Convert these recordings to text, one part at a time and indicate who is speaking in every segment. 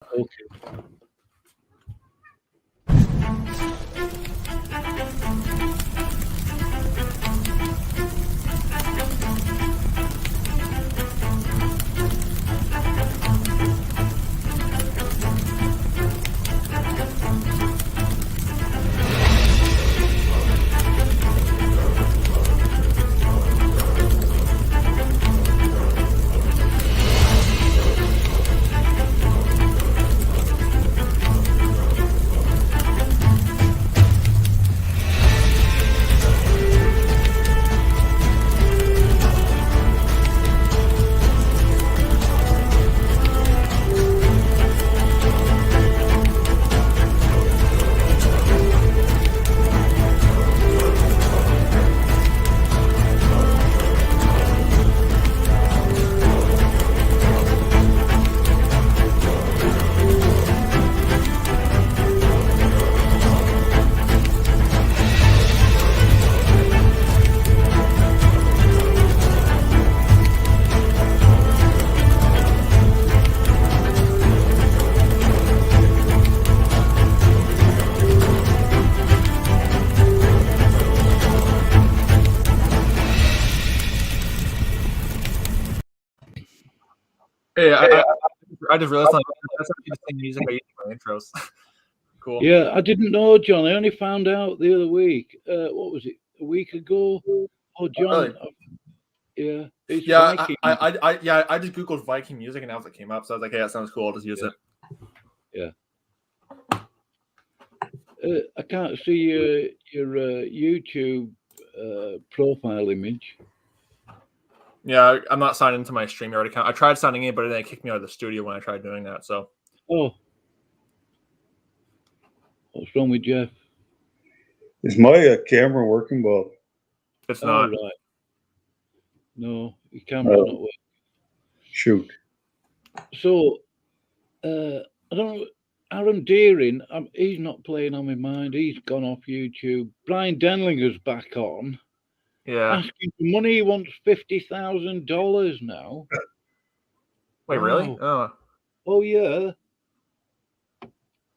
Speaker 1: Okay.
Speaker 2: Hey, I just realized that's actually the same music I use for my intros. Cool.
Speaker 1: Yeah, I didn't know, John. I only found out the other week. What was it? A week ago? Oh, John. Yeah. It's Viking.
Speaker 2: I just googled Viking music and that was what came up. So I was like, hey, that sounds cool. I'll just use it.
Speaker 1: Yeah. I can't see your YouTube profile image.
Speaker 2: Yeah, I'm not signed into my StreamYard account. I tried signing in, but then it kicked me out of the studio when I tried doing that. So.
Speaker 1: Oh. What's wrong with Jeff?
Speaker 3: Is my camera working, Bob?
Speaker 2: It's not.
Speaker 1: Right. No, your camera's not working.
Speaker 3: Shoot.
Speaker 1: So, I don't know. Aaron Deering, he's not playing on my mind. He's gone off YouTube. Brian Denlinger's back on.
Speaker 2: Yeah.
Speaker 1: Asking for money. He wants $50,000 now.
Speaker 2: Wait, wow. Really?
Speaker 1: Oh yeah.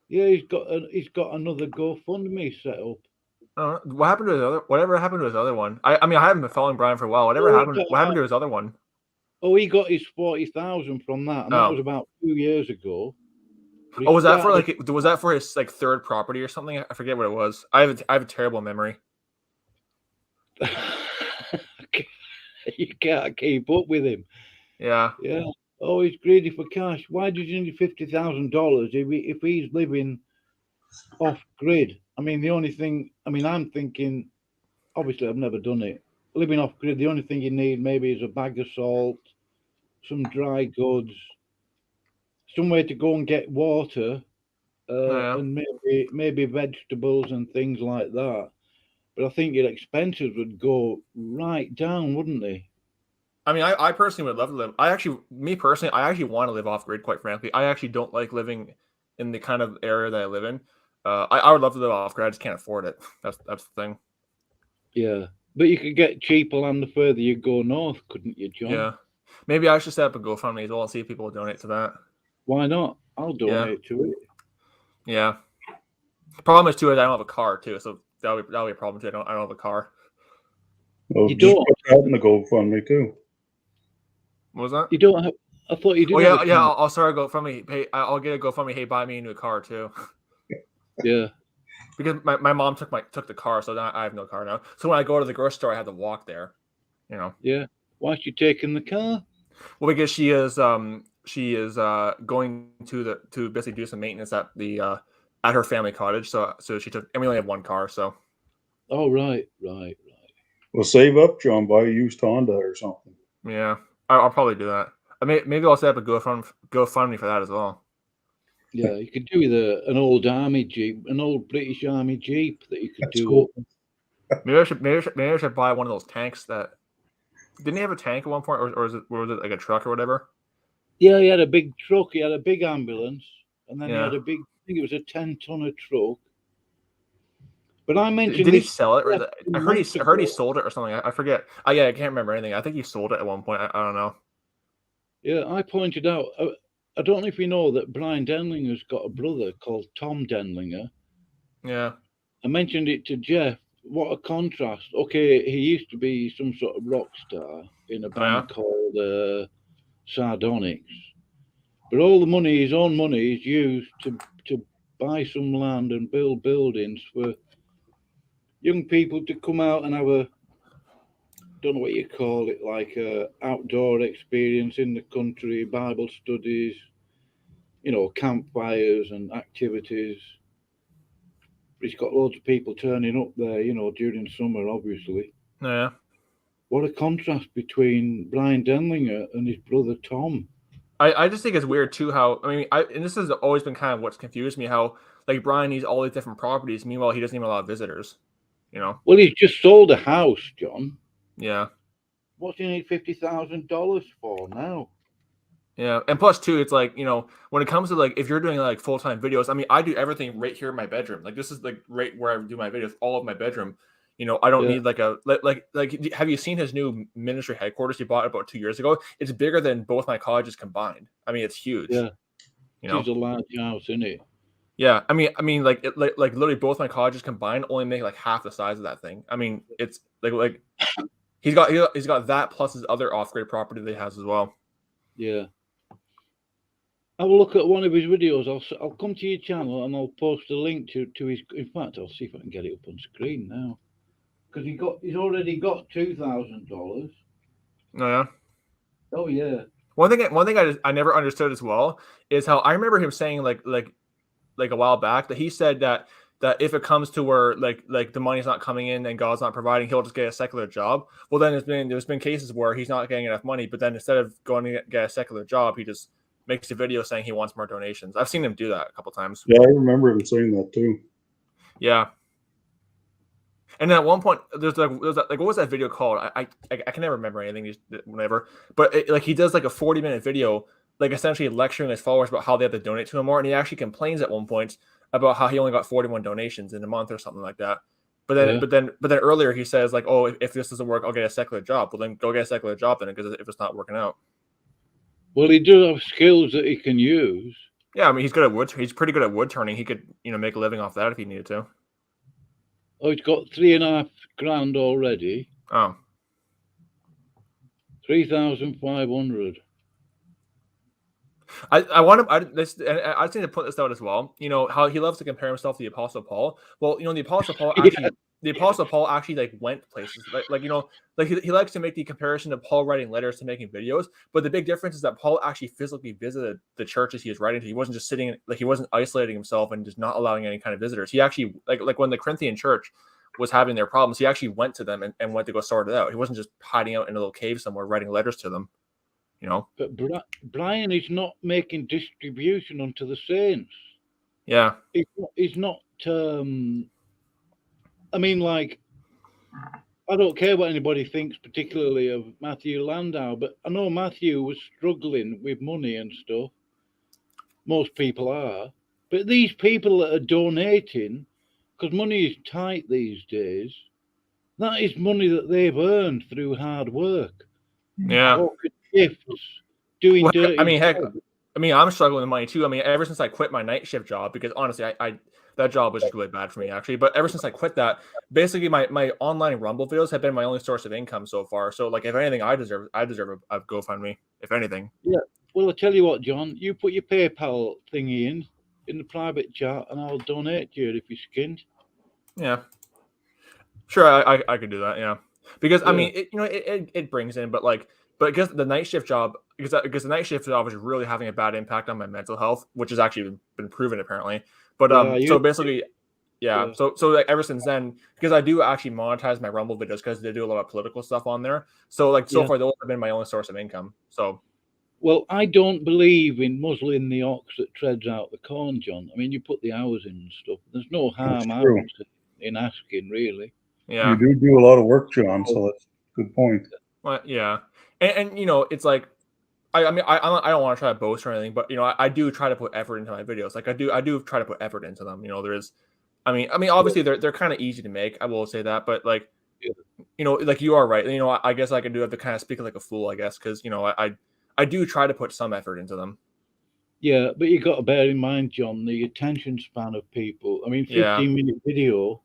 Speaker 1: Yeah, he's got another GoFundMe set up.
Speaker 2: What happened to his other? Whatever happened to his other one? I mean, I haven't been following Brian for a while. What happened to his other one?
Speaker 1: Oh, he got his 40,000 from that, and that was about 2 years ago.
Speaker 2: Oh, was that for was that for his third property or something? I forget what it was. I have a terrible memory.
Speaker 1: You can't keep up with him.
Speaker 2: Yeah.
Speaker 1: Yeah. Oh, he's greedy for cash. Why does he need $50,000 if he's living off grid? I mean, the only thing. I mean, I'm thinking. Obviously, I've never done it. Living off grid, the only thing you need maybe is a bag of salt, some dry goods, somewhere to go and get water, and maybe vegetables and things like that. But I think your expenses would go right down, wouldn't they?
Speaker 2: I mean, I personally would love to live. I actually want to live off grid. Quite frankly, I actually don't like living in the kind of area that I live in. I would love to live off grid. I just can't afford it. That's the thing.
Speaker 1: Yeah, but you could get cheaper land the further you go north, couldn't you, John?
Speaker 2: Yeah, maybe I should set up a GoFundMe as well and see if people will donate to that.
Speaker 1: Why not? I'll donate to it.
Speaker 2: Yeah. The problem is too is I don't have a car too, so that'll be a problem too. I don't have a car.
Speaker 3: Well, you don't put that in the GoFundMe too.
Speaker 2: What was that?
Speaker 1: You don't have. I thought you did.
Speaker 2: Oh yeah. I'll start a GoFundMe. Hey, I'll get a GoFundMe. Hey, buy me a new car too.
Speaker 1: Yeah.
Speaker 2: Because my mom took the car, so now I have no car now. So when I go to the grocery store, I have to walk there. You know.
Speaker 1: Yeah. Why is she taking the car?
Speaker 2: Well, because she is going to basically do some maintenance at at her family cottage. So she took, and we only have one car, so.
Speaker 1: Oh right.
Speaker 3: Well, save up, John. Buy a used Honda or something.
Speaker 2: Yeah, I'll probably do that. Maybe I'll set up a GoFundMe for that as well.
Speaker 1: Yeah, you could do with an old army Jeep, an old British Army Jeep that you could do.
Speaker 3: Cool.
Speaker 2: Maybe I should buy one of those tanks that. Didn't he have a tank at one point, or was it like a truck or whatever?
Speaker 1: Yeah, he had a big truck. He had a big ambulance, and then he had a big. I think it was a 10-tonner truck. But I mentioned.
Speaker 2: Did he sell it? Or I heard he sold it or something. I forget. I can't remember anything. I think he sold it at one point. I don't know.
Speaker 1: Yeah, I pointed out I don't know if you know that Brian Denlinger's got a brother called Tom Denlinger.
Speaker 2: Yeah.
Speaker 1: I mentioned it to Jeff. What a contrast. Okay, he used to be some sort of rock star in a band called Sardonyx. But all the money, his own money, is used to buy some land and build buildings for young people to come out and have a, don't know what you call it, like a outdoor experience in the country, Bible studies, campfires and activities. He's got loads of people turning up there, during summer, obviously.
Speaker 2: Yeah.
Speaker 1: What a contrast between Brian Denlinger and his brother Tom.
Speaker 2: I just think it's weird too how, and this has always been kind of what's confused me, how like Brian needs all these different properties, meanwhile he doesn't even allow visitors,
Speaker 1: Well, he's just sold a house, John.
Speaker 2: Yeah.
Speaker 1: What's he need $50,000 for now?
Speaker 2: Yeah, and plus too, it's like, when it comes to like if you're doing like full-time videos, I do everything right here in my bedroom. Like this is like right where I do my videos, all of my bedroom. I don't need like a like have you seen his new ministry headquarters he bought about 2 years ago? It's bigger than both my colleges combined. It's huge.
Speaker 1: Yeah. It's a large house, isn't it?
Speaker 2: Yeah, like literally both my colleges combined only make like half the size of that thing. It's like he's got that plus his other off-grid property that he has as well.
Speaker 1: Yeah. Have a look at one of his videos. I'll come to your channel and I'll post a link to his. In fact, I'll see if I can get it up on screen now, because he's already got $2,000.
Speaker 2: Oh yeah.
Speaker 1: Oh yeah.
Speaker 2: One thing I never understood as well is how I remember him saying like a while back that he said that if it comes to where like the money's not coming in and God's not providing, he'll just get a secular job. Well, then there's been cases where he's not getting enough money, but then instead of going to get a secular job, he just makes a video saying he wants more donations. I've seen him do that a couple times.
Speaker 3: Yeah, I remember him saying that too.
Speaker 2: Yeah. And then at one point, there's like what was that video called? I can never remember anything, whenever. But he does like a 40-minute video, like essentially lecturing his followers about how they have to donate to him more. And he actually complains at one point about how he only got 41 donations in a month or something like that. But then earlier he says like, oh, if this doesn't work, I'll get a secular job. Well, then go get a secular job then, because if it's not working out.
Speaker 1: Well, he does have skills that he can use.
Speaker 2: Yeah, he's good at wood. He's pretty good at wood turning. He could, make a living off that if he needed to.
Speaker 1: Oh, he's got $3,500 already.
Speaker 2: Oh.
Speaker 1: 3,500.
Speaker 2: I just need to put this out as well. How he loves to compare himself to the Apostle Paul. Well, the Apostle Paul actually, the Apostle Paul actually like went places. He likes to make the comparison of Paul writing letters to making videos. But the big difference is that Paul actually physically visited the churches he was writing to. He wasn't just sitting, he wasn't isolating himself and just not allowing any kind of visitors. He actually like when the Corinthian church was having their problems, he actually went to them and went to go sort it out. He wasn't just hiding out in a little cave somewhere writing letters to them.
Speaker 1: But Brian is not making distribution unto the saints.
Speaker 2: Yeah.
Speaker 1: He's not. I don't care what anybody thinks, particularly of Matthew Landau, but I know Matthew was struggling with money and stuff. Most people are. But these people that are donating, because money is tight these days, that is money that they've earned through hard work.
Speaker 2: Yeah.
Speaker 1: Shifts, doing dirty.
Speaker 2: Heck, I'm struggling with money too. Ever since I quit my night shift job, because honestly, I that job was just really bad for me actually. But ever since I quit that, basically my online Rumble videos have been my only source of income so far. So like, if anything, I deserve a GoFundMe, if anything.
Speaker 1: Yeah. Well, I'll tell you what, John. You put your PayPal thingy in the private chat, and I'll donate to you if you're skinned.
Speaker 2: Yeah. Sure, I could do that. Yeah, because it brings in, but because the night shift job, because the night shift job was really having a bad impact on my mental health, which has actually been proven apparently. But so basically, yeah. So like ever since then, because I do actually monetize my Rumble videos because they do a lot of political stuff on there. So far, those have been my only source of income. So.
Speaker 1: Well, I don't believe in muzzling the ox that treads out the corn, John. You put the hours in and stuff. There's no harm in asking, really.
Speaker 2: Yeah.
Speaker 3: You do a lot of work, John. So that's a good point.
Speaker 2: Well, yeah. And it's like, I don't want to try to boast or anything, but I do try to put effort into my videos. Like I do try to put effort into them. There is, obviously they're kind of easy to make. I will say that, but like you are right. I guess I can do have to kind of speak like a fool, I guess, because I do try to put some effort into them.
Speaker 1: Yeah, but you got to bear in mind, John, the attention span of people. I mean, 15-minute video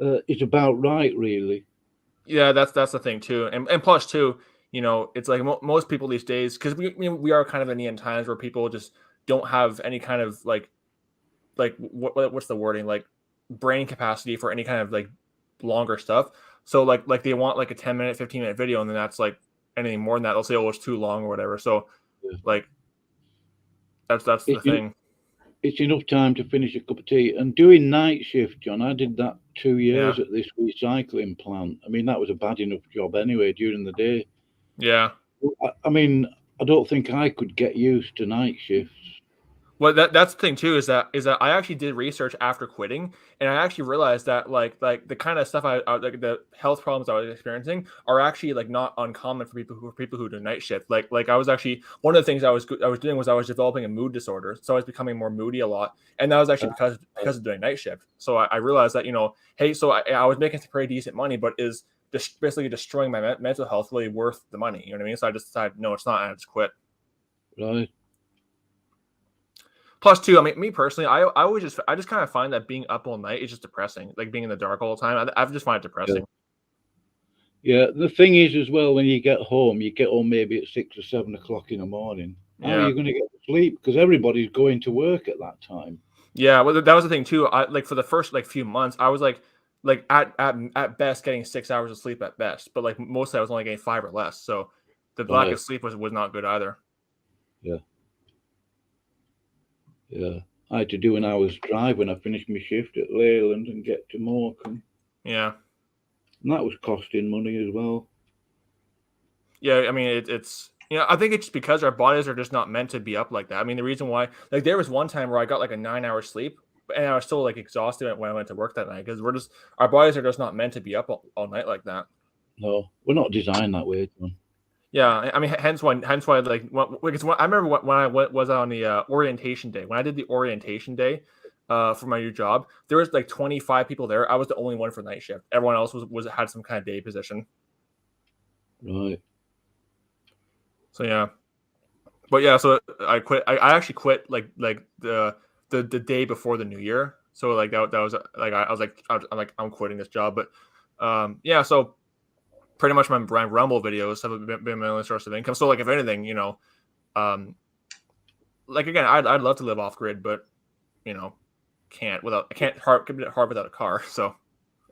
Speaker 1: is about right, really.
Speaker 2: Yeah, that's the thing too, and plus too, it's like most people these days, because we are kind of in the end times where people just don't have any kind of like what's the wording, like brain capacity for any kind of like longer stuff. So like they want like a 10-minute, 15-minute video, and then that's like anything more than that, they'll say, oh, it's too long or whatever. So like that's the thing.
Speaker 1: It's enough time to finish a cup of tea. And doing night shift, John, I did that 2 years at this recycling plant. I mean, that was a bad enough job anyway during the day.
Speaker 2: Yeah.
Speaker 1: I mean, I don't think I could get used to night shifts.
Speaker 2: Well, that's the thing too, is that I actually did research after quitting, and I actually realized that like the kind of stuff I like the health problems I was experiencing are actually like not uncommon for people who do night shift. Like I was actually, one of the things I was doing was I was developing a mood disorder, so I was becoming more moody a lot, and that was actually because of doing night shift. So I realized that hey, so I was making some pretty decent money, but is basically destroying my mental health really worth the money? You know what I mean? So I just decided no, it's not, and I just quit.
Speaker 1: Right.
Speaker 2: Plus, too, I mean, me personally, I just kind of find that being up all night is just depressing. Like being in the dark all the time, I just find it depressing.
Speaker 1: Yeah, the thing is as well, when you get home maybe at 6 or 7 o'clock in the morning. How are you going to get to sleep? Because everybody's going to work at that time.
Speaker 2: Yeah, well, that was the thing too. I like for the first like few months, I was like at best getting 6 hours of sleep at best, but like mostly I was only getting 5 or less. So the lack of sleep was not good either.
Speaker 1: Yeah. Yeah, I had to do an hour's drive when I finished my shift at Leyland and get to Morecambe.
Speaker 2: Yeah.
Speaker 1: And that was costing money as well.
Speaker 2: Yeah, I mean, it's I think it's just because our bodies are just not meant to be up like that. I mean, the reason why, like there was one time where I got like a 9-hour sleep, and I was still like exhausted when I went to work that night, because our bodies are just not meant to be up all night like that.
Speaker 1: No, we're not designed that way, John.
Speaker 2: Yeah, I mean, hence why, like, because I remember when I was on the orientation day, when I did the orientation day for my new job, there was like 25 people there. I was the only one for night shift. Everyone else had some kind of day position.
Speaker 1: Right.
Speaker 2: So yeah, but yeah, so I quit. I actually quit like the day before the new year. So like that was like I was like I'm quitting this job. But yeah, so pretty much my Rumble videos have been my only source of income. So like if anything, like again, I'd love to live off grid, but I can't hard without a car. So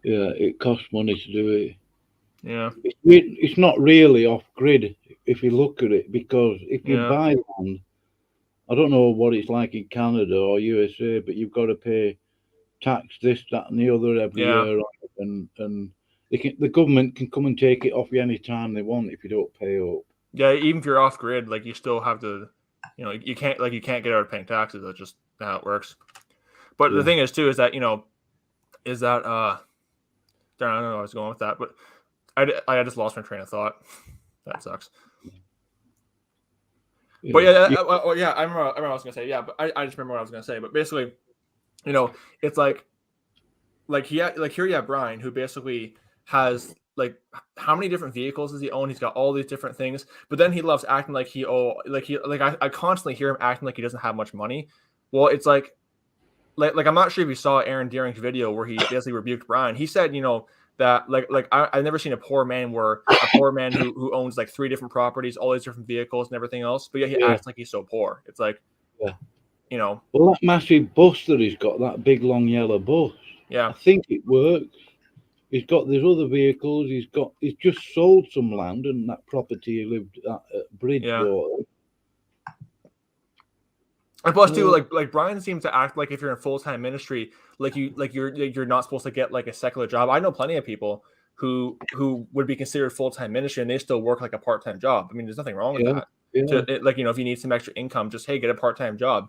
Speaker 1: yeah, it costs money to do it.
Speaker 2: Yeah,
Speaker 1: it's not really off grid if you look at it, because if you buy land, I don't know what it's like in Canada or USA, but you've got to pay tax, this, that, and the other every year, and the government can come and take it off you any time they want if you don't pay up.
Speaker 2: Yeah, even if you're off grid, like you still have to, you can't get out of paying taxes. That's just how it works. But the thing is too is that I don't know where I was going with that, but I just lost my train of thought. That sucks. Yeah. But I remember what I was gonna say. Yeah, but I just remember what I was gonna say. But basically, it's like here you have Brian, who basically has like how many different vehicles does he own? He's got all these different things, but then he loves acting like I constantly hear him acting like he doesn't have much money. Well, it's like I'm not sure if you saw Aaron Deering's video where he basically rebuked Brian. He said, that I've never seen a poor man who owns like 3 different properties, all these different vehicles and everything else, but he acts like he's so poor. It's like, well,
Speaker 1: that massive bus that he's got, that big long yellow bus, I think it works. He's got these other vehicles. He's just sold some land and that property he lived at Bridgewater.
Speaker 2: And plus, too, like Brian seems to act like if you're in full-time ministry, you're not supposed to get like a secular job. I know plenty of people who would be considered full-time ministry and they still work like a part-time job. I mean, there's nothing wrong with that. Yeah. So if you need some extra income, just get a part-time job.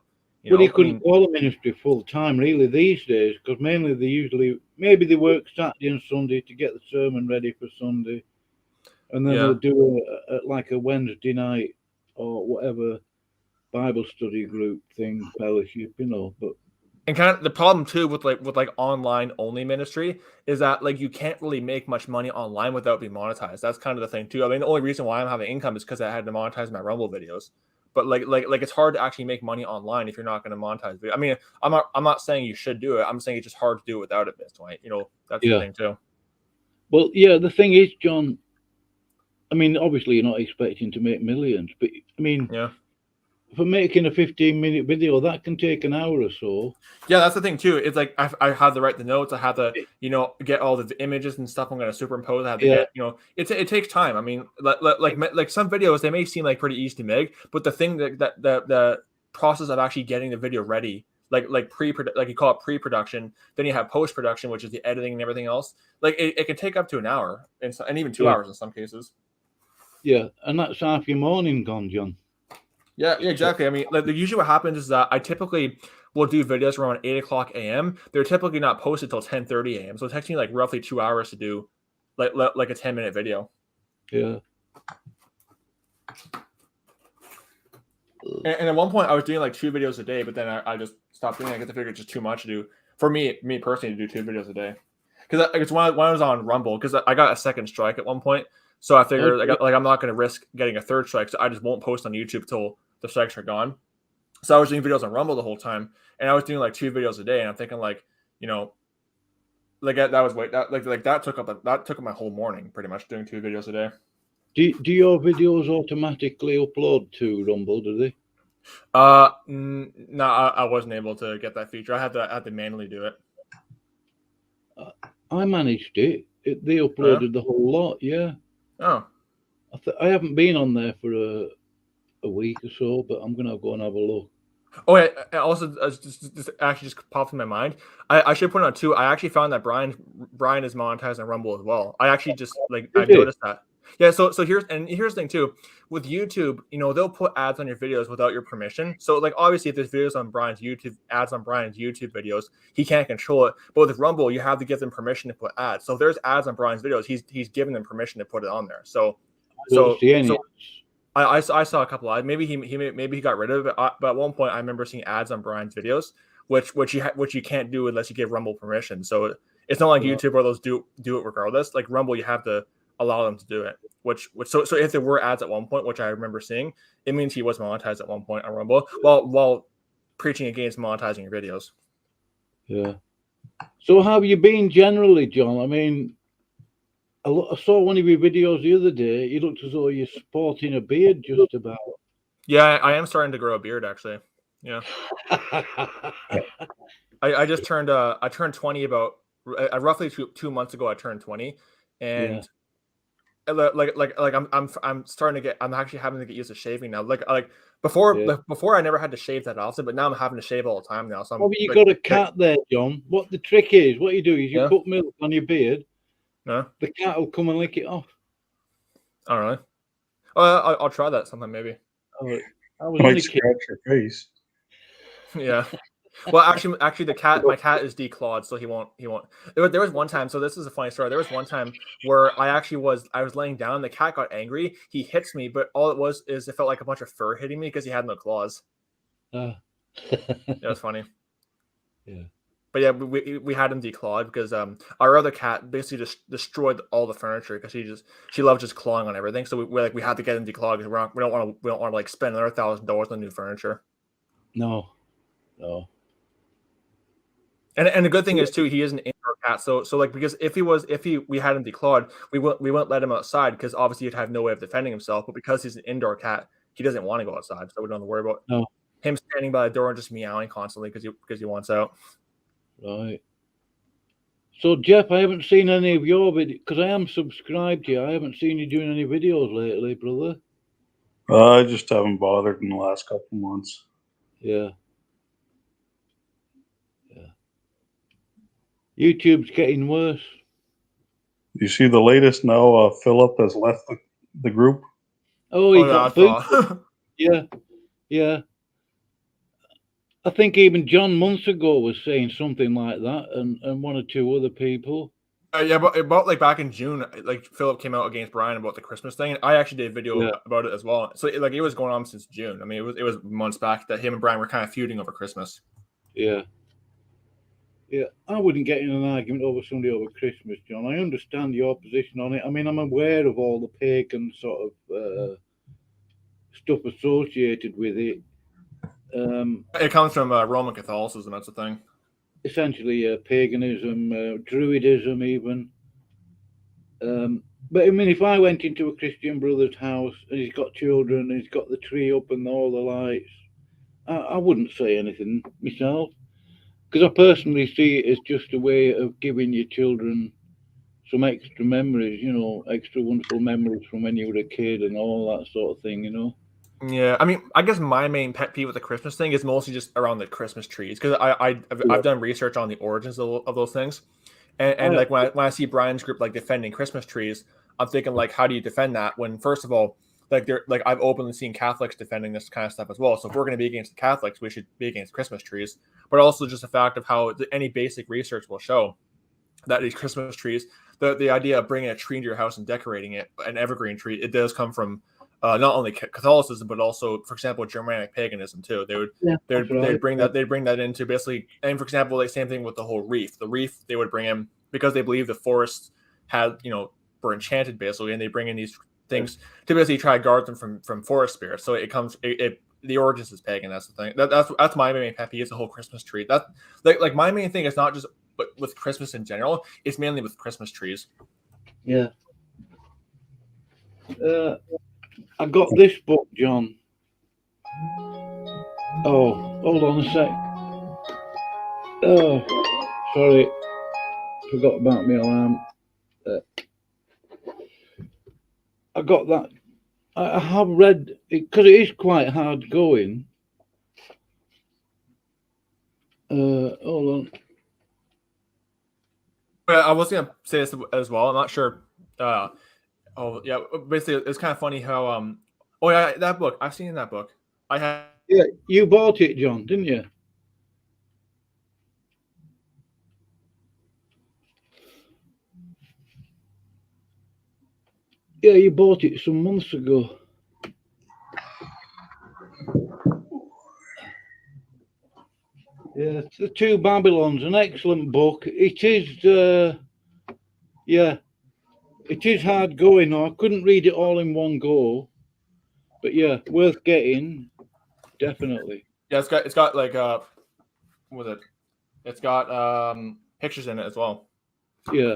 Speaker 1: But he couldn't call a ministry full-time really these days, because mainly maybe they work Saturday and Sunday to get the sermon ready for Sunday, and then they'll do a Wednesday night or whatever Bible study group thing, fellowship, but
Speaker 2: and kind of the problem too with online only ministry is that you can't really make much money online without being monetized. That's kind of the thing too. I mean, the only reason why I'm having income is because I had to monetize my Rumble videos. but like it's hard to actually make money online if you're not going to monetize video. I mean, I'm not saying you should do it. I'm saying it's just hard to do it without it at this point. You know, that's the thing too.
Speaker 1: Well, yeah, the thing is, John, I mean, obviously you're not expecting to make millions, but I mean,
Speaker 2: yeah,
Speaker 1: for making a 15-minute video, that can take an hour or so.
Speaker 2: Yeah, that's the thing too. It's like I have to write the notes. I have to, you know, get all the images and stuff I'm going to superimpose. I have to get, you know, it takes time. I mean, like some videos, they may seem like pretty easy to make, but the thing that the process of actually getting the video ready, like you call it pre-production, then you have post-production, which is the editing and everything else. Like it can take up to an hour and even 2 hours in some cases.
Speaker 1: Yeah, and that's half your morning gone, John.
Speaker 2: Yeah, exactly. I mean, like usually what happens is that I typically will do videos around 8 o'clock a.m. They're typically not posted till 10:30 a.m. So it takes me like roughly 2 hours to do like a 10-minute video.
Speaker 1: Yeah.
Speaker 2: And at one point I was doing like 2 videos a day, but then I just stopped doing it. I get to figure it's just too much to do for me personally to do 2 videos a day. Because it's when I was on Rumble, because I got a second strike at one point. So I figured I'm not going to risk getting a third strike. So I just won't post on YouTube till the strikes are gone. So I was doing videos on Rumble the whole time, and I was doing like 2 videos a day. And I'm thinking like, you know, like that took up my whole morning pretty much doing 2 videos a day.
Speaker 1: Do your videos automatically upload to Rumble? Do they?
Speaker 2: No, I wasn't able to get that feature. I had to manually do it.
Speaker 1: I managed it. They uploaded the whole lot. Yeah.
Speaker 2: Oh.
Speaker 1: I haven't been on there for a week or so, but I'm gonna go and have a look.
Speaker 2: Oh yeah, also just popped in my mind. I should put it on too. I actually found that Brian is monetized on Rumble as well. I actually just I noticed that. Yeah, so here's the thing too. With YouTube, you know, they'll put ads on your videos without your permission. So like obviously if there's videos on Brian's YouTube, ads on Brian's YouTube videos, he can't control it. But with Rumble, you have to give them permission to put ads. So if there's ads on Brian's videos, he's given them permission to put it on there. I saw a couple ads. Maybe he got rid of it. But at one point, I remember seeing ads on Brian's videos, which you can't do unless you give Rumble permission. So it's not like YouTube where those do it regardless. Like Rumble, you have to allow them to do it. So if there were ads at one point, which I remember seeing, it means he was monetized at one point on Rumble while preaching against monetizing your videos.
Speaker 1: Yeah. So how have you been generally, John? I mean, I saw one of your videos the other day. You looked as though you're sporting a beard just about.
Speaker 2: Yeah, I am starting to grow a beard actually. Yeah. I just turned I turned 20 about roughly 2 months ago. I turned 20, and I'm starting to get. I'm actually having to get used to shaving now. Like before I never had to shave that often, but now I'm having to shave all the time now. So
Speaker 1: you got a cat there, John. What the trick is? What you do is you put milk on your beard.
Speaker 2: No,
Speaker 1: the cat will come and lick it off.
Speaker 2: Oh really? Oh, I'll try that sometime maybe.
Speaker 1: Oh, I was
Speaker 3: might scratch your face.
Speaker 2: Yeah. Well, actually, my cat is declawed, so he won't. There was one time. So this is a funny story. There was one time where I was laying down. The cat got angry. He hits me, but all it was is it felt like a bunch of fur hitting me because he had no claws. It was funny.
Speaker 1: Yeah.
Speaker 2: But yeah, we had him declawed because our other cat basically just destroyed all the furniture because she loved just clawing on everything. So we had to get him declawed because we don't want to like spend another $1,000 on new furniture.
Speaker 1: No.
Speaker 2: And the good thing is too, he is an indoor cat. So like because if we had him declawed, we wouldn't let him outside because obviously he'd have no way of defending himself. But because he's an indoor cat, he doesn't want to go outside, so we don't have to worry about him standing by the door and just meowing constantly because he wants out.
Speaker 1: Right. So Jeff, I haven't seen any of your videos because I am subscribed to you. I haven't seen you doing any videos lately, brother.
Speaker 3: I just haven't bothered in the last couple months.
Speaker 1: Yeah. YouTube's getting worse.
Speaker 3: You see the latest now? Philip has left the group.
Speaker 1: Oh, he got booted. Yeah. I think even John months ago was saying something like that, and one or two other people.
Speaker 2: Yeah, but about like back in June, like Philip came out against Brian about the Christmas thing. And I actually did a video about it as well. So like it was going on since June. I mean, it was months back that him and Brian were kind of feuding over Christmas.
Speaker 1: Yeah. Yeah, I wouldn't get in an argument over somebody over Christmas, John. I understand your position on it. I mean, I'm aware of all the pagan sort of stuff associated with it.
Speaker 2: It comes from Roman Catholicism. That's the thing.
Speaker 1: Essentially, paganism, Druidism, even. But I mean, if I went into a Christian brother's house and he's got children and he's got the tree up and all the lights, I wouldn't say anything myself, because I personally see it as just a way of giving your children some extra memories, extra wonderful memories from when you were a kid and all that sort of thing,
Speaker 2: Yeah, I mean, I guess my main pet peeve with the Christmas thing is mostly just around the Christmas trees, because I've done research on the origins of those things, and like when I see Brian's group like defending Christmas trees, I'm thinking like, how do you defend that when, first of all, like I've openly seen Catholics defending this kind of stuff as well. So if we're going to be against the Catholics, we should be against Christmas trees. But also just the fact of how any basic research will show that these Christmas trees, the idea of bringing a tree into your house and decorating it, an evergreen tree, it does come from not only Catholicism but also, for example, Germanic paganism too. They'd bring that into basically, and for example, the same thing with the whole wreath. The wreath they would bring in because they believe the forests had were enchanted basically, and they bring in these things to basically try to guard them from forest spirits. So the origins is pagan. That's the thing. That's my main pet peeve is the whole Christmas tree. That like my main thing is not just but with Christmas in general. It's mainly with Christmas trees.
Speaker 1: Yeah. I got this book, John. Oh, hold on a sec. Oh, sorry. Forgot about my alarm. I got that. I have read it because it is quite hard going. Hold on.
Speaker 2: I was gonna say this as well. I'm not sure. Basically, it's kind of funny how that book, I've seen that book. I have.
Speaker 1: Yeah, you bought it, John, didn't you? Yeah, you bought it some months ago. Yeah, The Two Babylons, an excellent book. It is, it is hard going. I couldn't read it all in one go, but yeah, worth getting, definitely.
Speaker 2: Yeah, it's got like what was it? It's got pictures in it as well.
Speaker 1: Yeah.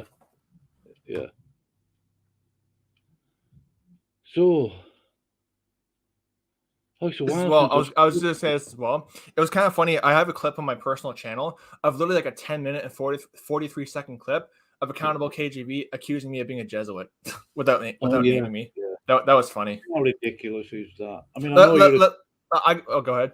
Speaker 1: So
Speaker 2: I was just saying this as well. It was kind of funny. I have a clip on my personal channel of literally like a 10 minute and 43 second clip of accountable KGB accusing me of being a Jesuit without naming me. Yeah. That was funny.
Speaker 1: How ridiculous is that? I mean,
Speaker 2: go ahead.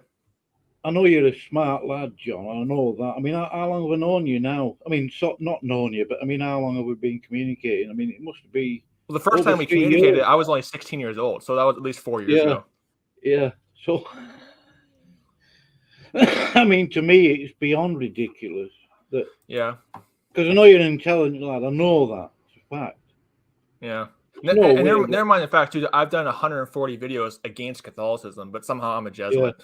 Speaker 1: I know you're a smart lad, John. I know that. I mean, how long have I known you now? I mean, not known you, but I mean, how long have we been communicating? I mean, it must be.
Speaker 2: Well, the first time we communicated, I was only 16 years old, so that was at least 4 years ago.
Speaker 1: Yeah. So, I mean, to me, it's beyond ridiculous that.
Speaker 2: Yeah.
Speaker 1: Because I know you're an intelligent lad. I know that. It's a fact.
Speaker 2: Yeah. Never mind the fact, too, I've done 140 videos against Catholicism, but somehow I'm a Jesuit.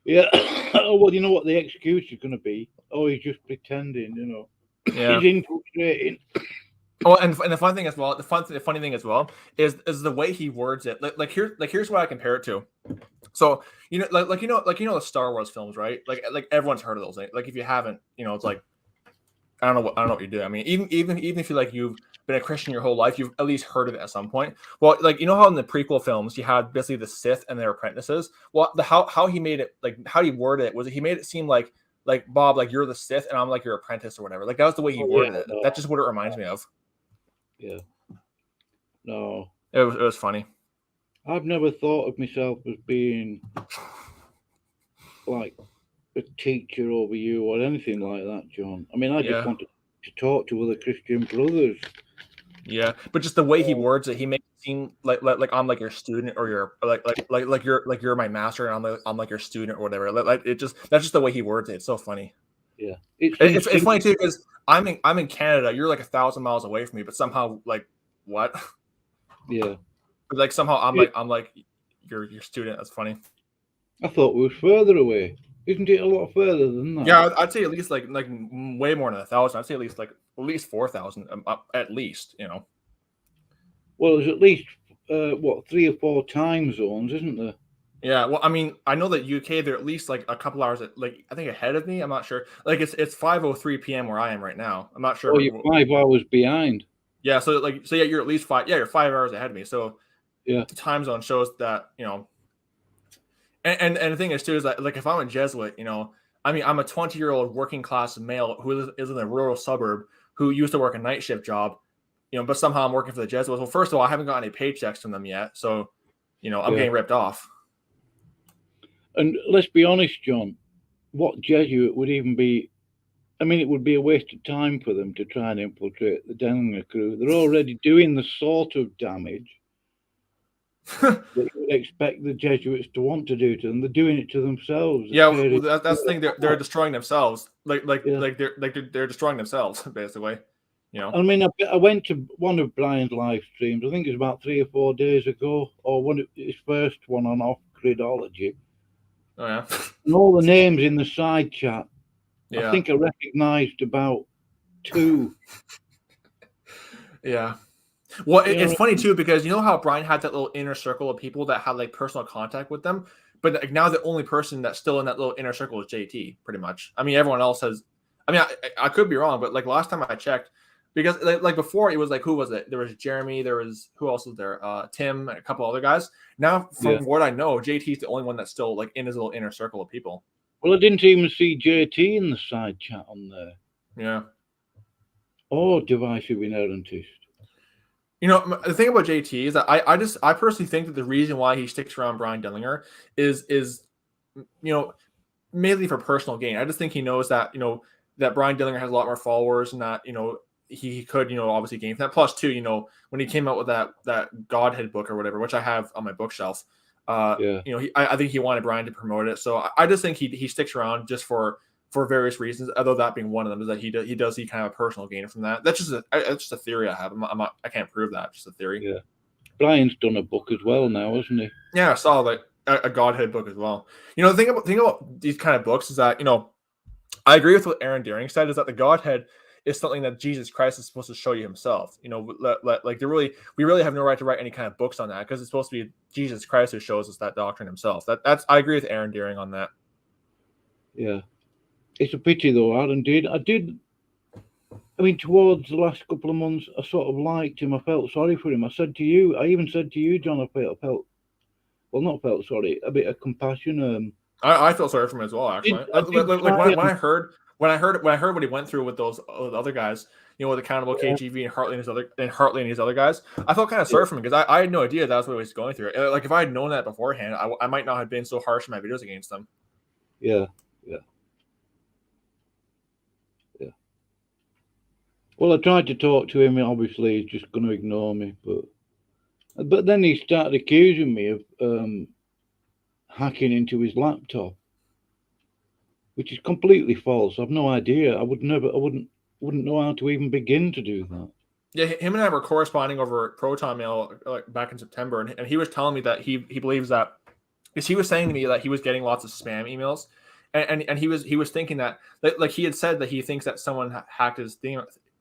Speaker 1: Yeah. Oh, well, you know what the excuse is going to be? Oh, he's just pretending,
Speaker 2: Yeah.
Speaker 1: He's infiltrating.
Speaker 2: Oh, and the fun thing as well, the funny thing as well is the way he words it. Here's what I compare it to. So the Star Wars films, right? Like everyone's heard of those. Like if you haven't, it's like I don't know what you do. I mean, even if you've been a Christian your whole life, you've at least heard of it at some point. Well, like how in the prequel films you had basically the Sith and their apprentices. Well, how he made it, like how he worded it was he made it seem like Bob, like you're the Sith and I'm like your apprentice or whatever. Like that was the way he worded it. That's just what it reminds me of.
Speaker 1: Yeah. No.
Speaker 2: It was funny.
Speaker 1: I've never thought of myself as being like a teacher over you or anything like that, John. I mean, I just wanted to talk to other Christian brothers. Yeah,
Speaker 2: but just the way he words it, he makes it seem like I'm like your student or you're like you're my master and I'm like your student or whatever. That's just the way he words it. It's so funny.
Speaker 1: Yeah,
Speaker 2: it's funny too because I'm in Canada. You're like 1,000 miles away from me, but somehow like what?
Speaker 1: Yeah,
Speaker 2: but like somehow I'm like your student. That's funny.
Speaker 1: I thought we were further away. Isn't it a lot further than that?
Speaker 2: Yeah, I'd say at least like way more than 1,000. I'd say at least 4,000 at least.
Speaker 1: Well, there's at least 3 or 4 time zones, isn't there?
Speaker 2: Yeah, well, I mean, I know that UK they're at least like a couple hours, like I think ahead of me. I'm not sure. Like it's 5:03 p.m. where I am right now. I'm not sure.
Speaker 1: Oh, you're 5 hours behind.
Speaker 2: Yeah, so yeah, you're at least five. Yeah, you're 5 hours ahead of me. So
Speaker 1: Yeah.
Speaker 2: the time zone shows that and the thing is too is that like if I'm a Jesuit, I mean I'm a 20-year-old working class male who is in a rural suburb who used to work a night shift job, but somehow I'm working for the Jesuits. Well, first of all, I haven't gotten any paychecks from them yet, so I'm getting ripped off.
Speaker 1: And let's be honest, John, what Jesuit would even be? I mean, it would be a waste of time for them to try and infiltrate the Denlinger crew. They're already doing the sort of damage that you would expect the Jesuits to want to do to them. They're doing it to themselves.
Speaker 2: Yeah, well, that's the thing. They're destroying themselves. Like they're destroying themselves, basically.
Speaker 1: I mean, I went to one of Brian's live streams. I think it was about 3 or 4 days ago, or one of his first one on Off Gridology.
Speaker 2: Oh yeah.
Speaker 1: And all the names in the side chat.
Speaker 2: Yeah.
Speaker 1: I think I recognised about 2.
Speaker 2: Yeah. Well, it's funny too because you know how Brian had that little inner circle of people that had like personal contact with them, but like now the only person that's still in that little inner circle is JT, pretty much. I mean, everyone else has. I mean, I could be wrong, but like last time I checked, because like before it was like who was it? There was Jeremy. There was who else was there? Tim, and a couple other guys. Now, from what I know, JT's the only one that's still like in his little inner circle of people.
Speaker 1: Well, I didn't even see JT in the side chat on there.
Speaker 2: Yeah.
Speaker 1: Or divisive inerrantist.
Speaker 2: The thing about JT is that I personally think that the reason why he sticks around Brian Denlinger is mainly for personal gain. I just think he knows that that Brian Denlinger has a lot more followers and that he could obviously gain from that. Plus too, when he came out with that Godhead book or whatever, which I have on my bookshelf, I think he wanted Brian to promote it. So I just think he sticks around just for various reasons. Although that being one of them is that he does see kind of a personal gain from that. That's just a theory I have. I can't prove that. Just a theory.
Speaker 1: Yeah. Brian's done a book as well now, hasn't he?
Speaker 2: Yeah, I saw like a Godhead book as well. The thing about these kind of books is that I agree with what Aaron Deering said, is that the Godhead is something that Jesus Christ is supposed to show you himself. Like we really have no right to write any kind of books on that because it's supposed to be Jesus Christ who shows us that doctrine himself. I agree with Aaron Deering on that.
Speaker 1: Yeah. It's a pity though, Aaron did. I mean, towards the last couple of months, I sort of liked him. I felt sorry for him. I even said to you, John, I felt not felt sorry, a bit of compassion.
Speaker 2: I felt sorry for him as well, actually. When I heard what he went through with those other guys, with Accountable KGV and Hartley and his other guys, I felt kind of sorry for him because I had no idea that's what he was going through. Like if I had known that beforehand, I might not have been so harsh in my videos against them.
Speaker 1: Yeah. Well, I tried to talk to him. Obviously, he's just going to ignore me. But then he started accusing me of hacking into his laptop, which is completely false. I've no idea. I wouldn't know how to even begin to do that.
Speaker 2: Yeah, him and I were corresponding over Proton Mail back in September, and he was telling me that he believes that, because he was saying to me that he was getting lots of spam emails, and he was thinking that like he had said that he thinks that someone hacked his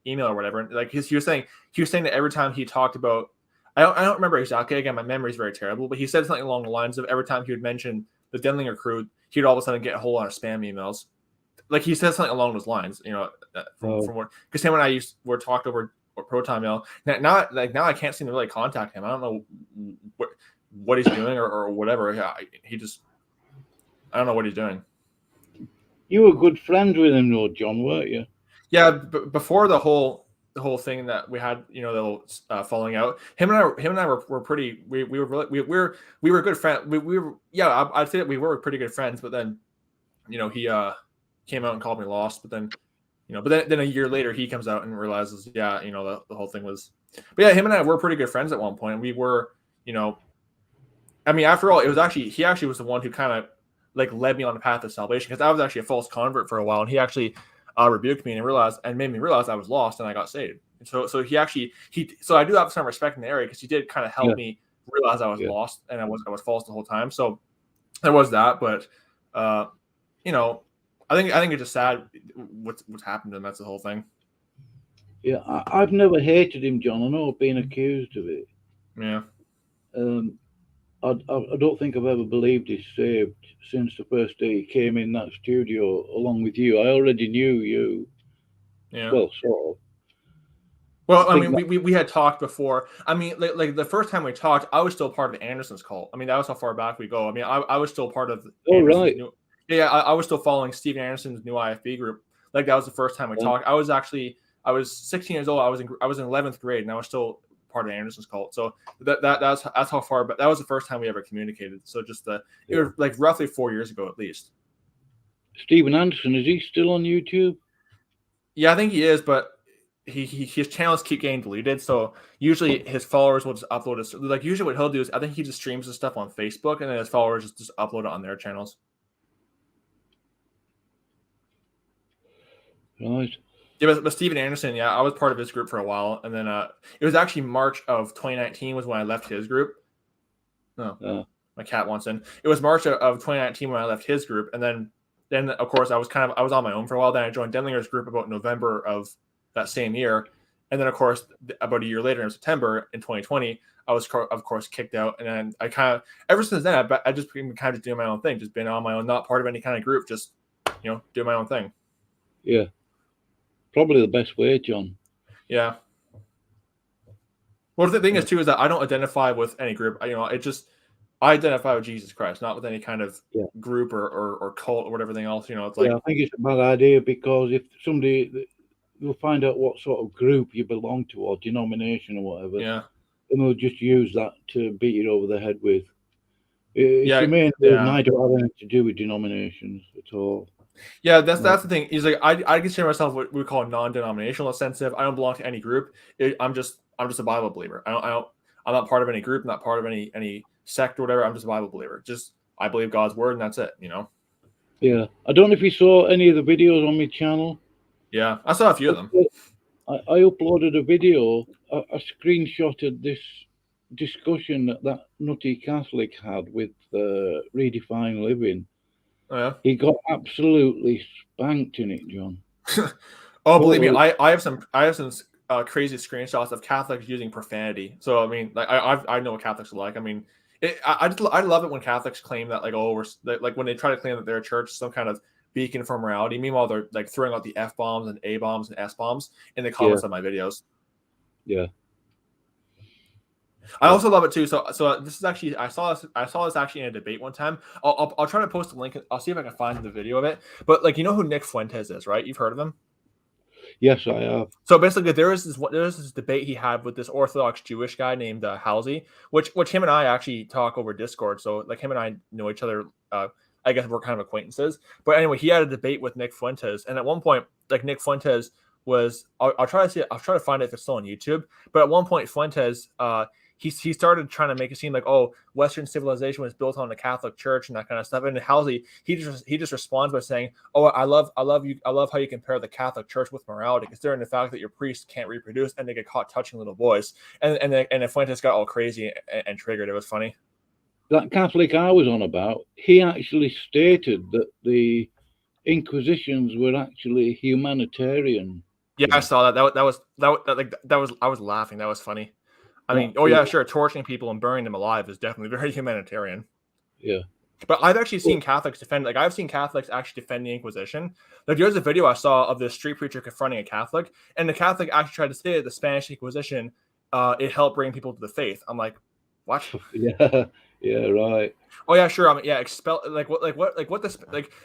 Speaker 2: email or whatever. And like he was saying that every time he talked about, I don't remember exactly. Again, my memory is very terrible, but he said something along the lines of every time he would mention the Denlinger crew, he'd all of a sudden get a whole lot of spam emails. Like he said something along those lines, from what, because him and I were talked over Proton Mail. Now I can't seem to really contact him. I don't know what he's doing or whatever. He just, I don't know what he's doing.
Speaker 1: You were good friends with him, though, John, weren't you?
Speaker 2: Yeah, before the whole thing that we had, the little falling out. Him and I were pretty. We were good friends. We were, yeah. I'd say that we were pretty good friends. But then, he came out and called me lost. But then, then a year later he comes out and realizes, the whole thing was. But yeah, him and I were pretty good friends at one point. We were, I mean, after all, it was he actually was the one who kind of like led me on the path of salvation, because I was actually a false convert for a while, and he actually rebuked me and made me realize I was lost, and I got saved. And so so I do have some respect in the area, because he did kind of help me realize I was lost and I was false the whole time. So there was that, but I think it's just sad what's happened to him. That's the whole thing.
Speaker 1: Yeah, I've never hated him, John. I know I've been accused of it.
Speaker 2: Yeah.
Speaker 1: I don't think I've ever believed he's saved since the first day he came in that studio along with you. I already knew you.
Speaker 2: Yeah.
Speaker 1: Well, sort of.
Speaker 2: Well, I
Speaker 1: think
Speaker 2: mean, we had talked before. I mean, like the first time we talked, I was still part of Anderson's cult. I mean, that was how far back we go. I mean, I was still part of
Speaker 1: Oh,
Speaker 2: Anderson's
Speaker 1: right.
Speaker 2: new. Yeah, I was still following Steven Anderson's new IFB group. Like that was the first time we
Speaker 1: Yeah.
Speaker 2: talked. I was 16 years old. I was in 11th grade, and I was still part of Anderson's cult. So that's how far. But that was the first time we ever communicated. So just it was like roughly 4 years ago at least.
Speaker 1: Steven Anderson, is he still on YouTube?
Speaker 2: Yeah, I think he is, but his channels keep getting deleted. So usually his followers will just upload it. Like usually what he'll do is I think he just streams his stuff on Facebook, and then his followers just upload it on their channels.
Speaker 1: Right.
Speaker 2: Yeah, but Steven Anderson, yeah, I was part of his group for a while, and then it was actually March of 2019 was when I left his group. No, my cat wants in. It was March of 2019 when I left his group, and then of course I was on my own for a while. Then I joined Denlinger's group about November of that same year, and then of course about a year later in September in 2020, I was of course kicked out, and then I kind of ever since then I just been kind of doing my own thing, just been on my own, not part of any kind of group, just doing my own thing.
Speaker 1: Yeah. Probably the best way, John.
Speaker 2: Yeah. Well, the thing is too is that I don't identify with any group. I identify with Jesus Christ, not with any kind of group or cult or whatever else. It's like
Speaker 1: I think it's a bad idea because if somebody will find out what sort of group you belong to or denomination or whatever,
Speaker 2: yeah,
Speaker 1: and they'll just use that to beat you over the head with. It's
Speaker 2: Yeah,
Speaker 1: the main
Speaker 2: yeah.
Speaker 1: reason I don't have anything to do with denominations at all.
Speaker 2: Yeah, that's the thing. He's like, I consider myself what we call non-denominational, sensitive. I don't belong to any group. I'm just a Bible believer. I'm not part of any group, not part of any sect or whatever. I'm just a Bible believer. Just I believe God's word, and that's it.
Speaker 1: Yeah, I don't know if you saw any of the videos on my channel.
Speaker 2: Yeah, I saw a few of them.
Speaker 1: I uploaded a video. I screenshotted this discussion that nutty Catholic had with Redefined Living.
Speaker 2: Oh, yeah.
Speaker 1: He got absolutely spanked in it, John.
Speaker 2: Oh, believe me, I have some crazy screenshots of Catholics using profanity. So I mean, like I know what Catholics are like. I mean, I love it when Catholics claim that like when they try to claim that their church is some kind of beacon for morality. Meanwhile, they're like throwing out the F bombs and A bombs and S bombs in the comments of my videos.
Speaker 1: Yeah.
Speaker 2: I also love it too. So this is actually I saw this actually in a debate one time. I'll try to post a link. I'll see if I can find the video of it. But like who Nick Fuentes is, right? You've heard of him?
Speaker 1: Yes, I have.
Speaker 2: So basically, there was this debate he had with this Orthodox Jewish guy named Halsey, which him and I actually talk over Discord. So like him and I know each other. I guess we're kind of acquaintances. But anyway, he had a debate with Nick Fuentes, and at one point, like Nick Fuentes was, I'll try to find it if it's still on YouTube. But at one point, Fuentes, he started trying to make it seem like, oh, Western civilization was built on the Catholic Church and that kind of stuff. And Halsey, he just responds by saying, oh, I love how you compare the Catholic Church with morality, considering the fact that your priests can't reproduce and they get caught touching little boys. And Fuentes got all crazy and triggered. It was funny.
Speaker 1: That Catholic I was on about, he actually stated that the Inquisitions were actually humanitarian.
Speaker 2: Yeah, I saw that. I was laughing. That was funny. I mean, sure, torturing people and burning them alive is definitely very humanitarian.
Speaker 1: Yeah.
Speaker 2: But I've actually seen Catholics defend, like I've seen Catholics actually defend the Inquisition. Like there's a video I saw of this street preacher confronting a Catholic, and the Catholic actually tried to say that the Spanish Inquisition, it helped bring people to the faith. I'm like, what?
Speaker 1: Yeah, right.
Speaker 2: Oh yeah, sure. I mean, yeah, expel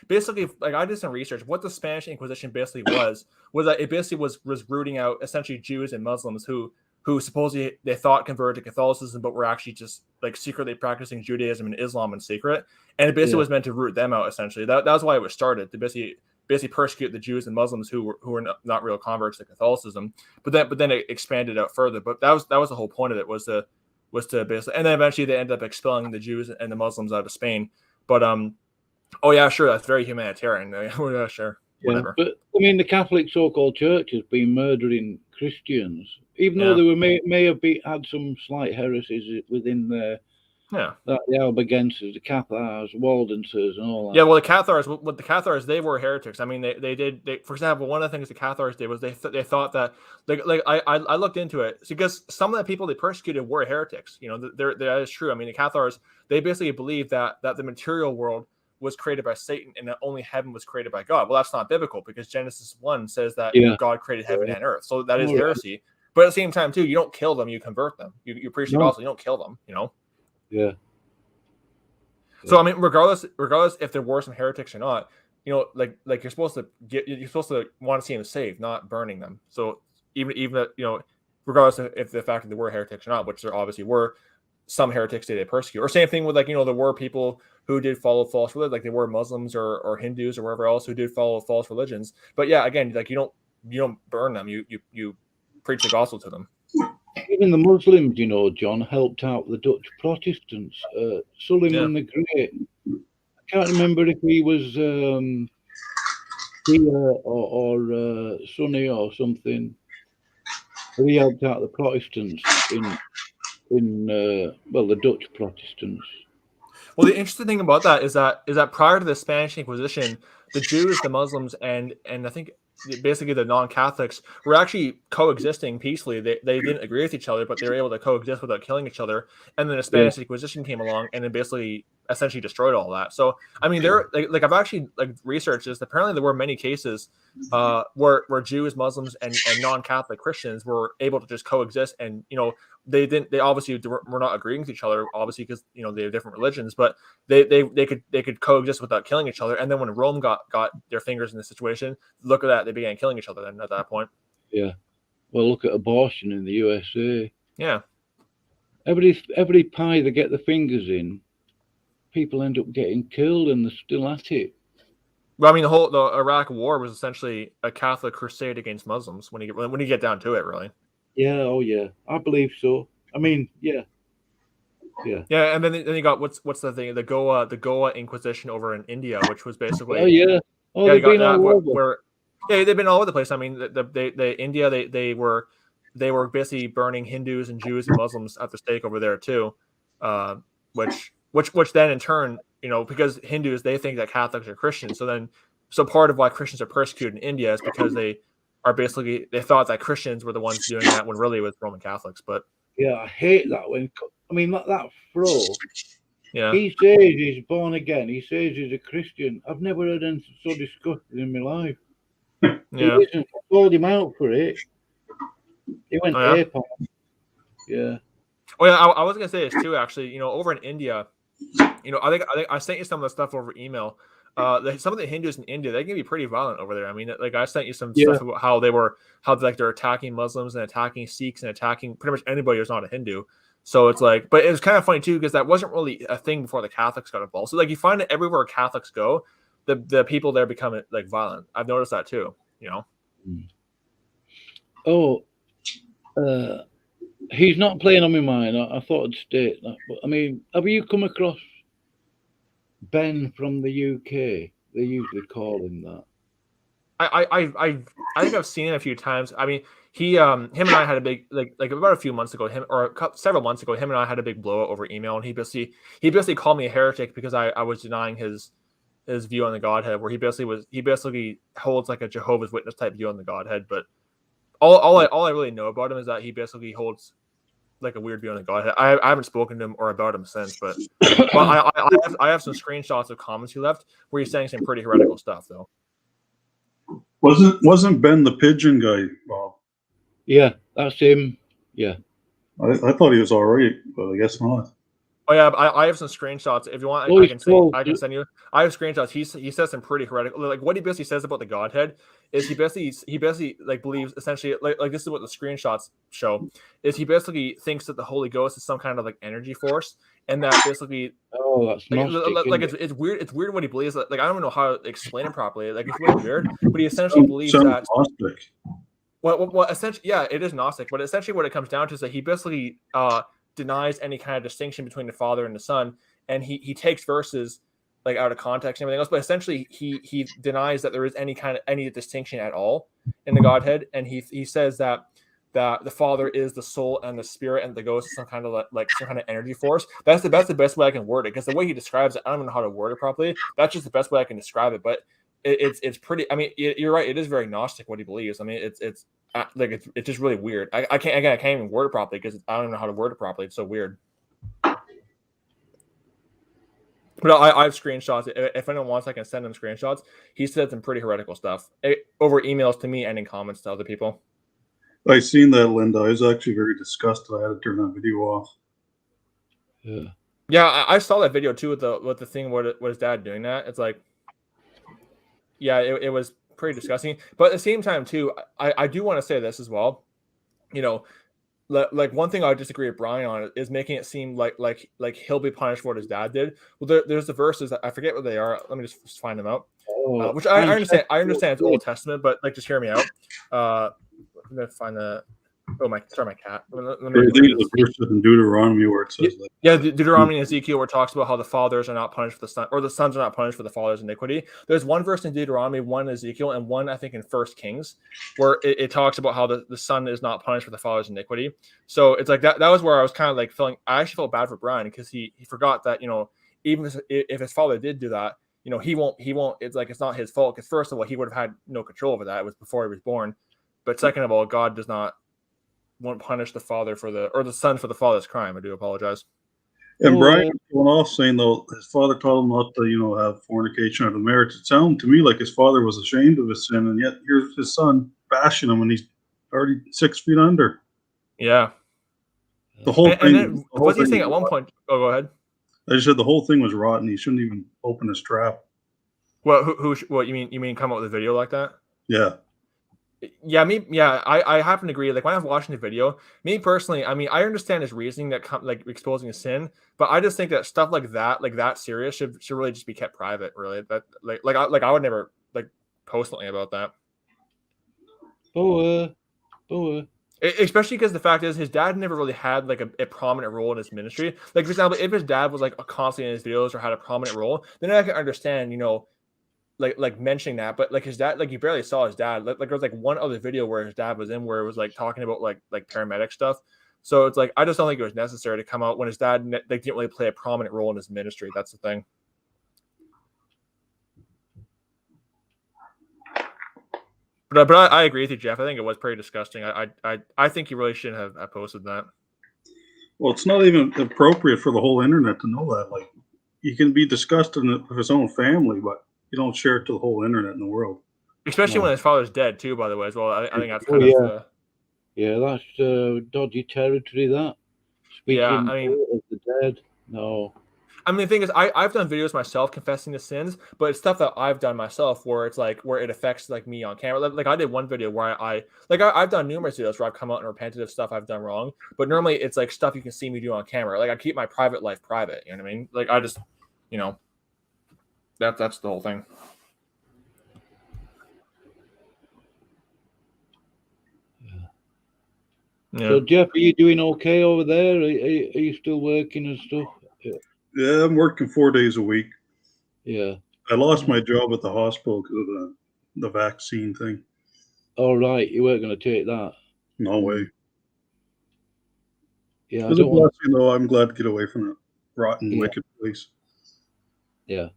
Speaker 2: basically, like I did some research. What the Spanish Inquisition basically was that it basically was rooting out essentially Jews and Muslims who supposedly they thought converted to Catholicism, but were actually just like secretly practicing Judaism and Islam in secret. And it basically was meant to root them out. Essentially, that was why it was started, to basically persecute the Jews and Muslims who were not real converts to Catholicism. But then it expanded out further. But that was the whole point of it, was to basically, and then eventually they ended up expelling the Jews and the Muslims out of Spain. But oh yeah, sure, that's very humanitarian. Yeah, sure, whatever.
Speaker 1: Yeah, but I mean, the Catholic so-called Church has been murdering Christians, even though they may have had some slight heresies within
Speaker 2: Yeah.
Speaker 1: That the Albigenses, the Cathars, Waldenses, and all that.
Speaker 2: Yeah, well, the Cathars, they were heretics. I mean, they for example, one of the things the Cathars did was they thought that I looked into it because some of the people they persecuted were heretics. You know, that is true. I mean, the Cathars, they basically believed that the material world was created by Satan and that only heaven was created by God. Well, that's not biblical because Genesis 1 says that God created heaven and earth. So that is heresy. But at the same time, too, you don't kill them, you convert them. You preach the gospel, you don't kill them, you know?
Speaker 1: Yeah.
Speaker 2: So I mean, regardless if there were some heretics or not, you know, like you're supposed to want to see them saved, not burning them. So even you know, regardless of if the fact that there were heretics or not, which there obviously were, some heretics did they persecute. Or same thing with like, you know, there were people who did follow false religion, like they were Muslims or Hindus or wherever else who did follow false religions. But yeah, again, like you don't burn them. You preach the gospel to them.
Speaker 1: Even the Muslims, you know, John, helped out the Dutch Protestants. Suleiman the Great. I can't remember if he was Shia or Sunni or something. But he helped out the Protestants in the Dutch Protestants.
Speaker 2: Well, the interesting thing about that is that prior to the Spanish Inquisition, the Jews, the Muslims, and I think basically the non-Catholics were actually coexisting peacefully. They didn't agree with each other, but they were able to coexist without killing each other. And then the Spanish Inquisition came along and it basically essentially destroyed all that. So I mean, there like I've actually researched this. Apparently, there were many cases where Jews, Muslims, and non-Catholic Christians were able to just coexist, and you know they obviously were not agreeing with each other, obviously because you know they have different religions, but they could coexist without killing each other. And then when Rome got their fingers in the situation, look at that, they began killing each other. Then at that point,
Speaker 1: well, look at abortion in the USA.
Speaker 2: Yeah,
Speaker 1: every pie they get the fingers in, people end up getting killed, and they're still at it.
Speaker 2: Well, I mean, the Iraq War was essentially a Catholic crusade against Muslims when you get down to it, really.
Speaker 1: Yeah, oh yeah, I believe so. I mean, yeah.
Speaker 2: And then you got what's the thing, the Goa Inquisition over in India, which was basically
Speaker 1: they've been all over.
Speaker 2: They've been all over the place. I mean, India they were basically burning Hindus and Jews and Muslims at the stake over there too, which then in turn, you know, because Hindus, they think that Catholics are Christians, so part of why Christians are persecuted in India is because they thought that Christians were the ones doing that when really it was Roman Catholics. But
Speaker 1: yeah, I hate that when that Fro.
Speaker 2: Yeah,
Speaker 1: he says he's born again. He says he's a Christian. I've never heard anything so disgusting in my life.
Speaker 2: Yeah,
Speaker 1: I called him out for it. He went ape on him. Yeah.
Speaker 2: Oh yeah, I was gonna say this too. Actually, you know, over in India, you know, I think I sent you some of the stuff over email. Some of the Hindus in India, they can be pretty violent over there. I mean, like I sent you some stuff about how they're attacking Muslims and attacking Sikhs and attacking pretty much anybody who's not a Hindu. So it's like, but it was kind of funny too because that wasn't really a thing before the Catholics got involved. So like you find that everywhere Catholics go, the people there become like violent. I've noticed that too. You know.
Speaker 1: He's not playing on my mind. I thought I'd state that, but I mean, have you come across Ben from the UK? They usually call him that.
Speaker 2: I think I've seen it a few times. I mean, him and I had a big like about a few months ago, several months ago, him and I had a big blowout over email, and he basically called me a heretic because I was denying his view on the Godhead, where he basically holds like a Jehovah's Witness type view on the Godhead. But all I really know about him is that he basically holds like a weird view on the Godhead. I haven't spoken to him or about him since, but I have some screenshots of comments he left where he's saying some pretty heretical stuff though.
Speaker 3: Wasn't Ben the pigeon guy, Bob?
Speaker 1: Yeah, that's him. Yeah.
Speaker 3: I thought he was all right, but I guess not.
Speaker 2: Oh yeah, I have some screenshots. If you want, I can send you. I have screenshots. He says some pretty heretical. Like what he basically says about the Godhead is he basically like believes essentially like this is what the screenshots show is he basically thinks that the Holy Ghost is some kind of like energy force, and that basically
Speaker 1: that's
Speaker 2: it's weird. It's weird what he believes. Like I don't know how to explain it properly. Like it's really weird, but he essentially believes that.
Speaker 3: Gnostic.
Speaker 2: Well, essentially, yeah, it is Gnostic, but essentially what it comes down to is that he basically denies any kind of distinction between the Father and the Son, and he takes verses like out of context and everything else, but essentially he denies that there is any distinction at all in the Godhead, and he says that that the Father is the soul and the spirit, and the ghost is some kind of like some kind of energy force. That's the best way I can word it, because the way he describes it, I don't know how to word it properly. That's just the best way I can describe it. But it's pretty. I mean, you're right. It is very Gnostic what he believes. I mean, it's just really weird. I can't even word it properly because I don't even know how to word it properly. It's so weird. But I have screenshots. If anyone wants, I can send them screenshots. He said some pretty heretical stuff over emails to me and in comments to other people.
Speaker 3: I seen that, Linda. I was actually very disgusted. I had to turn that video off.
Speaker 2: Yeah, I saw that video too with the thing where his dad doing that. It's like, yeah, it was pretty disgusting. But at the same time too, I do want to say this as well. You know, like one thing I disagree with Brian on is making it seem like he'll be punished for what his dad did. Well, there's the verses that I forget what they are. Let me just find them out. Which I understand. I understand it's Old Testament, but like just hear me out. I'm gonna find the. Oh my! Sorry, my cat. Let me
Speaker 3: I think the verse in Deuteronomy where it says,
Speaker 2: Deuteronomy and Ezekiel, where it talks about how the fathers are not punished for the son, or the sons are not punished for the father's iniquity. There's one verse in Deuteronomy, one in Ezekiel, and one I think in 1 Kings, where it talks about how the son is not punished for the father's iniquity. So it's like that. That was where I was kind of like feeling. I actually felt bad for Brian because he forgot that, you know, even if his father did do that, you know, he won't. It's like it's not his fault, because first of all, he would have had no control over that. It was before he was born. But second of all, God won't punish the father or the son for the father's crime. I do apologize.
Speaker 3: And Brian went off saying, though, his father told him not to, have fornication or the marriage. It sounded to me like his father was ashamed of his sin, and yet here's his son bashing him, and he's already 6 feet under.
Speaker 2: Yeah.
Speaker 3: The whole thing.
Speaker 2: And then, was he saying at one point? Oh, go ahead.
Speaker 3: I just said the whole thing was rotten. He shouldn't even open his trap.
Speaker 2: Well, what you mean? You mean come up with a video like that?
Speaker 3: Yeah.
Speaker 2: Yeah, I happen to agree. Like when I was watching the video, me personally, I mean, I understand his reasoning that like exposing a sin, but I just think that stuff like that serious should really just be kept private. Really, that I would never like post something about that. Especially because the fact is his dad never really had like a prominent role in his ministry. Like for example, if his dad was like constantly in his videos or had a prominent role, then I can understand, like mentioning that. But like his dad, like you barely saw his dad. Like there was like one other video where his dad was in, where it was like talking about like paramedic stuff. So it's like I just don't think it was necessary to come out when his dad like didn't really play a prominent role in his ministry. That's the thing. But I agree with you, Jeff. I think it was pretty disgusting. I think you really shouldn't have posted that.
Speaker 3: Well, it's not even appropriate for the whole internet to know that. Like, you can be disgusted with his own family, but you don't share it to the whole internet in the world.
Speaker 2: Especially when his father's dead too, by the way, as well. I think that's kind of
Speaker 1: yeah, that's dodgy territory. That speaking
Speaker 2: I mean,
Speaker 1: of the dead. No.
Speaker 2: I mean, the thing is, I've done videos myself confessing to sins, but it's stuff that I've done myself where it's like where it affects like me on camera. Like I did one video where I've done numerous videos where I've come out and repented of stuff I've done wrong, but normally it's like stuff you can see me do on camera. Like I keep my private life private. You know what I mean? Like I just, that's the whole thing. Yeah.
Speaker 1: So Jeff, are you doing okay over there? Are you still working and stuff?
Speaker 3: Yeah, I'm working 4 days a week.
Speaker 1: Yeah.
Speaker 3: I lost my job at the hospital because of the vaccine thing.
Speaker 1: All right, you weren't going to take that.
Speaker 3: No way.
Speaker 1: Yeah,
Speaker 3: It's a blessing, though. I'm glad to get away from that rotten, wicked place.
Speaker 1: Yeah.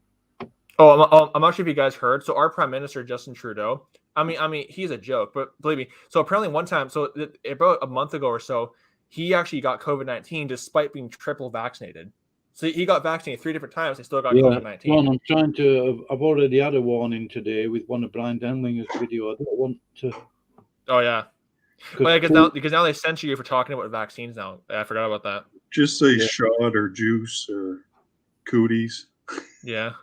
Speaker 2: Oh, I'm not sure if you guys heard. So our Prime Minister Justin Trudeau. I mean, he's a joke, but believe me. So apparently, one time, so about a month ago or so, he actually got COVID-19 despite being triple vaccinated. So he got vaccinated 3 different times. He still got COVID-19.
Speaker 1: John, I've already had a warning today with one of Brian Denlinger's video. I don't want to.
Speaker 2: Oh yeah. Well, because now they censor you for talking about vaccines. Now I forgot about that.
Speaker 3: Just say shot or juice or cooties.
Speaker 2: Yeah.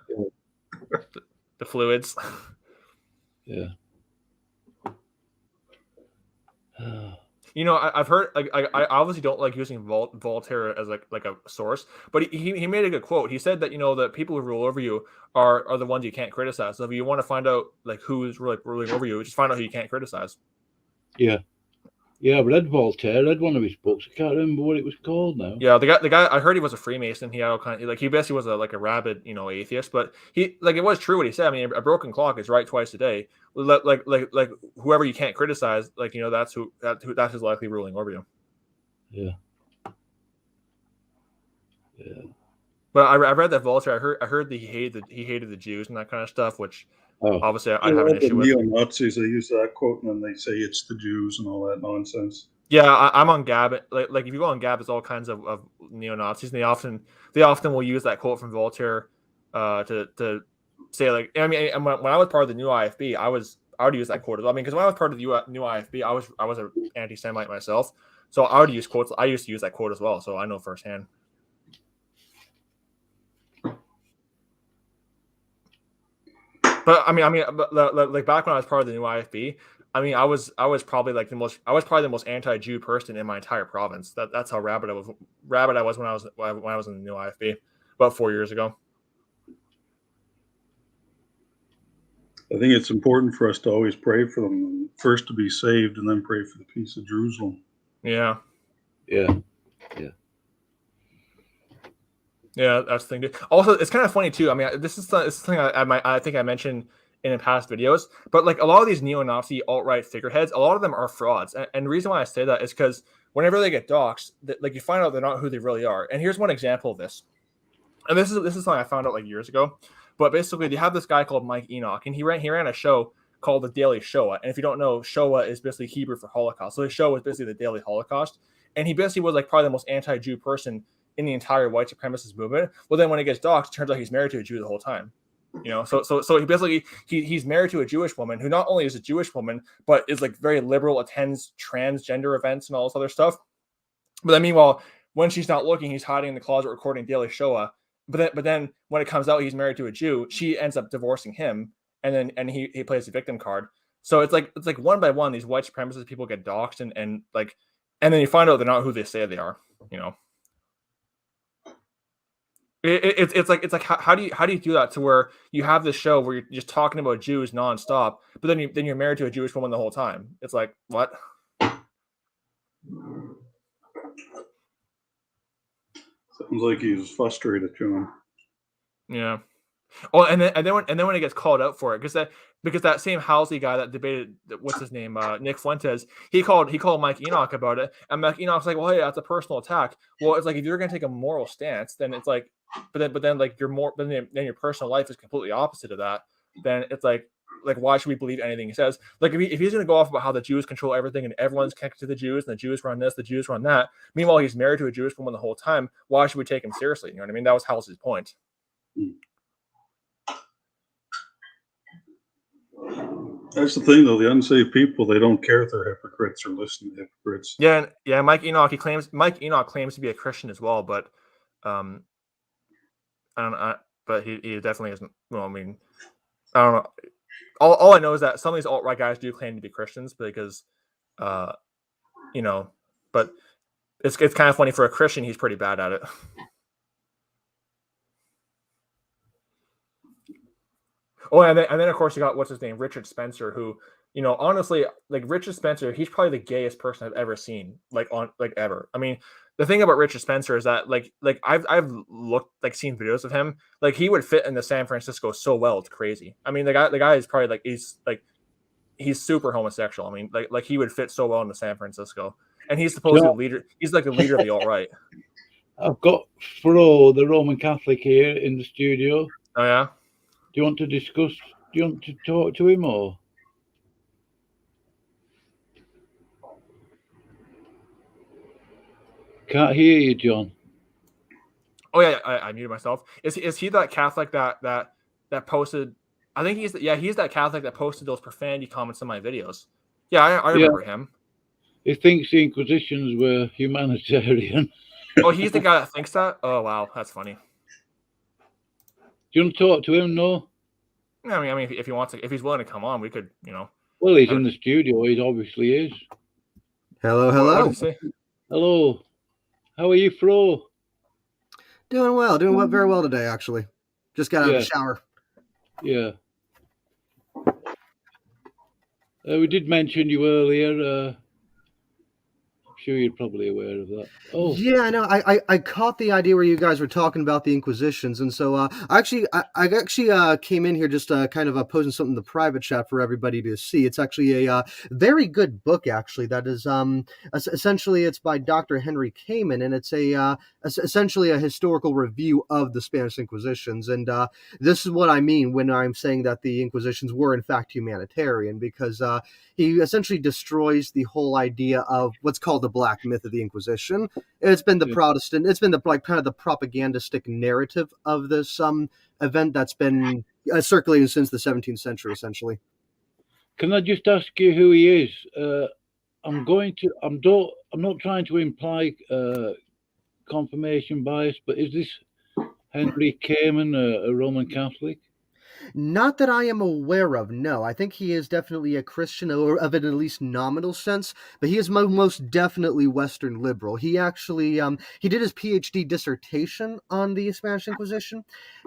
Speaker 2: The fluids.
Speaker 1: Yeah.
Speaker 2: I've heard like I obviously don't like using Voltaire as like a source, but he made a good quote. He said that the people who rule over you are the ones you can't criticize. So if you want to find out like who's really ruling over you, just find out who you can't criticize.
Speaker 1: Yeah. Yeah, I read Voltaire. I read one of his books. I can't remember what it was called now.
Speaker 2: Yeah, the guy. I heard he was a Freemason. He had all kind of, like, he basically was a rabid, atheist. But he, like, it was true what he said. I mean, a broken clock is right twice a day. Like whoever you can't criticize, like, that's who's likely ruling over you.
Speaker 1: Yeah. Yeah.
Speaker 2: But I read that Voltaire. I heard that he hated the Jews and that kind of stuff, which obviously I'd have an issue with.
Speaker 3: Neo-Nazis, they use that quote and then they say it's the Jews and all that nonsense.
Speaker 2: Yeah, I'm on Gab. Like if you go on Gab, it's all kinds of neo-Nazis, and they often will use that quote from Voltaire to say, like, I mean, and when I was part of the new IFB, I would use that quote as well. I mean, because when I was part of the new IFB, I was an anti-Semite myself, so I would use quotes. I used to use that quote as well, so I know firsthand. But I mean, like back when I was part of the new IFB, I mean, I was probably like the most anti-Jew person in my entire province. That's how rabid I was when I was in the new IFB about 4 years ago.
Speaker 3: I think it's important for us to always pray for them, first to be saved, and then pray for the peace of Jerusalem.
Speaker 2: Yeah.
Speaker 1: Yeah.
Speaker 2: Yeah, that's the thing. Also, it's kind of funny too. I mean, this is something I think I mentioned in past videos, but like a lot of these neo-Nazi alt-right figureheads, a lot of them are frauds. And the reason why I say that is because whenever they get doxxed, like, you find out they're not who they really are. And here's one example of this. And this is something I found out like years ago. But basically, they have this guy called Mike Enoch, and he ran a show called The Daily Shoah. And if you don't know, Shoah is basically Hebrew for Holocaust. So his show was basically the Daily Holocaust. And he basically was like probably the most anti-Jew person in the entire white supremacist movement. Well, then when he gets doxxed, it turns out he's married to a Jew the whole time. So he basically he's married to a Jewish woman who not only is a Jewish woman, but is like very liberal, attends transgender events and all this other stuff. But then meanwhile, when she's not looking, he's hiding in the closet recording Daily Shoah. But then when it comes out he's married to a Jew, she ends up divorcing him, and he plays the victim card. So it's like one by one these white supremacist people get doxxed and then you find out they're not who they say they are. It's like how do you do that to where you have this show where you're just talking about Jews nonstop, but then you're married to a Jewish woman the whole time? It's like, what?
Speaker 3: Sounds like he's frustrated, John.
Speaker 2: Yeah. Oh, and then when it gets called out for it, because that same Halsey guy that debated, what's his name, Nick Fuentes, he called Mike Enoch about it, and Mike Enoch's like, well, hey, that's a personal attack. Well, it's like, if you're gonna take a moral stance, then it's like, but then like then your personal life is completely opposite of that. Then it's like why should we believe anything he says? Like if he's gonna go off about how the Jews control everything and everyone's connected to the Jews and the Jews run this, the Jews run that. Meanwhile, he's married to a Jewish woman the whole time. Why should we take him seriously? You know what I mean? That was Halsey's point.
Speaker 3: That's the thing, though. The unsaved people, they don't care if they're hypocrites or listen to hypocrites.
Speaker 2: Yeah, Mike Enoch claims to be a Christian as well, but I don't know, but he definitely isn't. Well, I mean, I don't know. All I know is that some of these alt-right guys do claim to be Christians because, but it's kind of funny. For a Christian, he's pretty bad at it. Oh, and then of course you got, what's his name, Richard Spencer, who, honestly, like Richard Spencer, he's probably the gayest person I've ever seen, ever. I mean, the thing about Richard Spencer is that like I've looked, seen videos of him, like he would fit into San Francisco so well, it's crazy. I mean, the guy is probably he's super homosexual. I mean, like he would fit so well into San Francisco, and he's supposed to be leader. He's like the leader of the alt-right.
Speaker 1: I've got Fro, the Roman Catholic, here in the studio.
Speaker 2: Oh yeah.
Speaker 1: Do you want to discuss? Do you want to talk to him or? Can't hear you, John.
Speaker 2: Oh yeah, I muted myself. Is he that Catholic that posted? I think he's that Catholic that posted those profanity comments in my videos. Yeah, I remember him.
Speaker 1: He thinks the Inquisitions were humanitarian.
Speaker 2: Oh, he's the guy that thinks that? Oh wow, that's funny.
Speaker 1: Do you want to talk to him? No.
Speaker 2: I mean, if he wants to, if he's willing to come on, we could,
Speaker 1: Well, he's in the studio. He obviously is.
Speaker 4: Hello.
Speaker 2: What did he say?
Speaker 1: Hello. How are you, Fro?
Speaker 4: Doing well. Very well today, actually. Just got out of the shower.
Speaker 1: Yeah. We did mention you earlier. sure you're probably aware of that. Oh,
Speaker 4: Yeah, I know. I caught the idea where you guys were talking about the Inquisitions, and so I actually came in here just kind of posing something in the private chat for everybody to see. It's actually a very good book, actually. That is essentially it's by Dr. Henry Kamen, and it's essentially a historical review of the Spanish Inquisitions. And this is what I mean when I'm saying that the Inquisitions were in fact humanitarian, because he essentially destroys the whole idea of what's called the Black Myth of the Inquisition. It's been the Protestant, it's been the kind of the propagandistic narrative of this event that's been circulating since the 17th century, essentially.
Speaker 1: can I just ask you who he is? I'm not trying to imply confirmation bias, but is this Henry Kamen a Roman Catholic?
Speaker 4: Not that I am aware of, no. I think he is definitely a Christian, or of an at least nominal sense, but he is most definitely Western liberal. He actually, he did his PhD dissertation on the Spanish Inquisition,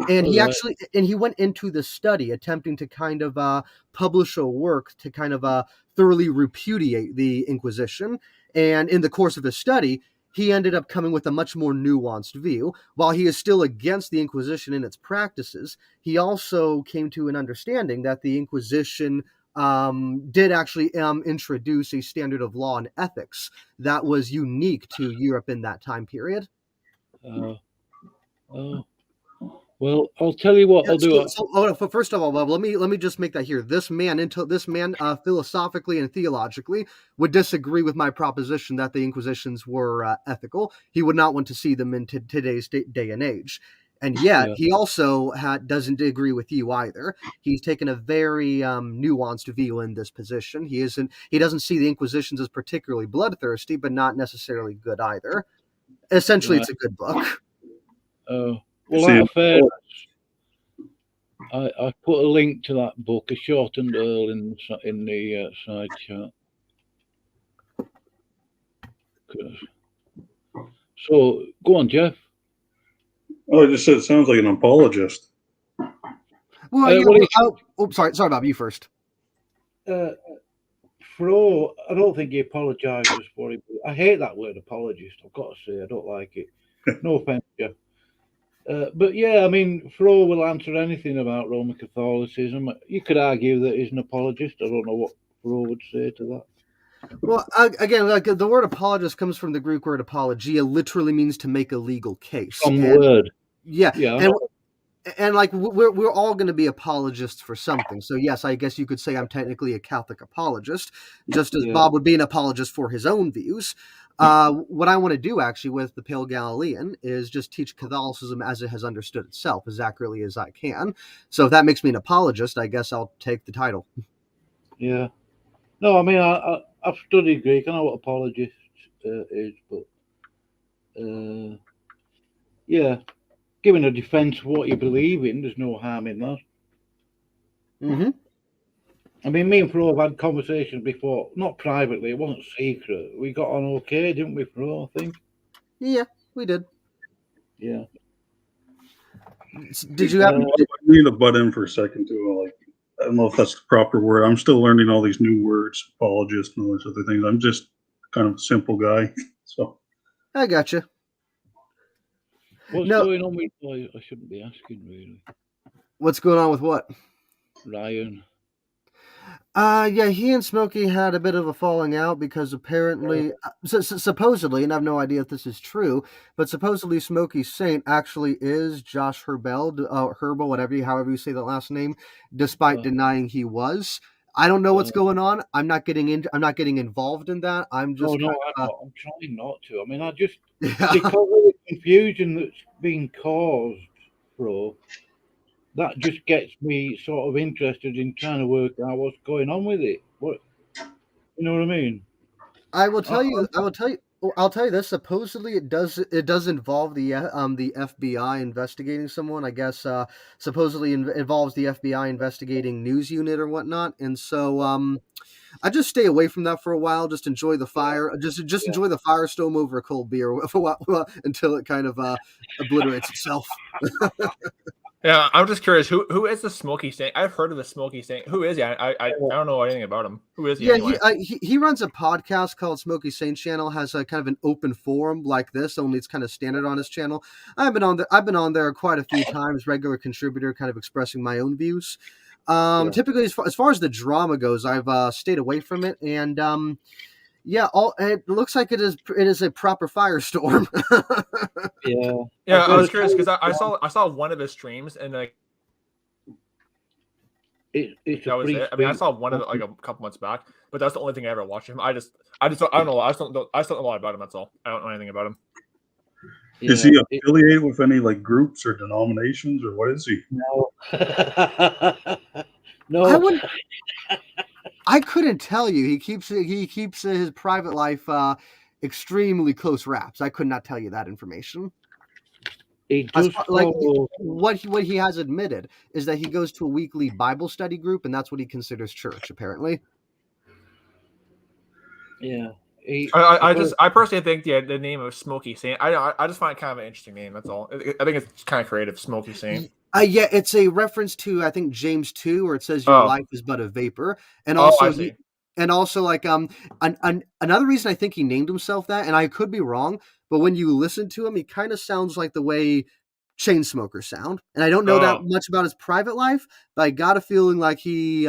Speaker 4: and he went into the study attempting to kind of publish a work to kind of thoroughly repudiate the Inquisition, and in the course of his study, he ended up coming with a much more nuanced view. While he is still against the Inquisition and its practices, he also came to an understanding that the Inquisition did actually introduce a standard of law and ethics that was unique to Europe in that time period.
Speaker 1: Well, I'll tell you what I'll do.
Speaker 4: First of all, Bob, let me just make that here. This man, philosophically and theologically, would disagree with my proposition that the Inquisitions were ethical. He would not want to see them in today's day and age. And yet, he also doesn't agree with you either. He's taken a very nuanced view in this position. He doesn't see the Inquisitions as particularly bloodthirsty, but not necessarily good either. Essentially, it's a good book.
Speaker 1: Well, I put a link to that book, A Shortened Earl, in the side chat. So, go on, Jeff.
Speaker 3: Oh, I just said it sounds like an apologist.
Speaker 4: Well, sorry, Bob, you first.
Speaker 1: Fro, I don't think he apologises for it. I hate that word, apologist. I've got to say, I don't like it. No offence, Jeff. But yeah, I mean, Fro will answer anything about Roman Catholicism. You could argue that he's an apologist. I don't know what Fro would say to that.
Speaker 4: Well, again, like the word apologist comes from the Greek word apologia, literally means to make a legal case.
Speaker 1: From the word.
Speaker 4: Yeah. And like we're all going to be apologists for something. So yes, I guess you could say I'm technically a Catholic apologist, just as Bob would be an apologist for his own views. What I want to do actually with the Pale Galilean is just teach Catholicism as it has understood itself as accurately as I can. So if that makes me an apologist, I guess I'll take the title.
Speaker 1: Yeah. No, I mean, I've studied Greek. I know what apologist is, but yeah, giving a defense of what you believe in, there's no harm in that.
Speaker 4: Mm-hmm.
Speaker 1: I mean, me and Fro have had conversations before, not privately, it wasn't secret. We got on okay, didn't we, Fro, I think?
Speaker 4: Yeah, we did.
Speaker 1: Yeah.
Speaker 4: Did you have...
Speaker 3: I need to butt in for a second, too. Like, I don't know if that's the proper word. I'm still learning all these new words, apologist and all those other things. I'm just kind of a simple guy, so.
Speaker 4: I gotcha.
Speaker 1: What's going on with... I shouldn't be asking, really.
Speaker 4: What's going on with what?
Speaker 1: Ryan.
Speaker 4: Yeah, he and Smokey had a bit of a falling out because apparently, supposedly, and I have no idea if this is true, but supposedly Smokey Saint actually is Josh Herbel, however you say that last name, despite denying he was. I don't know what's going on. I'm not getting involved in that. I'm just.
Speaker 1: I'm trying not to. I mean, because of the confusion that's being caused, bro. That just gets me sort of interested in trying to work out what's going on with it. You know what I mean?
Speaker 4: I'll tell you this. Supposedly, it does involve the FBI investigating someone. I guess supposedly involves the FBI investigating news unit or whatnot. And so I just stay away from that for a while. Just enjoy the fire. Just enjoy the firestorm over a cold beer for a while, until it kind of obliterates itself.
Speaker 2: Yeah, I'm just curious. Who is the Smoky Saint? I've heard of the Smoky Saint. Who is he? I don't know anything about him. Who is he
Speaker 4: Yeah,
Speaker 2: anyway?
Speaker 4: he runs a podcast called Smoky Saint Channel. Has a kind of an open forum like this, only it's kind of standard on his channel. I've been on there quite a few times, regular contributor, kind of expressing my own views.
Speaker 1: Yeah.
Speaker 4: Typically, as far as the drama goes, I've stayed away from it, and yeah, it looks like it is a proper firestorm.
Speaker 1: Yeah.
Speaker 2: Yeah, I
Speaker 1: I've
Speaker 2: was
Speaker 1: heard
Speaker 2: curious because I saw one of his streams and like
Speaker 1: it's
Speaker 2: that
Speaker 1: a
Speaker 2: was
Speaker 1: free
Speaker 2: it. I mean, I
Speaker 1: speech.
Speaker 2: saw one of it like a couple months back, but that's the only thing I ever watched him. I don't know. I still don't know a lot about him. That's all. I don't know anything about him.
Speaker 3: Is
Speaker 1: Yeah,
Speaker 3: he affiliated with any like groups or denominations, or what is he?
Speaker 1: no.
Speaker 4: I
Speaker 1: No.
Speaker 4: wouldn't. I couldn't tell you. He keeps his private life extremely close wraps. I could not tell you that information.
Speaker 1: He does
Speaker 4: Like
Speaker 1: follow.
Speaker 4: what he has admitted is that he goes to a weekly Bible study group, and that's what he considers church. Apparently,
Speaker 1: Yeah.
Speaker 2: I personally think the name of Smoky Saint. I just find it kind of an interesting name. That's all. I think it's kind of creative, Smoky Saint.
Speaker 4: yeah, it's a reference to I think James 2, where it says your
Speaker 2: Oh.
Speaker 4: life is but a vapor, and
Speaker 2: Oh,
Speaker 4: also
Speaker 2: I see.
Speaker 4: and also like another reason I think he named himself that, and I could be wrong, but when you listen to him, he kind of sounds like the way chain smokers sound, and I don't know that
Speaker 2: Oh.
Speaker 4: much about his private life, but I got a feeling like he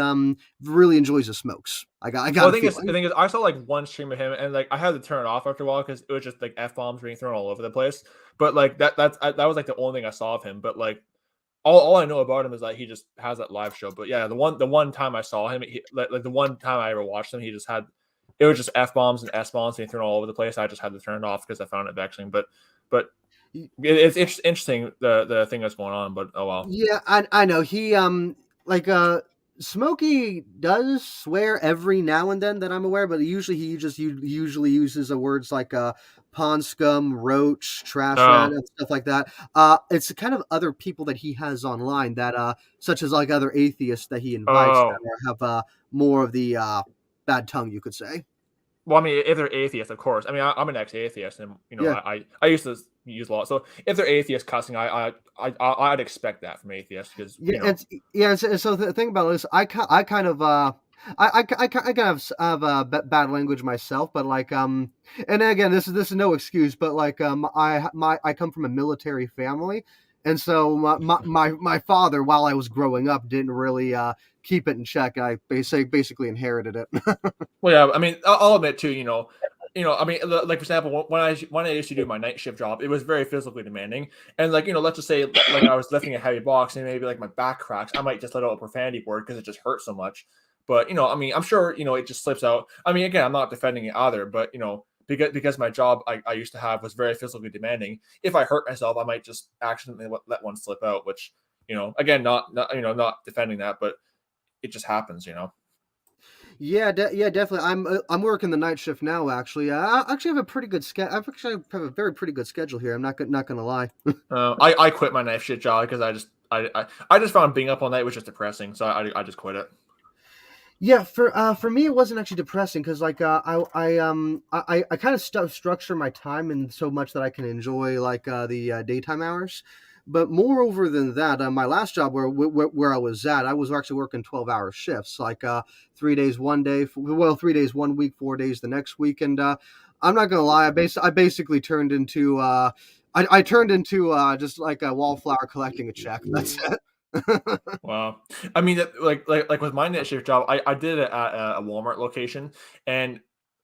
Speaker 4: really enjoys his smokes. I got
Speaker 2: Well,
Speaker 4: a
Speaker 2: the
Speaker 4: feeling.
Speaker 2: thing is, I saw like one stream of him, and like I had to turn it off after a while because it was just like f-bombs being thrown all over the place. But like that was like the only thing I saw of him. But like all I know about him is that he just has that live show. But yeah, the one time I saw him, like the one time I ever watched him, he just had it was just f-bombs and s-bombs being thrown all over the place. I just had to turn it off because I found it vexing. But it's interesting the thing that's going on. But oh well.
Speaker 4: Yeah, I know he like Smokey does swear every now and then that I'm aware, but usually he usually uses the words like pond scum, roach, trash rat, and stuff like that. It's kind of other people that he has online that such as like other atheists that he invites that have more of the bad tongue, you could say.
Speaker 2: Well, I mean, if they're atheists, of course. I mean, I'm an ex-atheist, and you know,
Speaker 4: Yeah.
Speaker 2: I used to use a lot. So if they're atheists cussing, I'd expect that from atheists because
Speaker 4: Yeah, so the thing about it is, I kind of I kind of have bad language myself, but like and again, this is no excuse, but like I come from a military family, and so my father, while I was growing up, didn't really keep it in check. I basically inherited it.
Speaker 2: Well, yeah, I mean, I'll admit too, I mean, like for example, when I used to do my night shift job, it was very physically demanding, and like let's just say like I was lifting a heavy box and maybe like my back cracks, I might just let out a profanity word because it just hurts so much. But I mean, I'm sure it just slips out. I mean, again, I'm not defending it either, but because my job I used to have was very physically demanding. If I hurt myself, I might just accidentally let one slip out, which again, not defending that, but it just happens.
Speaker 4: Yeah, definitely. I'm working the night shift now. Actually, I actually have a pretty good schedule. I actually have a very pretty good schedule here. I'm not gonna lie.
Speaker 2: I quit my night shift job because I just found being up all night was just depressing, so I just quit it.
Speaker 4: Yeah, for me it wasn't actually depressing because like I kind of structure my time in so much that I can enjoy like the daytime hours. But moreover than that, my last job where I was at, I was actually working 12-hour shifts, like 3 days one day, 3 days one week, 4 days the next week, and I'm not gonna lie, I basically turned into I turned into just like a wallflower collecting a check. That's it.
Speaker 2: Wow. I mean, like with my night shift job, I did it at a Walmart location, and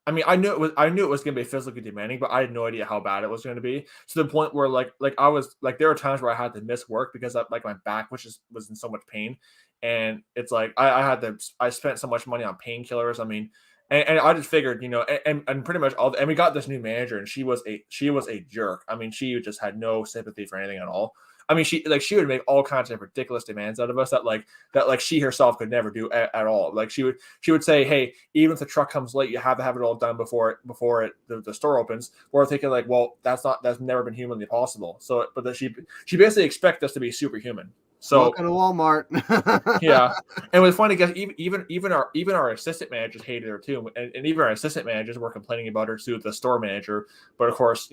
Speaker 2: I mean, I knew it was going to be physically demanding, but I had no idea how bad it was going to be. To the point where like I was like, there were times where I had to miss work because like my back, was in so much pain, and it's like I spent so much money on painkillers. I mean, and I just figured, and pretty much and we got this new manager, and she was a jerk. I mean, she just had no sympathy for anything at all. I mean, she would make all kinds of ridiculous demands out of us that she herself could never do at all. Like she would say, "Hey, even if the truck comes late, you have to have it all done before the store opens." We're thinking like, "Well, that's never been humanly possible." So, but she basically expects us to be superhuman. So
Speaker 4: welcome to Walmart.
Speaker 2: yeah, and it was funny because even our assistant managers hated her too, and even our assistant managers were complaining about her to the store manager. But of course,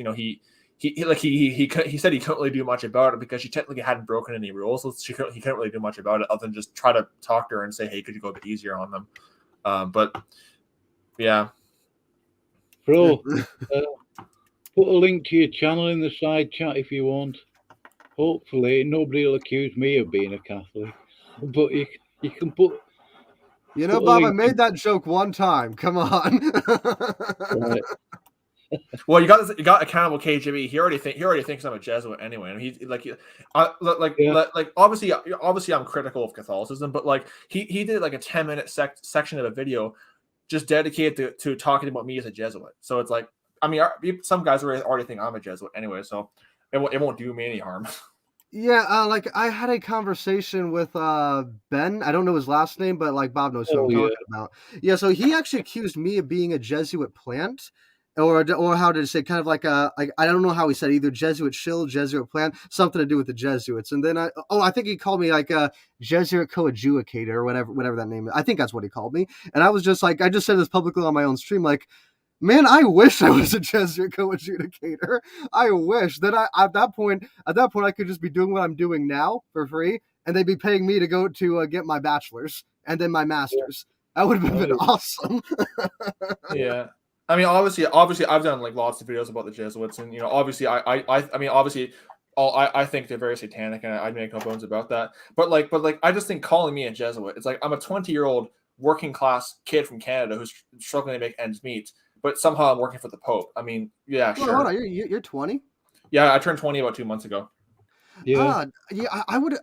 Speaker 2: he said he couldn't really do much about it because she technically hadn't broken any rules, so he couldn't really do much about it other than just try to talk to her and say, hey, could you go a bit easier on them? But yeah.
Speaker 1: Bro, put a link to your channel in the side chat if you want. Hopefully nobody will accuse me of being a Catholic, but you can put.
Speaker 4: You know, Bob, I made that joke one time. Come on.
Speaker 1: Right.
Speaker 2: Well, you got accountable KGB. He already thinks I'm a Jesuit anyway. And he's obviously I'm critical of Catholicism, but like he did like a 10-minute section of a video just dedicated to talking about me as a Jesuit. So it's like, I mean, some guys already think I'm a Jesuit anyway, so it won't do me any harm.
Speaker 4: Yeah, like I had a conversation with Ben. I don't know his last name, but like Bob knows who I'm talking about. Yeah, so he actually accused me of being a Jesuit plant, or how did it say? Kind of like I don't know how he said, either Jesuit shill, Jesuit plant, something to do with the Jesuits. And then I think he called me like a Jesuit coadjuvator or whatever that name is. I think that's what he called me. And I was just like, I just said this publicly on my own stream, like, man, I wish I was a Jesuit coadjudicator. I wish that at that point I could just be doing what I'm doing now for free, and they'd be paying me to go to get my bachelor's and then my master's. That would have been awesome.
Speaker 2: Yeah, I mean, obviously, I've done like lots of videos about the Jesuits, and obviously, I think they're very satanic, and I make no bones about that. But I just think calling me a Jesuit, it's like I'm a 20-year-old working class kid from Canada who's struggling to make ends meet. But somehow I'm working for the Pope. I mean, yeah, sure.
Speaker 4: Hold on, you're 20?
Speaker 2: Yeah, I turned 20 about 2 months ago.
Speaker 1: Yeah.
Speaker 4: I would have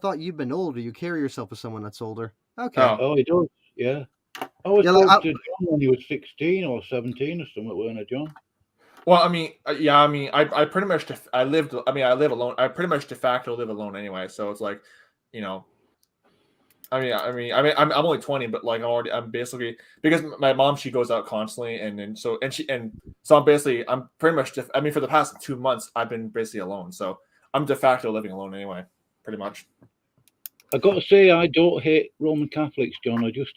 Speaker 4: thought you'd been older. You carry yourself as someone that's older. Okay.
Speaker 1: Oh, he does. Yeah. I was close to John when he was 16 or 17 or something, weren't I, John?
Speaker 2: Well, I mean, I pretty much I live alone. I pretty much de facto live alone anyway. So it's like, I'm only 20, but like I'm basically, because my mom, she goes out constantly, and so I'm pretty much for the past 2 months I've been basically alone, so I'm de facto living alone anyway, pretty much.
Speaker 1: I got to say, I don't hate Roman Catholics, John. I just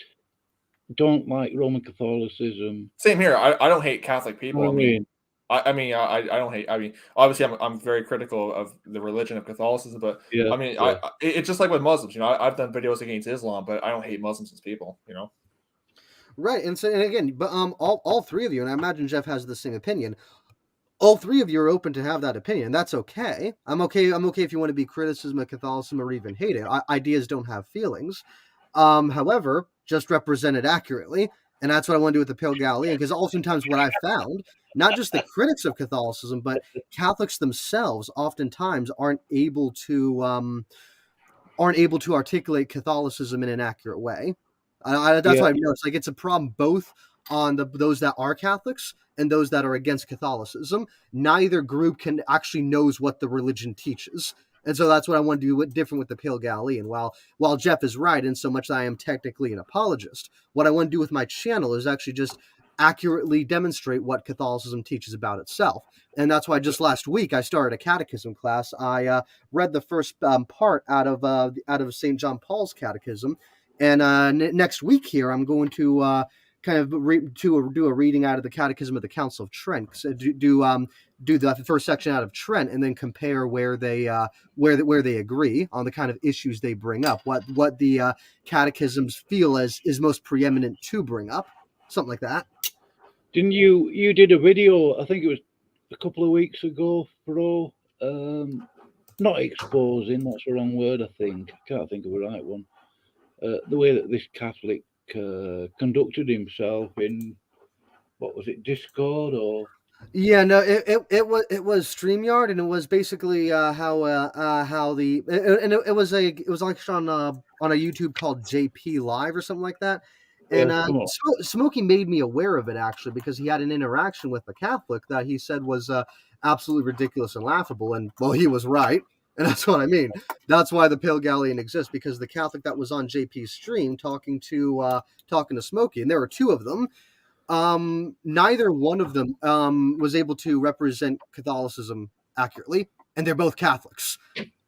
Speaker 1: don't like Roman Catholicism.
Speaker 2: Same here. I don't hate Catholic people. I don't hate. I mean, obviously, I'm very critical of the religion of Catholicism, but it's just like with Muslims. I've done videos against Islam, but I don't hate Muslims as people.
Speaker 4: Right, and again, but all three of you, and I imagine Jeff has the same opinion. All three of you are open to have that opinion. That's okay. I'm okay if you want to be criticism of Catholicism or even hate it. Ideas don't have feelings. However, just represent it accurately. And that's what I want to do with the Pale Galilean, because oftentimes what I found, not just the critics of Catholicism, but Catholics themselves oftentimes aren't able to articulate Catholicism in an accurate way. That's why I've noticed, like, it's a problem both on those that are Catholics and those that are against Catholicism. Neither group knows what the religion teaches. And so that's what I want to do different with the Pale Galilean. While Jeff is right in so much that I am technically an apologist, what I want to do with my channel is actually just accurately demonstrate what Catholicism teaches about itself. And that's why just last week I started a catechism class. I read the first part out of St. John Paul's catechism. And next week here I'm going to do a reading out of the Catechism of the Council of Trent. So do the first section out of Trent, and then compare where they agree on the kind of issues they bring up, what the catechisms feel is most preeminent to bring up, something like that.
Speaker 1: Didn't you did a video? I think it was a couple of weeks ago, bro. Not exposing, that's the wrong word. I think I can't think of the right one. The way that this Catholic conducted himself in, what was it, Discord or?
Speaker 4: Yeah, no, it was StreamYard, and it was basically it was actually on a YouTube called JP Live or something like that. And Smokey made me aware of it, actually, because he had an interaction with a Catholic that he said was absolutely ridiculous and laughable, and well, he was right. And that's what I mean. That's why the Pale Galilean exists, because the Catholic that was on JP's stream talking to Smokey, and there were two of them. Neither one of them was able to represent Catholicism accurately, and they're both Catholics.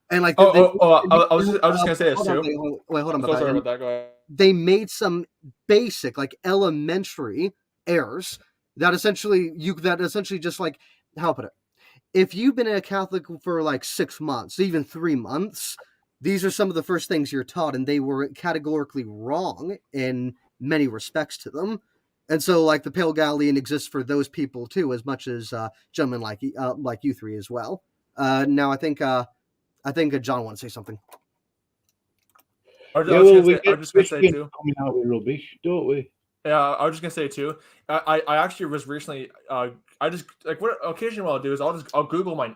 Speaker 4: And like,
Speaker 2: I was just gonna say this too.
Speaker 4: Hold on.
Speaker 2: Sorry about that. Go ahead.
Speaker 4: They made some basic, like elementary errors that essentially just like, how put it, if you've been a Catholic for like 6 months, even 3 months, these are some of the first things you're taught, and they were categorically wrong in many respects to them. And so, like, the Pale Galleon exists for those people too, as much as gentlemen like you three as well. Now, I think John wants to say something.
Speaker 2: I was
Speaker 1: Yeah, well, we
Speaker 2: just
Speaker 1: get
Speaker 2: gonna say
Speaker 1: Christians
Speaker 2: too.
Speaker 1: coming out with rubbish, don't we?
Speaker 2: Yeah, I was just gonna say too. I actually was recently. I just like what occasionally what I'll do is I'll just Google my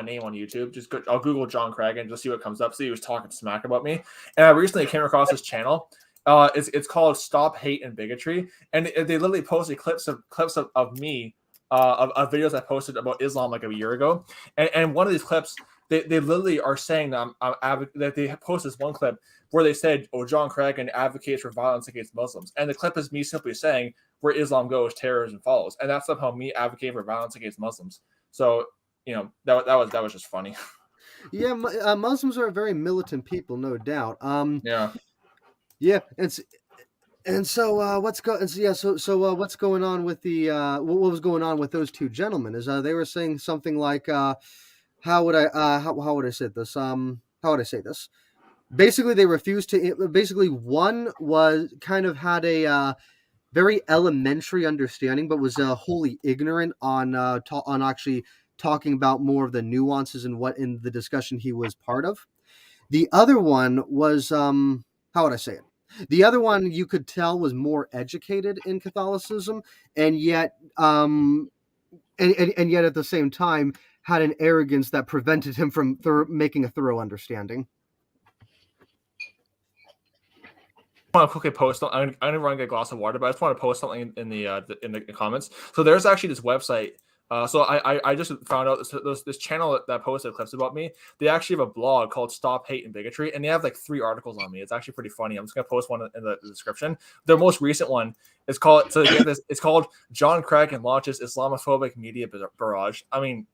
Speaker 2: name on YouTube. I'll Google John Craig and just see what comes up. See he was talking smack about me. And I recently came across this channel. It's called Stop Hate and Bigotry, and they literally posted clips of me, of videos I posted about Islam like a year ago. And one of these clips, they literally are saying that that they posted this one clip where they said, "Oh, John Cragen advocates for violence against Muslims," and the clip is me simply saying, "Where Islam goes, terrorism follows," and that's somehow me advocating for violence against Muslims. So, that was just funny.
Speaker 4: Yeah, Muslims are a very militant people, no doubt.
Speaker 2: Yeah.
Speaker 4: Yeah, so what's going on with the what was going on with those two gentlemen is they were saying something like how would I say this basically they refused to basically one was kind of had a very elementary understanding but was wholly ignorant on actually talking about more of the nuances and what in the discussion he was part of. The other one was how would I say it? The other one you could tell was more educated in Catholicism, and yet and yet at the same time had an arrogance that prevented him from making a thorough understanding.
Speaker 2: I want to quickly post. I'm gonna run and get a glass of water, but I just want to post something in the comments. So there's actually this website. So I just found out this channel that posted clips about me. They actually have a blog called Stop Hate and Bigotry, and they have like 3 articles on me. It's actually pretty funny. I'm just gonna post one in the description. Their most recent one is called it's called John Cragen launches Islamophobic media barrage. I mean,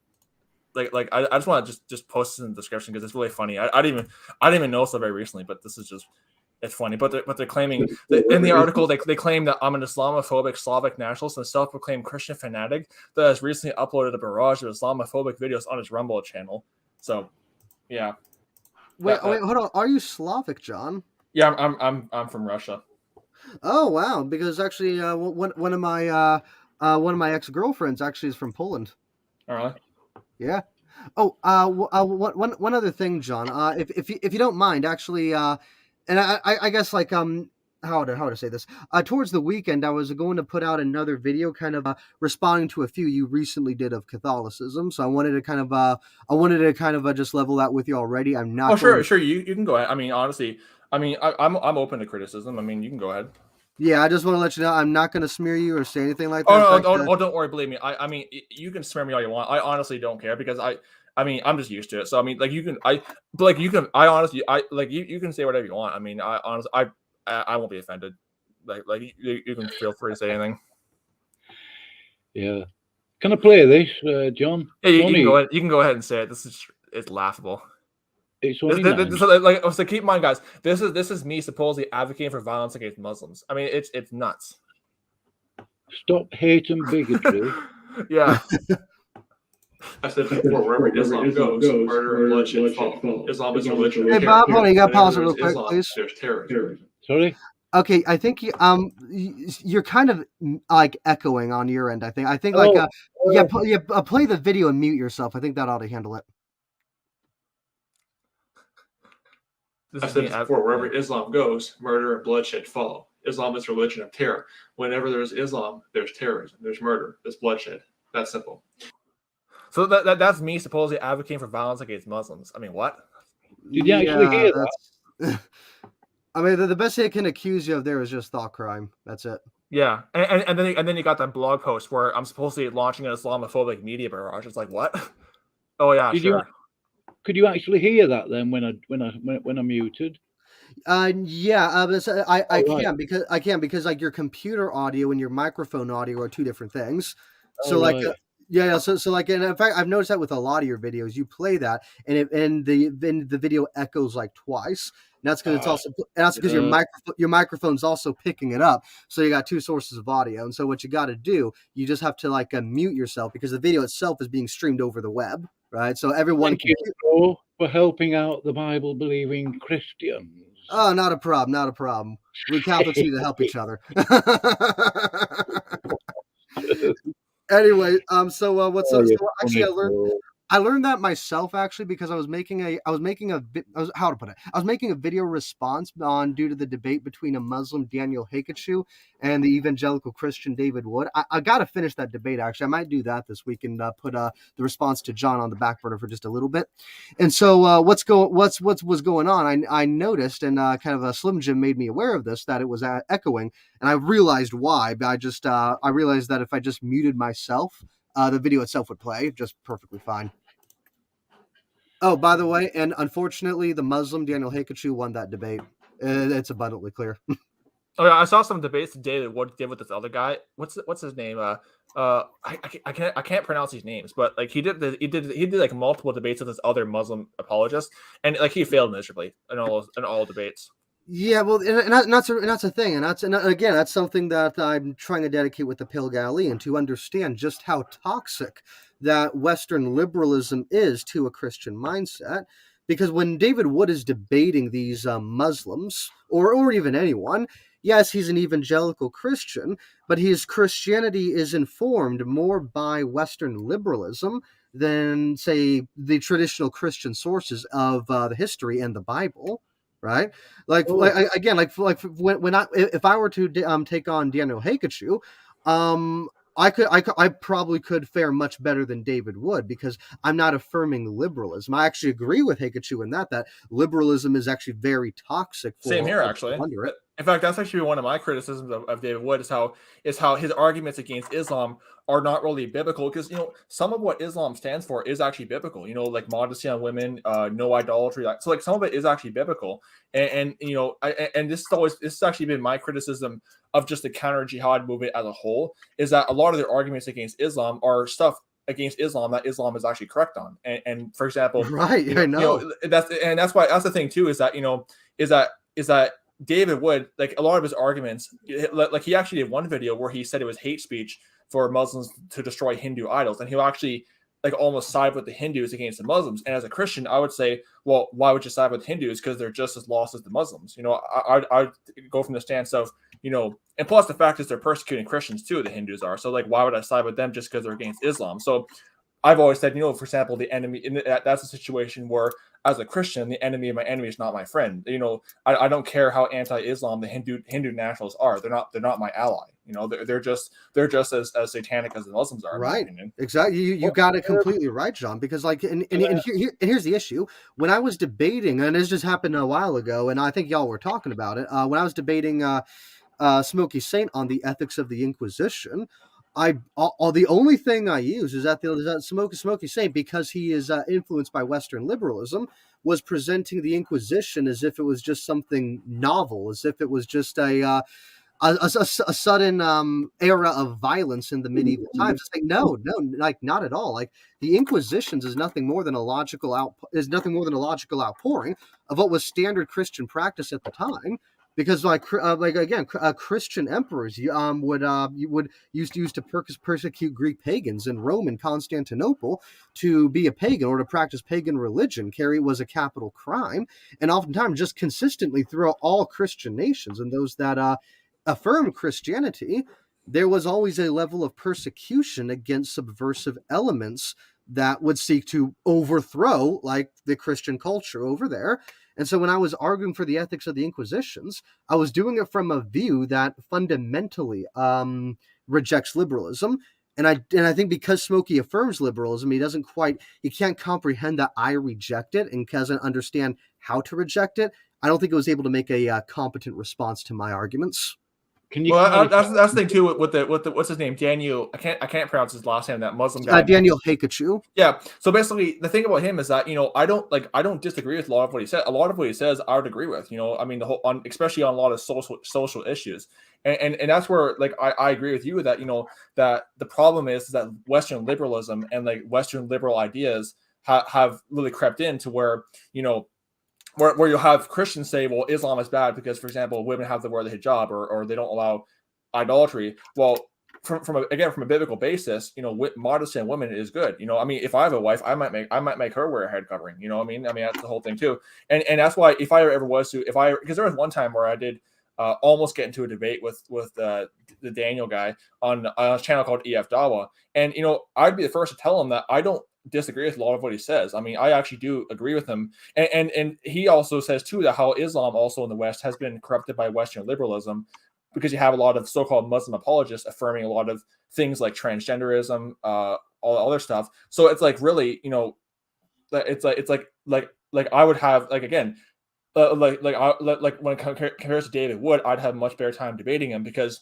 Speaker 2: like I just want to just post this in the description because it's really funny. I didn't even know so very recently, but this is just. It's funny, but they're claiming that in the article they claim that I'm an Islamophobic Slavic nationalist and self-proclaimed Christian fanatic that has recently uploaded a barrage of Islamophobic videos on his Rumble channel. So, yeah.
Speaker 4: Wait, hold on. Are you Slavic, John?
Speaker 2: Yeah, I'm from Russia.
Speaker 4: Oh wow! Because actually, one of my ex-girlfriends actually is from Poland.
Speaker 2: All right.
Speaker 4: Yeah. Oh, one other thing, John. If you don't mind, actually, and I guess like how to say this, towards the weekend I was going to put out another video kind of responding to a few you recently did of Catholicism, so I wanted to kind of just level that with you already. I'm not
Speaker 2: sure you can go ahead. I mean, honestly, I'm open to criticism. I mean, you can go ahead.
Speaker 4: Yeah, I just want to let you know I'm not going to smear you or say anything like that.
Speaker 2: Oh, don't worry, believe me. I mean, you can smear me all you want. I honestly don't care because I mean, I'm just used to it. So I mean, like you can say whatever you want. I mean, I honestly I won't be offended. Like you can feel free to say anything.
Speaker 1: Yeah. Can I play this, John?
Speaker 2: Yeah, you can go ahead. You can go ahead and say it. It's laughable.
Speaker 1: It's only
Speaker 2: so keep in mind, guys. This is me supposedly advocating for violence against Muslims. I mean, it's nuts.
Speaker 1: Stop hate and bigotry.
Speaker 2: Yeah. I said before, wherever Islam goes, murder and bloodshed follow. Islam is a religion.
Speaker 4: Hey, Bob, hold on, you got to pause it real quick, please.
Speaker 2: There's terrorism.
Speaker 1: Sorry.
Speaker 4: Okay, I think you're kind of like echoing on your end. I think like play the video and mute yourself. I think that ought to handle it.
Speaker 2: I said before, wherever Islam goes, murder and bloodshed follow. Islam is a religion of terror. Whenever there's Islam, there's terrorism, there's murder, there's bloodshed. That's simple. So that's me supposedly advocating for violence against Muslims. I mean, what?
Speaker 1: Did you actually hear that?
Speaker 4: I mean, the best they can accuse you of there is just thought crime. That's it.
Speaker 2: Yeah, and then you got that blog post where I'm supposedly launching an Islamophobic media barrage. It's like, what? Oh yeah, sure.
Speaker 1: Could you actually hear that then when I muted?
Speaker 4: Yeah, I can because like your computer audio and your microphone audio are 2 different things. So like Yeah. So like, and in fact, I've noticed that with a lot of your videos, you play that, and the video echoes like twice. And that's because it's also your microphone's also picking it up. So you got two sources of audio. And so what you got to do, you just have to like mute yourself because the video itself is being streamed over the web, right? So everyone
Speaker 1: Thank you, Joe, for helping out the Bible believing Christians.
Speaker 4: Oh, not a problem, not a problem. We Catholics need to help each other. Anyway, so actually I learned that myself actually because I was making a video response on due to the debate between a Muslim Daniel Haikachu and the evangelical Christian David Wood. I got to finish that debate actually. I might do that this week and put the response to John on the back burner for just a little bit. And so what's going on? I noticed, and kind of a Slim Jim made me aware of this, that it was echoing, and I realized why. But I realized that if I just muted myself, the video itself would play just perfectly fine. Oh, by the way, and unfortunately, the Muslim Daniel Haikachu won that debate. It's abundantly clear.
Speaker 2: Oh yeah, I saw some debates today that what did with this other guy. What's his name? I can't pronounce these names, but like he did like multiple debates with this other Muslim apologist, and like he failed miserably in all debates.
Speaker 4: Yeah, well, and that's a thing, and again, that's something that I'm trying to dedicate with the Pale Galilean to understand just how toxic that Western liberalism is to a Christian mindset. Because when David Wood is debating these Muslims, or even anyone, yes, he's an evangelical Christian, but his Christianity is informed more by Western liberalism than, say, the traditional Christian sources of the history and the Bible. Right, like again, like when if I were to take on Daniel Haikachu, I probably could fare much better than David Wood because I'm not affirming liberalism. I actually agree with Haikachu in that liberalism is actually very toxic.
Speaker 2: Same here, actually.
Speaker 4: Under it.
Speaker 2: In fact, that's actually one of my criticisms of David Wood is how his arguments against Islam are not really biblical, because some of what Islam stands for is actually biblical. Like modesty on women, no idolatry. So like some of it is actually biblical, and this has actually been my criticism of just the counter jihad movement as a whole, is that a lot of their arguments against Islam are stuff against Islam that Islam is actually correct on. And for example,
Speaker 4: right, I know.
Speaker 2: That's the thing too, is that David Wood, like a lot of his arguments, like he actually did one video where he said it was hate speech for Muslims to destroy Hindu idols, and he'll actually like almost side with the Hindus against the Muslims. And as a Christian, I would say, well, why would you side with Hindus? Because they're just as lost as the Muslims. I go from the stance of, and plus the fact is they're persecuting Christians too, the Hindus are. So like, why would I side with them just because they're against Islam? So I've always said, for example, the enemy, that's a situation where, as a Christian, the enemy of my enemy is not my friend. I don't care how anti-Islam the Hindu nationalists are. They're not my ally. They're just as satanic as the Muslims are.
Speaker 4: Right. Exactly. You got it completely right, John. Because like, and here's the issue. When I was debating, and this just happened a while ago, and I think y'all were talking about it. When I was debating Smoky Saint on the ethics of the Inquisition, the only thing I use is that Smoky Saint, because he is influenced by Western liberalism, was presenting the Inquisition as if it was just something novel, as if it was just a sudden era of violence in the medieval times. It's like no, like not at all. Like the Inquisitions is nothing more than a logical outpouring of what was standard Christian practice at the time. Because Christian emperors would used to persecute Greek pagans in Rome and Constantinople. To be a pagan or to practice pagan religion was a capital crime, and oftentimes just consistently throughout all Christian nations and those that affirmed Christianity, there was always a level of persecution against subversive elements that would seek to overthrow like the Christian culture over there. And so when I was arguing for the ethics of the Inquisitions, I was doing it from a view that fundamentally rejects liberalism. And I think because Smokey affirms liberalism, he can't comprehend that I reject it and doesn't understand how to reject it. I don't think it was able to make a competent response to my arguments.
Speaker 1: Can you
Speaker 2: Well,
Speaker 1: clarify?
Speaker 2: that's the thing too with the what's his name, Daniel. I can't pronounce his last name. That Muslim guy.
Speaker 4: Daniel Haikachu.
Speaker 2: Yeah. So basically, the thing about him is that I don't disagree with a lot of what he said. A lot of what he says, I would agree with. I mean, especially on a lot of social issues, and that's where I agree with you that that the problem is that Western liberalism and Western liberal ideas have really crept in to where where you'll have Christians say, well, Islam is bad because, for example, women have to wear the hijab or they don't allow idolatry. Well, from a biblical basis, modesty in women is good. I mean, if I have a wife, I might make her wear a head covering. You know what I mean? I mean, that's the whole thing too. And that's why because there was one time where I did almost get into a debate with the Daniel guy on a channel called EF Dawa, and I'd be the first to tell him that I don't disagree with a lot of what he says. I mean, I actually do agree with him, and he also says too that how Islam also in the West has been corrupted by Western liberalism, because you have a lot of so-called Muslim apologists affirming a lot of things like transgenderism, all other stuff. So it's really, it's like I would have again, when it compares to David Wood, I'd have much better time debating him because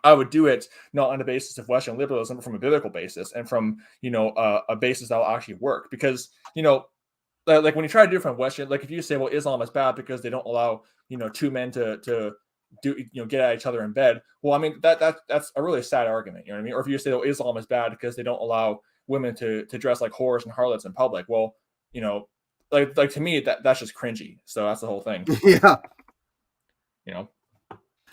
Speaker 2: I would do it not on the basis of Western liberalism, but from a biblical basis and from a basis that will actually work. Because when you try to do it from Western, if you say, well, Islam is bad because they don't allow two men to do get at each other in bed. Well, I mean that's a really sad argument. You know what I mean? Or if you say, oh, Islam is bad because they don't allow women to dress like whores and harlots in public. Well, to me that's just cringy. So that's the whole thing.
Speaker 4: Yeah.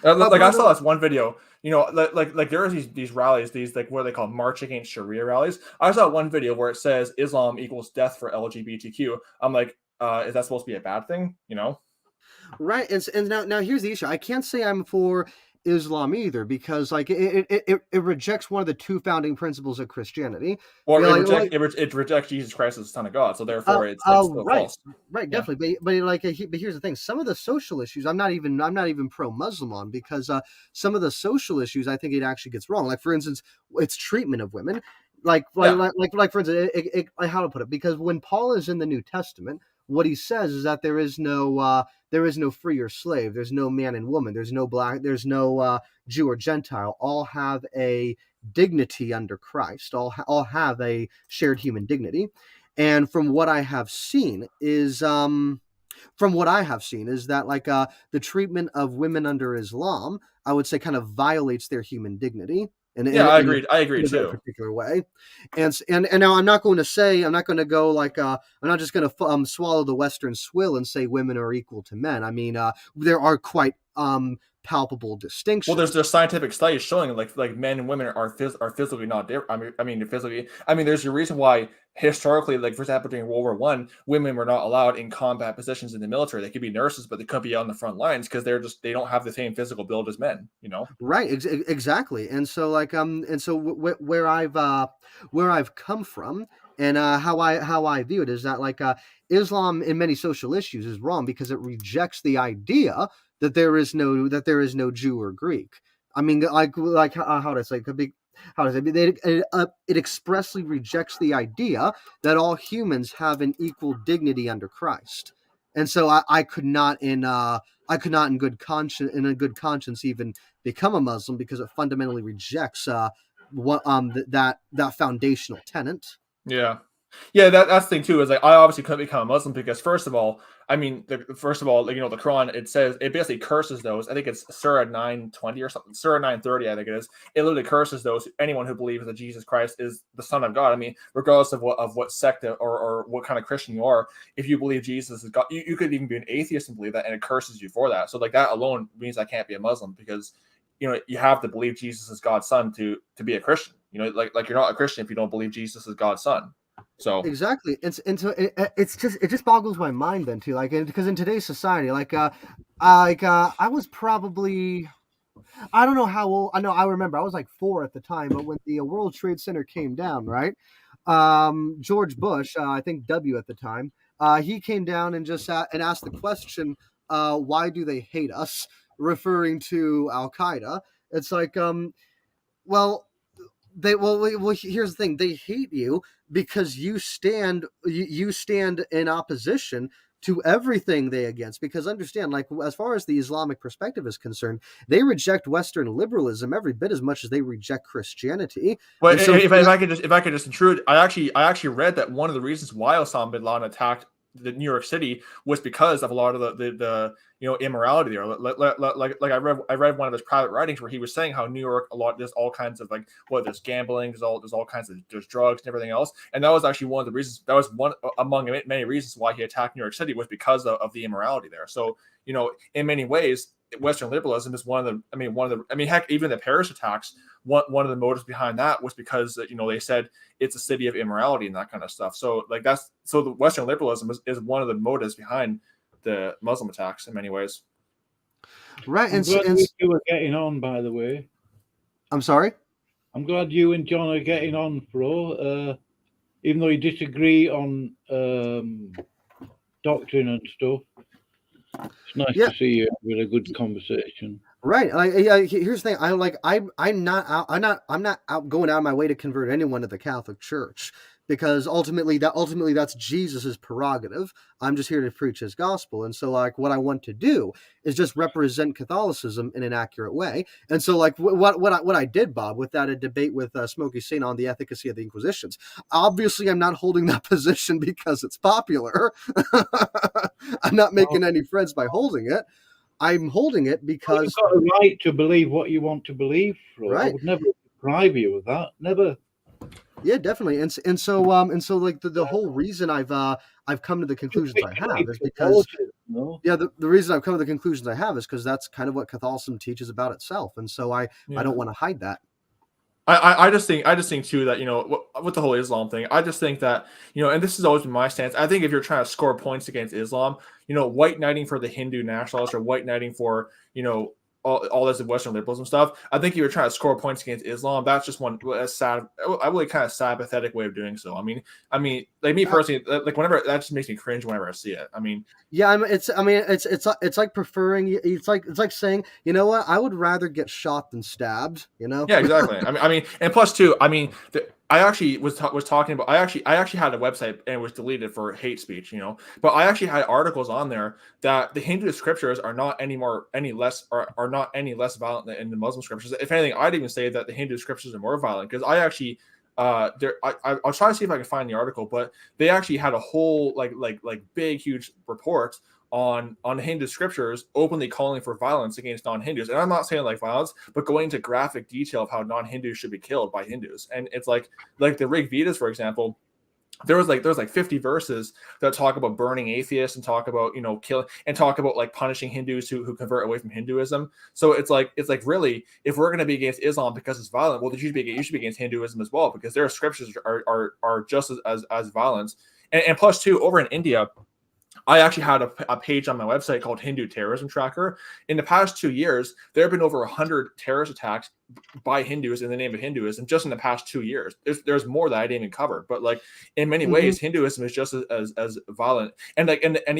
Speaker 2: I saw this one video, there are these rallies, these what they call March Against Sharia rallies. I saw one video where it says Islam equals death for LGBTQ. I'm like, is that supposed to be a bad thing?
Speaker 4: Right. And now here's the issue. I can't say I'm for Islam either, because it rejects one of the two founding principles of Christianity.
Speaker 2: Well, it rejects Jesus Christ as the Son of God, so therefore it's still
Speaker 4: right,
Speaker 2: false.
Speaker 4: Right, definitely. Yeah. But here's the thing: some of the social issues I'm not even pro-Muslim on, because some of the social issues I think it actually gets wrong. Like, for instance, its treatment of women. For instance, how to put it? Because when Paul is in the New Testament, what he says is that there is no free or slave. There's no man and woman. There's no black. There's no Jew or Gentile. All have a dignity under Christ. All have a shared human dignity. And from what I have seen is that the treatment of women under Islam, I would say, kind of violates their human dignity.
Speaker 2: I agree too.
Speaker 4: In a particular way, and now I'm not going to go I'm not just going to swallow the Western swill and say women are equal to men. I mean, there are quite palpable distinctions.
Speaker 2: Well, there's scientific studies showing like men and women are physically not different. I mean, there's a reason why historically, for example, during World War I, women were not allowed in combat positions in the military. They could be nurses, but they couldn't be on the front lines because they don't have the same physical build as men.
Speaker 4: Right, exactly. And so where I've come from and how I view it is that Islam in many social issues is wrong because it rejects the idea that there is no Jew or Greek. I mean, how to say it could be. How does it expressly rejects the idea that all humans have an equal dignity under Christ, and so I could not in good conscience even become a Muslim, because it fundamentally rejects that foundational tenet.
Speaker 2: Yeah, that's the thing too. Is I obviously couldn't become a Muslim because first of all, the Quran, it basically curses those. I think it's Surah 9:20 or something, Surah 9:30, I think it is. It literally curses anyone who believes that Jesus Christ is the Son of God. I mean, regardless of what sect or what kind of Christian you are, if you believe Jesus is God, you could even be an atheist and believe that, and it curses you for that. So that alone means I can't be a Muslim, because you have to believe Jesus is God's son to be a Christian. You're not a Christian if you don't believe Jesus is God's son. So
Speaker 4: exactly, and so it just boggles my mind then too, because in today's society, I was probably, I don't know how old. I remember I was 4 at the time, but when the World Trade Center came down, right? George Bush, I think W at the time, he came down and just and asked the question, why do they hate us? Referring to Al Qaeda. It's well, here's the thing. They hate you because you stand in opposition to everything they against, because understand, like, as far as the Islamic perspective is concerned, they reject Western liberalism every bit as much as they reject Christianity.
Speaker 2: Well,
Speaker 4: And so
Speaker 2: if I could just intrude, I actually read that one of the reasons why Osama bin Laden attacked the New York City was because of a lot of the immorality there. Like I read one of his private writings where he was saying how New York there's all kinds of there's gambling, there's all kinds of there's drugs and everything else, and that was actually one of the reasons. That was one among many reasons why he attacked New York City, was because of the immorality there. So in many ways, Western liberalism is heck, even the Paris attacks, one of the motives behind that was because they said it's a city of immorality and that kind of stuff. So the Western liberalism is one of the motives behind the Muslim attacks in many ways.
Speaker 4: Right.
Speaker 1: I'm glad you two are getting on, by the way.
Speaker 4: I'm sorry?
Speaker 1: I'm glad you and John are getting on, bro. Even though you disagree on doctrine and stuff, it's nice to see you with a good conversation.
Speaker 4: Right. Here's the thing. I'm not out going out of my way to convert anyone to the Catholic Church, because ultimately that's Jesus's prerogative. I'm just here to preach his gospel. And so what I want to do is just represent Catholicism in an accurate way. And so what I did, Bob, with that a debate with Smokey Saint on the efficacy of the Inquisitions, obviously I'm not holding that position because it's popular. I'm not making any friends by holding it. I'm holding it because
Speaker 1: you've got a right to believe what you want to believe, bro.
Speaker 4: Right.
Speaker 1: I would never deprive you of that. Never.
Speaker 4: Yeah, definitely. And so like the whole reason I've come to the conclusions I have is because the reason I've come to the conclusions I have is because that's kind of what Catholicism teaches about itself, and so I don't want to hide that.
Speaker 2: I just think too that with the whole Islam thing, I just think that and this has always been my stance. I think if you're trying to score points against Islam, white knighting for the Hindu nationalists or white knighting for all this Western liberalism stuff, I think if you're trying to score points against Islam, that's just a sad, a really kind of sad, pathetic way of doing so. I mean, like me personally, whenever that just makes me cringe whenever I see it.
Speaker 4: It's like preferring. It's like saying, you know what, I would rather get shot than stabbed. Yeah,
Speaker 2: exactly. And plus too, I actually was talking about. I actually had a website and it was deleted for hate speech. But I actually had articles on there that the Hindu scriptures are not any less violent than the Muslim scriptures. If anything, I'd even say that the Hindu scriptures are more violent, because I actually I'll try to see if I can find the article, but they actually had a whole big huge report on Hindu scriptures openly calling for violence against non-Hindus. And I'm not saying violence, but going into graphic detail of how non-Hindus should be killed by Hindus. And it's like the Rig Vedas, for example, there was 50 verses that talk about burning atheists and talk about killing and talk about punishing Hindus who convert away from Hinduism. So it's really, if we're going to be against Islam because it's violent, well, you should be against Hinduism as well, because their scriptures are just as violent. And plus too, over in India, I actually had a page on my website called Hindu Terrorism Tracker. In the past 2 years, there have been over 100 terrorist attacks by Hindus in the name of Hinduism just in the past 2 years. There's more that I didn't even cover, but in many ways, Hinduism is just as violent. And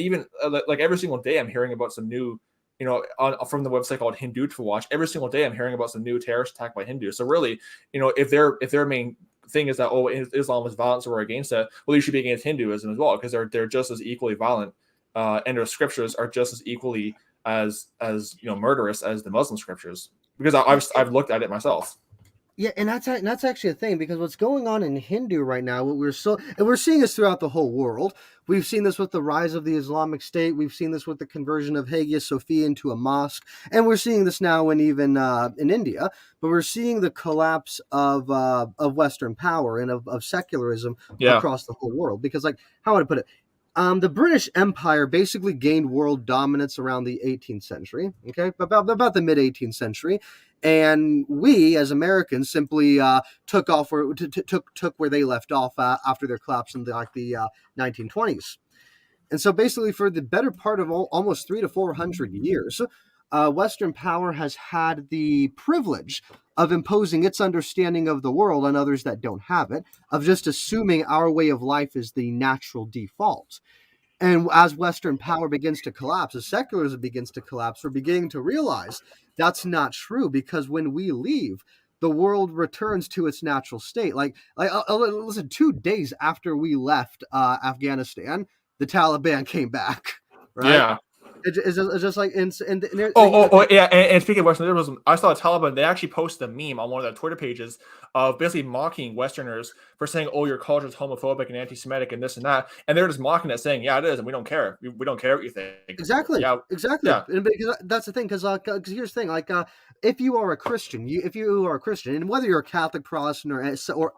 Speaker 2: even every single day, I'm hearing about some new, from the website called Hindutva Watch. Every single day, I'm hearing about some new terrorist attack by Hindus. So really, if their main thing is that Islam is violent, so we're against it, well, you should be against Hinduism as well, because they're just as equally violent, and their scriptures are just as equally as murderous as the Muslim scriptures, because I've looked at it myself.
Speaker 4: Yeah, and that's actually a thing, because what's going on in Hindu right now, we're seeing this throughout the whole world. We've seen this with the rise of the Islamic State. We've seen this with the conversion of Hagia Sophia into a mosque, and we're seeing this now in India. But we're seeing the collapse of Western power and of secularism across the whole world. Because, how would I put it? The British Empire basically gained world dominance around the 18th century, okay, about the mid-18th century, and we as Americans simply took where they left off after their collapse in the 1920s. And so basically, for the better part of almost 300 to 400 years, Western power has had the privilege of imposing its understanding of the world on others that don't have it, of just assuming our way of life is the natural default. And as Western power begins to collapse, as secularism begins to collapse, we're beginning to realize that's not true, because when we leave, the world returns to its natural state. Listen, 2 days after we left Afghanistan, the Taliban came back, right?
Speaker 2: Yeah.
Speaker 4: It's just like and
Speaker 2: Yeah. And speaking of Western liberalism, I saw the Taliban. They actually posted a meme on one of their Twitter pages of basically mocking Westerners for saying, "Oh, your culture is homophobic and anti-Semitic and this and that," and they're just mocking it, saying, "Yeah, it is, and we don't care. We don't care what you think."
Speaker 4: Exactly.
Speaker 2: Yeah.
Speaker 4: Exactly.
Speaker 2: Yeah.
Speaker 4: And because that's the thing, because here's the thing, if you are a Christian, and whether you're a Catholic, Protestant,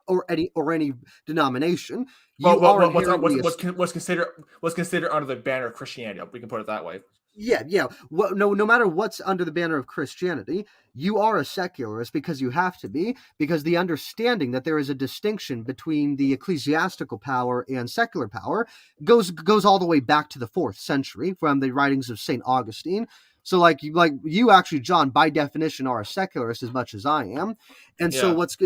Speaker 4: or any denomination,
Speaker 2: what's considered under the banner of Christianity? We can put it that way.
Speaker 4: Yeah. No matter what's under the banner of Christianity, you are a secularist because you have to be, because the understanding that there is a distinction between the ecclesiastical power and secular power goes all the way back to the 4th century from the writings of St. Augustine. So like you actually, John, by definition, are a secularist as much as I am. And so what's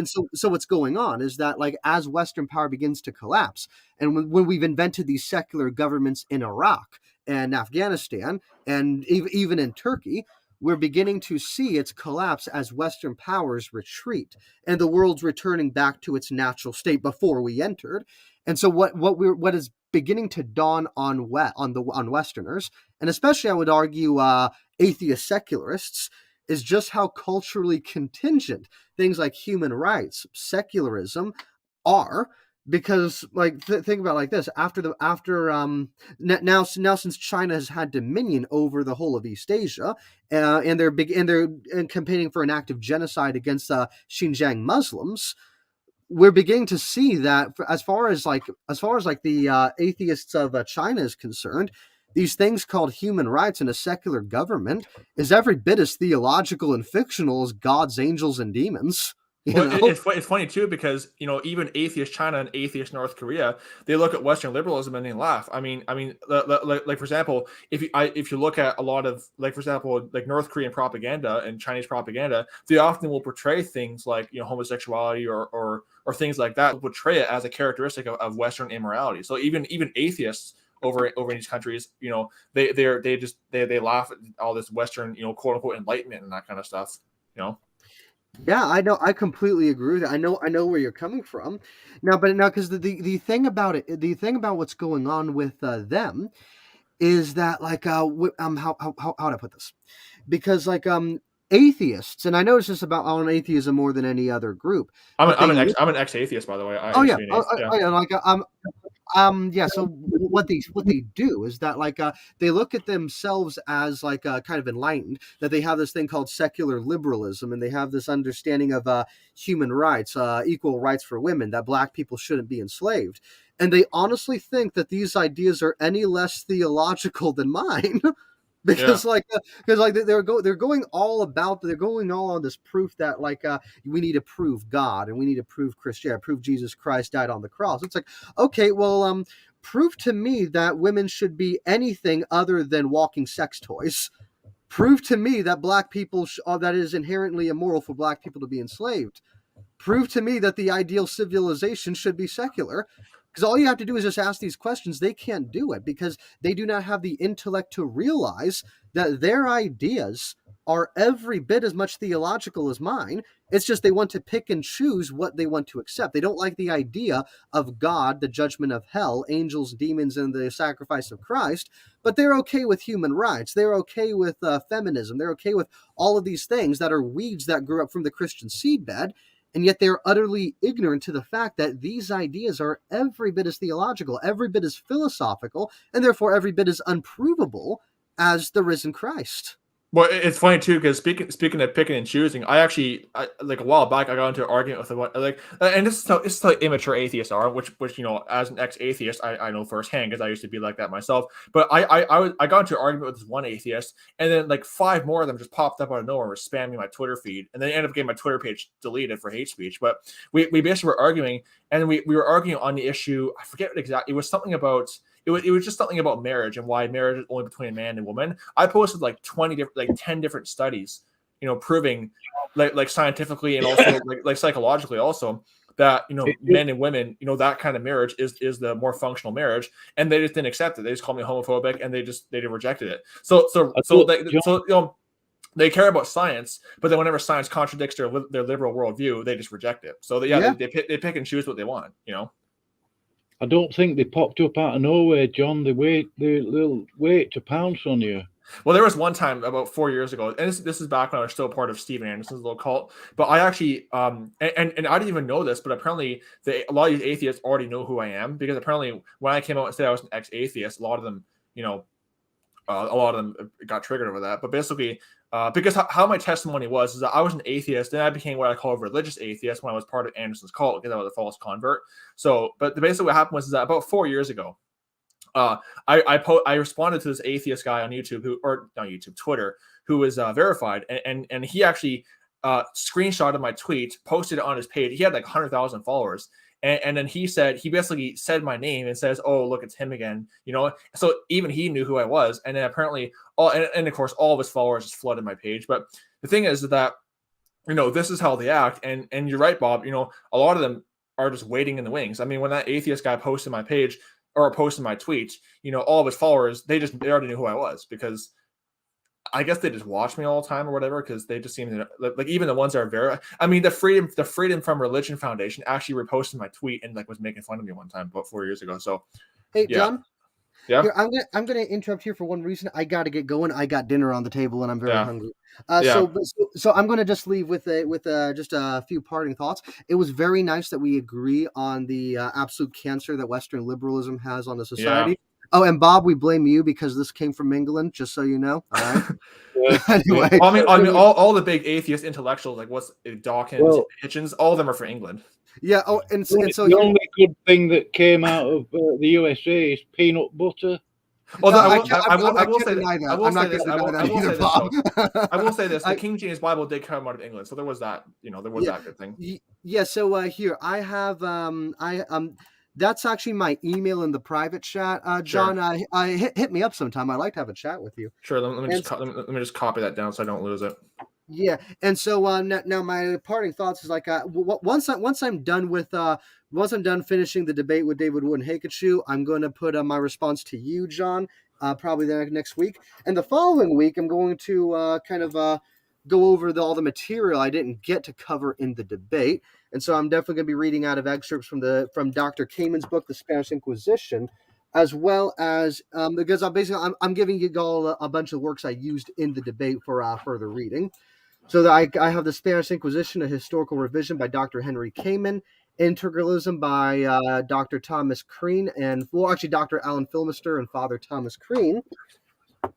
Speaker 4: going on is that, like, as Western power begins to collapse, and when we've invented these secular governments in Iraq and Afghanistan, and even in Turkey, we're beginning to see its collapse as Western powers retreat, and the world's returning back to its natural state before we entered. And so what is beginning to dawn on Westerners, and especially I would argue atheist secularists, is just how culturally contingent things like human rights, secularism are. Because, like, think about it like this: now since China has had dominion over the whole of East Asia, and they're campaigning for an act of genocide against Xinjiang Muslims, we're beginning to see that as far as the atheists of China is concerned, these things called human rights and a secular government is every bit as theological and fictional as gods, angels, and demons.
Speaker 2: It's funny too, because even atheist China and atheist North Korea, they look at Western liberalism and they laugh. I mean, like for example, if you look at a lot of, like, for example, like North Korean propaganda and Chinese propaganda, they often will portray things like homosexuality or things like that, portray it as a characteristic of Western immorality. So even atheists over in these countries, they laugh at all this Western quote unquote enlightenment and that kind of stuff.
Speaker 4: Yeah, I know. I completely agree with that. I know where you're coming from. Now, because the thing about what's going on with them is that, like, how do I put this? Because, like, atheists, and I notice this on atheism more than any other group.
Speaker 2: I'm an ex-atheist, by the way.
Speaker 4: So what they do is that, like, they look at themselves as, like, kind of enlightened, that they have this thing called secular liberalism, and they have this understanding of human rights, equal rights for women, that Black people shouldn't be enslaved, and they honestly think that these ideas are any less theological than mine. Because they're going all on this proof that, like, we need to prove God and we need to prove Christianity, prove Jesus Christ died on the cross. It's like, okay, well, prove to me that women should be anything other than walking sex toys. Prove to me that Black people that it is inherently immoral for Black people to be enslaved. Prove to me that the ideal civilization should be secular. Because all you have to do is just ask these questions. They can't do it because they do not have the intellect to realize that their ideas are every bit as much theological as mine. It's just they want to pick and choose what they want to accept. They don't like the idea of God, the judgment of hell, angels, demons, and the sacrifice of Christ, but they're okay with human rights. They're okay with feminism. They're okay with all of these things that are weeds that grew up from the Christian seedbed. And yet they're utterly ignorant to the fact that these ideas are every bit as theological, every bit as philosophical, and therefore every bit as unprovable as the risen Christ.
Speaker 2: Well, it's funny too, because speaking of picking and choosing, I like a while back I got into an argument with and this is how immature atheists are, which as an ex-atheist I know firsthand because I used to be like that myself. But I got into an argument with this one atheist, and then like 5 more of them just popped up out of nowhere and were spamming my Twitter feed, and then ended up getting my Twitter page deleted for hate speech. But we basically were arguing, and we were arguing on the issue. I forget what exactly. It was something about. It was just something about marriage and why marriage is only between a man and woman. I posted like 10 different studies, proving like scientifically and also like psychologically also that men and women, that kind of marriage is the more functional marriage, and they just didn't accept it. They just called me homophobic and they rejected it. So they care about science, but then whenever science contradicts their liberal worldview, they just reject it. So they pick and choose what they want.
Speaker 1: I don't think they popped up out of nowhere, John. They'll wait to pounce on you.
Speaker 2: Well, there was one time about 4 years ago, and this is back when I was still part of Stephen Anderson's little cult. But I actually, and I didn't even know this, but apparently a lot of these atheists already know who I am, because apparently when I came out and said I was an ex-atheist, a lot of them, got triggered over that. But basically, because how my testimony was is that I was an atheist, and I became what I call a religious atheist when I was part of Anderson's cult, because I was a false convert. So, but basically what happened was is that about 4 years ago, I responded to this atheist guy on YouTube Twitter, who was verified, and he actually screenshotted my tweet, posted it on his page. He had like 100,000 followers, and then he basically said my name and says, "Oh, look, it's him again." So even he knew who I was, and then apparently and of course all of his followers just flooded my page. But the thing is that this is how they act, and you're right, Bob. A lot of them are just waiting in the wings. I mean, when that atheist guy posted my page or posted my tweet, all of his followers, they already knew who I was, because I guess they just watch me all the time or whatever, because they just seem to like, even the ones that are very, I mean, the Freedom from Religion Foundation actually reposted my tweet and was making fun of me one time about 4 years ago. So,
Speaker 4: hey,
Speaker 2: yeah.
Speaker 4: John.
Speaker 2: Yeah.
Speaker 4: Here, I'm gonna interrupt here for one reason. I got to get going. I got dinner on the table and I'm very hungry. So I'm gonna just leave with just a few parting thoughts. It was very nice that we agree on the absolute cancer that Western liberalism has on the society. Yeah. Oh, and Bob, we blame you because this came from England, just so you know. All right.
Speaker 2: Anyway, I mean, all the big atheist intellectuals, like Dawkins, Hitchens, all of them are from England.
Speaker 4: Yeah. Oh, and so
Speaker 1: the only good thing that came out of the USA is peanut butter.
Speaker 2: Well, I will say this: the King James Bible did come out of England, so there was that. There was that good thing.
Speaker 4: Yeah. So here I have that's actually my email in the private chat, John.
Speaker 2: Sure.
Speaker 4: I hit me up sometime. I'd like to have a chat with you.
Speaker 2: Sure. Let me just copy that down so I don't lose it.
Speaker 4: Yeah, and so now my parting thoughts is like once I'm done finishing the debate with David Wood and Hakechu, I'm going to put my response to you, John, probably the next week, and the following week I'm going to go over all the material I didn't get to cover in the debate, and so I'm definitely going to be reading out of excerpts from Dr. Kamen's book, The Spanish Inquisition, as well as because I'm giving you all a bunch of works I used in the debate for further reading. So I have The Spanish Inquisition, a historical revision by Dr. Henry Kamen, Integralism by Dr. Thomas Crean, and Dr. Alan Filmister and Father Thomas Crean.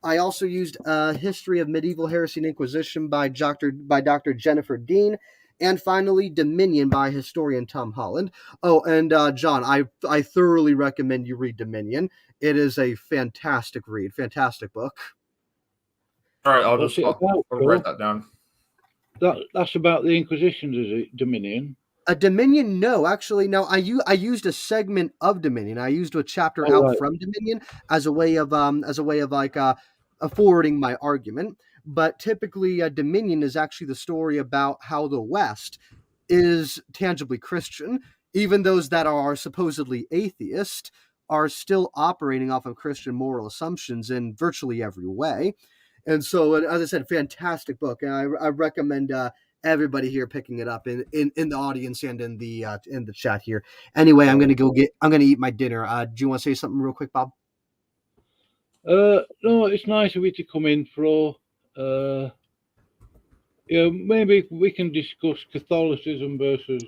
Speaker 4: I also used History of Medieval Heresy and Inquisition by Dr. Jennifer Dean, and finally Dominion by historian Tom Holland. Oh, and John, I thoroughly recommend you read Dominion. It is a fantastic read, fantastic book.
Speaker 2: All right, I'll write that down.
Speaker 1: That's about the Inquisitions, is it? Dominion.
Speaker 4: Dominion, no, actually, no. I used a segment of Dominion. I used a chapter from Dominion as a way of forwarding my argument. But typically, Dominion is actually the story about how the West is tangibly Christian. Even those that are supposedly atheist are still operating off of Christian moral assumptions in virtually every way. And so, as I said, fantastic book, and I recommend everybody here picking it up in the audience and in the chat here. Anyway, I'm gonna eat my dinner. Do you want to say something real quick, Bob?
Speaker 1: No, it's nice of you to come in, Fro. Maybe we can discuss Catholicism versus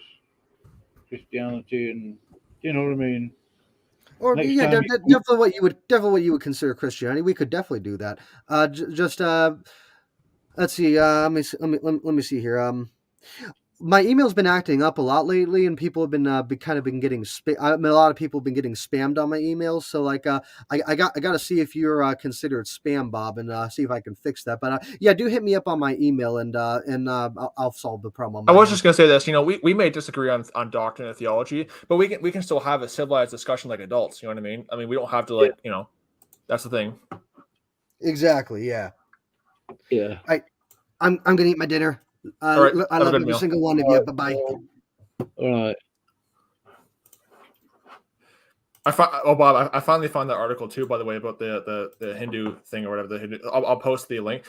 Speaker 1: Christianity, and you know what I mean.
Speaker 4: Or definitely what you would consider Christianity. We could definitely do that. Let's see. Let me see here. My email's been acting up a lot lately, and people have been getting a lot of people have been getting spammed on my emails. So I got to see if you're considered spam, Bob, and see if I can fix that. But do hit me up on my email, and I'll solve the problem.
Speaker 2: I was just gonna say this. We may disagree on doctrine and theology, but we can still have a civilized discussion like adults. You know what I mean? I mean, we don't have to that's the thing.
Speaker 4: Exactly. Yeah.
Speaker 1: Yeah.
Speaker 4: I'm gonna eat my dinner.
Speaker 2: All right.
Speaker 4: I love every single one of you. Bye-bye.
Speaker 1: All right.
Speaker 2: Bob, I finally found that article too, by the way, about the Hindu thing or whatever. I'll post the link.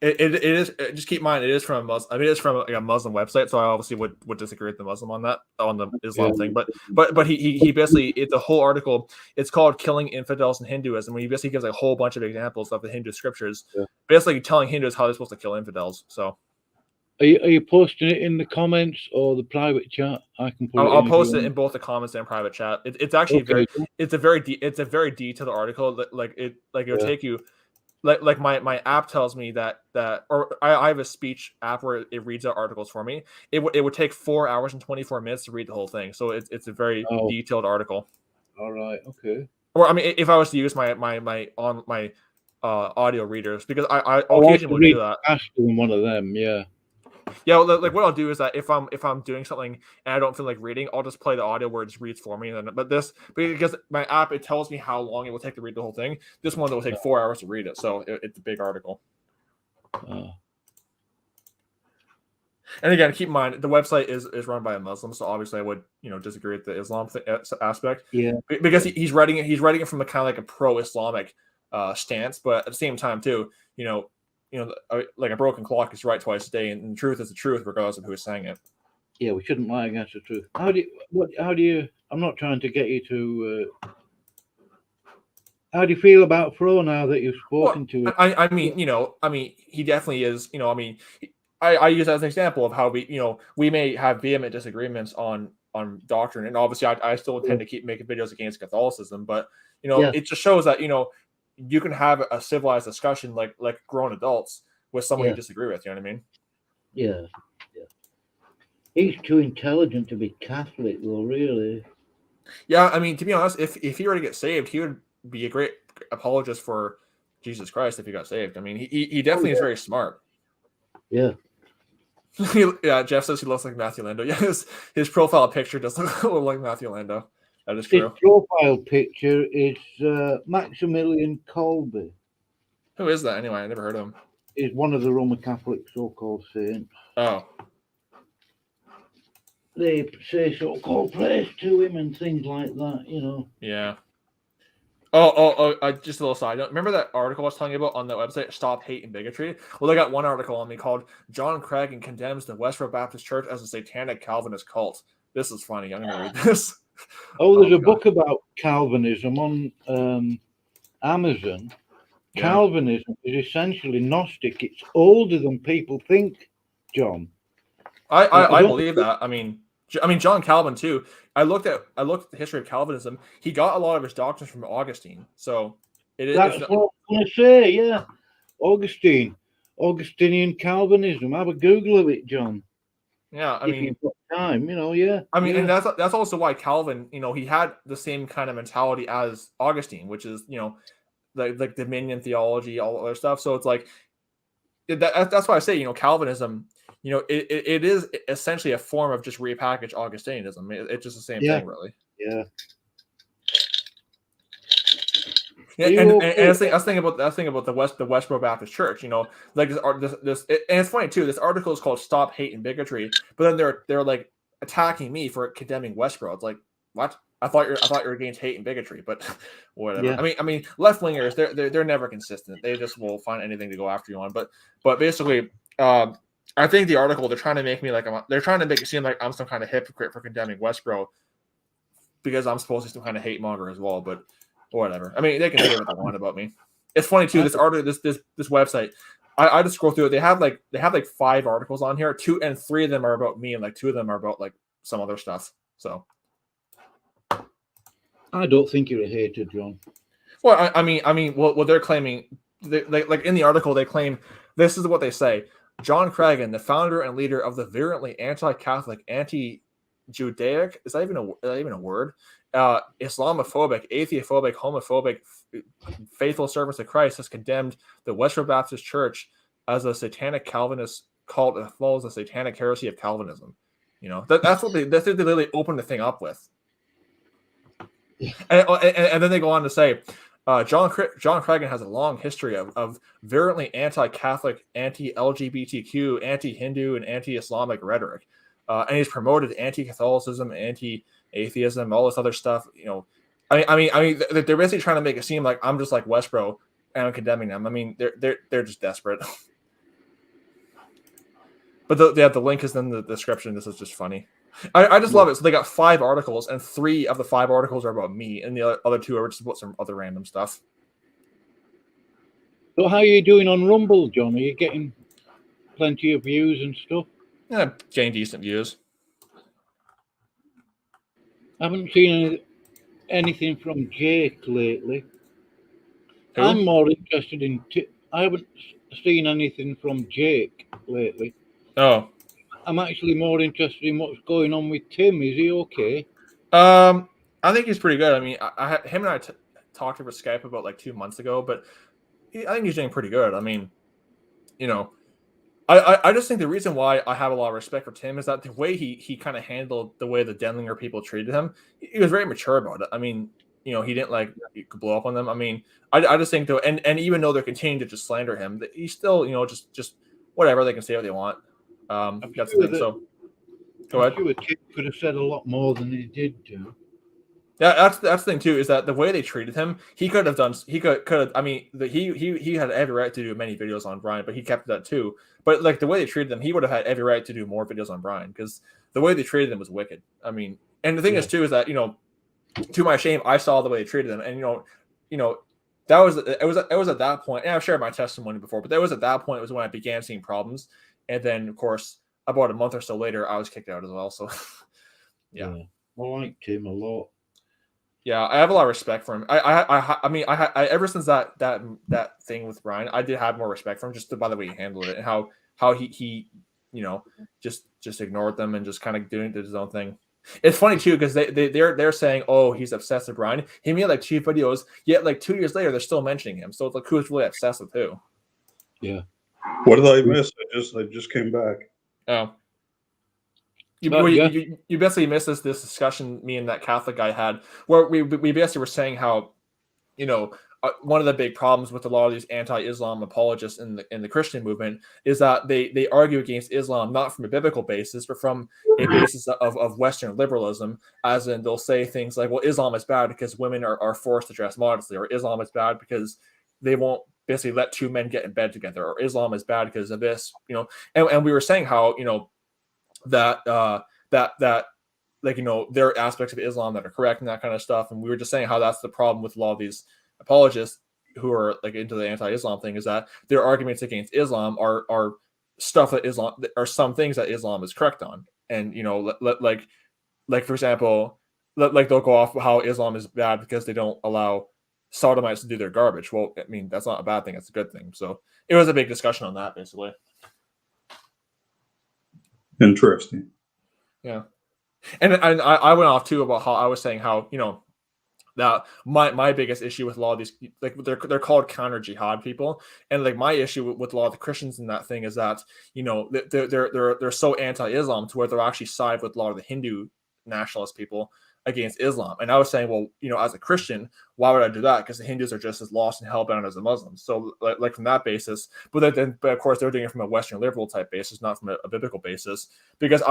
Speaker 2: It is. Just keep in mind, it is from a Muslim. I mean, it's from like a Muslim website, so I obviously would disagree with the Muslim on that, on the Islam thing. But he basically, it's a whole article. It's called "Killing Infidels in Hinduism," where he basically gives a whole bunch of examples of the Hindu scriptures, basically telling Hindus how they're supposed to kill infidels. So,
Speaker 1: are you posting it in the comments or the private chat? I can put
Speaker 2: I'll post it in both the comments and private chat. It's actually
Speaker 1: Okay.
Speaker 2: it's a very detailed article. Like it'll take you. Like my app tells me that or I have a speech app where it reads out articles for me. It would take 4 hours and 24 minutes to read the whole thing. So it's a very detailed article.
Speaker 1: All right. Okay.
Speaker 2: Or I mean, if I was to use my audio readers, because I occasionally do that.
Speaker 1: Faster than one of them. Yeah.
Speaker 2: Yeah, well, like what I'll do is that if I'm doing something and I don't feel like reading, I'll just play the audio where it just reads for me. And then, because my app, it tells me how long it will take to read the whole thing. This one will take 4 hours to read it, so it's a big article. And again, keep in mind the website is run by a Muslim, so obviously I would disagree with the Islam aspect.
Speaker 1: Yeah,
Speaker 2: because he's writing it from a kind of like a pro-Islamic stance, but at the same time too, like a broken clock is right twice a day, and the truth is the truth, regardless of who is saying it.
Speaker 1: Yeah, we shouldn't lie against the truth. How do you? I'm not trying to get you to. How do you feel about Fro now that you've spoken to him?
Speaker 2: I mean, he definitely is. I use that as an example of how we may have vehement disagreements on doctrine, and obviously I still intend to keep making videos against Catholicism, but it just shows that you can have a civilized discussion like grown adults with someone you disagree with. You know what I mean?
Speaker 1: Yeah. He's too intelligent to be Catholic, though. Really.
Speaker 2: Yeah, I mean, to be honest, if he were to get saved, he would be a great apologist for Jesus Christ if he got saved. I mean, he definitely is very smart.
Speaker 1: Yeah.
Speaker 2: Yeah, Jeff says he looks like Matthew Lando. Yeah, his profile picture does look like Matthew Lando. That is true.
Speaker 1: His profile picture is Maximilian Kolbe.
Speaker 2: Who is that anyway? I never heard of him.
Speaker 1: He's one of the Roman Catholic so-called saints.
Speaker 2: Oh.
Speaker 1: They say so-called prayers to him and things like that,
Speaker 2: Yeah. Oh! Just a little side note. Remember that article I was telling you about on the website, Stop Hate and Bigotry? Well, they got one article on me called "John Cragin Condemns the Westboro Baptist Church as a Satanic Calvinist Cult." This is funny. I'm going to read this.
Speaker 1: There's a book about Calvinism on Amazon. Yeah. Calvinism is essentially Gnostic. It's older than people think, John.
Speaker 2: I believe that. I mean, John Calvin too. I looked at the history of Calvinism. He got a lot of his doctrines from Augustine. So
Speaker 1: that's what I'm going to say. Yeah, Augustinian Calvinism. Have a Google of it, John.
Speaker 2: Yeah, I mean,
Speaker 1: you've got time, yeah.
Speaker 2: I mean, and that's also why Calvin, he had the same kind of mentality as Augustine, which is, like dominion theology, all other stuff. So it's like that's why I say, Calvinism. It is essentially a form of just repackaged Augustinism. It's just the same thing, really. Yeah. Yeah, and I was thinking about the Westboro Baptist Church. Like this, and it's funny too. This article is called "Stop Hate and Bigotry," but then they're like attacking me for condemning Westboro. It's like, what? I thought you're against hate and bigotry, but whatever. Yeah. I mean, left wingers they're never consistent. They just will find anything to go after you on. But basically, I think the article they're trying to make me they're trying to make it seem like I'm some kind of hypocrite for condemning Westboro because I'm supposed to be some kind of hate monger as well. But whatever. I mean, they can say what they want about me. It's funny too. This article, this website, I just scroll through it. They have like 5 articles on here. 2 and 3 of them are about me, and like 2 of them are about like some other stuff. So
Speaker 1: I don't think you're a hater, John.
Speaker 2: Well, I mean, what they're claiming, like in the article, they claim this is what they say. John Cragin, the founder and leader of the virulently anti-Catholic, anti-Judaic, is that even a word? Islamophobic, atheophobic, homophobic, faithful servants of Christ, has condemned the Westboro Baptist Church as a satanic Calvinist cult that follows the satanic heresy of Calvinism. That's what they literally opened the thing up with. And then they go on to say, John Cragin has a long history of virulently anti-Catholic, anti-LGBTQ, anti-Hindu, and anti-Islamic rhetoric. And he's promoted anti-Catholicism, anti-atheism, all this other stuff. I mean, they're basically trying to make it seem like I'm just like Westboro and I'm condemning them. I mean, they're just desperate. But the link is in the description. This is just funny. I just love it. So they got 5 articles, and 3 of the 5 articles are about me, and the other 2 are just about some other random stuff.
Speaker 1: So how are you doing on Rumble, John? Are you getting plenty of views and stuff?
Speaker 2: Yeah, getting decent views.
Speaker 1: I haven't seen anything from Jake lately.
Speaker 2: Who?
Speaker 1: I'm more interested in. I haven't seen anything from Jake lately.
Speaker 2: Oh.
Speaker 1: I'm actually more interested in what's going on with Tim. Is he okay?
Speaker 2: I think he's pretty good. I mean, him and I talked over Skype about like 2 months ago, but I think he's doing pretty good. I mean, you know, I just think the reason why I have a lot of respect for Tim is that the way he kind of handled the way the Denlinger people treated him, he was very mature about it. I mean, you know, he didn't like blow up on them. I mean, I just think though, and even though they're continuing to just slander him, he's still, you know, just whatever, they can say what they want. That's the thing. So go ahead.
Speaker 1: I'm sure Tim could have said a lot more than he did do.
Speaker 2: Yeah, that's the thing too, is that the way they treated him, he could have done. He could have. I mean, he had every right to do many videos on Brian, but he kept that too. But like the way they treated him, he would have had every right to do more videos on Brian, because the way they treated him was wicked. I mean, and the thing is too is that, you know, to my shame, I saw the way they treated him, and you know, that was it was at that point, and I've shared my testimony before, but that was at that point was when I began seeing problems, and then of course about a month or so later, I was kicked out as well. So yeah.
Speaker 1: I liked him a lot.
Speaker 2: Yeah, I have a lot of respect for him. I mean, I ever since that thing with Brian, I did have more respect for him just by the way he handled it, and how he you know, just ignored them and just kind of doing his own thing. It's funny too, because they're saying, oh, he's obsessed with Brian. He made like 2 videos, yet like 2 years later they're still mentioning him. So it's like, who's really obsessed with who?
Speaker 1: Yeah.
Speaker 3: What did I miss? I just came back.
Speaker 2: Oh. You basically missed this discussion me and that Catholic guy had, where we basically were saying how, you know, one of the big problems with a lot of these anti-Islam apologists in the Christian movement is that they argue against Islam not from a biblical basis, but from a basis of Western liberalism, as in they'll say things like, well, Islam is bad because women are forced to dress modestly, or Islam is bad because they won't basically let 2 men get in bed together, or Islam is bad because of this, you know. And we were saying how, you know, that like, you know, there are aspects of Islam that are correct and that kind of stuff, and we were just saying how that's the problem with a lot of these apologists who are like into the anti-Islam thing, is that their arguments against Islam are stuff that Islam, are some things that Islam is correct on, and you know, like for example, like they'll go off how Islam is bad because they don't allow sodomites to do their garbage. Well, I mean, that's not a bad thing; it's a good thing. So it was a big discussion on that, basically.
Speaker 3: Interesting.
Speaker 2: Yeah. And I went off too about how I was saying how, you know, that my biggest issue with a lot of these, like they're called counter jihad people, and like my issue with a lot of the Christians in that thing is that, you know, they're so anti-Islam to where they're actually side with a lot of the Hindu nationalist people against Islam. And I was saying, well, you know, as a Christian, why would I do that? Because the Hindus are just as lost and hellbound as the Muslims. So like from that basis, but of course they're doing it from a Western liberal type basis, not from a biblical basis. Because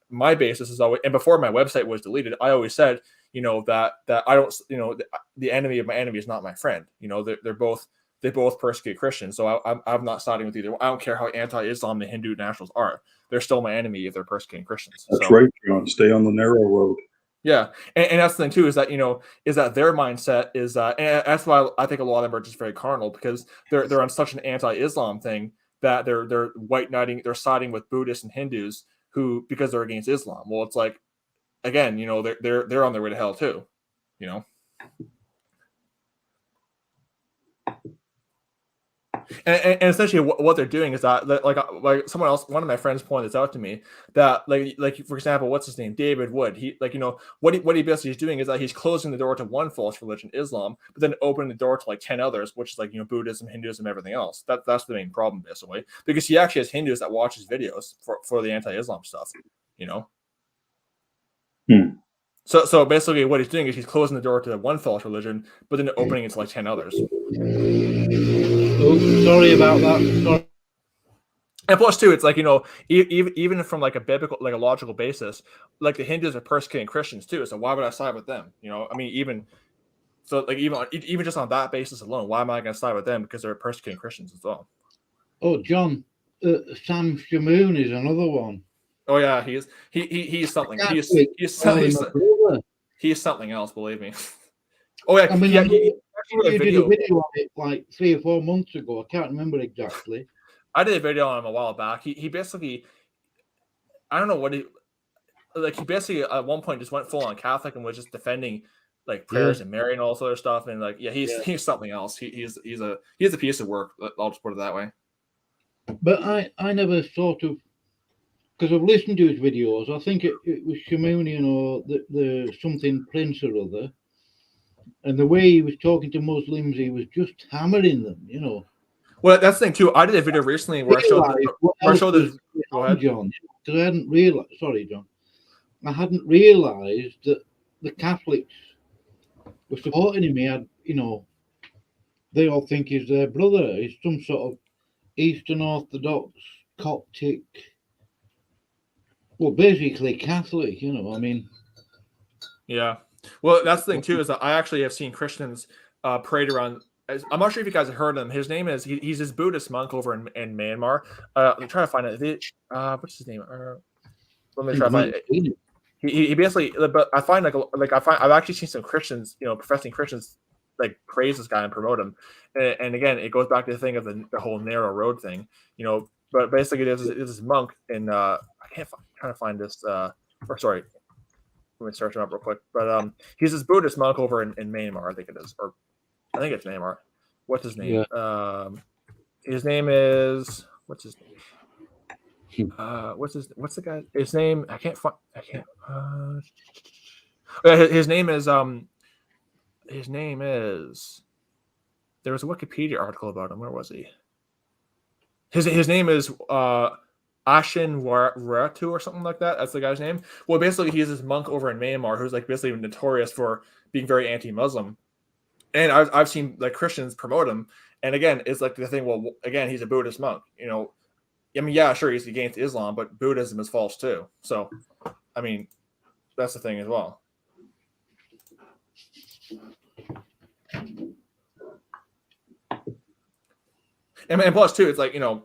Speaker 2: my basis is always, and before my website was deleted, I always said, you know, that I don't, you know, the enemy of my enemy is not my friend. You know, they both persecute Christians. So I'm not siding with either. I don't care how anti-Islam the Hindu nationals are. They're still my enemy if they're persecuting Christians.
Speaker 3: That's right, John. Stay on the narrow road.
Speaker 2: Yeah, and that's the thing too, is that, you know, is that their mindset is and that's why I think a lot of them are just very carnal, because they're on such an anti-Islam thing that they're white knighting, they're siding with Buddhists and Hindus who, because they're against Islam. Well, it's like, again, you know, they're on their way to hell too, you know. And essentially what they're doing is that, like someone else, one of my friends pointed this out to me, that like for example, what's his name, David Wood, he, like, you know, what he basically is doing is that he's closing the door to one false religion, Islam, but then opening the door to like 10 others, which is like, you know, Buddhism, Hinduism, everything else. That's the main problem, basically, because he actually has Hindus that watch his videos for the anti-Islam stuff, you know. So basically what he's doing is he's closing the door to one false religion, but then opening it to like 10 others.
Speaker 1: Oh, sorry about that. Sorry.
Speaker 2: And plus too, it's like, you know, even from like a biblical, like a logical basis, like the Hindus are persecuting Christians too. So why would I side with them? You know, I mean, even just on that basis alone, why am I going to side with them? Because they're persecuting Christians as well.
Speaker 1: Oh, John, Sam Shamoon is another one.
Speaker 2: Oh yeah, he's something. He's something else. Believe me. Oh yeah,
Speaker 1: I mean,
Speaker 2: he
Speaker 1: you did a video on it like 3 or 4 months ago. I can't remember exactly.
Speaker 2: I did a video on him a while back. He basically, I don't know what he basically at one point just went full on Catholic and was just defending like prayers and Mary and all this other stuff. And like, he's something else. He's a piece of work. I'll just put it that way.
Speaker 1: But I never sort of, because I've listened to his videos. I think it was Shamoonian or the something Prince or other. And the way he was talking to Muslims, he was just hammering them, you know.
Speaker 2: Well, that's the thing too. I did a video recently where I showed the go ahead,
Speaker 1: John, because I hadn't realized. Sorry, John. I hadn't realized that the Catholics were supporting him. He had, you know, they all think he's their brother. He's some sort of Eastern Orthodox, Coptic, well, basically Catholic, you know. I mean,
Speaker 2: yeah. Well, that's the thing too, is that I actually have seen Christians parade around. I'm not sure if you guys have heard of him. His name is he's this Buddhist monk over in Myanmar. I'm trying to find it. What's his name? Let me try to find it. He basically, but I find I've actually seen some Christians, you know, professing Christians, like praise this guy and promote him. And again, it goes back to the thing of the whole narrow road thing, you know. But basically, there's this monk, and I can't trying to find this. Or sorry, let me search him up real quick. But he's this Buddhist monk over in Myanmar, I think it is, or I think it's Myanmar. What's his name? Yeah. His name is what's his name? What's the guy? His name? I can't. His name is. His name is. There was a Wikipedia article about him. Where was he? His name is Ashin Waratu or something like that. That's the guy's name. Well, basically, he's this monk over in Myanmar who's like basically notorious for being very anti-Muslim. And I've seen like Christians promote him. And again, it's like the thing. Well, again, he's a Buddhist monk. You know. I mean, yeah, sure, he's against Islam, but Buddhism is false too. So, I mean, that's the thing as well. And plus, too, it's like, you know,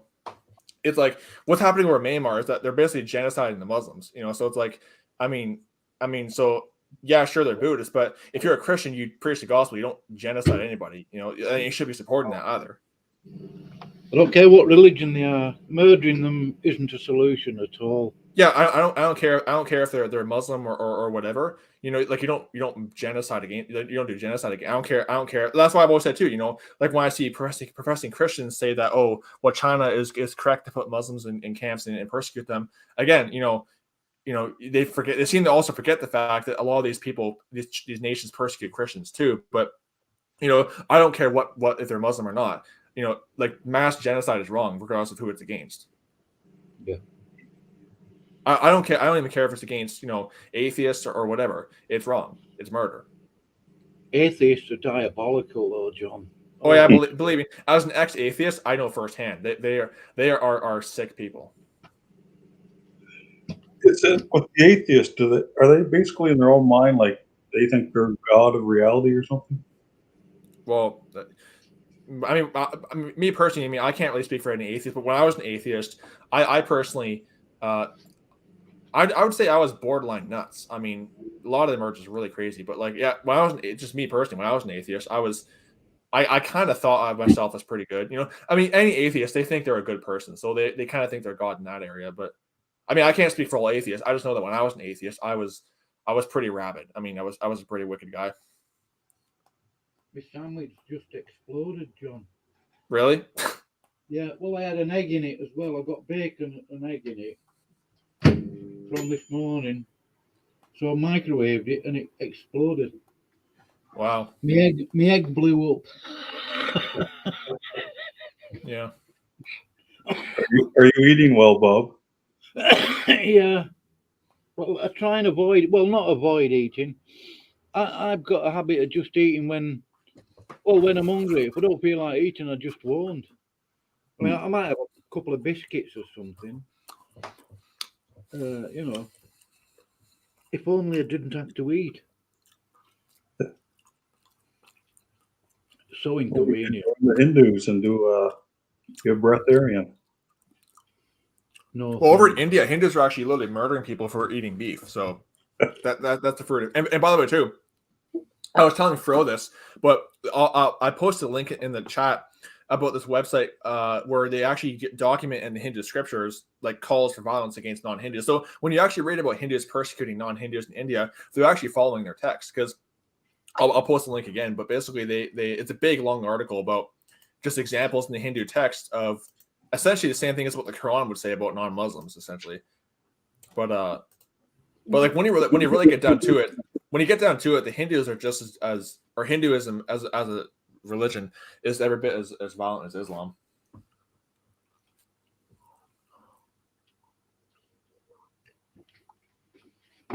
Speaker 2: it's like what's happening over Myanmar is that they're basically genociding the Muslims. You know, so it's like, I mean, so yeah, sure, they're Buddhists, but if you're a Christian, you preach the gospel. You don't genocide anybody. You know, and you should be supporting that either.
Speaker 1: I don't care what religion they are. Murdering them isn't a solution at all.
Speaker 2: Yeah, I don't care. I don't care if they're Muslim or whatever. You know, like you don't genocide against. You don't do genocide again. I don't care. That's why I've always said too. You know, like when I see professing Christians say that, oh, well, China is correct to put Muslims in camps and persecute them. Again, you know, they forget. They seem to also forget the fact that a lot of these people, these nations persecute Christians too. But you know, I don't care what if they're Muslim or not. You know, like mass genocide is wrong, regardless of who it's against.
Speaker 1: Yeah.
Speaker 2: I don't care. I don't even care if it's against, you know, atheists or whatever. It's wrong. It's murder.
Speaker 1: Atheists are diabolical, though, John.
Speaker 2: Oh yeah, believe me. As an ex-atheist, I know firsthand. They are sick people.
Speaker 3: Is it with the atheists? Are they basically in their own mind, like they think they're God of reality or something?
Speaker 2: Well, I mean, me personally, I mean, I can't really speak for any atheist, but when I was an atheist, I personally, I would say I was borderline nuts. I mean, a lot of them are just really crazy, but like, yeah, when I was just me personally, when I was an atheist, I kind of thought of myself as pretty good. You know, I mean, any atheist, they think they're a good person, so they kind of think they're God in that area. But I mean, I can't speak for all atheists. I just know that when I was an atheist, I was pretty rabid. I mean, I was a pretty wicked guy.
Speaker 1: My sandwich just exploded, John.
Speaker 2: Really?
Speaker 1: Yeah, well, I had an egg in it as well. I got bacon and egg in it from this morning. So I microwaved it and it exploded.
Speaker 2: Wow.
Speaker 1: My egg blew up.
Speaker 2: Yeah.
Speaker 3: Are you eating well, Bob?
Speaker 1: Yeah. Well, I try and avoid, well, not avoid eating. I've got a habit of just eating when I'm hungry. If I don't feel like eating, I just won't. I mean, I might have a couple of biscuits or something. You know, if only I didn't have to eat. So inconvenient.
Speaker 3: The Hindus and do a breatharian.
Speaker 1: No.
Speaker 2: Well, over in
Speaker 1: thanks.
Speaker 2: India, Hindus are actually literally murdering people for eating beef. So that's the fruit. And by the way, too, I was telling Fro this, but I posted a link in the chat about this website where they actually document in the Hindu scriptures like calls for violence against non-Hindus. So when you actually read about Hindus persecuting non-Hindus in India, they're actually following their text. Because I'll post the link again, but basically they it's a big long article about just examples in the Hindu text of essentially the same thing as what the Quran would say about non-Muslims, essentially. But like when you really get down to it, the Hindus are just as or Hinduism as a religion is every bit as violent as Islam.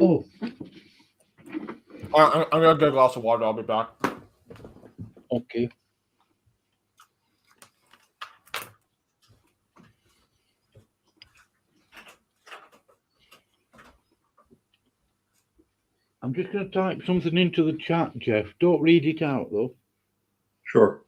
Speaker 1: Oh,
Speaker 2: I'm gonna get a glass of water. I'll be back.
Speaker 1: okay. I'm just going to type something into the chat, Jeff. Don't read it out, though.
Speaker 3: Sure.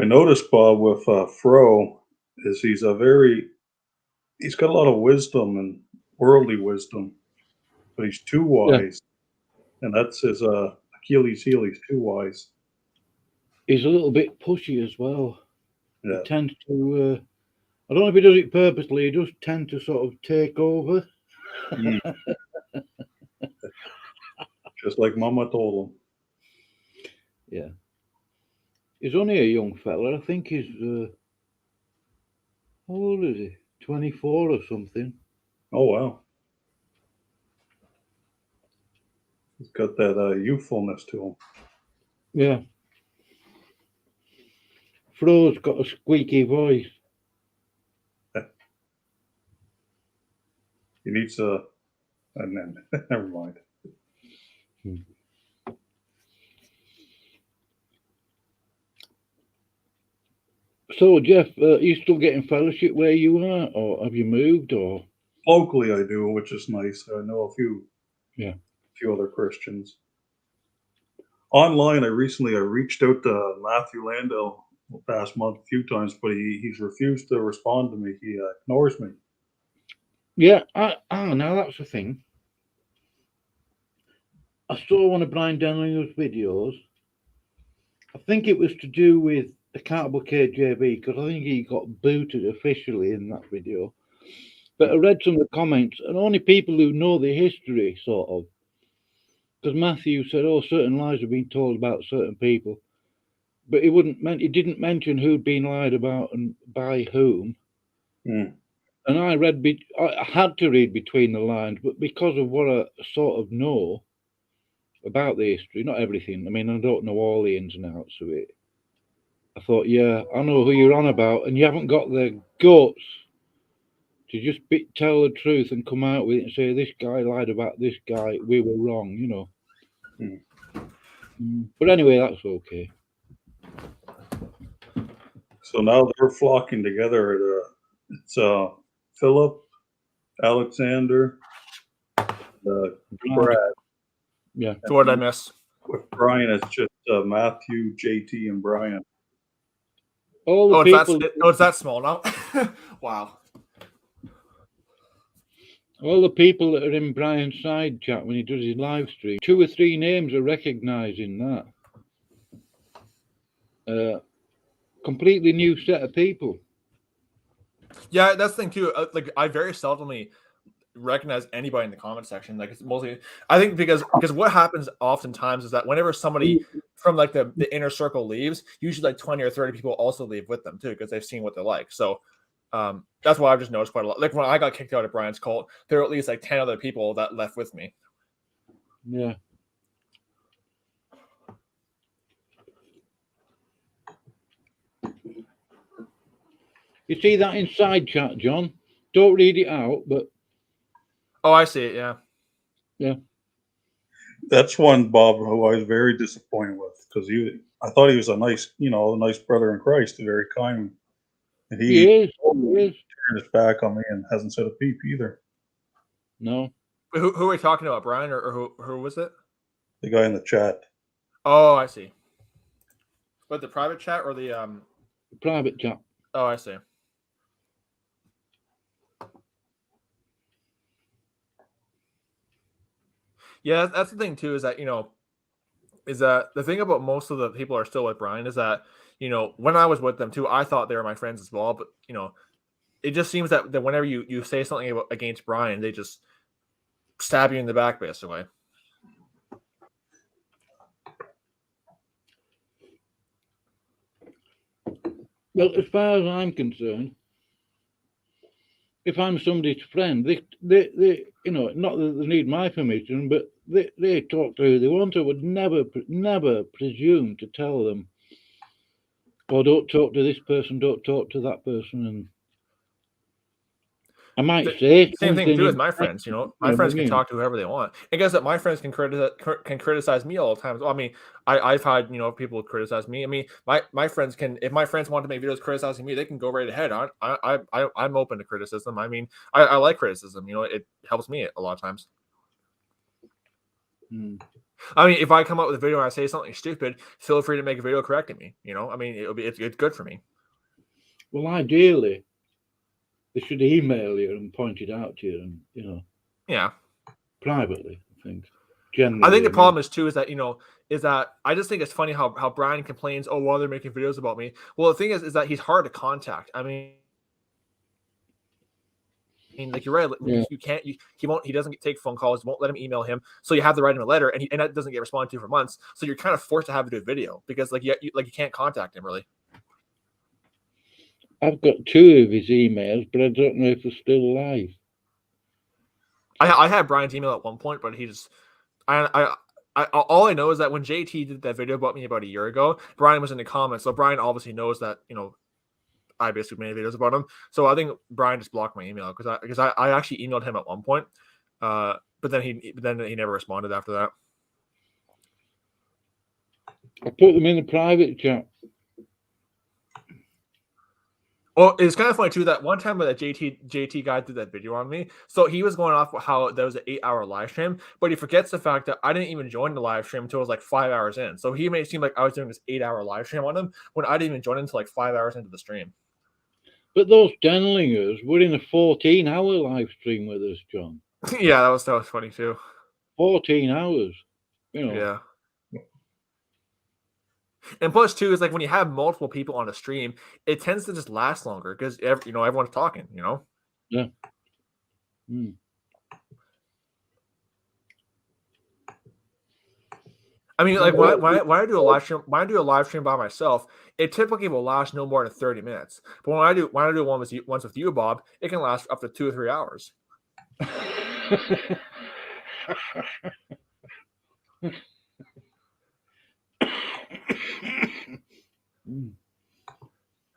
Speaker 3: I noticed, Bob, with Fro, is he's got a lot of wisdom and worldly wisdom, but he's too wise, and that's his Achilles heel. He's too wise.
Speaker 1: He's a little bit pushy as well.
Speaker 3: Yeah.
Speaker 1: He tends to, I don't know if he does it purposely, he does tend to sort of take over.
Speaker 3: Just like Mama told him.
Speaker 1: Yeah. He's only a young fella. I think he's, how old is he? 24 or something.
Speaker 3: Oh, wow. He's got that youthfulness to him.
Speaker 1: Yeah. Fro's got a squeaky voice.
Speaker 3: He needs never mind.
Speaker 1: So, Jeff, are you still getting fellowship where you are, or have you moved, or?
Speaker 3: Locally, I do, which is nice. I know a few other Christians. Online, I reached out to Matthew Landau the past month a few times, but he's refused to respond to me. He ignores me.
Speaker 1: Yeah, now that's the thing. I saw one of Brian Denling's videos. I think it was to do with Accountable KJV, because I think he got booted officially in that video. But I read some of the comments, and only people who know the history, sort of, because Matthew said, "Oh, certain lies have been told about certain people," but he didn't mention who'd been lied about and by whom. And I had to read between the lines, but because of what I sort of know about the history, not everything. I mean, I don't know all the ins and outs of it. I thought, yeah, I know who you're on about, and you haven't got the guts to just tell the truth and come out with it and say, this guy lied about this guy, we were wrong, you know. But anyway, that's okay.
Speaker 3: So now they're flocking together. It's Philip, Alexander, Brad.
Speaker 1: Yeah.
Speaker 2: So what did I miss?
Speaker 3: With Brian, it's just Matthew, JT, and Brian.
Speaker 1: All the people.
Speaker 2: It's that small now. Wow.
Speaker 1: All the people that are in Brian's side chat when he does his live stream, 2 or 3 names are recognised in that. Completely new set of people.
Speaker 2: Yeah, that's the thing too. Like I very seldomly recognize anybody in the comment section. Like it's mostly, I think because what happens oftentimes is that whenever somebody from like the inner circle leaves, usually like 20 or 30 people also leave with them too, because they've seen what they like. So that's why I've just noticed quite a lot. Like when I got kicked out of Brian's cult, there were at least like 10 other people that left with me.
Speaker 1: Yeah. You see that inside chat, John? Don't read it out, but...
Speaker 2: Oh, I see it, yeah.
Speaker 1: Yeah.
Speaker 3: That's one, Bob, who I was very disappointed with, because I thought he was a nice brother in Christ, very kind. And he
Speaker 1: is.
Speaker 3: turned his back on me and hasn't said a peep either.
Speaker 1: No.
Speaker 2: Who are we talking about, Brian, or who was it?
Speaker 3: The guy in the chat.
Speaker 2: Oh, I see. But the private chat or the
Speaker 1: Private chat.
Speaker 2: Oh, I see. Yeah, that's the thing too. Is that the thing about most of the people are still with Brian is that when I was with them too, I thought they were my friends as well. But it just seems that whenever you say something against Brian, they just stab you in the back, basically.
Speaker 1: Well, as far as I'm concerned, if I'm somebody's friend, they not that they need my permission, but they talk to who they want. I would never presume to tell them, "Oh, don't talk to this person, don't talk to that person." And I might say
Speaker 2: same thing too as my friends. My friends can
Speaker 1: mean?
Speaker 2: talk to whoever they want. And guess that my friends can criticize me all the time. Well, I mean, I've had people criticize me. I mean, my friends can, if my friends want to make videos criticizing me, they can go right ahead. I'm open to criticism. I mean, I like criticism. It helps me a lot of times. I mean, if I come up with a video and I say something stupid, feel free to make a video correcting me. I mean, it's good for me.
Speaker 1: Well, ideally, they should email you and point it out to you, and
Speaker 2: yeah,
Speaker 1: privately. I think. Generally,
Speaker 2: I think the problem is too is that I just think it's funny how Brian complains. Oh, well, they're making videos about me. Well, the thing is that he's hard to contact. I mean, like you're right.
Speaker 1: Yeah.
Speaker 2: He doesn't take phone calls. Won't let him email him. So you have to write him a letter, and that doesn't get responded to for months. So you're kind of forced to have to do a video because you can't contact him really.
Speaker 1: I've got 2 of his emails, but I don't know if they're still alive.
Speaker 2: I had Brian's email at one point, but he just all I know is that when JT did that video about me about a year ago, Brian was in the comments. So Brian obviously knows that I basically made videos about him. So I think Brian just blocked my email because I actually emailed him at one point, but then he never responded after that.
Speaker 1: I put them in the private chat.
Speaker 2: Well, it's kind of funny too that one time that JT guy did that video on me. So he was going off how there was an 8-hour live stream, but he forgets the fact that I didn't even join the live stream until it was like 5 hours in. So he made it seem like I was doing this 8-hour live stream on him when I didn't even join until like 5 hours into the stream.
Speaker 1: But those Denlingers were in a 14-hour live stream with us, John.
Speaker 2: Yeah, that was funny too.
Speaker 1: 14 hours.
Speaker 2: Yeah. And plus, too, is like when you have multiple people on a stream, it tends to just last longer because everyone's talking.
Speaker 1: Yeah.
Speaker 2: I mean, like when I do a live stream by myself, it typically will last no more than 30 minutes. But when I do one with you, Bob, it can last up to 2 or 3 hours.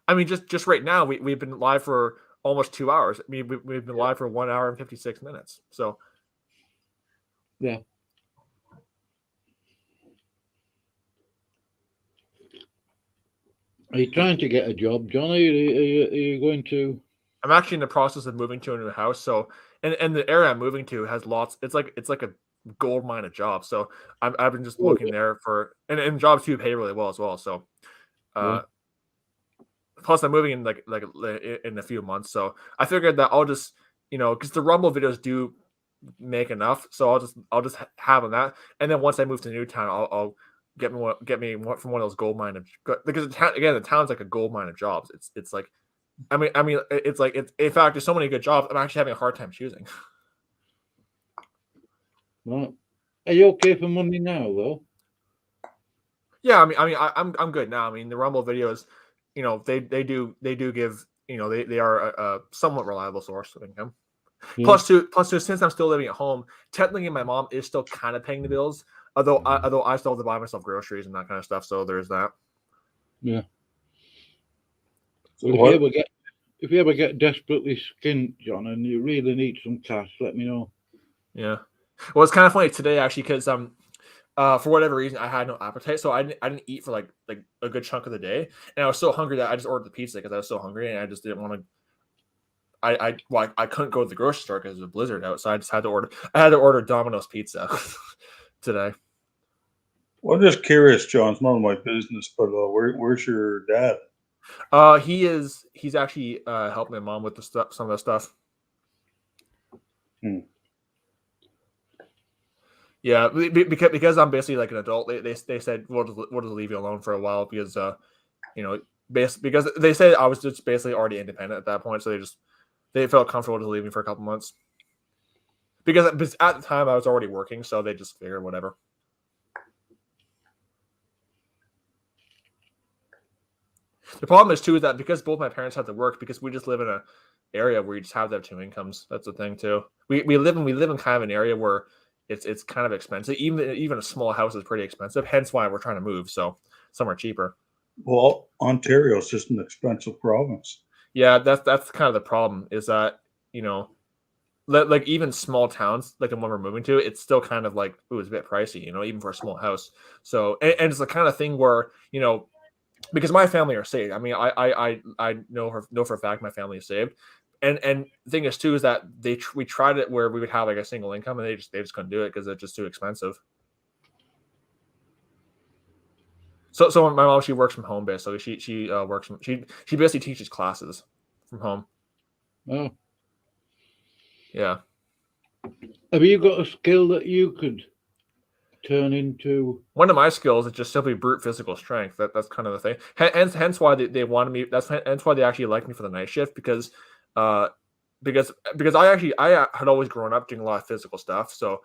Speaker 2: I mean, just right now, we've been live for almost 2 hours. I mean, we've been live for 1 hour and 56 minutes. So,
Speaker 1: yeah. Are you trying to get a job, John? Are you going to?
Speaker 2: I'm actually in the process of moving to a new house. So, and the area I'm moving to has lots. It's like a gold mine of jobs. So I've been just looking there for and jobs too pay really well as well. So, plus I'm moving in like in a few months. So I figured that I'll just because the Rumble videos do make enough. So I'll just have on that. And then once I move to Newtown, I'll get me from one of those gold mine of, because the town's like a gold mine of jobs. It's like, I mean, it's like in fact, there's so many good jobs. I'm actually having a hard time choosing.
Speaker 1: Well, are you okay for Monday now, though?
Speaker 2: Yeah, I'm good now. I mean, the Rumble videos, they do give, they are a somewhat reliable source of income. Yeah. Plus two, since I'm still living at home, technically my mom is still kind of paying the bills, although I still have to buy myself groceries and that kind of stuff. So there's that.
Speaker 1: Yeah. Well, if you ever get desperately skint, John, and you really need some cash, let me know.
Speaker 2: Yeah. Well, it's kind of funny today actually because for whatever reason I had no appetite, so I didn't eat for like a good chunk of the day, and I was so hungry that I just ordered the pizza because I was so hungry and I just didn't want to. I couldn't go to the grocery store because it was a blizzard out, so I just had to order Domino's pizza today.
Speaker 3: Well, I'm just curious, John. It's none of my business, but where's your dad?
Speaker 2: He's actually helping my mom with the stuff, some of the stuff. Yeah, because I'm basically like an adult. They said we'll just leave you alone for a while because because they said I was just basically already independent at that point, so they felt comfortable to leave me for a couple months. Because at the time I was already working, so they just figured whatever. The problem is too is that because both my parents have to work, because we just live in an area where you just have to have two incomes. That's the thing too. We live in kind of an area where it's kind of expensive. Even a small house is pretty expensive. Hence why we're trying to move, so somewhere cheaper.
Speaker 3: Well, Ontario is just an expensive province.
Speaker 2: Yeah, that's kind of the problem. Is that like even small towns like the one we're moving to, it's still kind of like it's a bit pricey, even for a small house. So and it's the kind of thing where because my family are saved. I mean, I know for a fact my family is saved, and the thing is too is that we tried it where we would have like a single income, and they just couldn't do it because it's just too expensive. So my mom, she works from home based, so she works from she basically teaches classes from home.
Speaker 1: Oh,
Speaker 2: yeah.
Speaker 1: Have you got a skill that you could turn into? One
Speaker 2: of my skills is just simply brute physical strength. That's kind of the thing. Hence why they wanted me. Hence why they actually liked me for the night shift because I had always grown up doing a lot of physical stuff. So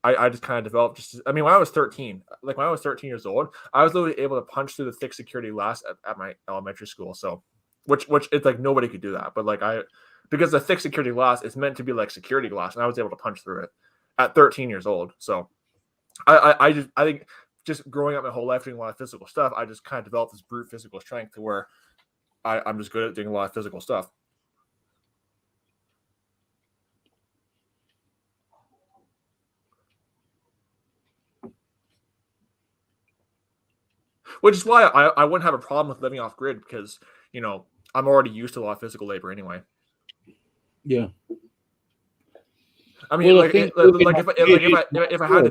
Speaker 2: I just kind of developed. When I was 13, when I was 13 years old, I was literally able to punch through the thick security glass at my elementary school. So which it's like nobody could do that, but because the thick security glass is meant to be like security glass, and I was able to punch through it at 13 years old. So. I think just growing up my whole life doing a lot of physical stuff, I just kind of developed this brute physical strength to where I'm just good at doing a lot of physical stuff. Which is why I wouldn't have a problem with living off grid because, I'm already used to a lot of physical labor anyway.
Speaker 1: Yeah.
Speaker 2: I mean, if I had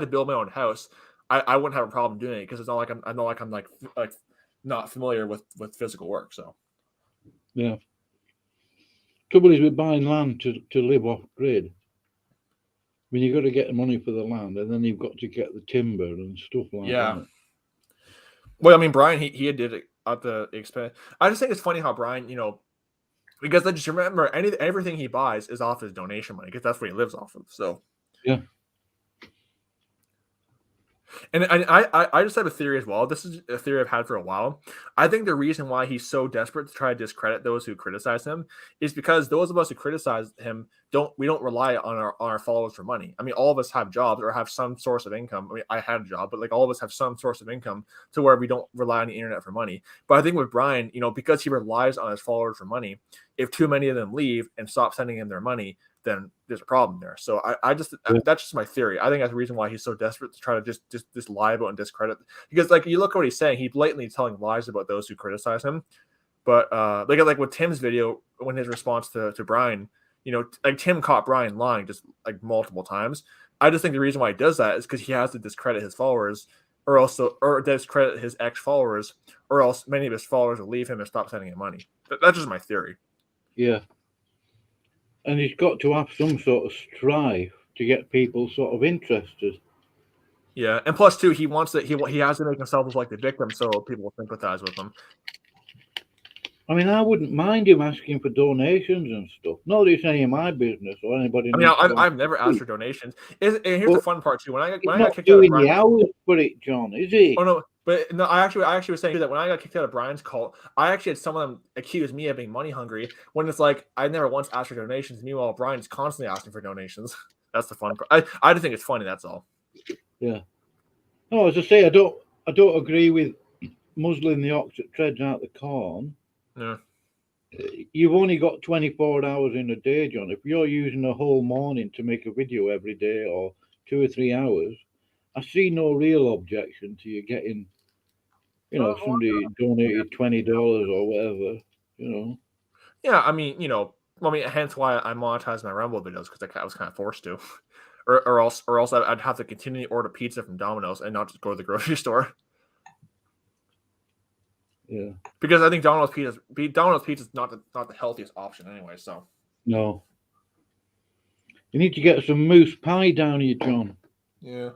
Speaker 2: to build my own house, I wouldn't have a problem doing it because it's not like I'm not familiar with physical work. So,
Speaker 1: yeah. Trouble is with buying land to live off grid. You've got to get the money for the land, and then you've got to get the timber and stuff like that.
Speaker 2: Well, I mean, Brian, he did it at the expense. I just think it's funny how Brian, because I just remember everything he buys is off his donation money because that's what he lives off of. So
Speaker 1: yeah.
Speaker 2: And I just have a theory as well. This is a theory I've had for a while. I think the reason why he's so desperate to try to discredit those who criticize him is because those of us who criticize him don't rely on our followers for money. I mean, all of us have jobs or have some source of income. I mean, I had a job, but all of us have some source of income to where we don't rely on the internet for money. But I think with Brian, because he relies on his followers for money, if too many of them leave and stop sending him their money, then there's a problem there. So that's just my theory. I think that's the reason why he's so desperate to try to just lie about and discredit. Because you look at what he's saying, he's blatantly telling lies about those who criticize him. But like with Tim's video, when his response to Brian, Tim caught Brian lying just multiple times. I just think the reason why he does that is because he has to discredit his followers, or discredit his ex-followers, or else many of his followers will leave him and stop sending him money. That's just my theory.
Speaker 1: Yeah. And he's got to have some sort of strive to get people sort of interested.
Speaker 2: Yeah, and plus too, he wants that he has to make himself look like the victim so people will sympathize with him.
Speaker 1: I mean, I wouldn't mind him asking for donations and stuff. Not that it's any of my business or anybody.
Speaker 2: I mean, I've never asked for donations. And here's the fun part too. When I got kicked out of
Speaker 1: doing the hours for it, John, is he?
Speaker 2: Oh no, but no, I actually was saying that when I got kicked out of Brian's cult, I actually had some of them accuse me of being money hungry. When it's I never once asked for donations. Meanwhile, Brian's constantly asking for donations. That's the fun part. I just think it's funny. That's all.
Speaker 1: Yeah. No, as I say, I don't agree with muzzling the ox that treads out the corn.
Speaker 2: Yeah.
Speaker 1: You've only got 24 hours in a day, John. If you're using a whole morning to make a video every day or 2 or 3 hours, I see no real objection to you getting, somebody donated $20 or whatever,
Speaker 2: Yeah, I mean, Well, I mean, hence why I monetized my Rumble videos, because I was kind of forced to, or else I'd have to continue to order pizza from Domino's and not just go to the grocery store.
Speaker 1: Yeah.
Speaker 2: Because I think Domino's pizza is not the healthiest option anyway. So
Speaker 1: No. You need to get some moose pie down here, John.
Speaker 2: yeah.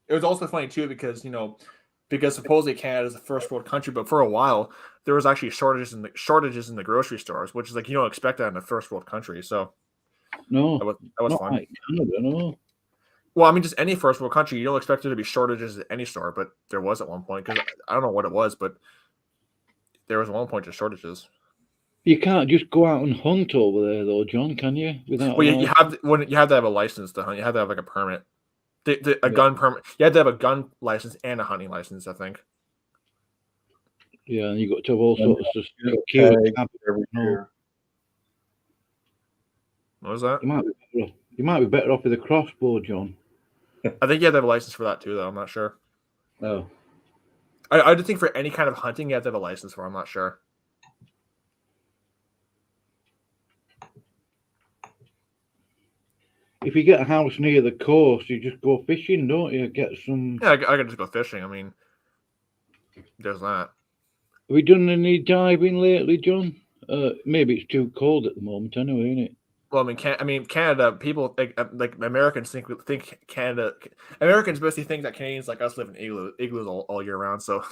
Speaker 2: It was also funny too because supposedly Canada is a first world country, but for a while there was actually shortages in the grocery stores, which is like you don't expect that in a first world country. So
Speaker 1: No,
Speaker 2: that was
Speaker 1: not
Speaker 2: fun.
Speaker 1: like Canada, no.
Speaker 2: Well, I mean, just any first world country, you don't expect there to be shortages at any store, but there was at one point, because I don't know what it was, but there was at one point just shortages.
Speaker 1: You can't just go out and hunt over there, though, John, can you? Without
Speaker 2: Well, you have to have a license to hunt. You have to have like a permit, gun permit. You have to have a gun license and a hunting license, I think.
Speaker 1: Yeah, and you got to have all
Speaker 3: And
Speaker 1: sorts of
Speaker 3: you
Speaker 1: security.
Speaker 3: tag every year.
Speaker 2: What was that?
Speaker 1: You might be better off with a crossbow, John.
Speaker 2: I think you have to have a license for that too, though. I'm not sure.
Speaker 1: Oh.
Speaker 2: I do think for any kind of hunting, you have to have a license for. I'm not sure.
Speaker 1: If you get a house near the coast, you just go fishing, don't you? Get some.
Speaker 2: Yeah, I could just go fishing. I mean, there's that.
Speaker 1: Have we done any diving lately, John? Maybe it's too cold at the moment, anyway, isn't it?
Speaker 2: Well, I mean, Canada. People like Americans think Canada. Americans basically think that Canadians like us live in igloos all year round. So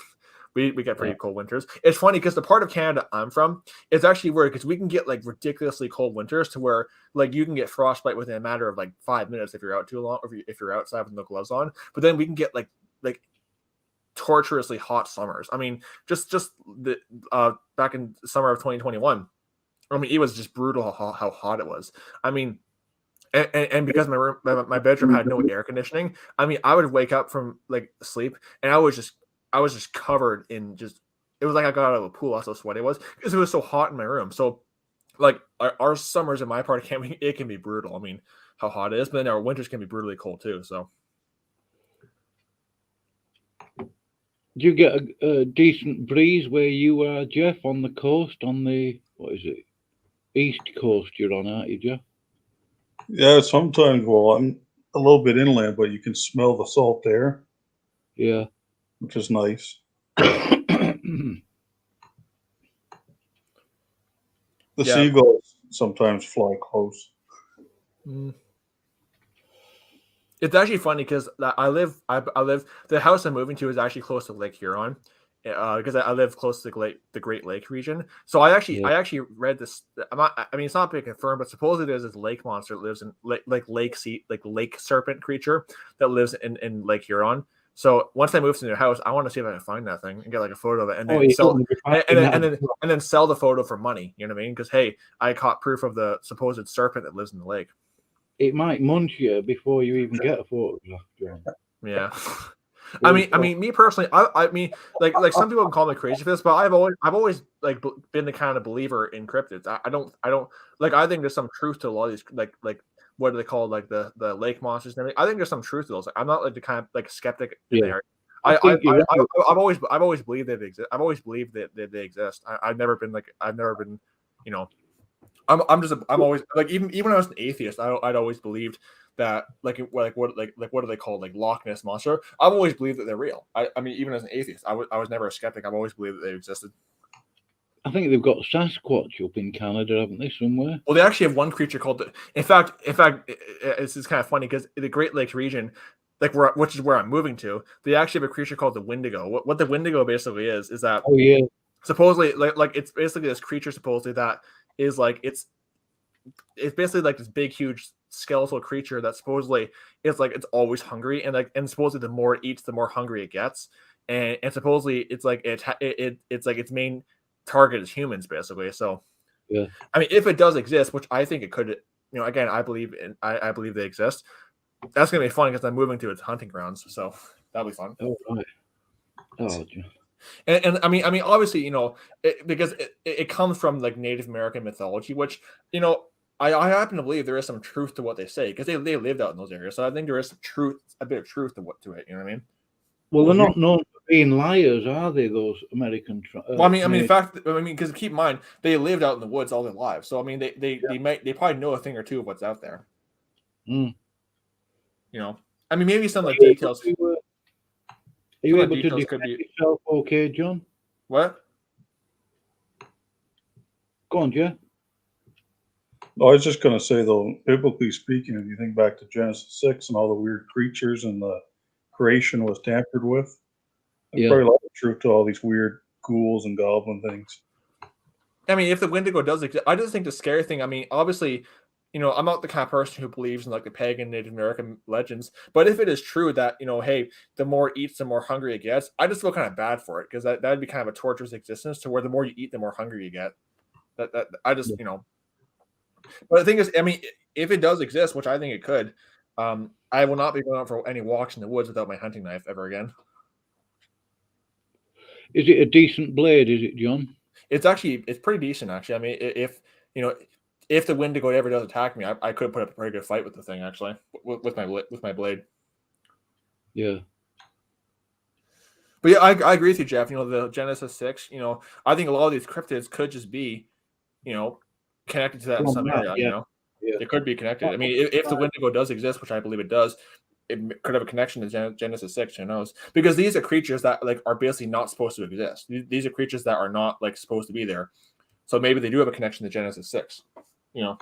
Speaker 2: we get pretty cold winters. It's funny because the part of Canada I'm from is actually weird because we can get like ridiculously cold winters to where like you can get frostbite within a matter of like 5 minutes if you're out too long, or if you're outside with no gloves on. But then we can get like torturously hot summers. I mean, just the back in summer of 2021. I mean, it was just brutal how hot it was. I mean, and because my bedroom had no air conditioning, I mean, I would wake up from like sleep and I was just covered in just. It was like I got out of a pool. That's how sweaty it was because it was so hot in my room. So, like our summers in my part can be brutal. I mean, how hot it is, but then our winters can be brutally cold too. So,
Speaker 1: Do you get a decent breeze where you are, Jeff, on the coast, on the what is it? East coast you're on, aren't you, Jeff?
Speaker 3: Yeah, sometimes. Well, I'm a little bit inland, but you can smell the salt air.
Speaker 1: Yeah.
Speaker 3: Which is nice. The seagulls sometimes fly close.
Speaker 2: It's actually funny because I live. The house I'm moving to is actually close to Lake Huron, because I live close to the Great Lake region. So I actually read this. I mean, it's not been confirmed, but supposedly there's this lake monster that lives in lake serpent creature that lives in Lake Huron. So once I move to their house, I want to see if I can find that thing and get like a photo of it, and then sell the photo for money. You know what I mean? Because hey, I caught proof of the supposed serpent that lives in the lake.
Speaker 1: It might munch you before you even get a photograph, John.
Speaker 2: Yeah. I mean, me personally, I mean, like some people can call me crazy for this, but I've always like been the kind of believer in cryptids. I don't like. I think there's some truth to a lot of these, like what do they call like the lake monsters and everything. I think there's some truth to those. Like, I'm not like the kind of like skeptic in there. I've always believed that they exist. I've always believed that they exist. I've never been, you know. I'm always like even when I was an atheist, I'd always believed that what do they call like Loch Ness monster? I've always believed that they're real. I mean, even as an atheist, I was never a skeptic. I've always believed that they existed.
Speaker 1: I think they've got Sasquatch up in Canada, haven't they, somewhere?
Speaker 2: Well, they actually have one creature called in fact, it's kind of funny because the Great Lakes region, which is where I'm moving to, they actually have a creature called the Wendigo. What the Wendigo basically is that supposedly like it's basically this creature supposedly that is like it's basically like this big huge skeletal creature that supposedly is like it's always hungry and supposedly the more it eats the more hungry it gets and supposedly it's like it's like its main target is humans basically. So
Speaker 1: yeah, I
Speaker 2: mean if it does exist, which I think it could, again I believe they exist. That's gonna be fun because I'm moving to its hunting grounds, so that'll be fun.
Speaker 1: Oh right. Oh.
Speaker 2: And I mean, obviously, because it comes from like Native American mythology, which I happen to believe there is some truth to what they say because they lived out in those areas. So I think there is some truth, a bit of truth to it. You know what I mean?
Speaker 1: Well, they're not known for being liars, are they? Those American.
Speaker 2: Well, I mean, in fact, because keep in mind they lived out in the woods all their lives, so I mean, they probably know a thing or two of what's out there.
Speaker 1: Mm.
Speaker 2: You know, I mean, maybe some of the details.
Speaker 1: Are you able to defend yourself, okay, John?
Speaker 2: What?
Speaker 1: Go on, Jeff.
Speaker 3: I was just going to say, though, biblically speaking, if you think back to Genesis 6 and all the weird creatures and the creation was tampered with, there's probably a lot of truth to all these weird ghouls and goblin things.
Speaker 2: I mean, if the Wendigo does exist, I just think the scary thing, I mean, obviously, you know, I'm not the kind of person who believes in like the pagan Native American legends, but if it is true that, you know, hey, the more it eats, the more hungry it gets, I just feel kind of bad for it, because that'd be kind of a torturous existence to where the more you eat, the more hungry you get. That I just, you know. But the thing is, I mean, if it does exist, which I think it could, I will not be going out for any walks in the woods without my hunting knife ever again.
Speaker 1: Is it a decent blade? Is it, John?
Speaker 2: It's pretty decent, actually. I mean, if the Wendigo ever does attack me, I could put up a pretty good fight with the thing, actually, with my blade.
Speaker 1: Yeah.
Speaker 2: But yeah, I agree with you, Jeff. You know, the Genesis 6. You know, I think a lot of these cryptids could just be, you know, connected to that in some area. You know, it could be connected. I mean, if the Wendigo does exist, which I believe it does, it could have a connection to Genesis 6. Who knows? Because these are creatures that like are basically not supposed to exist. These are creatures that are not like supposed to be there. So maybe they do have a connection to Genesis 6. You know.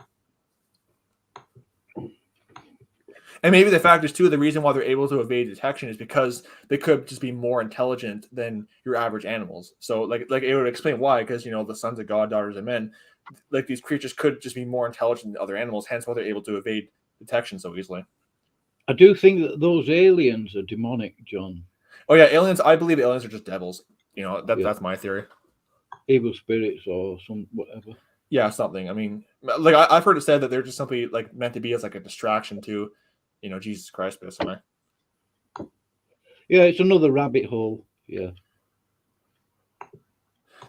Speaker 2: And maybe the fact is, too, the reason why they're able to evade detection is because they could just be more intelligent than your average animals. So, like it would explain why, because, you know, the sons of God, daughters of men, like these creatures could just be more intelligent than other animals, hence why they're able to evade detection so easily.
Speaker 1: I do think that those aliens are demonic, John.
Speaker 2: Oh, yeah, aliens. I believe aliens are just devils. You know, that's my theory.
Speaker 1: Evil spirits or some whatever.
Speaker 2: Yeah, something. I mean, like I've heard it said that they're just simply like meant to be as like a distraction to, you know, Jesus Christ, basically.
Speaker 1: Yeah, it's another rabbit hole. Yeah.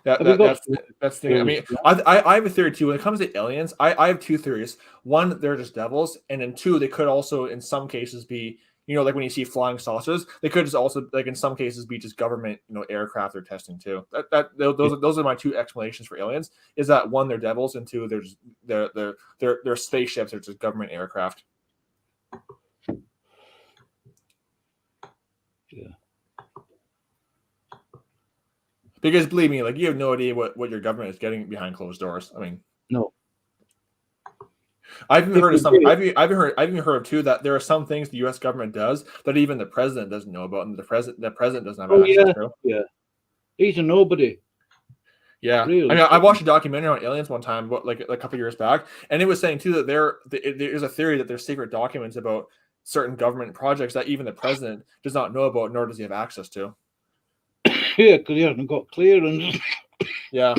Speaker 2: That's the thing. I mean, I have a theory too. When it comes to aliens, I have two theories. One, they're just devils, and then two, they could also, in some cases, be, you know, like when you see flying saucers, they could just also, like in some cases, be just government, you know, aircraft they're testing too. Those are my two explanations for aliens. Is that one, they're devils, and two, they're spaceships, they're just government aircraft.
Speaker 1: Yeah.
Speaker 2: Because believe me, like you have no idea what your government is getting behind closed doors. I mean,
Speaker 1: no.
Speaker 2: I've even heard of some. I've even heard of too that there are some things the U.S. government does that even the president doesn't know about, and the president doesn't have access to.
Speaker 1: Yeah, he's a nobody.
Speaker 2: Yeah,
Speaker 1: really?
Speaker 2: I mean, I watched a documentary on aliens one time, like a couple years back, and it was saying too that there is a theory that there's secret documents about certain government projects that even the president does not know about, nor does he have access to.
Speaker 1: Yeah, because he hasn't got clearance.
Speaker 2: Yeah.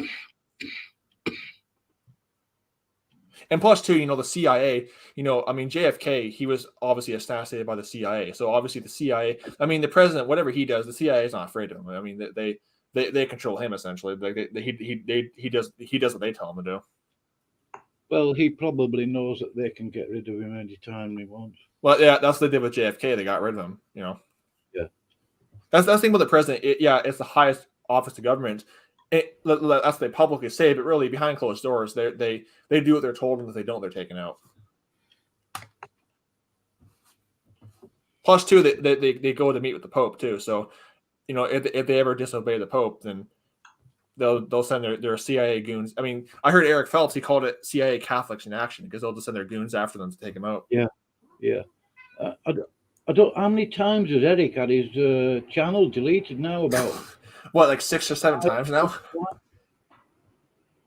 Speaker 2: And plus, too, you know, the CIA, you know, I mean, JFK, he was obviously assassinated by the CIA. So obviously the CIA, I mean, the president, whatever he does, the CIA is not afraid of him. I mean, they control him essentially. Like he does what they tell him to do.
Speaker 1: Well, he probably knows that they can get rid of him anytime they want.
Speaker 2: Well, yeah, that's what they did with JFK. They got rid of him, you know.
Speaker 1: Yeah.
Speaker 2: That's the thing about the president. It's the highest office of government. That's what they publicly say, but really behind closed doors, they do what they're told, and if they don't, they're taken out. Plus, too, they go to meet with the Pope too. So, you know, if they ever disobey the Pope, then they'll send their CIA goons. I mean, I heard Eric Phelps, he called it CIA Catholics in action, because they'll just send their goons after them to take him out.
Speaker 1: Yeah. I don't. How many times has Eric had his channel deleted now? About
Speaker 2: what, like 6 or 7 times now?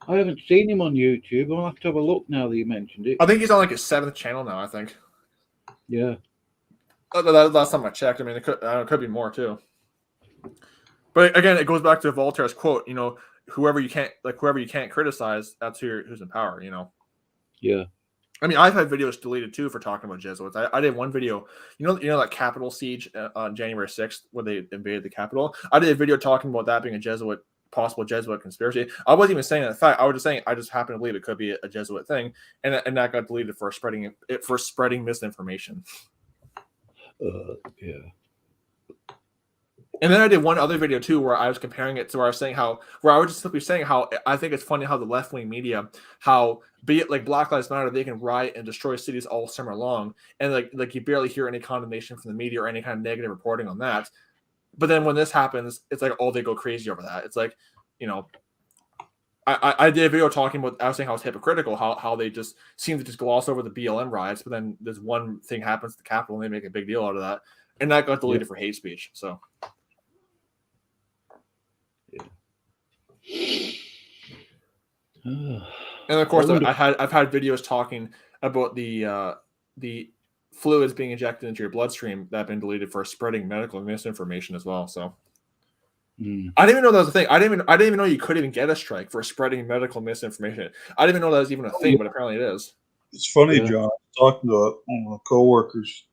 Speaker 1: I haven't seen him on YouTube. I'll have to have a look now that you mentioned it.
Speaker 2: I think he's on like his 7th channel now, I think.
Speaker 1: Yeah.
Speaker 2: Last time I checked. I mean, it could be more too. But again, it goes back to Voltaire's quote. You know, whoever you can't criticize, that's who's in power. You know.
Speaker 1: Yeah.
Speaker 2: I mean, I've had videos deleted too for talking about Jesuits. I did one video. You know that Capitol siege on January 6th when they invaded the Capitol. I did a video talking about that being a possible Jesuit conspiracy. I wasn't even saying that. In fact, I was just saying I just happen to believe it could be a Jesuit thing, and that got deleted for spreading misinformation.
Speaker 1: Yeah.
Speaker 2: And then I did one other video too where I was comparing it to where I was just simply saying how I think it's funny how the left-wing media, how be it like Black Lives Matter, they can riot and destroy cities all summer long, and like you barely hear any condemnation from the media or any kind of negative reporting on that. But then when this happens, it's like, oh, they go crazy over that. It's like, you know, I did a video talking about, I was saying how it's hypocritical, how they just seem to just gloss over the BLM riots, but then this one thing happens at the Capitol and they make a big deal out of that. And that got deleted for hate speech. So. And of course, I've had videos talking about the fluids being injected into your bloodstream that have been deleted for spreading medical misinformation as well. So I didn't even know that was a thing. I didn't even know you could even get a strike for spreading medical misinformation. I didn't even know that was even a thing, but apparently it is.
Speaker 3: It's funny, John. Talking to one of my coworkers,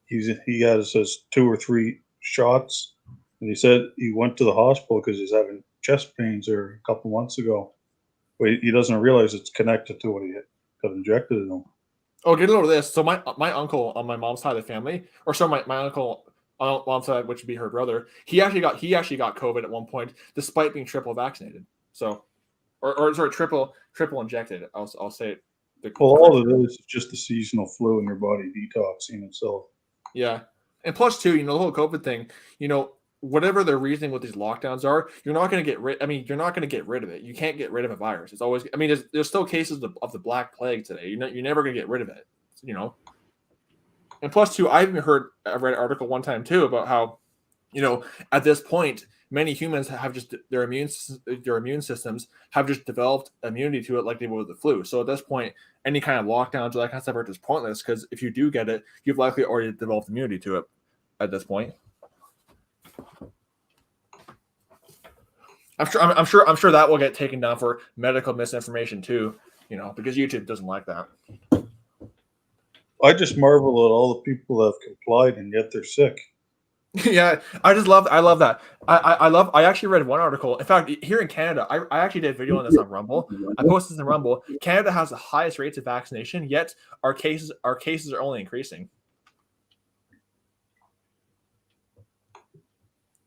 Speaker 3: he got his 2 or 3 shots, and he said he went to the hospital because he's having chest pains there a couple months ago. But he doesn't realize it's connected to what he got injected in him.
Speaker 2: Oh, get a load of this. So my uncle on my mom's side of the family, or sorry, my uncle on mom's side, which would be her brother, he actually got COVID at one point, despite being triple vaccinated. So, or sorry, triple injected. I'll say it.
Speaker 3: Well, all of it is just the seasonal flu in your body detoxing itself.
Speaker 2: Yeah, and plus too, the whole COVID thing, whatever the reasoning with these lockdowns are, you're not going to get rid. I mean, you're not going to get rid of it. You can't get rid of a virus. It's always. I mean, there's still cases of the Black Plague today. You're never going to get rid of it. And plus too, I read an article one time too about how, at this point, many humans have just their immune systems have just developed immunity to it like they would with the flu. So at this point, any kind of lockdowns or that kind of stuff are just pointless because if you do get it, you've likely already developed immunity to it at this point. I'm sure that will get taken down for medical misinformation too, because YouTube doesn't like that.
Speaker 3: I just marvel at all the people that have complied and yet they're sick.
Speaker 2: Yeah, I love that. I actually read one article. In fact, here in Canada, I actually did a video on this on Rumble. I posted this on Rumble. Canada has the highest rates of vaccination, yet our cases are only increasing.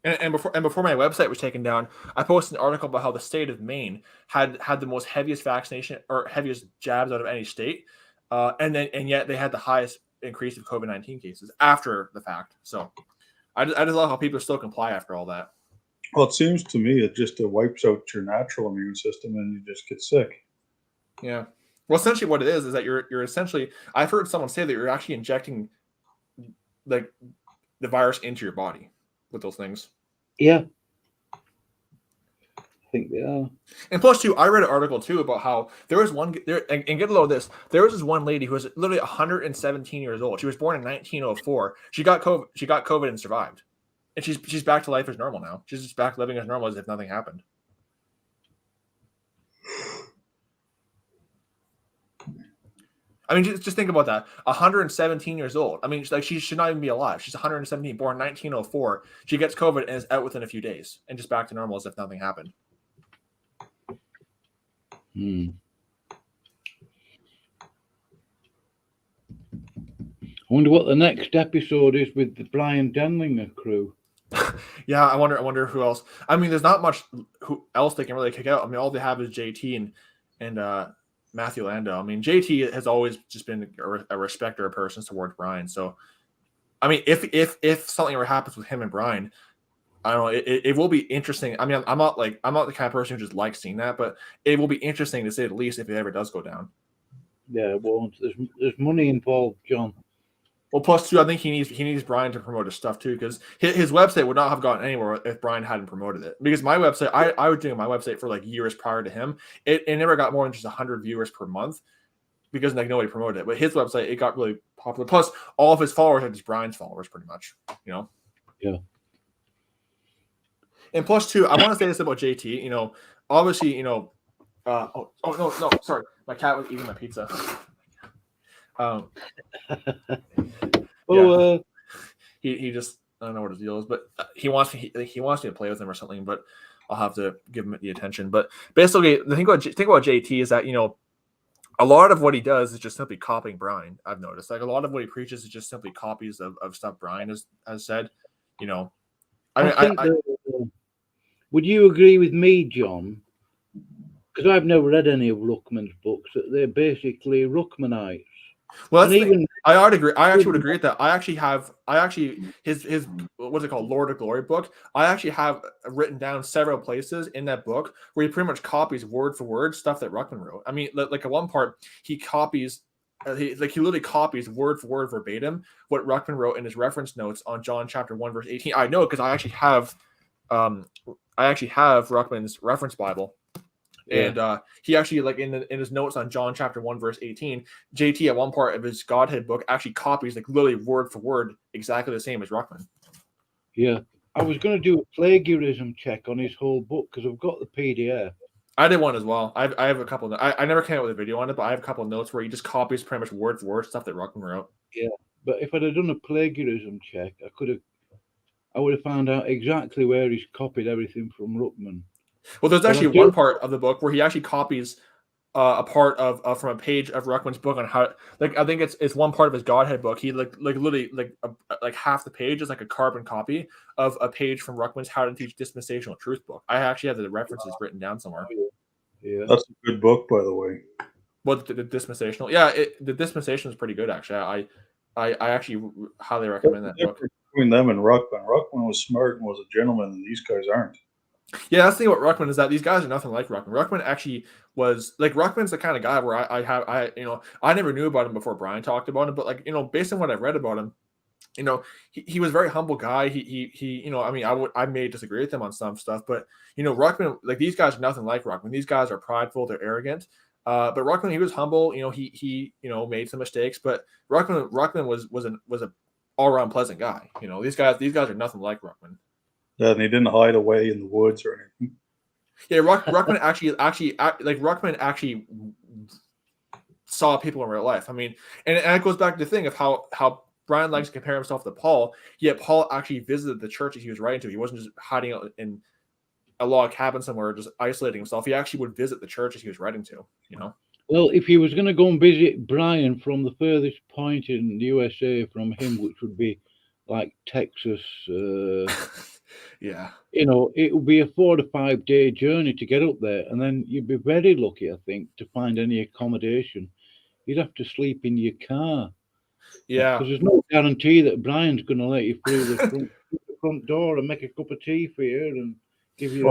Speaker 2: And before my website was taken down, I posted an article about how the state of Maine had the most heaviest vaccination or heaviest jabs out of any state, and yet they had the highest increase of COVID-19 cases after the fact. So I just love how people still comply after all that.
Speaker 3: Well, it seems to me it just wipes out your natural immune system and you just get sick.
Speaker 2: Yeah. Well, essentially what it is that you're essentially, I've heard someone say that you're actually injecting like the virus into your body with those things.
Speaker 1: Yeah. I think they are.
Speaker 2: And plus too, I read an article too about how there was one there, and get a load of this. There was this one lady who was literally 117 years old. She was born in 1904. She got COVID and survived. And she's back to life as normal now. She's just back living as normal as if nothing happened. I mean, just think about that. 117 years old. I mean, she should not even be alive. She's 117, born 1904. She gets COVID and is out within a few days and just back to normal as if nothing happened.
Speaker 1: I wonder what the next episode is with the Brian Denlinger crew.
Speaker 2: Yeah, I wonder who else. I mean, there's not much who else they can really kick out. I mean, all they have is JT and Matthew Landau. I mean, JT has always just been a respecter of persons towards Brian. So, I mean, if something ever happens with him and Brian, I don't know. It will be interesting. I mean, I'm not the kind of person who just likes seeing that, but it will be interesting to say the least if it ever does go down.
Speaker 1: Yeah, it won't. There's money involved, John.
Speaker 2: Well, plus too, I think he needs Brian to promote his stuff too, because his website would not have gotten anywhere if Brian hadn't promoted it. Because my website, I was doing my website for like years prior to him. It never got more than just 100 viewers per month because like nobody promoted it. But his website, it got really popular. Plus, all of his followers are just Brian's followers, pretty much.
Speaker 1: Yeah.
Speaker 2: And plus too, I want to say this about JT. Obviously, no, sorry, my cat was eating my pizza. He just, I don't know what his deal is, but he wants me to play with him or something, but I'll have to give him the attention. But basically, the thing about JT is that a lot of what he does is just simply copying Brian. I've noticed like a lot of what he preaches is just simply copies of stuff Brian has said. I think
Speaker 1: would you agree with me, John? Because I've never read any of Ruckman's books, that they're basically Ruckmanites.
Speaker 2: Well,
Speaker 1: And
Speaker 2: that's the thing.
Speaker 1: even
Speaker 2: I would agree. I actually would agree with that. I actually his what's it called, Lord of Glory book. I actually have written down several places in that book where he pretty much copies word for word stuff that Ruckman wrote. I mean, like at one part he copies, he literally copies word for word verbatim what Ruckman wrote in his reference notes on John chapter 1 verse 18. I know because I actually have Ruckman's reference Bible.
Speaker 1: Yeah.
Speaker 2: And he actually, like in his notes on John chapter 1 verse 18, JT at one part of his Godhead book actually copies like literally word for word exactly the same as Ruckman.
Speaker 1: Yeah, I was going to do a plagiarism check on his whole book because I've got the PDF.
Speaker 2: I did one as well. I have a couple. I never came out with a video on it, but I have a couple of notes where he just copies pretty much word for word stuff that Ruckman wrote.
Speaker 1: Yeah, but if I'd have done a plagiarism check, I would have found out exactly where he's copied everything from Ruckman.
Speaker 2: Well, there's actually one part of the book where he actually copies a part of from a page of Ruckman's book on how, like, I think it's one part of his Godhead book. He like literally like half the page is like a carbon copy of a page from Ruckman's How to Teach Dispensational Truth book. I actually have the references written down somewhere.
Speaker 1: Yeah,
Speaker 3: That's a good book, by the way.
Speaker 2: Well, the dispensational, yeah, the dispensation is pretty good actually. I actually highly recommend that book.
Speaker 3: Between them and Ruckman, Ruckman was smart and was a gentleman, and these guys aren't.
Speaker 2: Yeah, that's the thing about Ruckman is that these guys are nothing like Ruckman. Ruckman actually was like, Ruckman's the kind of guy where I never knew about him before Brian talked about him, but like, based on what I've read about him, he was a very humble guy. He I mean, I may disagree with him on some stuff, but Ruckman, like, these guys are nothing like Ruckman. These guys are prideful, they're arrogant. But Ruckman, he was humble. He made some mistakes, but Ruckman was an all around pleasant guy. These guys are nothing like Ruckman.
Speaker 3: Yeah, and he didn't hide away in the woods or anything.
Speaker 2: Yeah, Ruckman Ruckman actually saw people in real life. I mean, and it goes back to the thing of how Brian likes to compare himself to Paul, yet Paul actually visited the church that he was writing to. He wasn't just hiding out in a log cabin somewhere, just isolating himself. He actually would visit the churches he was writing to.
Speaker 1: Well, if he was going to go and visit Brian from the furthest point in the USA from him, which would be like Texas,
Speaker 2: yeah,
Speaker 1: it would be a 4 to 5 day journey to get up there, and then you'd be very lucky, I think, to find any accommodation. You'd have to sleep in your car.
Speaker 2: Yeah,
Speaker 1: because there's no guarantee that Brian's going to let you through the front door and make a cup of tea for you and give you.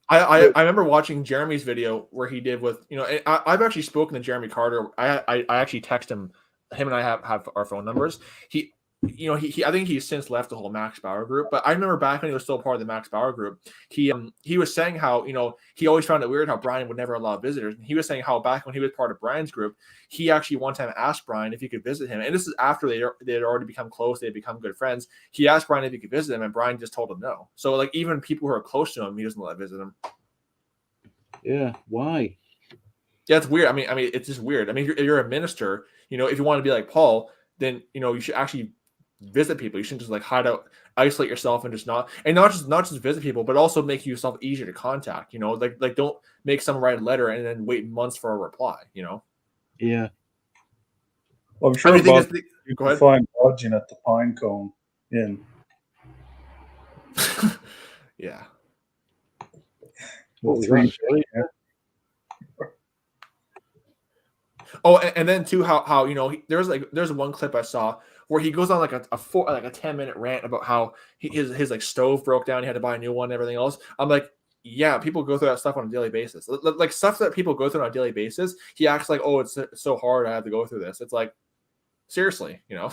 Speaker 2: I remember watching Jeremy's video where he did with I've actually spoken to Jeremy Carter. I actually text him and I have our phone numbers. He I think he's since left the whole Max Bauer group, but I remember back when he was still part of the Max Bauer group, he was saying how he always found it weird how Brian would never allow visitors, and he was saying how back when he was part of Brian's group, he actually one time asked Brian if he could visit him, and this is after they had already become close, they had become good friends. He asked Brian if he could visit him, and Brian just told him no. So like even people who are close to him, he doesn't let visit him.
Speaker 1: Yeah, why?
Speaker 2: Yeah, it's weird. I mean, it's just weird. I mean, you're a minister. If you want to be like Paul, then you should actually visit people. You shouldn't just like hide out, isolate yourself, and not just visit people, but also make yourself easier to contact. Like don't make someone write a letter and then wait months for a reply.
Speaker 1: Yeah.
Speaker 3: Well, I'm sure you
Speaker 2: go
Speaker 3: can
Speaker 2: ahead.
Speaker 3: find lodging at the Pine Cone Inn.
Speaker 2: Yeah.
Speaker 3: Well,
Speaker 2: Oh, and then too, how there's one clip I saw where he goes on like a 10-minute rant about how his like stove broke down, he had to buy a new one and everything else. I'm like, yeah, people go through that stuff on a daily basis, like stuff that people go through on a daily basis. He acts like, oh, it's so hard, I have to go through this. It's like, seriously,
Speaker 1: Yeah,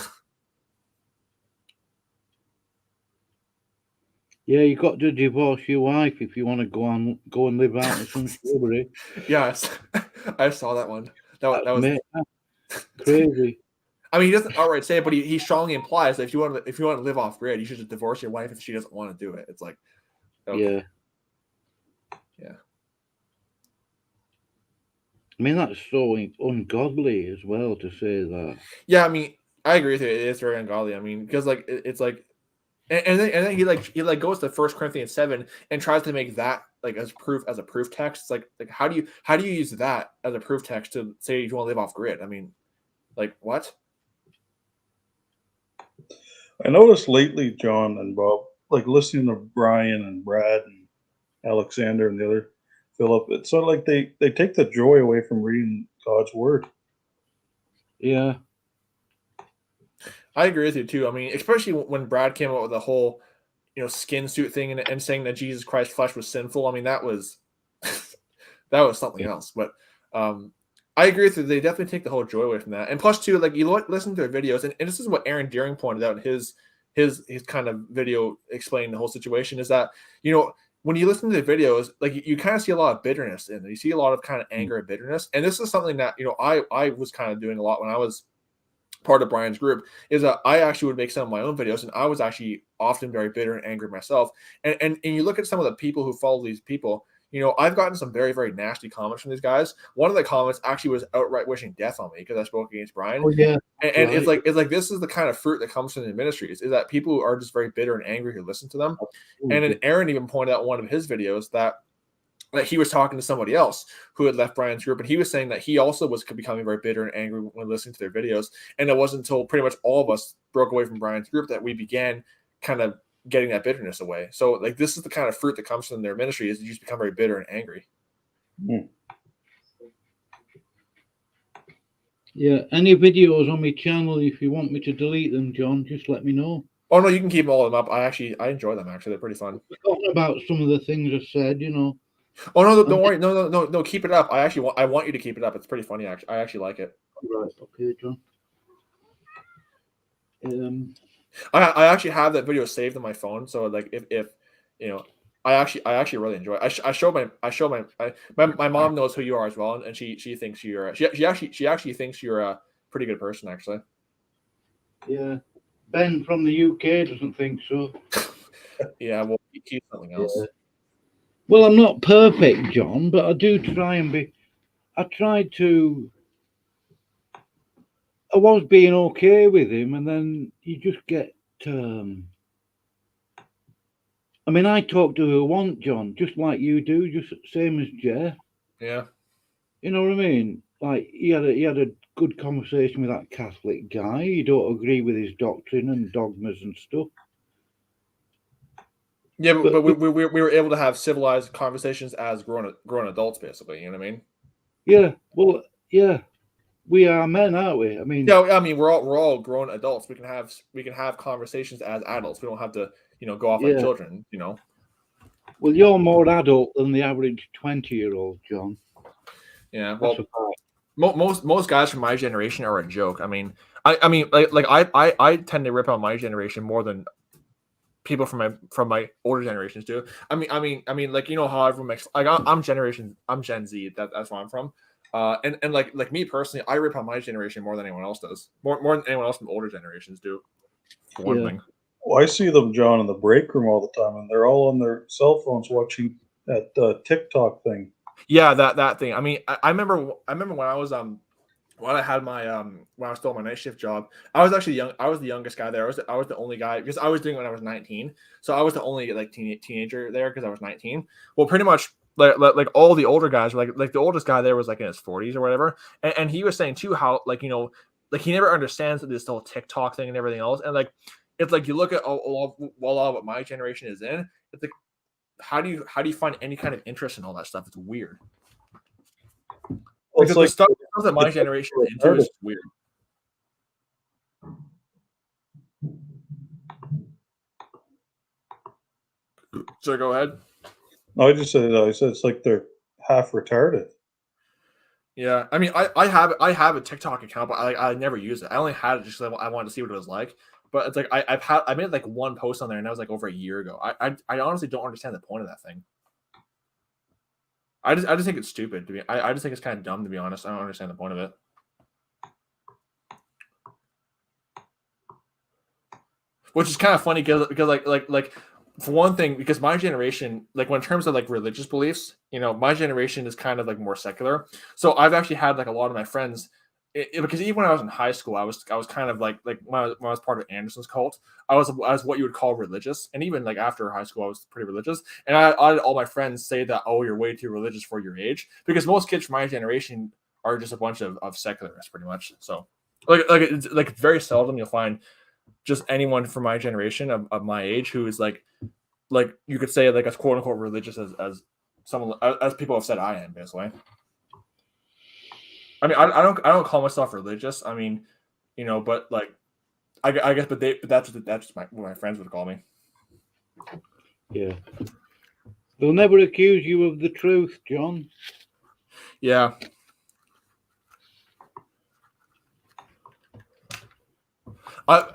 Speaker 1: you got to divorce your wife if you want to go and live out in some shrubbery.
Speaker 2: Yes, I saw that one. That was
Speaker 1: crazy.
Speaker 2: I mean, he doesn't outright say it, but he strongly implies that if you want to live off grid, you should just divorce your wife if she doesn't want to do it. It's like, okay. Yeah.
Speaker 1: I mean, that's so ungodly as well to say that.
Speaker 2: Yeah, I mean, I agree with you. It is very ungodly. I mean, because like it's like, and then he goes to 1 Corinthians 7 and tries to make that like as a proof text. It's like how do you use that as a proof text to say you want to live off grid? I mean, like what?
Speaker 3: I noticed lately, John and Bob, like listening to Brian and Brad and Alexander and the other Philip. It's sort of like they take the joy away from reading God's word.
Speaker 1: Yeah.
Speaker 2: I agree with you too. I mean, especially when Brad came out with the whole, skin suit thing and saying that Jesus Christ's flesh was sinful. I mean, that was that was something else. But I agree with you. They definitely take the whole joy away from that. And plus, too, like you listen to their videos, and this is what Aaron Deering pointed out in his kind of video explaining the whole situation, is that when you listen to the videos, like you kind of see a lot of bitterness in it. You see a lot of kind of anger and bitterness. And this is something that I was kind of doing a lot when I was part of Brian's group, is that I actually would make some of my own videos, and I was actually often very bitter and angry myself. And you look at some of the people who follow these people, I've gotten some very, very nasty comments from these guys. One of the comments actually was outright wishing death on me because I spoke against Brian.
Speaker 1: Oh yeah.
Speaker 2: And it's like this is the kind of fruit that comes from the ministries, is that people are just very bitter and angry who listen to them. And then Aaron even pointed out in one of his videos that he was talking to somebody else who had left Brian's group, and he was saying that he also was becoming very bitter and angry when listening to their videos. And it wasn't until pretty much all of us broke away from Brian's group that we began kind of getting that bitterness away. So like this is the kind of fruit that comes from their ministry, is you just become very bitter and angry.
Speaker 1: Yeah. Any videos on my channel, if you want me to delete them, John, just let me know.
Speaker 2: Oh no, you can keep all of them up. I enjoy them actually. They're pretty fun.
Speaker 1: We're talking about some of the things I said,
Speaker 2: Oh no, don't worry. No, keep it up. I want you to keep it up. It's pretty funny actually. I actually like it.
Speaker 1: Right, okay, John.
Speaker 2: I actually have that video saved on my phone, so like if I actually really enjoy it. My mom knows who you are as well, and she thinks you're she actually thinks you're a pretty good person actually.
Speaker 1: Yeah. Ben from the UK doesn't think so.
Speaker 2: Yeah, well, he's something else.
Speaker 1: Yeah. Well, I'm not perfect, John, but I do try and be. I was being okay with him, and then you just get. I mean, I talk to who I want, John, just like you do, just same as Jeff.
Speaker 2: Yeah.
Speaker 1: You know what I mean? Like he had a good conversation with that Catholic guy. You don't agree with his doctrine and dogmas and stuff.
Speaker 2: Yeah, but we were able to have civilized conversations as grown adults, basically. You know what I mean?
Speaker 1: Yeah. Well, yeah. We are men, aren't we? I mean,
Speaker 2: yeah. I mean, we're all grown adults. We can have conversations as adults. We don't have to, go off like children.
Speaker 1: Well, you're more adult than the average 20-year-old, John.
Speaker 2: Yeah. Well, most guys from my generation are a joke. I mean, I tend to rip on my generation more than people from my older generations do. I mean, like how everyone makes like I'm Gen Z. That's where I'm from. And like me personally, I rip on my generation more than anyone else does. More than anyone else from older generations do. For one thing.
Speaker 3: Well, I see them, John, in the break room all the time, and they're all on their cell phones watching that TikTok thing.
Speaker 2: Yeah, that thing. I mean, I remember when I was when I had my when I was still on my night shift job, I was actually young. I was the youngest guy there. I was the only guy because I was doing it when I was 19. So I was the only like teenager there because I was 19. Well, pretty much like all the older guys were like the oldest guy there was like in his 40s or whatever. And he was saying too how like like he never understands this whole TikTok thing and everything else. And like it's like you look at a lot of what my generation is in. It's like how do you find any kind of interest in all that stuff? It's weird. Because the stuff that my generation is into is weird. So go ahead.
Speaker 3: No, I said it's like they're half retarded.
Speaker 2: Yeah, I mean, I have a TikTok account, but I never use it. I only had it just because I wanted to see what it was like. But it's like I made like one post on there, and that was like over a year ago. I honestly don't understand the point of that thing. I just think it's stupid to be. I just think it's kind of dumb to be honest. I don't understand the point of it. Which is kind of funny because like for one thing, because my generation, like when in terms of like religious beliefs, my generation is kind of like more secular. So I've actually had like a lot of my friends. Because even when I was in high school, I was kind of like when I was part of Anderson's cult, I was what you would call religious, and even like after high school, I was pretty religious. And I had all my friends say that, oh, you're way too religious for your age, because most kids from my generation are just a bunch of secularists, pretty much. So it's very seldom you'll find just anyone from my generation of my age who is like like you could say like as quote unquote religious as someone as people have said I am, basically. I mean, I don't call myself religious. I mean, you know, but like, I guess, but that's what my friends would call me.
Speaker 1: Yeah. They'll never accuse you of the truth, John.
Speaker 2: Yeah.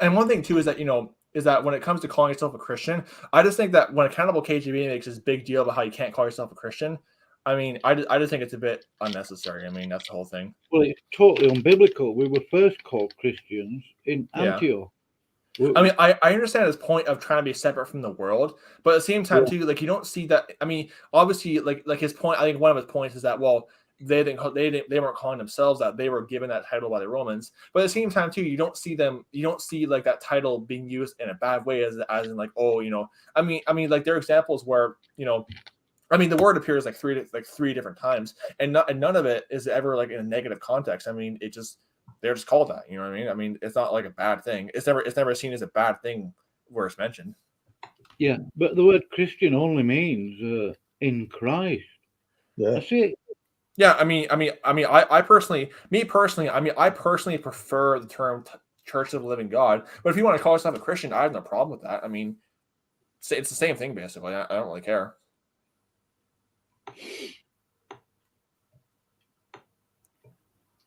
Speaker 2: And one thing too is that, you know, is that when it comes to calling yourself a Christian, I just think that when Accountable KGB makes this big deal about how you can't call yourself a Christian, I mean, I just think it's a bit unnecessary. I mean, that's the whole thing.
Speaker 1: Well, it's totally unbiblical. We were first called Christians in Antioch.
Speaker 2: I mean, I understand his point of trying to be separate from the world, but at the same time, too, like you don't see that. I mean, obviously, like his point. I think one of his points is that they weren't calling themselves that. They were given that title by the Romans, but at the same time, too, you don't see like that title being used in a bad way as in like, oh, you know, I mean, like there are examples where, you know, I mean, the word appears like three different times, and none of it is ever like in a negative context. I mean, they're just called that, you know what I mean? I mean, it's not like a bad thing. It's never seen as a bad thing where it's mentioned.
Speaker 1: Yeah, but the word Christian only means in Christ.
Speaker 3: Yeah.
Speaker 1: That's it.
Speaker 2: Yeah, I personally prefer the term Church of the Living God. But if you want to call yourself a Christian, I have no problem with that. I mean, it's the same thing basically. I don't really care.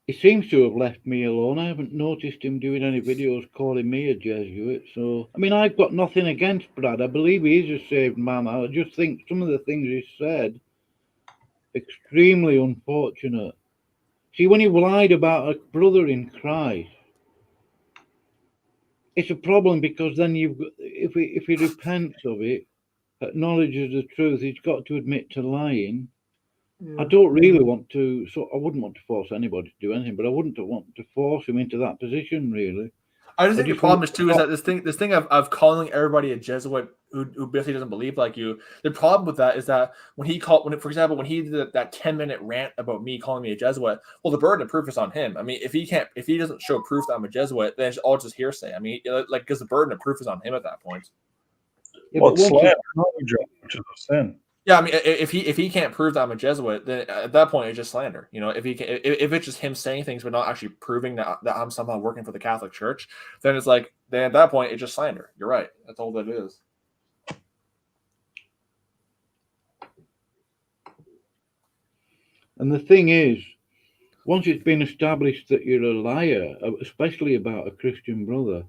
Speaker 1: He seems to have left me alone. I haven't noticed him doing any videos calling me a Jesuit. So, I mean, I've got nothing against Brad. I believe he is a saved man. I just think some of the things he said, extremely unfortunate. See, when he lied about a brother in Christ, it's a problem because then if he repents of it, acknowledges the truth, he's got to admit to lying. I don't really want to, so I wouldn't want to force anybody to do anything, but I wouldn't want to force him into that position, really.
Speaker 2: I just think the problem is too is that this thing of calling everybody a Jesuit who basically doesn't believe like you. The problem with that is that for example, when he did that 10-minute rant about me calling me a Jesuit, well, the burden of proof is on him. I mean, if he doesn't show proof that I'm a Jesuit, then it's all just hearsay. I mean, like because the burden of proof is on him at that point.
Speaker 1: Yeah,
Speaker 3: well, it's slander, which is a sin.
Speaker 2: Yeah, I mean, if he can't prove that I'm a Jesuit, then at that point it's just slander. You know, if it's just him saying things but not actually proving that I'm somehow working for the Catholic Church, then it's like then at that point it's just slander. You're right. That's all that it is.
Speaker 1: And the thing is, once it's been established that you're a liar, especially about a Christian brother,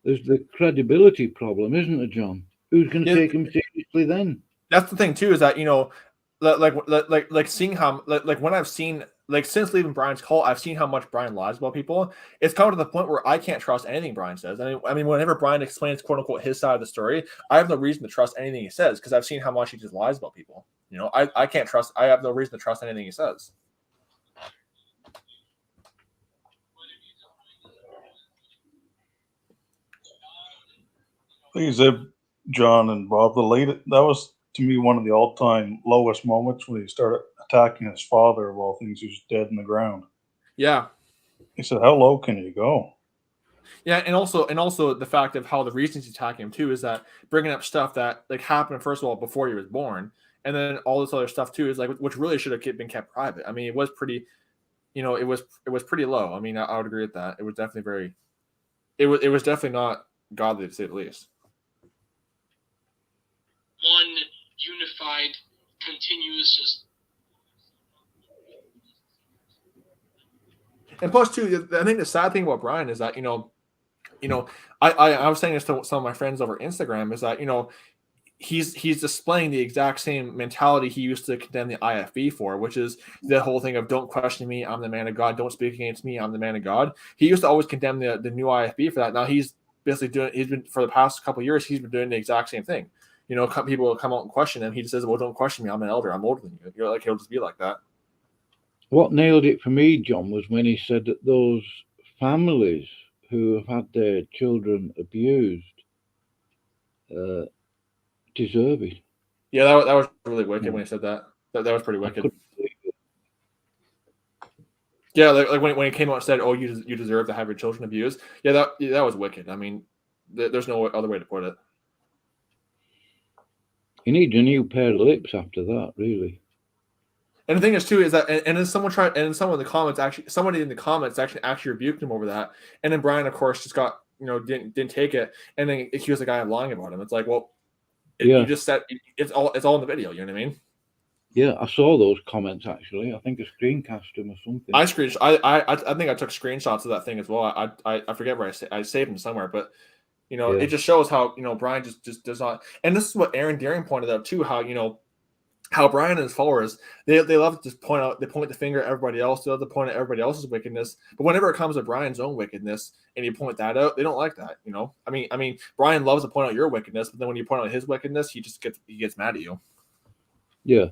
Speaker 1: there's the credibility problem, isn't there, John? Who's going to take him seriously then?
Speaker 2: That's the thing too, is that, you know, like seeing how like when I've seen, like, since leaving Brian's cult, I've seen how much Brian lies about people. It's come to the point where I can't trust anything Brian says. I mean, whenever Brian explains quote unquote his side of the story, I have no reason to trust anything he says because I've seen how much he just lies about people. You know, I can't trust. I have no reason to trust anything he says.
Speaker 3: Please, John and Bob, that was to me one of the all-time lowest moments when he started attacking his father of all things who's dead in the ground.
Speaker 2: Yeah.
Speaker 3: He said, how low can you go?
Speaker 2: Yeah, and also the fact of how the reasons he's attacking him too is that bringing up stuff that like happened first of all before he was born, and then all this other stuff too is like which really should have been kept private. I mean, it was pretty, you know, it was pretty low. I mean, I would agree with that. It was definitely it was definitely not godly to say the least.
Speaker 5: One unified, continuous, just.
Speaker 2: And plus, too, I think the sad thing about Brian is that, you know, I was saying this to some of my friends over Instagram is that, you know, he's displaying the exact same mentality he used to condemn the IFB for, which is the whole thing of don't question me, I'm the man of God, don't speak against me, I'm the man of God. He used to always condemn the new IFB for that. Now he's basically he's been for the past couple of years, he's been doing the exact same thing. You know, people will come out and question him. He just says, well, don't question me, I'm an elder, I'm older than you. You're like, he'll just be like that.
Speaker 1: What nailed it for me, John, was when he said that those families who have had their children abused deserve it.
Speaker 2: Yeah, that was really wicked when he said that. That was pretty wicked. Yeah, like when he came out and said, "Oh, you deserve to have your children abused." Yeah, that was wicked. I mean, there's no other way to put it.
Speaker 1: You need a new pair of lips after that, really.
Speaker 2: And the thing is too is that, and then someone in the comments actually rebuked him over that, and then Brian, of course, just got didn't take it, and then accused the guy of lying about him. It's like, well, you just said it's all in the video. You know what I mean?
Speaker 1: Yeah, I saw those comments actually. I think I screencast them or something.
Speaker 2: I think I took screenshots of that thing as well. I forget where I saved them somewhere, but it just shows how Brian just does not. And this is what Aaron Deering pointed out too. How Brian and his followers they love to point the finger at everybody else. They love to point at everybody else's wickedness. But whenever it comes to Brian's own wickedness and you point that out, they don't like that. I mean, Brian loves to point out your wickedness, but then when you point out his wickedness, he gets mad at you.
Speaker 1: Yeah.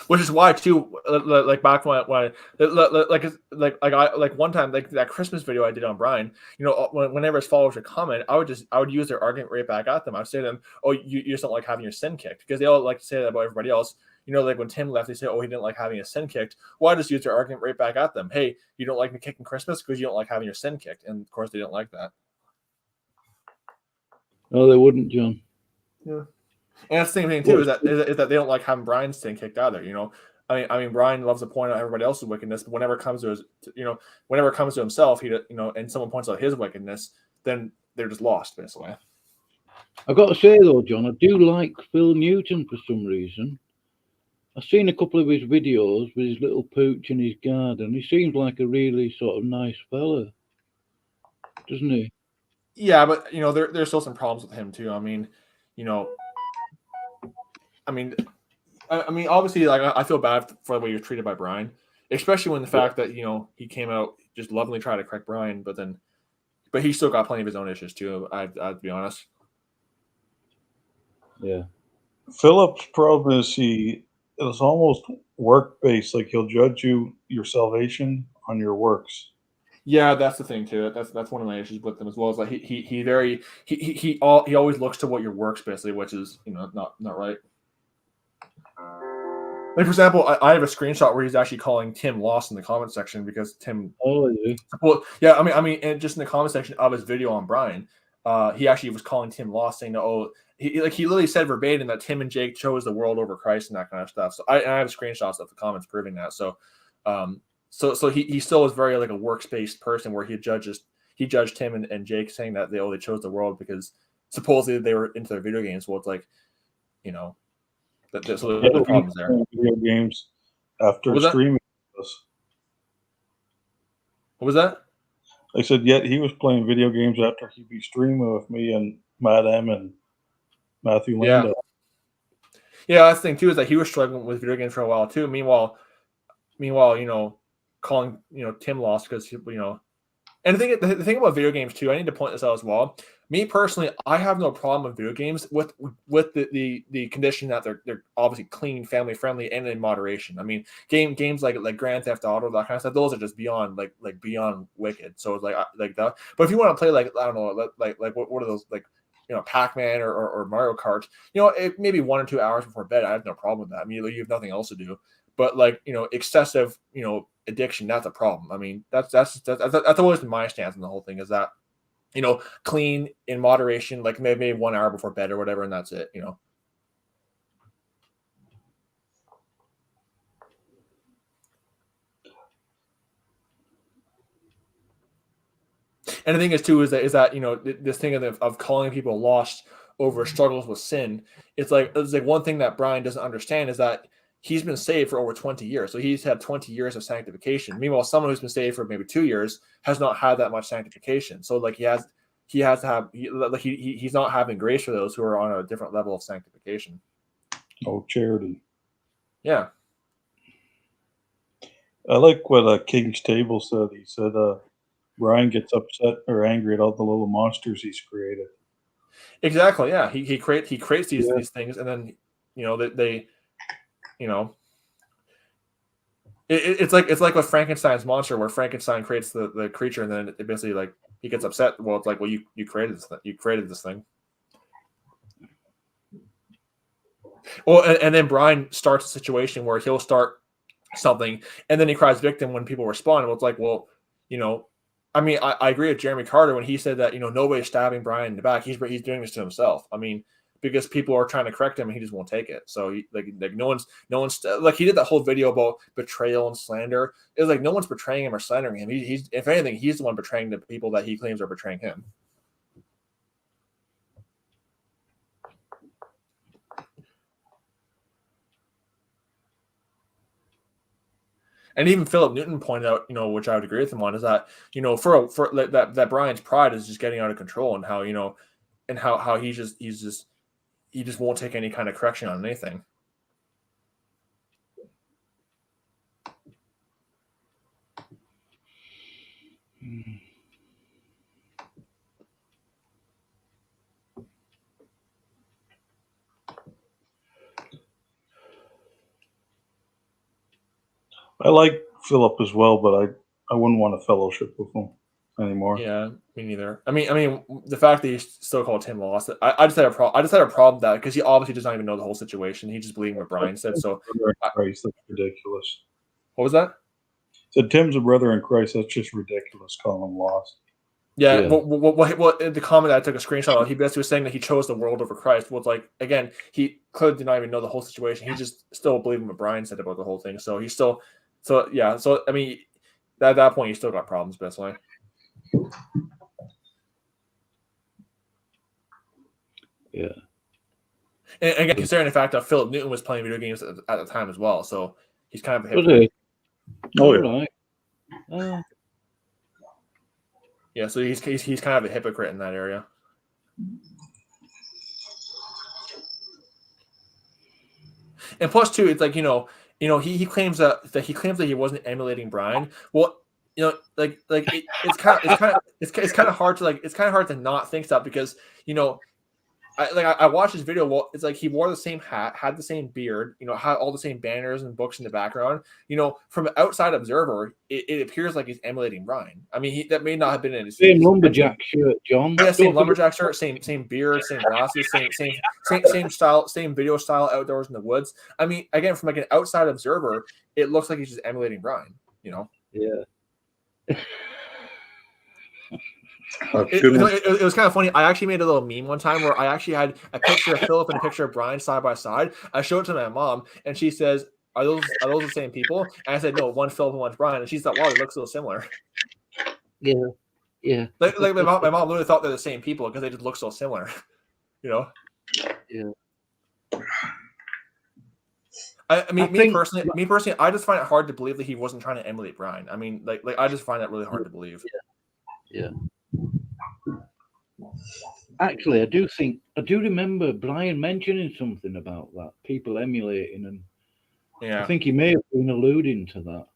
Speaker 2: Which is why too, like back when I like one time, like that Christmas video I did on Brian, whenever his followers would comment, I would use their argument right back at them. I would say to them, "Oh, you just don't like having your sin kicked," because they all like to say that about everybody else. Like when Tim left, they say, "Oh, he didn't like having his sin kicked." Well, I just used their argument right back at them. Hey, you don't like me kicking Christmas because you don't like having your sin kicked, and of course they didn't like that.
Speaker 1: No, they wouldn't, John.
Speaker 2: Yeah. And that's the same thing too, is that they don't like having Brian's sin kicked either. I mean, Brian loves to point out everybody else's wickedness, but whenever it comes to himself, and someone points out his wickedness, then they're just lost, basically.
Speaker 1: I've got to say though, John, I do like Phil Newton for some reason. I've seen a couple of his videos with his little pooch in his garden. He seems like a really sort of nice fella, doesn't he?
Speaker 2: Yeah, but there's still some problems with him too. I mean, obviously, like I feel bad for the way you're treated by Brian, especially when the fact that he came out just lovingly trying to correct Brian, but he still got plenty of his own issues too. I'd be honest.
Speaker 1: Yeah.
Speaker 3: Philip's problem is it's almost work based. Like he'll judge your salvation on your works.
Speaker 2: Yeah, that's the thing too. That's one of my issues with them as well. Is like he always looks to what your works basically, which is not right. Like for example, I have a screenshot where he's actually calling Tim lost in the comment section because Tim.
Speaker 1: Oh, yeah.
Speaker 2: Well, yeah. I mean, and just in the comment section of his video on Brian, he actually was calling Tim lost, saying, "Oh, he literally said verbatim that Tim and Jake chose the world over Christ and that kind of stuff." So I have screenshots of the comments proving that. So, so he still was very like a works-based person where he judged Tim and Jake, saying that they chose the world because supposedly they were into their video games. Well, it's like, so the problems there.
Speaker 3: Video games after streaming us.
Speaker 2: What was that?
Speaker 3: I said, yet he was playing video games after he be streaming with me and Matt M and Matthew Lando.
Speaker 2: Yeah, that's the thing too, is that he was struggling with video games for a while too. Meanwhile, calling Tim lost because and the thing about video games too, I need to point this out as well. Me personally, I have no problem with video games with the condition that they're obviously clean, family friendly, and in moderation. I mean, games like Grand Theft Auto, that kind of stuff, those are just beyond beyond wicked. So it's like that. But if you want to play I don't know, like what are those, like Pac-Man or Mario Kart, it maybe 1 or 2 hours before bed, I have no problem with that. I mean, you have nothing else to do. But excessive addiction, that's a problem. I mean, that's always been my stance on the whole thing, is that clean, in moderation, like maybe 1 hour before bed or whatever, and that's it. And the thing is too is that this thing of calling people lost over struggles with sin, it's like one thing that Brian doesn't understand is that he's been saved for over 20 years. So he's had 20 years of sanctification. Meanwhile, someone who's been saved for maybe 2 years has not had that much sanctification. So he has to have, he's not having grace for those who are on a different level of sanctification.
Speaker 3: Oh, charity.
Speaker 2: Yeah.
Speaker 3: I like what King's Table said. He said Brian gets upset or angry at all the little monsters he's created.
Speaker 2: Exactly. Yeah. He creates these things, and then they it's like with Frankenstein's monster, where Frankenstein creates the creature, and then it basically he gets upset. Well, it's like, well, you created this thing. Well, and then Brian starts a situation where he'll start something, and then he cries victim when people respond. Well, it's like, well, I mean, I agree with Jeremy Carter when he said that, nobody's stabbing Brian in the back. He's doing this to himself. I mean, because people are trying to correct him and he just won't take it. So no one's like, he did that whole video about betrayal and slander. It was like no one's betraying him or slandering him. He's if anything, he's the one betraying the people that he claims are betraying him. And even Philip Newton pointed out, which I would agree with him on, is that, for that Brian's pride is just getting out of control, and how, and how he just won't take any kind of correction on anything.
Speaker 3: I like Philip as well, but I wouldn't want a fellowship with him anymore.
Speaker 2: Yeah, me neither. I mean, the fact that he still called Tim lost, I just had a problem. I just had a problem with that, because he obviously does not even know the whole situation. He just believed what Brian said. So
Speaker 3: Christ, that's ridiculous.
Speaker 2: What was that?
Speaker 3: Said Tim's a brother in Christ. That's just ridiculous. Calling him lost.
Speaker 2: Yeah. Well, the comment I took a screenshot of, he basically was saying that he chose the world over Christ. Well, it's like, again, he clearly did not even know the whole situation. He just still believed what Brian said about the whole thing. So he's still, yeah. So I mean, at that point, you still got problems, basically.
Speaker 1: Yeah.
Speaker 2: And again, considering the fact that Philip Newton was playing video games at the time as well, so he's kind of a
Speaker 1: hypocrite.
Speaker 3: Oh, yeah.
Speaker 1: Right.
Speaker 2: Yeah, so he's kind of a hypocrite in that area. And plus, too, it's like, he claims that he wasn't emulating Brian. Well, it's kind of hard to not think that, because I watched his video. Well, it's like he wore the same hat, had the same beard, had all the same banners and books in the background. From an outside observer, it appears like he's emulating Brian. I mean, that may not have been in his
Speaker 1: same lumberjack shirt, John.
Speaker 2: Yeah, same lumberjack shirt, same beard, same glasses, same style, same video style outdoors in the woods. I mean, again, from like an outside observer, it looks like he's just emulating Brian.
Speaker 1: Yeah.
Speaker 2: It was kind of funny. I actually made a little meme one time where I actually had a picture of Philip and a picture of Brian side by side. I showed it to my mom, and she says, "Are those the same people?" And I said, "No, one's Philip and one's Brian." And she thought, "Wow, they look so similar."
Speaker 1: Yeah.
Speaker 2: Like my mom literally thought they're the same people because they just look so similar.
Speaker 1: Yeah.
Speaker 2: Me personally, I just find it hard to believe that he wasn't trying to emulate Brian. I mean, like I just find that really hard to believe.
Speaker 1: Yeah. Actually, I do remember Brian mentioning something about that, people emulating, and I think he may have been alluding to that.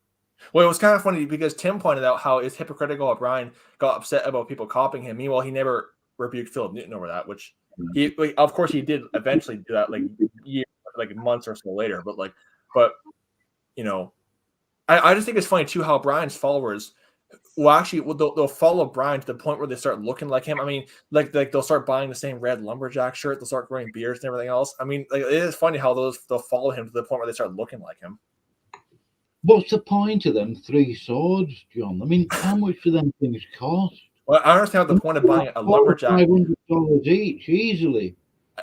Speaker 2: Well, it was kind of funny because Tim pointed out how it's hypocritical that Brian got upset about people copying him. Meanwhile, he never rebuked Philip Newton over that, which of course he did eventually do that, like months or so later. But I just think it's funny too how Brian's followers they'll follow Brian to the point where they start looking like him. I mean, like they'll start buying the same red lumberjack shirt. They'll start growing beards and everything else. I mean, like, it is funny how they'll follow him to the point where they start looking like him.
Speaker 1: What's the point of them 3 swords, John? I mean, how much do them things cost?
Speaker 2: Well, I understand the point of buying a lumberjack.
Speaker 1: $500 each, easily.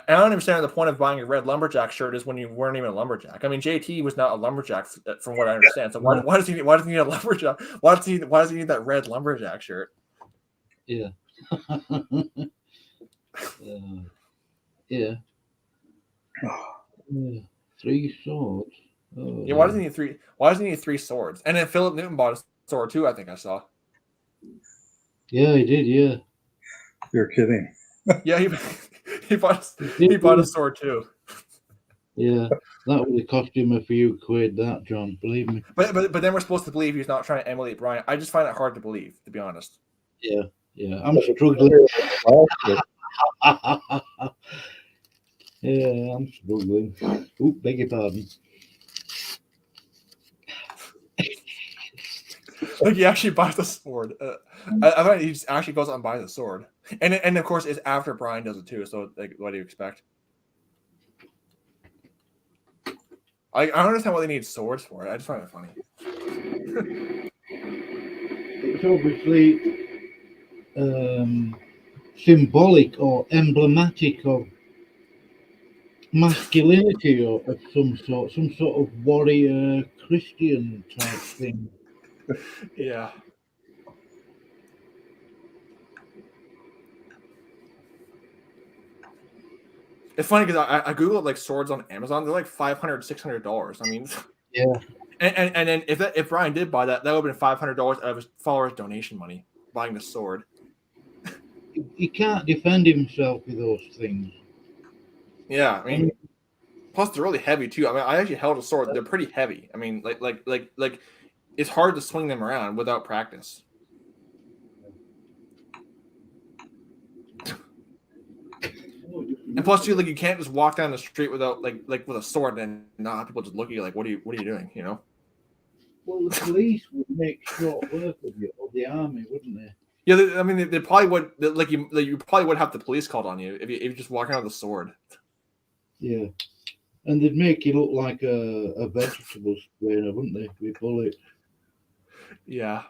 Speaker 2: I don't understand the point of buying a red lumberjack shirt is when you weren't even a lumberjack. I mean, JT was not a lumberjack from what I understand. So why does he need a lumberjack? Why does he need that red lumberjack shirt?
Speaker 1: Yeah. Yeah. 3 swords. Oh,
Speaker 2: yeah, why does he need 3? Why does he need 3 swords? And then Philip Newton bought a sword too. I think I saw.
Speaker 1: Yeah, he did. Yeah.
Speaker 3: You're kidding.
Speaker 2: Yeah, he bought a sword too.
Speaker 1: Yeah, that would have cost him a few quid. That, John, believe me.
Speaker 2: But then we're supposed to believe he's not trying to emulate Brian. I just find it hard to believe, to be honest.
Speaker 1: Yeah, I'm struggling. Yeah, I'm struggling. Oop, beg your pardon.
Speaker 2: Like he actually buys the sword. I thought he just actually goes out and buys the sword, and of course it's after Brian does it too. So like, what do you expect? I don't understand why they need swords for it. I just find it funny.
Speaker 1: It's obviously symbolic or emblematic of masculinity or of some sort of warrior Christian type thing.
Speaker 2: Yeah. It's funny because I googled like swords on Amazon. They're like $500, $600. I mean,
Speaker 1: Yeah.
Speaker 2: And then if Brian did buy that, that would have been $500 out of his followers' donation money buying the sword.
Speaker 1: He can't defend himself with those things.
Speaker 2: Yeah, I mean, plus they're really heavy too. I mean, I actually held a sword. They're pretty heavy. I mean, like it's hard to swing them around without practice. And plus, too, like you can't just walk down the street without like with a sword and not people just look at you like, what are you doing? You know?
Speaker 1: Well, the police would make short work of you, or the army, wouldn't they?
Speaker 2: Yeah, I mean, they probably would. You probably would have the police called on you if you just walk around with a sword.
Speaker 1: Yeah, and they'd make you look like a vegetable sprainer, wouldn't they? With bullets.
Speaker 2: Yeah.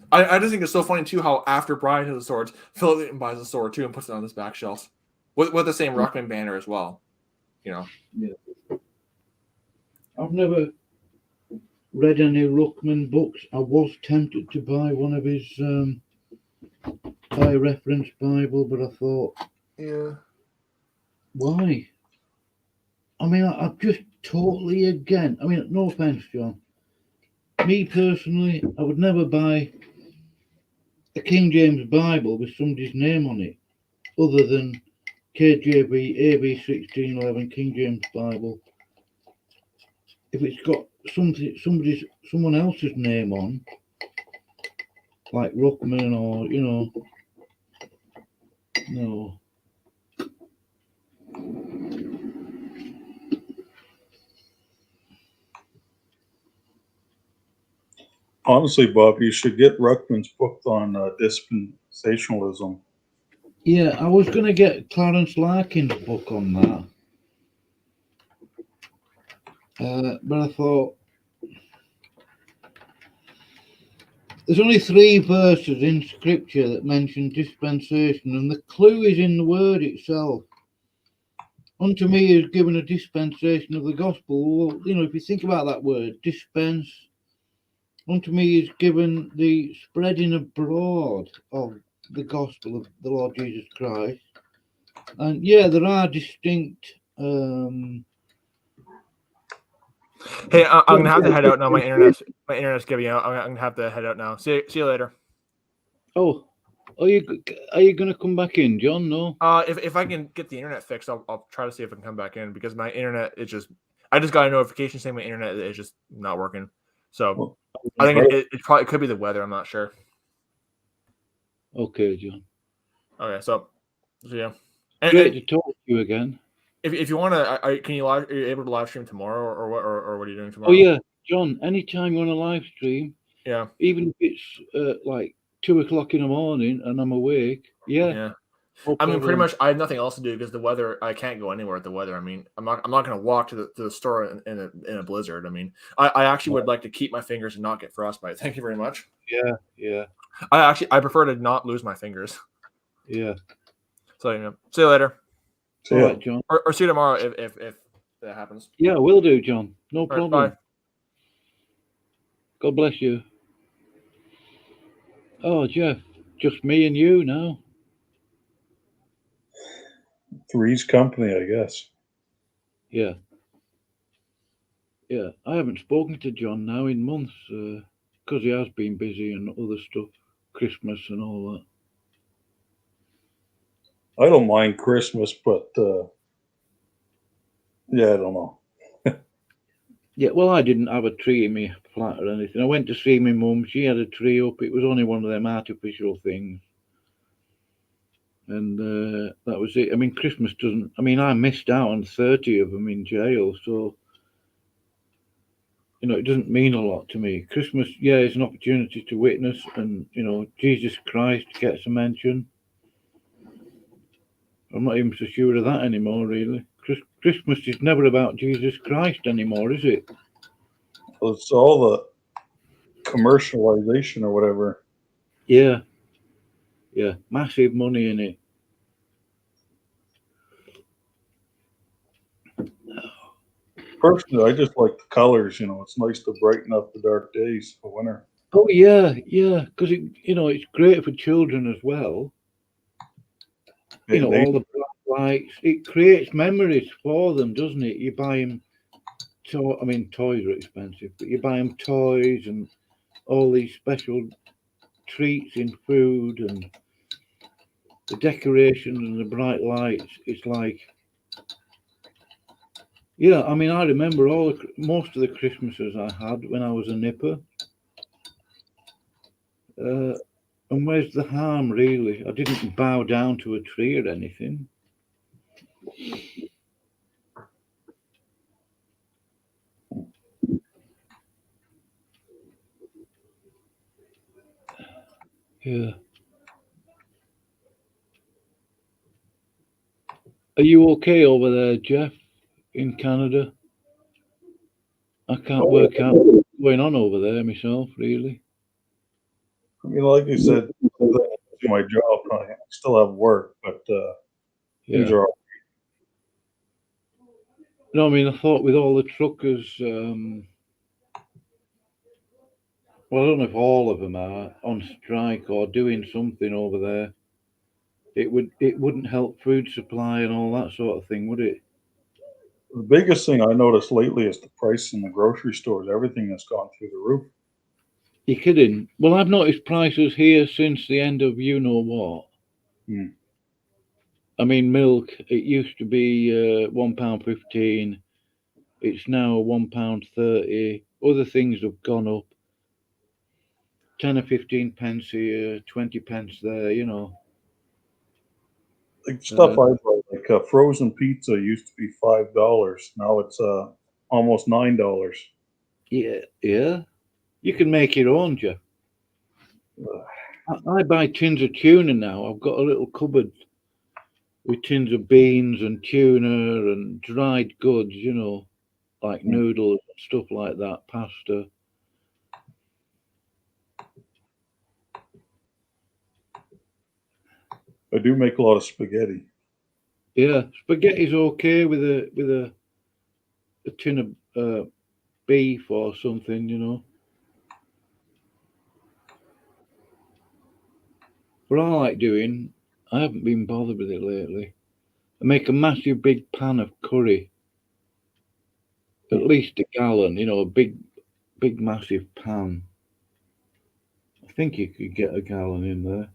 Speaker 2: I just think it's so funny too how after Brian has the swords, Philip buys a sword too and puts it on his back shelf with the same Ruckman banner as well. You know.
Speaker 1: Yeah. I've never read any Ruckman books. I was tempted to buy one of his high reference Bible, but I thought,
Speaker 2: yeah,
Speaker 1: why? I mean, I'm just totally again. I mean, no offense, John. Me personally, I would never buy a King James Bible with somebody's name on it, other than KJV, AB 1611, King James Bible. If it's got someone else's name on, like Ruckman or no.
Speaker 3: Honestly, Bob, you should get Ruckman's book on dispensationalism.
Speaker 1: Yeah, I was going to get Clarence Larkin's book on that, but I thought there's only 3 verses in Scripture that mention dispensation, and the clue is in the word itself. Unto me is given a dispensation of the gospel. Well, if you think about that word, dispense. Unto me is given the spreading abroad of the gospel of the Lord Jesus Christ. And yeah, there are distinct.
Speaker 2: Hey, I'm gonna have to head out now. My internet's giving out. I'm gonna have to head out now. See you later.
Speaker 1: Oh, are you going to come back in, John? No.
Speaker 2: If I can get the internet fixed, I'll try to see if I can come back in because my internet I just got a notification saying my internet is just not working. So I think it could be the weather. I'm not sure.
Speaker 1: Okay, John.
Speaker 2: Okay, so yeah.
Speaker 1: Great to talk to you again.
Speaker 2: If you want to, are you able to live stream tomorrow or what are you doing tomorrow?
Speaker 1: Oh yeah, John. Anytime you want to live stream.
Speaker 2: Yeah.
Speaker 1: Even if it's like 2:00 in the morning and I'm awake. Yeah.
Speaker 2: Yeah.
Speaker 1: No
Speaker 2: I mean, pretty much, I have nothing else to do because the weather. I can't go anywhere with the weather. I mean, I'm not going to walk to the store in a blizzard. I mean, I actually would like to keep my fingers and not get frostbite. Thank you very much.
Speaker 1: Yeah.
Speaker 2: I prefer to not lose my fingers.
Speaker 1: Yeah.
Speaker 2: So see you later.
Speaker 1: All right, John.
Speaker 2: Or see you tomorrow if that happens.
Speaker 1: Yeah, will do, John. No problem.
Speaker 2: Right, bye.
Speaker 1: God bless you. Oh, Jeff, just me and you now.
Speaker 3: Three's company, I guess.
Speaker 1: Yeah. Yeah, I haven't spoken to John now in months because he has been busy and other stuff, Christmas and all that.
Speaker 3: I don't mind Christmas, but yeah, I don't know.
Speaker 1: Yeah, well, I didn't have a tree in my flat or anything. I went to see my mum. She had a tree up. It was only one of them artificial things. And that was it. I mean, Christmas doesn't... I mean, I missed out on 30 of them in jail, so... it doesn't mean a lot to me. Christmas, yeah, is an opportunity to witness, and, Jesus Christ gets a mention. I'm not even so sure of that anymore, really. Christmas is never about Jesus Christ anymore, is it?
Speaker 3: It's all the commercialization or whatever.
Speaker 1: Yeah, yeah, massive money in it.
Speaker 3: Personally, I just like the colors. You know, it's nice to brighten up the dark days for winter.
Speaker 1: Oh yeah, yeah, because it's great for children as well.
Speaker 3: They,
Speaker 1: All the bright lights. It creates memories for them, doesn't it? You buy them. I mean, toys are expensive, but you buy them toys and all these special treats in food and the decorations and the bright lights. It's like, yeah. I mean, I remember most of the Christmases I had when I was a nipper. And where's the harm, really? I didn't bow down to a tree or anything. Yeah. Are you okay over there, Jeff, in Canada? I can't work out what's going on over there myself, really.
Speaker 3: I mean, like you said, my job. I still have work, but things
Speaker 1: Yeah.
Speaker 3: are.
Speaker 1: No, I mean, I thought with all the truckers, well, I don't know if all of them are on strike or doing something over there. It wouldn't help food supply and all that sort of thing, would it?
Speaker 3: The biggest thing I noticed lately is the price in the grocery stores. Everything has gone through the roof.
Speaker 1: You're kidding? Well, I've noticed prices here since the end of you know what.
Speaker 3: Hmm.
Speaker 1: I mean, milk. It used to be £1.15. It's now £1.30. Other things have gone up. 10 or 15 pence here, 20 pence there.
Speaker 3: Like stuff I buy, like frozen pizza used to be $5. Now it's almost $9.
Speaker 1: Yeah, yeah. You can make your own, Jeff. I buy tins of tuna now. I've got a little cupboard with tins of beans and tuna and dried goods, like noodles and stuff like that, pasta.
Speaker 3: I do make a lot of spaghetti.
Speaker 1: Yeah, spaghetti's okay with a tin of beef or something. What I like doing, I haven't been bothered with it lately. I make a massive big pan of curry, at least a gallon. A big massive pan. I think you could get a gallon in there.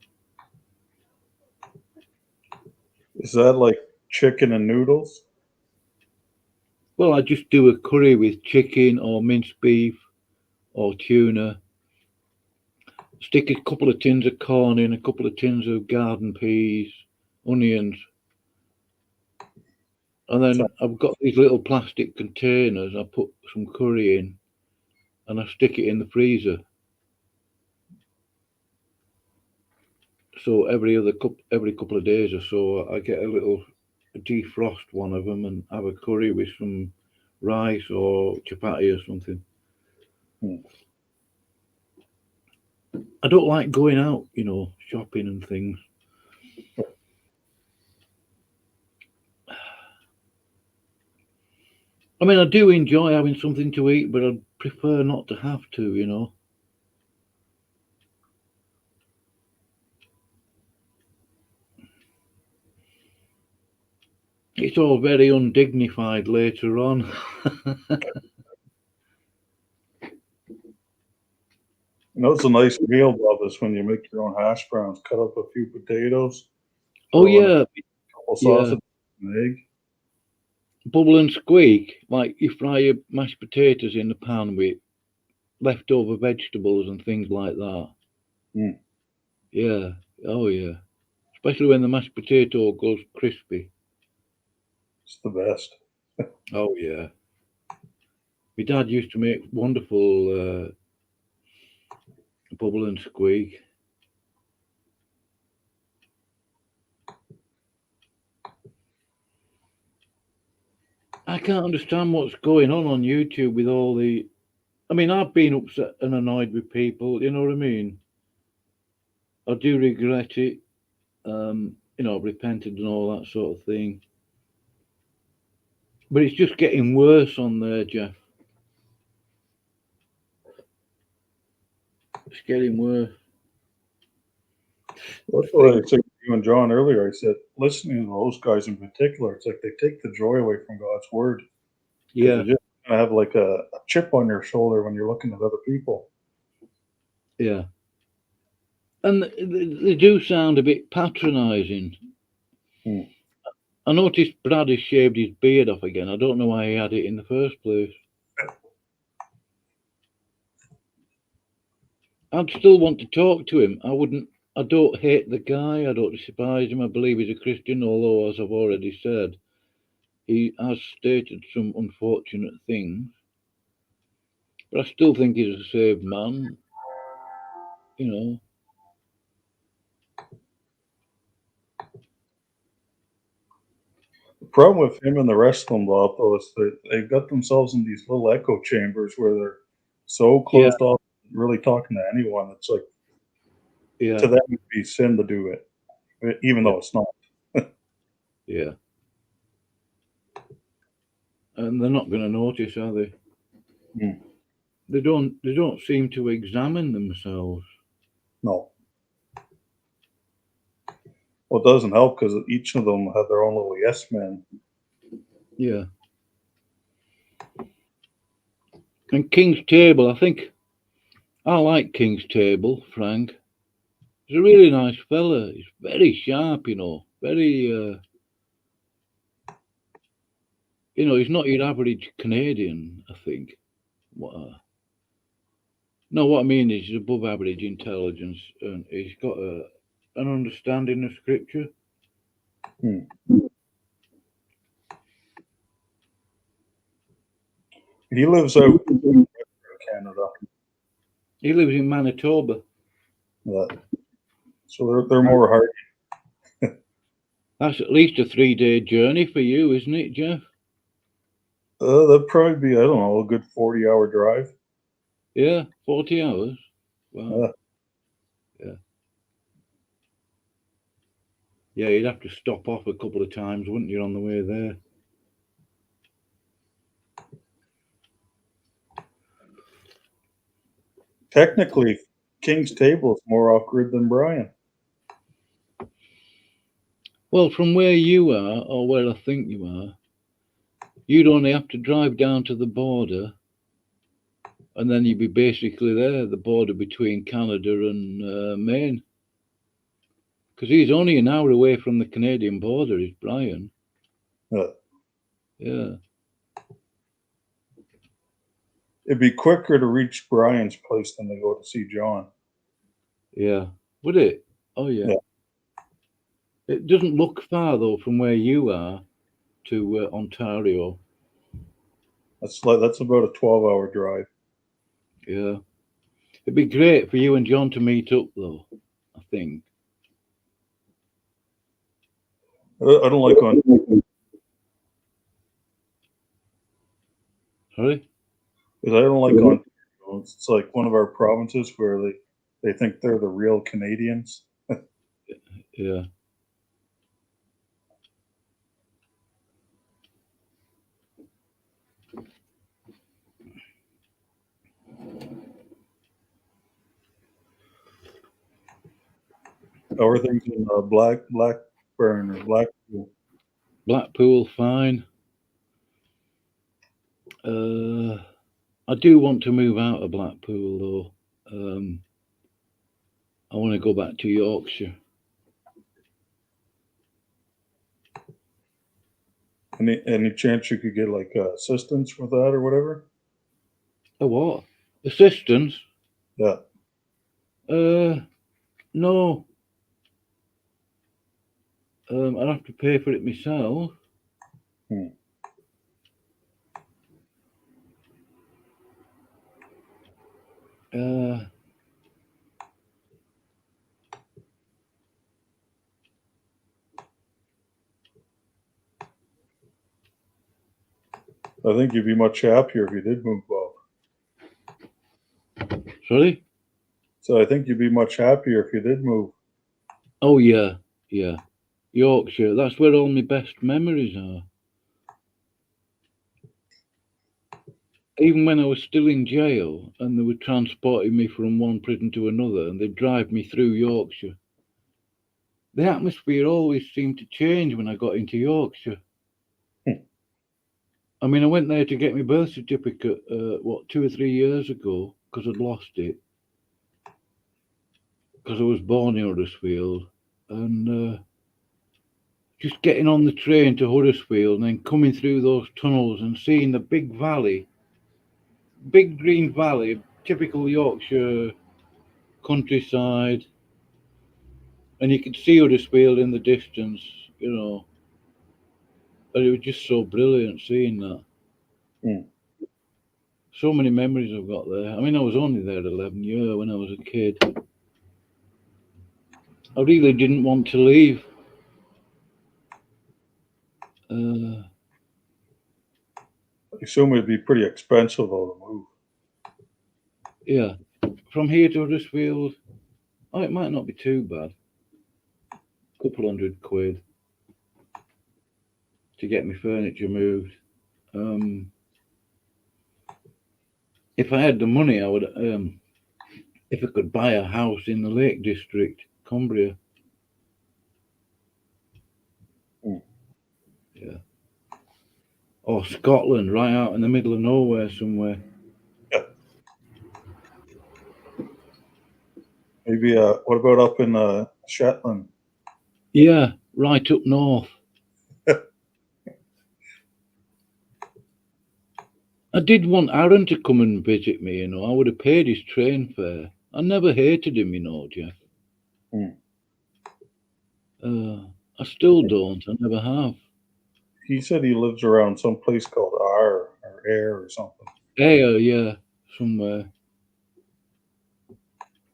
Speaker 3: Is that like chicken and noodles?
Speaker 1: Well, I just do a curry with chicken or minced beef or tuna. Stick a couple of tins of corn in, a couple of tins of garden peas, onions. And then I've got these little plastic containers. I put some curry in and I stick it in the freezer. So every couple of days or so, I get a little defrost one of them and have a curry with some rice or chapati or something. I don't like going out, shopping and things. I mean, I do enjoy having something to eat, but I'd prefer not to have to. It's all very undignified later on.
Speaker 3: It's a nice meal, Bob, is when you make your own hash browns, cut up a few potatoes.
Speaker 1: Oh,
Speaker 3: throw in
Speaker 1: yeah.
Speaker 3: a couple sausage, an egg.
Speaker 1: Bubble and squeak, like you fry your mashed potatoes in the pan with leftover vegetables and things like that.
Speaker 3: Mm.
Speaker 1: Yeah. Oh, yeah. Especially when the mashed potato goes crispy.
Speaker 3: It's the best.
Speaker 1: Oh, yeah. My dad used to make wonderful bubble and squeak. I can't understand what's going on YouTube with all the. I mean, I've been upset and annoyed with people. You know what I mean? I do regret it. Repented and all that sort of thing. But it's just getting worse on there, Jeff. It's getting worse.
Speaker 3: That's what I said to you and John earlier. I said, listening to those guys in particular, it's like they take the joy away from God's word.
Speaker 1: Yeah,
Speaker 3: You just kind of have like a chip on your shoulder when you're looking at other people.
Speaker 1: yeah. And they do sound a bit patronising.
Speaker 3: Hmm.
Speaker 1: I noticed Brad has shaved his beard off again. I don't know why he had it in the first place. I'd still want to talk to him. I don't hate the guy. I don't despise him. I believe he's a Christian, although, as I've already said, he has stated some unfortunate things. But I still think he's a saved man.
Speaker 3: The problem with him and the rest of them, Bob, though, is that they've got themselves in these little echo chambers where they're so closed off, really talking to anyone. It's like, to them, it'd be sin to do it, even though it's not.
Speaker 1: Yeah. And they're not going to notice, are they?
Speaker 3: Hmm.
Speaker 1: They don't seem to examine themselves.
Speaker 3: No. Well, it doesn't help because each of them have their own little yes men.
Speaker 1: Yeah. And King's Table, I like King's Table, Frank. He's a really nice fella. He's very sharp, very, he's not your average Canadian, I think. What I mean is he's above average intelligence, and he's got an understanding of Scripture.
Speaker 3: Hmm. He lives out in Canada.
Speaker 1: He lives in Manitoba.
Speaker 3: Yeah. So they're more hardy.
Speaker 1: That's at least a 3-day journey for you, isn't it, Jeff?
Speaker 3: That'd probably be, I don't know, a good 40-hour drive.
Speaker 1: Yeah, 40 hours. Wow. Yeah. Yeah, you'd have to stop off a couple of times, wouldn't you, on the way there?
Speaker 3: Technically, King's Table is more off-grid than Brian.
Speaker 1: Well, from where you are, or where I think you are, you'd only have to drive down to the border, and then you'd be basically there, the border between Canada and Maine. Because he's only an hour away from the Canadian border, is Brian. Yeah.
Speaker 3: It'd be quicker to reach Brian's place than to go to see John.
Speaker 1: Yeah. Would it? Oh, yeah. It doesn't look far, though, from where you are to Ontario.
Speaker 3: That's about a 12-hour drive.
Speaker 1: Yeah. It'd be great for you and John to meet up, though, I think.
Speaker 3: I don't like on.
Speaker 1: Sorry?
Speaker 3: Because I don't like on. It's like one of our provinces where they think they're the real Canadians.
Speaker 1: Yeah.
Speaker 3: How are things in Blackburn or Blackpool?
Speaker 1: Blackpool, fine. I do want to move out of Blackpool, though. I want to go back to Yorkshire.
Speaker 3: Any chance you could get like assistance with that or whatever?
Speaker 1: A what? Assistance?
Speaker 3: Yeah.
Speaker 1: No. I'd have to pay for it myself.
Speaker 3: I think you'd be much happier if you did move, Bob.
Speaker 1: Sorry?
Speaker 3: So I think you'd be much happier if you did move.
Speaker 1: Oh yeah, yeah. Yorkshire. That's where all my best memories are. Even when I was still in jail and they were transporting me from one prison to another and they'd drive me through Yorkshire, the atmosphere always seemed to change when I got into Yorkshire. I mean, I went there to get my birth certificate, 2 or 3 years ago, because I'd lost it. Because I was born in Huddersfield. And just getting on the train to Huddersfield and then coming through those tunnels and seeing the big valley, big green valley, typical Yorkshire countryside. And you could see Huddersfield in the distance, you know. And it was just so brilliant seeing that.
Speaker 3: Mm.
Speaker 1: So many memories I've got there. I mean, I was only there 11 years when I was a kid. I really didn't want to leave.
Speaker 3: I assume it'd be pretty expensive though to move.
Speaker 1: Yeah, from here to Huddersfield, it might not be too bad. A couple £100 to get my furniture moved. If I had the money, I would. If I could buy a house in the Lake District, Cumbria.
Speaker 3: Mm.
Speaker 1: Yeah. Or Scotland, right out in the middle of nowhere somewhere.
Speaker 3: Yeah. Maybe. What about up in Shetland?
Speaker 1: Yeah, right up north. I did want Aaron to come and visit me, you know. I would have paid his train fare. I never hated him, you know, Jeff. I still don't. I never have.
Speaker 3: He said he lives around some place called Ayr or Ayr or something.
Speaker 1: Yeah, somewhere.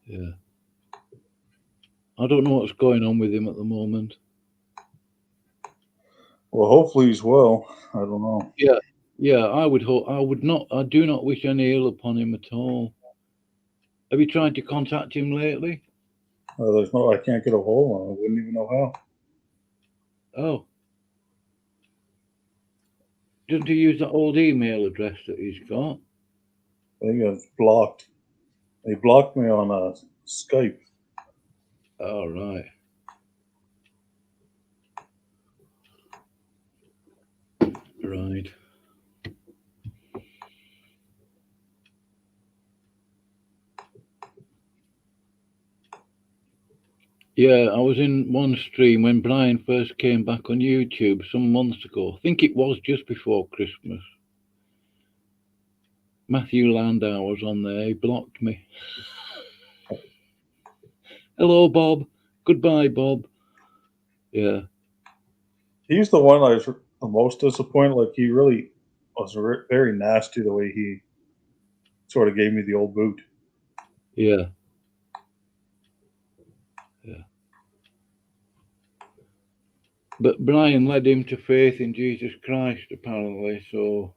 Speaker 1: Yeah. I don't know what's going on with him at the moment.
Speaker 3: Well, hopefully he's well. I don't know.
Speaker 1: Yeah, I would hope. I do not wish any ill upon him at all. Have you tried to contact him lately?
Speaker 3: I can't get a hold of him. I wouldn't even know how.
Speaker 1: Oh. Doesn't he use that old email address that he's got?
Speaker 3: I think it's blocked. They blocked me on Skype.
Speaker 1: Oh, right. Right. Yeah, I was in one stream when Brian first came back on YouTube some months ago. I think it was just before Christmas. Matthew Landau was on there. He blocked me. Hello, Bob. Goodbye, Bob. Yeah.
Speaker 3: He's the one I was the most disappointed. Like, he really was very nasty the way he sort of gave me the old boot.
Speaker 1: Yeah. But Brian led him to faith in Jesus Christ, apparently, so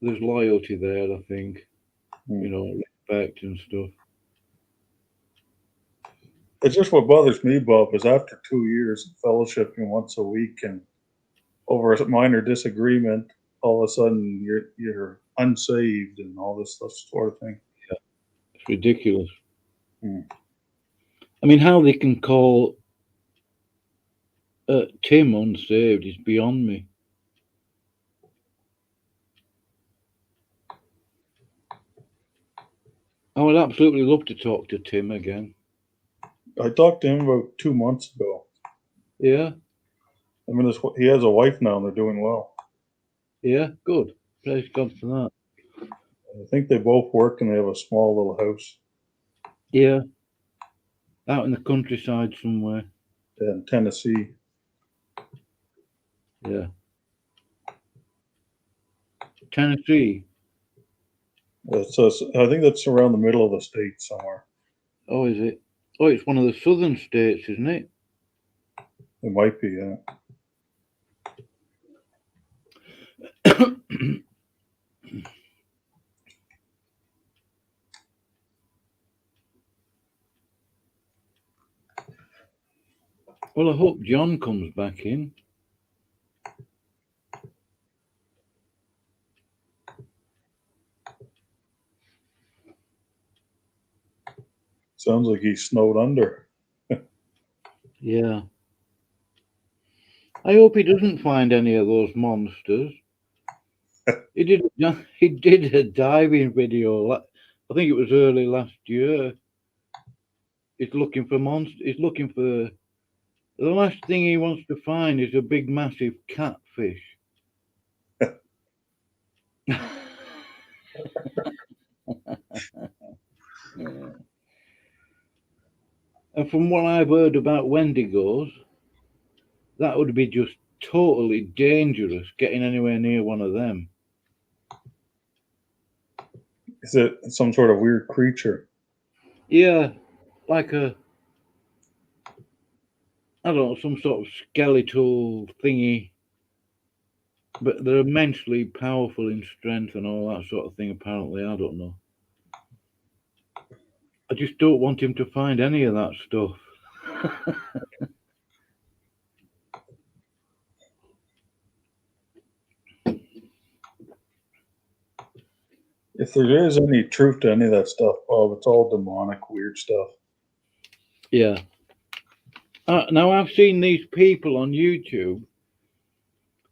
Speaker 1: there's loyalty there, I think. You know, respect and stuff.
Speaker 3: It's just what bothers me, Bob, is after 2 years of fellowshipping once a week and over a minor disagreement, all of a sudden you're unsaved and all this stuff, sort of thing.
Speaker 1: Yeah, it's ridiculous. I mean, how they can call Tim unsaved is beyond me. I would absolutely love to talk to Tim again.
Speaker 3: I talked to him about 2 months ago.
Speaker 1: Yeah?
Speaker 3: I mean, he has a wife now and they're doing well.
Speaker 1: Yeah, good. Praise God for that.
Speaker 3: I think they both work and they have a small little house.
Speaker 1: Yeah. Out in the countryside somewhere.
Speaker 3: In Tennessee.
Speaker 1: Yeah. Tennessee.
Speaker 3: I think that's around the middle of the state somewhere.
Speaker 1: Oh, is it? Oh, it's one of the southern states, isn't it?
Speaker 3: It might be, yeah.
Speaker 1: Well, I hope John comes back in.
Speaker 3: Sounds like he's snowed under.
Speaker 1: Yeah. I hope he doesn't find any of those monsters. He did a diving video. I think it was early last year. He's looking for monsters. He's looking for. The last thing he wants to find is a big, massive catfish. Yeah. And from what I've heard about Wendigos, that would be just totally dangerous getting anywhere near one of them.
Speaker 3: Is it some sort of weird creature?
Speaker 1: Yeah, like I don't know, some sort of skeletal thingy. But they're immensely powerful in strength and all that sort of thing, apparently. I don't know. I just don't want him to find any of that stuff.
Speaker 3: If there is any truth to any of that stuff, Bob, it's all demonic, weird stuff.
Speaker 1: Yeah. Now, I've seen these people on YouTube.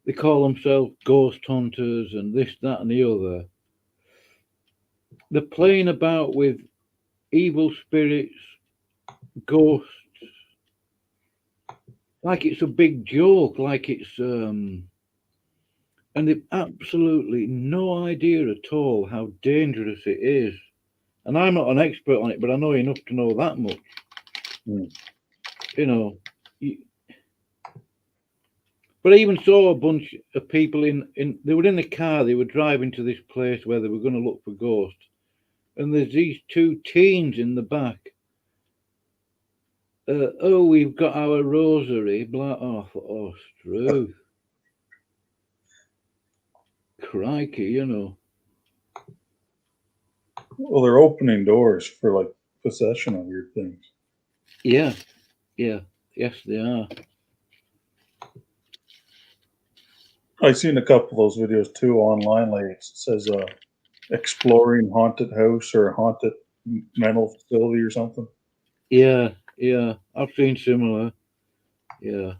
Speaker 1: They call themselves ghost hunters and this, that, and the other. They're playing about with evil spirits, ghosts, like it's a big joke, like it's and they've absolutely no idea at all how dangerous it is. And I'm not an expert on it, but I know enough to know that much.
Speaker 3: Mm.
Speaker 1: You know, but I even saw a bunch of people they were in the car, they were driving to this place where they were going to look for ghosts. And there's these two teens in the back. Oh, we've got our rosary. Blah. Oh, Struth. Crikey, you know.
Speaker 3: Well, they're opening doors for like possession of weird things.
Speaker 1: Yeah. Yes, they are.
Speaker 3: I've seen a couple of those videos too online. Like it says, exploring haunted house or haunted mental facility or something.
Speaker 1: Yeah. I've seen similar. Yeah.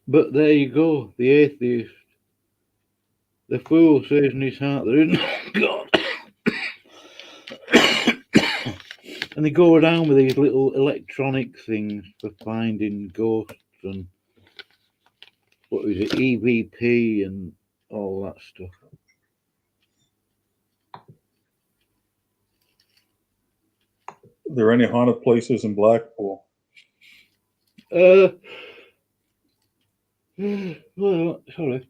Speaker 1: But there you go, the atheist. The fool says in his heart there is no God. And they go around with these little electronic things for finding ghosts and what is it, EVP and all that stuff.
Speaker 3: Are there any haunted places in Blackpool?
Speaker 1: Well, sorry.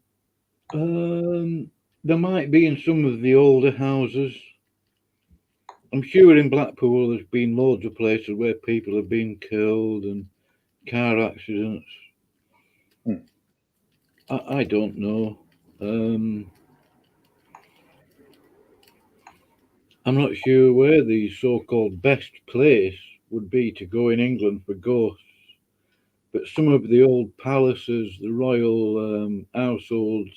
Speaker 1: There might be in some of the older houses. I'm sure in Blackpool there's been loads of places where people have been killed and car accidents. I don't know. I'm not sure where the so-called best place would be to go in England for ghosts. But some of the old palaces, the royal households,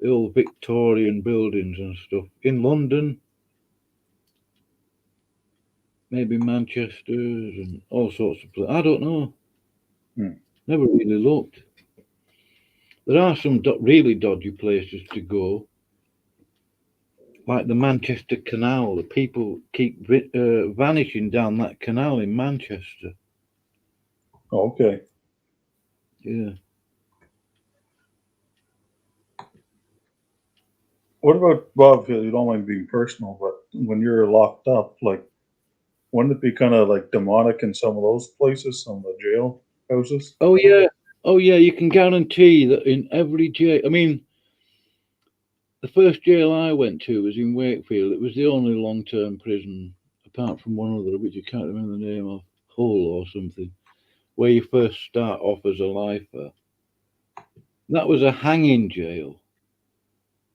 Speaker 1: the old Victorian buildings and stuff. In London, maybe Manchester and all sorts of places. I don't know. Never really looked. There are some really dodgy places to go, like the Manchester Canal. The people keep vanishing down that canal in Manchester.
Speaker 3: Oh, okay.
Speaker 1: Yeah.
Speaker 3: What about, Bob, if you don't mind being personal, but when you're locked up, like, wouldn't it be kind of like demonic in some of those places, some of the jail houses?
Speaker 1: Oh yeah. You can guarantee that in every jail. I mean, the first jail I went to was in Wakefield. It was the only long-term prison, apart from one other, which I can't remember the name of, Hull or something, where you first start off as a lifer. That was a hanging jail.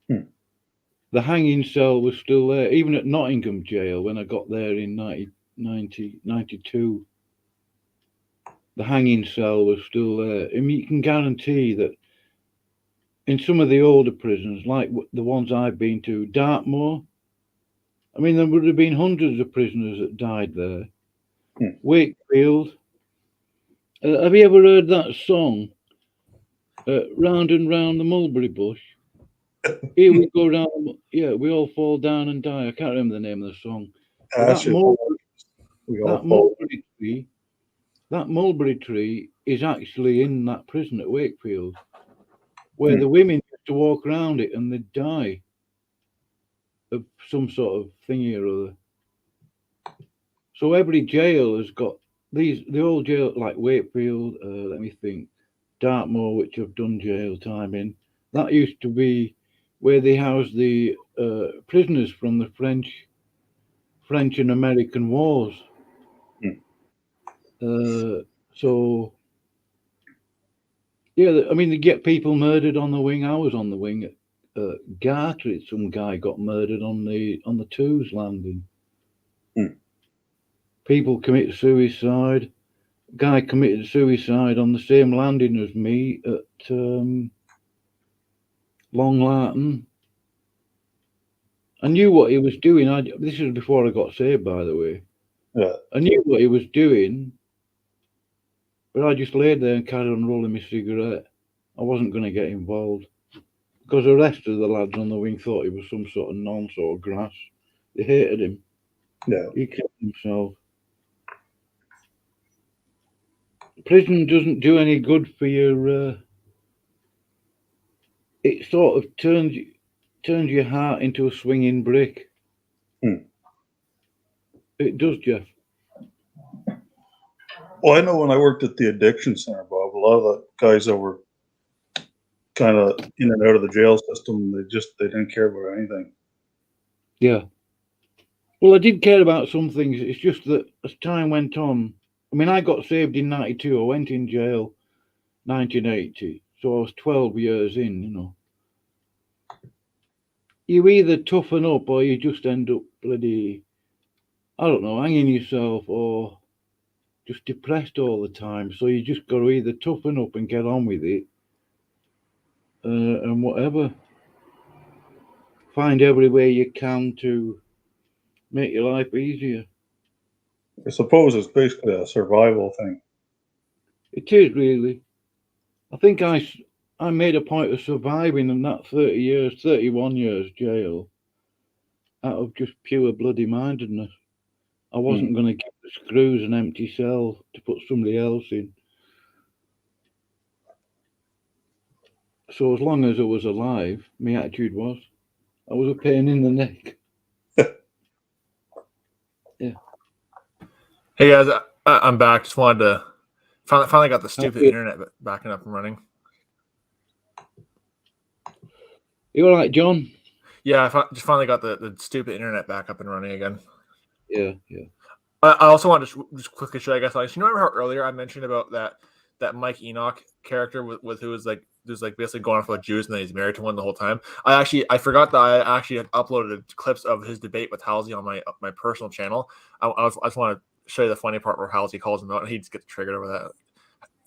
Speaker 1: The hanging cell was still there, even at Nottingham jail when I got there in 1992. The hanging cell was still there. I mean, you can guarantee that in some of the older prisons, like the ones I've been to, Dartmoor, I mean, there would have been hundreds of prisoners that died there. Wakefield. Have you ever heard that song, Round and Round the Mulberry Bush? Here we go round, yeah, we all fall down and die. I can't remember the name of the song. That mulberry tree is actually in that prison at Wakefield, where the women used to walk around it and they'd die of some sort of thingy or other. So every jail has got the old jail, like Wakefield, let me think, Dartmoor, which I've done jail time in. That used to be where they housed the prisoners from the French and American wars. So, yeah, I mean, they get people murdered on the wing. I was on the wing at Gartrey. Some guy got murdered on the Two's landing. People commit suicide. Guy committed suicide on the same landing as me at Long Larton. I knew what he was doing. This was before I got saved, by the way.
Speaker 3: Yeah.
Speaker 1: I knew what he was doing, but I just laid there and carried on rolling my cigarette. I wasn't going to get involved because the rest of the lads on the wing thought he was some sort of nonce or grass. They hated him.
Speaker 3: Yeah.
Speaker 1: He killed himself. Prison doesn't do any good for your. It sort of turns your heart into a swinging brick. It does, Jeff.
Speaker 3: Well, I know when I worked at the addiction center, Bob, a lot of the guys that were kind of in and out of the jail system, they didn't care about anything.
Speaker 1: Yeah. Well, I did care about some things. It's just that as time went on, I mean, I got saved in 92. I went in jail 1980. So I was 12 years in, you know. You either toughen up or you just end up bloody, I don't know, hanging yourself or just depressed all the time. So you just got to either toughen up and get on with it and whatever. Find every way you can to make your life easier.
Speaker 3: I suppose it's basically a survival thing.
Speaker 1: It is really. I think I made a point of surviving in that 31 years jail out of just pure bloody mindedness. I wasn't going to give the screws an empty cell to put somebody else in. So as long as I was alive, my attitude was, I was a pain in the neck. Yeah.
Speaker 2: Hey guys, I'm back. Just wanted to finally got the stupid internet backing up and running.
Speaker 1: You all right, John?
Speaker 2: Yeah, I just finally got the stupid internet back up and running again.
Speaker 1: Yeah.
Speaker 2: I also want to just quickly show you guys. You know, remember how earlier I mentioned about that Mike Enoch character with who was basically going off with Jews and then he's married to one the whole time. I forgot that I actually had uploaded clips of his debate with Halsey on my personal channel. I just want to show you the funny part where Halsey calls him out and he just gets triggered over that.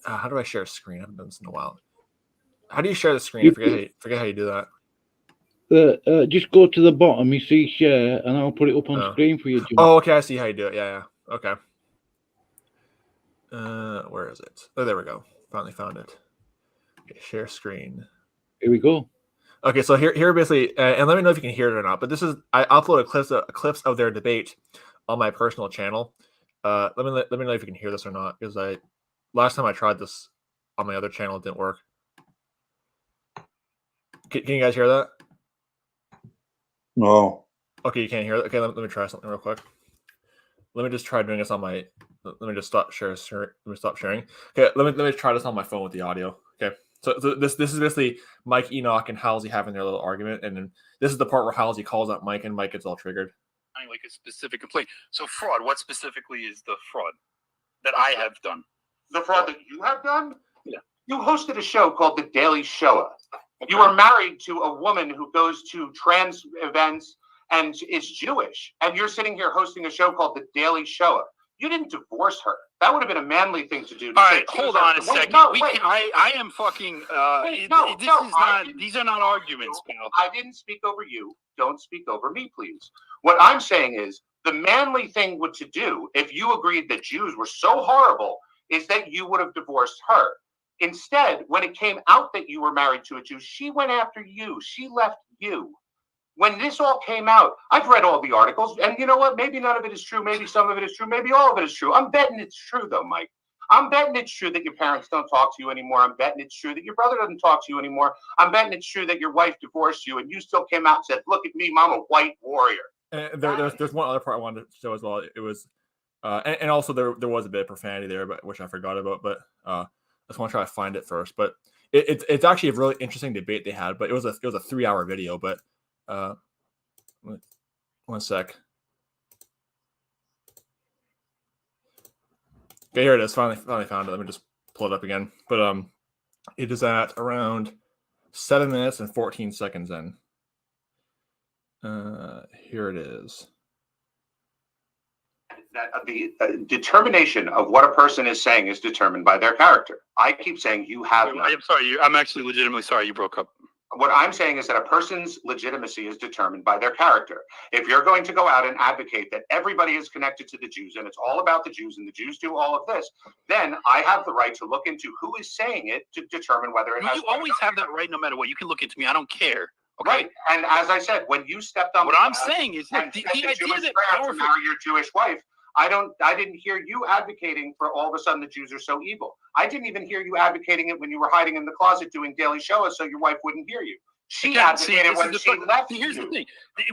Speaker 2: How do I share a screen? I haven't done this in a while. How do you share the screen? I forget how you do that.
Speaker 1: Just go to the bottom, you see share, and I'll put it up on screen for you, John.
Speaker 2: Oh, okay, I see how you do it. Yeah. Okay. Where is it? Oh, there we go. Finally found it. Okay, share screen.
Speaker 1: Here we go.
Speaker 2: Okay, so here basically, and let me know if you can hear it or not. But I uploaded clips of their debate on my personal channel. Let me know if you can hear this or not, because last time I tried this on my other channel, it didn't work. Can you guys hear that?
Speaker 3: No.
Speaker 2: Okay, you can't hear it. Okay, let me try something real quick. Let me just try doing this on my. Let me just stop sharing. Let me stop sharing. Okay, let me try this on my phone with the audio. Okay, so this is basically Mike Enoch and Halsey having their little argument, and then this is the part where Halsey calls out Mike, and Mike gets all triggered.
Speaker 6: Like a specific complaint. So fraud. What specifically is the fraud that I have done?
Speaker 7: The fraud that you have done?
Speaker 6: Yeah.
Speaker 7: You hosted a show called The Daily Shower. You are married to a woman who goes to trans events and is Jewish, and you're sitting here hosting a show called The Daily Show. You didn't divorce her. That would have been a manly thing to do.
Speaker 6: All right, hold on a second.
Speaker 7: No,
Speaker 6: I am fucking. These are not arguments, pal.
Speaker 7: I didn't speak over you. Don't speak over me, please. What I'm saying is the manly thing to do, if you agreed that Jews were so horrible, is that you would have divorced her. Instead, when it came out that you were married to a Jew, she went after you. She left you. When this all came out, I've read all the articles, and you know what? Maybe none of it is true. Maybe some of it is true. Maybe all of it is true. I'm betting it's true, though, Mike. I'm betting it's true that your parents don't talk to you anymore. I'm betting it's true that your brother doesn't talk to you anymore. I'm betting it's true that your wife divorced you, and you still came out and said, "Look at me, I'm a white warrior."
Speaker 2: And there's one other part I wanted to show as well. It was, and also there was a bit of profanity there, but which I forgot about. But I just want to try to find it first. But it's actually a really interesting debate they had. But it was a 3-hour video. But one sec. Okay, here it is. Finally found it. Let me just pull it up again. But it is at around 7 minutes and 14 seconds in. Here it is.
Speaker 7: That the determination of what a person is saying is determined by their character. I keep saying you have.
Speaker 6: I'm sorry. I'm actually legitimately sorry you broke up.
Speaker 7: What I'm saying is that a person's legitimacy is determined by their character. If you're going to go out and advocate that everybody is connected to the Jews and it's all about the Jews and the Jews do all of this, then I have the right to look into who is saying it to determine whether it has.
Speaker 6: You always have that right no matter what. You can look into me. I don't care. Okay?
Speaker 7: Right. And as I said, when you stepped on
Speaker 6: what I'm saying is that the idea that
Speaker 7: to marry your Jewish wife, I didn't hear you advocating for all of a sudden the Jews are so evil. I didn't even hear you advocating it when you were hiding in the closet doing daily shows so your wife wouldn't hear you. She advocated when she left you.
Speaker 6: Here's the thing.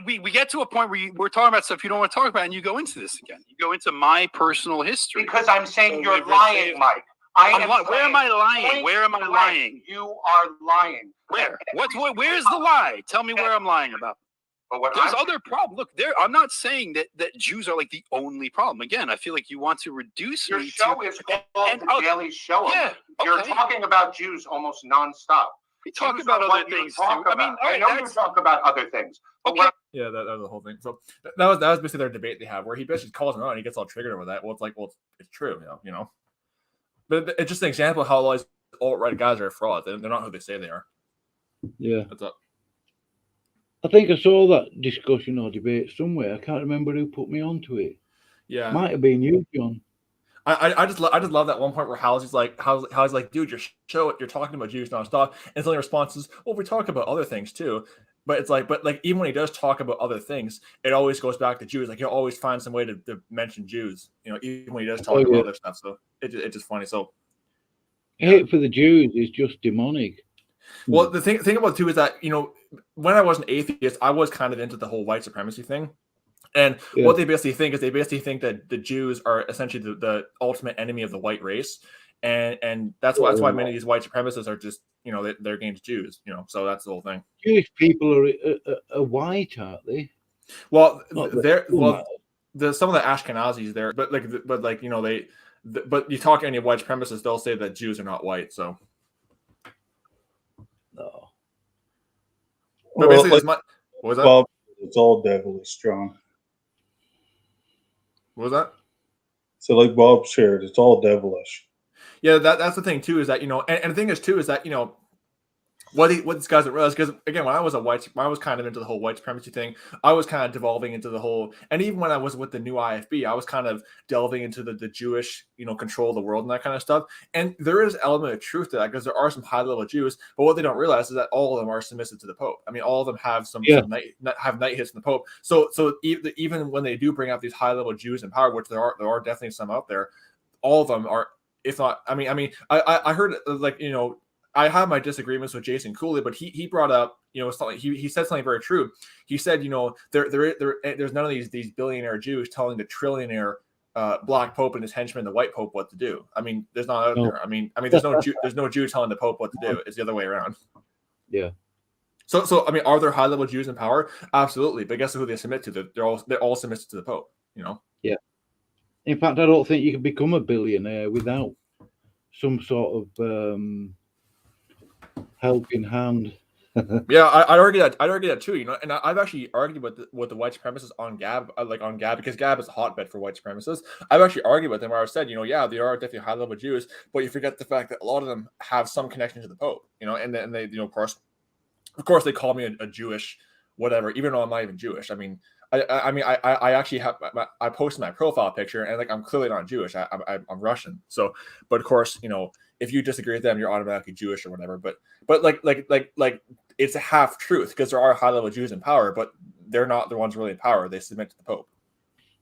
Speaker 6: We get to a point where we're talking about stuff you don't want to talk about, and you go into this again. You go into my personal history.
Speaker 7: Because I'm saying you're lying, Mike.
Speaker 6: Where am I lying? Where am I lying?
Speaker 7: You are lying.
Speaker 6: Where? Where's the lie? Tell me where I'm lying about. There's other problems. Look, I'm not saying that Jews are like the only problem. Again, I feel like you want to reduce
Speaker 7: your show is called The Daily Show.
Speaker 6: Yeah,
Speaker 7: you're talking about Jews almost nonstop.
Speaker 6: We talk about other things too.
Speaker 7: I know you talk about other things.
Speaker 6: Okay.
Speaker 2: Yeah, that was the whole thing. So that was basically their debate they have, where he basically calls him out and he gets all triggered over that. Well, it's true, you know. But it's just an example of how all these alt-right guys are frauds. They're not who they say they are.
Speaker 1: Yeah.
Speaker 2: What's up?
Speaker 1: I think I saw that discussion or debate somewhere. I can't remember who put me onto it.
Speaker 2: Yeah,
Speaker 1: might have been you, John.
Speaker 2: I just love that one point where Halsey's like, dude, you're talking about Jews nonstop, and his only response is, well, we talk about other things too. But it's like, even when he does talk about other things, it always goes back to Jews. Like he'll always find some way to mention Jews, even when he does talk about other stuff. So it's just funny. So
Speaker 1: hate for the Jews is just demonic.
Speaker 2: Well, the thing about it too is that, when I was an atheist, I was kind of into the whole white supremacy thing. And what they basically think is that the Jews are essentially the ultimate enemy of the white race. And that's why many of these white supremacists are just, they're against Jews, so that's the whole thing.
Speaker 1: Jewish people are white, aren't they?
Speaker 2: Well, some of the Ashkenazis there, but you talk to any white supremacists, they'll say that Jews are not white, so.
Speaker 1: No.
Speaker 2: But basically, what was that?
Speaker 3: Well, it's all devilish strong.
Speaker 2: What was that?
Speaker 3: So, like Bob shared, it's all devilish.
Speaker 2: Yeah, that's the thing too. Is that and the thing is too is that what these guys don't realize, because again, when I was kind of into the whole white supremacy thing, I was kind of devolving into the whole, and even when I was with the new IFB, I was kind of delving into the Jewish, control of the world and that kind of stuff. And there is an element of truth to that, because there are some high level Jews, but what they don't realize is that all of them are submissive to the Pope. I mean, all of them have have night hits from the Pope. So even when they do bring out these high level Jews in power, which there are definitely some out there, all of them are, if not, I heard I have my disagreements with Jason Cooley, but he brought up, something, he said something very true. He said, there's none of these billionaire Jews telling the trillionaire black Pope and his henchman, the white Pope, what to do. I mean, there's not out there. I mean, there's no Jew telling the Pope what to do. It's the other way around.
Speaker 1: Yeah.
Speaker 2: So I mean, are there high level Jews in power? Absolutely. But guess who they submit to? They're all submissive to the Pope.
Speaker 1: Yeah. In fact, I don't think you can become a billionaire without some sort of helping hand
Speaker 2: Yeah, I'd argue that. I'd argue that too. You know, and I've actually argued with the white supremacists on Gab, on Gab, because Gab is a hotbed for white supremacists. I've actually argued with them where I've said, you know, yeah, they are definitely high level Jews, but you forget the fact that a lot of them have some connection to the Pope. You know, and then they, you know, of course, they call me a Jewish whatever, even though I'm not even Jewish. I mean, I actually have I posted my profile picture, and like I'm clearly not Jewish. I'm Russian. So, but of course, you know, if you disagree with them, you're automatically Jewish or whatever. But like it's a half truth, because there are high level Jews in power, but they're not the ones really in power. They submit to the Pope.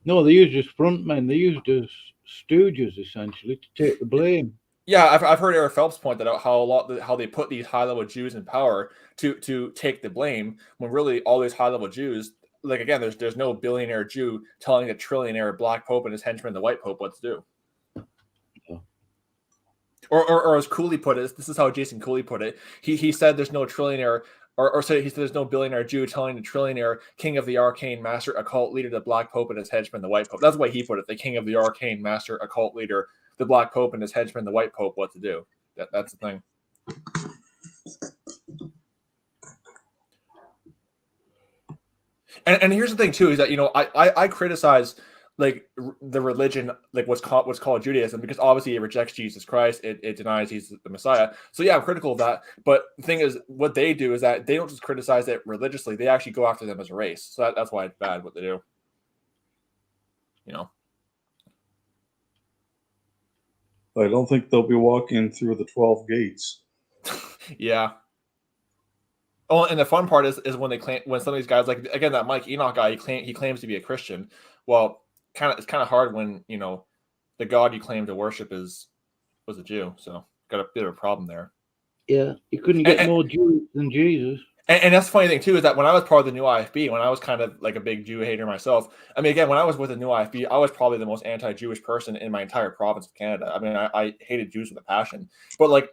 Speaker 1: No, they used as frontmen. They used as stooges essentially to take the blame.
Speaker 2: Yeah, I've heard Eric Phelps point that out, how they put these high level Jews in power to take the blame, when really all these high level Jews, like again, there's no billionaire Jew telling a trillionaire black Pope and his henchman, the white Pope, what to do. Or as Cooley put it, this is how Jason Cooley put it. He said there's no trillionaire, he said there's no billionaire Jew telling the trillionaire king of the arcane master, occult leader, the black Pope, and his henchman, the white Pope. That's the way he put it. The king of the arcane master, occult leader, the black Pope, and his henchman, the white Pope, what to do. That's the thing. And here's the thing too, is that, you know, I criticize like the religion, like what's called Judaism, because obviously it rejects Jesus Christ, it denies he's the Messiah. So yeah, I'm critical of that. But the thing is, what they do is that they don't just criticize it religiously; they actually go after them as a race. So that's why it's bad what they do. You know,
Speaker 3: I don't think they'll be walking through the 12 gates.
Speaker 2: yeah. Oh, and the fun part is when some of these guys, like again that Mike Enoch guy, he claims to be a Christian. Well, it's kind of hard when, you know, the God you claim to worship was a Jew, so got a bit of a problem there.
Speaker 1: Yeah, you couldn't get more Jews than Jesus.
Speaker 2: And that's the funny thing too, is that when I was part of the new IFB, when I was kind of like a big Jew hater myself, I mean, again, when I was with the new IFB, I was probably the most anti-Jewish person in my entire province of Canada. I mean, I hated Jews with a passion, but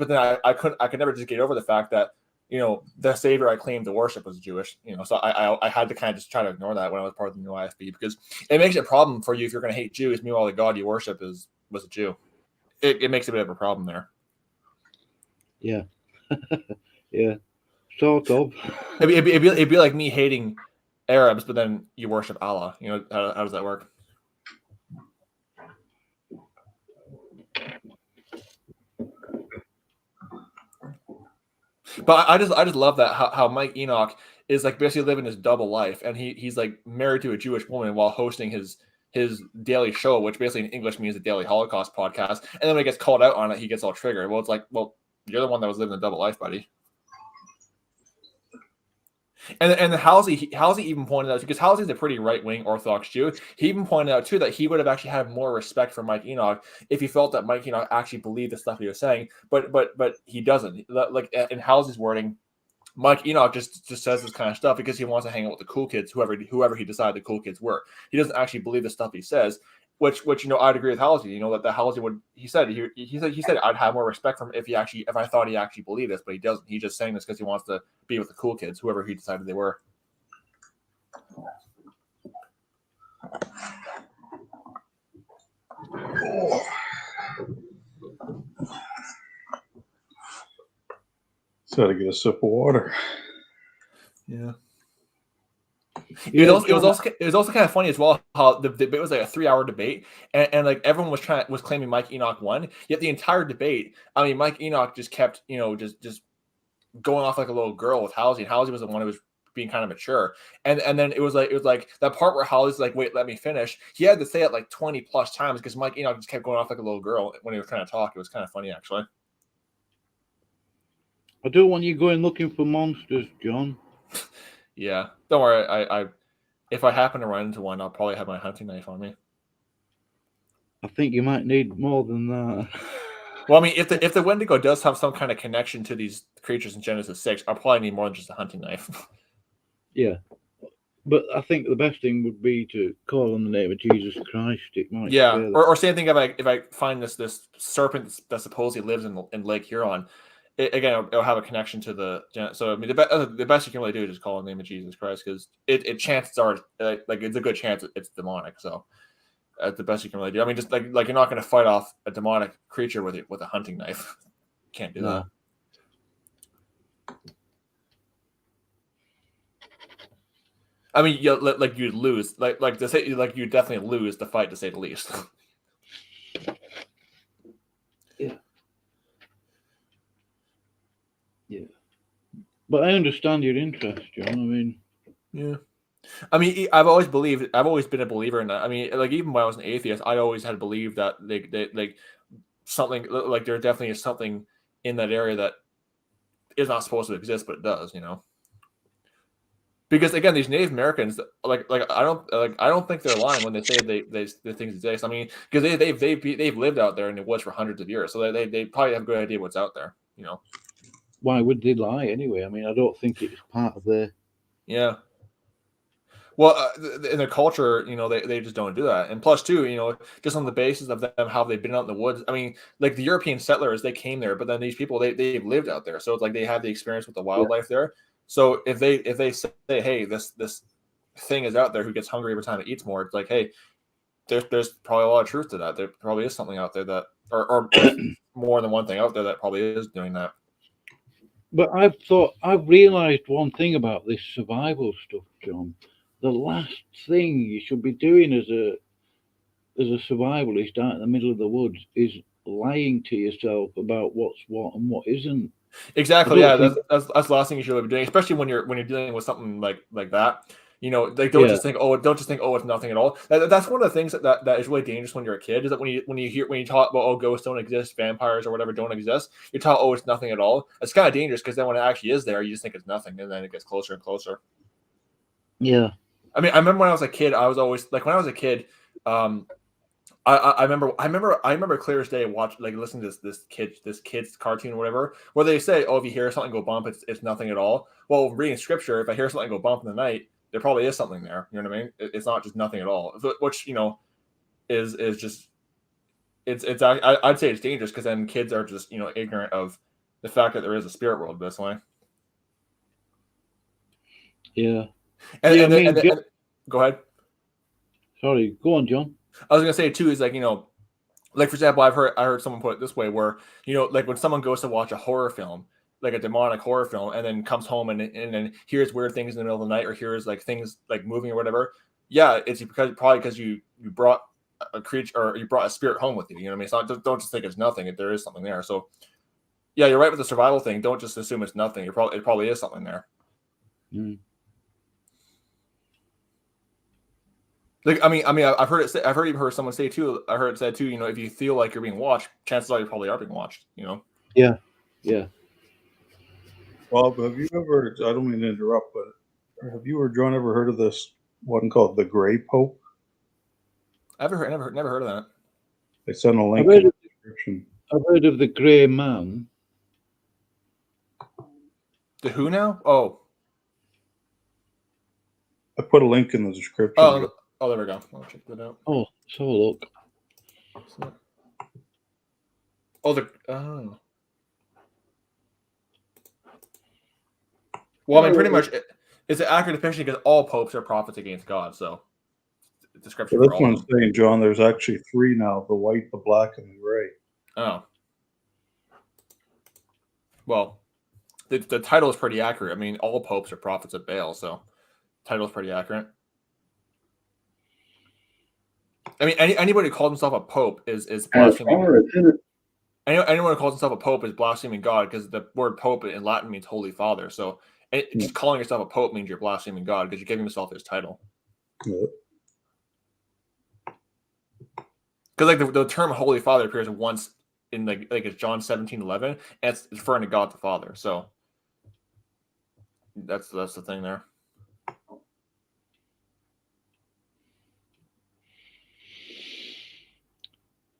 Speaker 2: then I could never just get over the fact that, you know, the savior I claimed to worship was Jewish, you know, so I had to kind of just try to ignore that when I was part of the new IFB, because it makes it a problem for you if you're going to hate Jews. Meanwhile, the God you worship was a Jew. It makes a bit of a problem there.
Speaker 1: Yeah. Yeah. Sort of.
Speaker 2: It'd be like me hating Arabs, but then you worship Allah. You know, how does that work? But I just love that how Mike Enoch is like basically living his double life, and he's like married to a Jewish woman while hosting his daily show, which basically in English means a daily Holocaust podcast. And then when he gets called out on it, he gets all triggered. Well, it's like, well, you're the one that was living a double life, buddy. And Halsey even pointed out, because Halsey's a pretty right-wing Orthodox Jew, he even pointed out too that he would have actually had more respect for Mike Enoch if he felt that Mike Enoch actually believed the stuff he was saying, but he doesn't. Like in Halsey's wording, Mike Enoch just says this kind of stuff because he wants to hang out with the cool kids, whoever he decided the cool kids were. He doesn't actually believe the stuff he says, which you know, I'd agree with Halsey. You know, that the Halsey would, he said I'd have more respect for him if I thought he actually believed this, but he doesn't. He's just saying this because he wants to be with the cool kids, whoever he decided they were.
Speaker 3: Just got to get a sip of water.
Speaker 2: Yeah. It was also kind of funny as well how the debate was like a 3-hour debate, and like everyone was claiming Mike Enoch won, yet the entire debate, I mean, Mike Enoch just kept, you know, just going off like a little girl with Halsey, and Halsey was the one who was being kind of mature, and then it was like that part where Halsey's like, wait, let me finish. He had to say it like 20 plus times because Mike Enoch just kept going off like a little girl when he was trying to talk. It was kind of funny, actually.
Speaker 1: I don't want you going looking for monsters, John.
Speaker 2: Yeah, don't worry. I if I happen to run into one, I'll probably have my hunting knife on me.
Speaker 1: I think you might need more than that.
Speaker 2: Well, I mean, if the Wendigo does have some kind of connection to these creatures in Genesis 6, I'll probably need more than just a hunting knife.
Speaker 1: Yeah, but I think the best thing would be to call on the name of Jesus Christ. It might.
Speaker 2: Yeah, or same thing if I find this serpent that supposedly lives in Lake Huron. It'll have a connection to the. So I mean, the best you can really do is just call on the name of Jesus Christ, because it chances are like it's a good chance it's demonic. So that's the best you can really do. I mean, just like you're not going to fight off a demonic creature with a hunting knife. Can't do that. I mean, like you'd lose, like to say, like you definitely lose the fight, to say the least.
Speaker 1: Yeah. But I understand your interest, John. I mean,
Speaker 2: yeah. I mean, I've always been a believer in that. I mean, like even when I was an atheist, I always had believed that they like something, like there definitely is something in that area that is not supposed to exist, but it does, you know. Because again, these Native Americans, like I don't think they're lying when they say the things exist. I mean, because they've lived out there in the woods for hundreds of years, so they probably have a good idea what's out there, you know.
Speaker 1: why would they lie anyway? I mean, I don't think it's part of their.
Speaker 2: Yeah. Well, in their culture, you know, they just don't do that. And plus, too, you know, just on the basis of them, how they've been out in the woods. I mean, like the European settlers, they came there, but then these people, they've lived out there. So it's like they have the experience with the wildlife there. So if they say, hey, this thing is out there who gets hungry every time it eats more, it's like, hey, there's probably a lot of truth to that. There probably is something out there that, or more than one thing out there that probably is doing that.
Speaker 1: But I've realized one thing about this survival stuff, John. The last thing you should be doing as a survivalist out in the middle of the woods is lying to yourself about what's what and what isn't.
Speaker 2: Exactly. Yeah, that's the last thing you should be doing, especially when you're dealing with something like that. You know, like don't just think it's nothing at all. That's one of the things that is really dangerous when you're a kid, is that when you talk about ghosts don't exist, vampires or whatever don't exist, you're taught it's nothing at all. It's kind of dangerous, because then when it actually is there, you just think it's nothing, and then it gets closer and closer.
Speaker 1: Yeah.
Speaker 2: I mean, I remember when I was a kid, I was always like, when I was a kid, I remember clear as day listening to this kid's cartoon or whatever, where they say, if you hear something go bump, it's nothing at all. Well, reading scripture, if I hear something go bump in the night, there probably is something there. You know what I mean? It's not just nothing at all, which, you know, is just I'd say it's dangerous, because then kids are just, you know, ignorant of the fact that there is a spirit world this way.
Speaker 1: Yeah.
Speaker 2: And go ahead.
Speaker 1: Sorry, go on, John.
Speaker 2: I was gonna say too, is like, you know, like for example, I heard someone put it this way, where, you know, like when someone goes to watch a horror film, like a demonic horror film, and then comes home and then hears weird things in the middle of the night, or hears like things like moving or whatever. Yeah, it's because you brought a creature, or you brought a spirit home with you. You know what I mean? It's not, don't just think it's nothing. There is something there. So yeah, you're right with the survival thing. Don't just assume it's nothing. It probably is something there.
Speaker 1: Mm.
Speaker 2: Like, I mean, I've heard someone say too. I heard it said too. You know, if you feel like you're being watched, chances are you probably are being watched. You know.
Speaker 1: Yeah. Yeah.
Speaker 3: Bob, have you ever? I don't mean to interrupt, but have you or John ever heard of this one called the Gray Pope?
Speaker 2: Never heard of that.
Speaker 3: They sent a link in the description.
Speaker 1: I've heard of the Grey Man.
Speaker 2: The who now? Oh,
Speaker 3: I put a link in the description.
Speaker 2: Oh, there we go. I'll check that out.
Speaker 1: Oh, let's have a look.
Speaker 2: Well, I mean, pretty much, it's an accurate depiction, because all popes are prophets against God. So, description.
Speaker 3: So this one's saying, John, there's actually 3 now: the white, the black, and the gray.
Speaker 2: Oh. Well, the title is pretty accurate. I mean, all popes are prophets of Baal, so title is pretty accurate. I mean, anybody who calls himself a pope is blaspheming. Anyone who calls himself a pope is blaspheming God, because the word pope in Latin means Holy Father. So just calling yourself a pope means you're blaspheming God, because you're giving yourself his title.
Speaker 3: Yeah.
Speaker 2: Because like the term Holy Father appears once in like it's John 17:11, and it's referring to God the Father. So that's the thing there.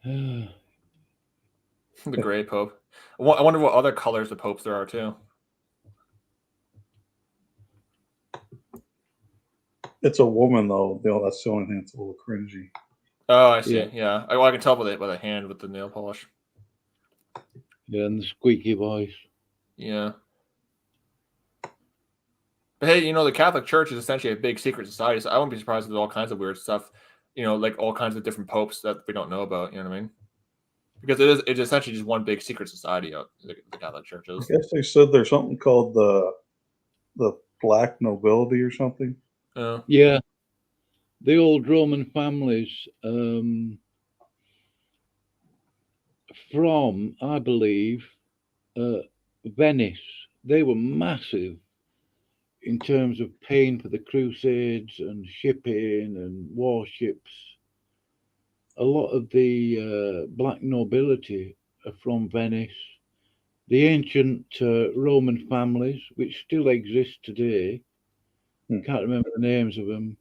Speaker 2: The Gray Pope. I wonder what other colors of popes there are too.
Speaker 3: It's a woman though. That's the only thing that's a little cringy.
Speaker 2: Oh, I see. Yeah. I can tell by the hand with the nail polish.
Speaker 1: Yeah, and the squeaky voice.
Speaker 2: Yeah. But hey, you know, the Catholic Church is essentially a big secret society, so I wouldn't be surprised if there's all kinds of weird stuff, you know, like all kinds of different popes that we don't know about, you know what I mean? Because it's essentially just one big secret society out the Catholic Church is.
Speaker 3: I guess they said there's something called the black nobility or something.
Speaker 1: Yeah, the old Roman families from, I believe, Venice. They were massive in terms of paying for the Crusades and shipping and warships. A lot of the black nobility are from Venice. The ancient Roman families, which still exist today, can't remember the names of them.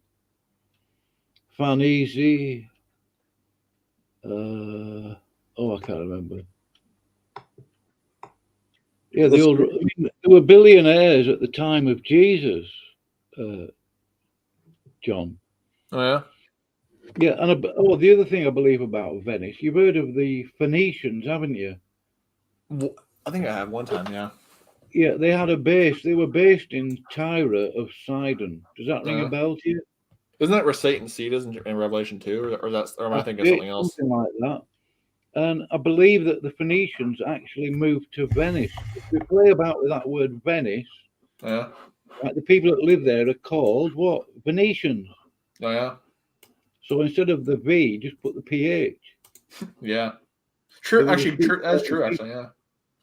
Speaker 1: Farnese. I can't remember. Yeah, the old. I mean, there were billionaires at the time of Jesus, John.
Speaker 2: Oh yeah.
Speaker 1: Yeah, and the other thing I believe about Venice, you've heard of the Phoenicians, haven't you?
Speaker 2: I think I have one time. Yeah.
Speaker 1: Yeah, they had a base. They were based in Tyre of Sidon. Does that ring a bell to you?
Speaker 2: Isn't that where Satan's seat is in Revelation 2, or am I thinking of something else?
Speaker 1: Something like that. And I believe that the Phoenicians actually moved to Venice. If we play about with that word Venice,
Speaker 2: Yeah.
Speaker 1: right, the people that live there are called what? Venetians.
Speaker 2: Oh yeah.
Speaker 1: So instead of the V, just put the PH.
Speaker 2: Yeah. True. Actually, true. That's true. Actually, yeah.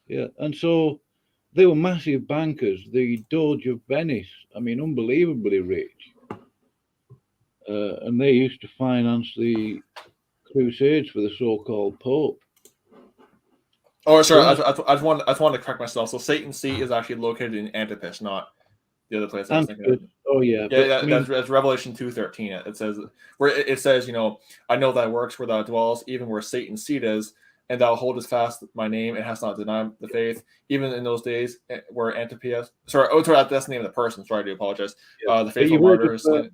Speaker 1: Yeah, and so they were massive bankers. The Doge of Venice. I mean, unbelievably rich. And they used to finance the Crusades for the so-called Pope.
Speaker 2: Oh, sorry. I just wanted to correct myself. So Satan's seat is actually located in Antipas, not the other place I was thinking of.
Speaker 1: Oh yeah.
Speaker 2: Yeah, that's Revelation 2:13. It says it says, I know thy works where thou dwellest, even where Satan's seat is, and thou holdest fast my name and hast not denied the faith, even in those days where Antipas. Sorry, that's the name of the person. Sorry, I do apologize.
Speaker 1: Yeah.
Speaker 2: The faithful martyr is slain.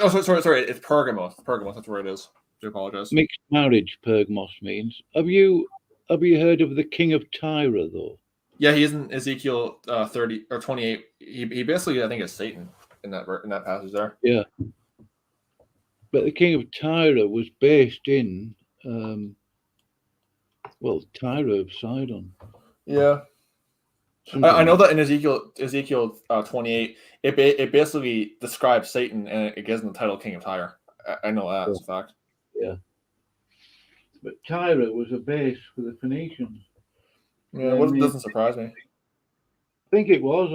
Speaker 2: Oh, sorry. It's Pergamos. Pergamos. That's where it is. I do apologize.
Speaker 1: Mixed marriage, Pergamos means. Have you heard of the king of Tyre though?
Speaker 2: Yeah, he is in Ezekiel 30 or 28. He basically, I think, is Satan in that passage there.
Speaker 1: Yeah. But the king of Tyre was based in Tyre of Sidon.
Speaker 2: Yeah. I know that in Ezekiel 28, it basically describes Satan and it gives him the title King of Tyre. I know that as a fact.
Speaker 1: Yeah. But Tyre was a base for the Phoenicians.
Speaker 2: Yeah, it doesn't surprise me.
Speaker 1: I think it was.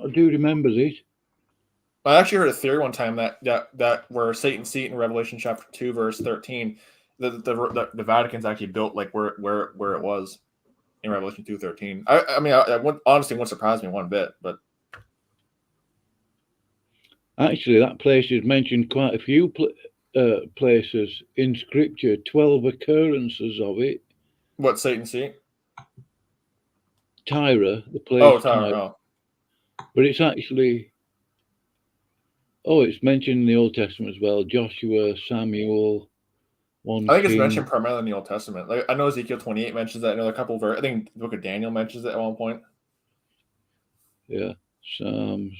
Speaker 1: I do remember this.
Speaker 2: I actually heard a theory one time that where Satan's seat in Revelation chapter 2 verse 13, the Vatican's actually built like where it was in Revelation 2:13. I mean, honestly, wouldn't surprise me one bit, but
Speaker 1: actually, that place is mentioned quite a few places in Scripture. 12 occurrences of it.
Speaker 2: What, Satan's seat?
Speaker 1: Tyre, the place.
Speaker 2: Oh, Tyre. Oh.
Speaker 1: But it's actually. It's mentioned in the Old Testament as well. Joshua, Samuel. I
Speaker 2: think it's mentioned primarily in the Old Testament. Like I know Ezekiel 28 mentions that. Another couple of I think the book of Daniel mentions it at one point.
Speaker 1: Yeah, Psalms.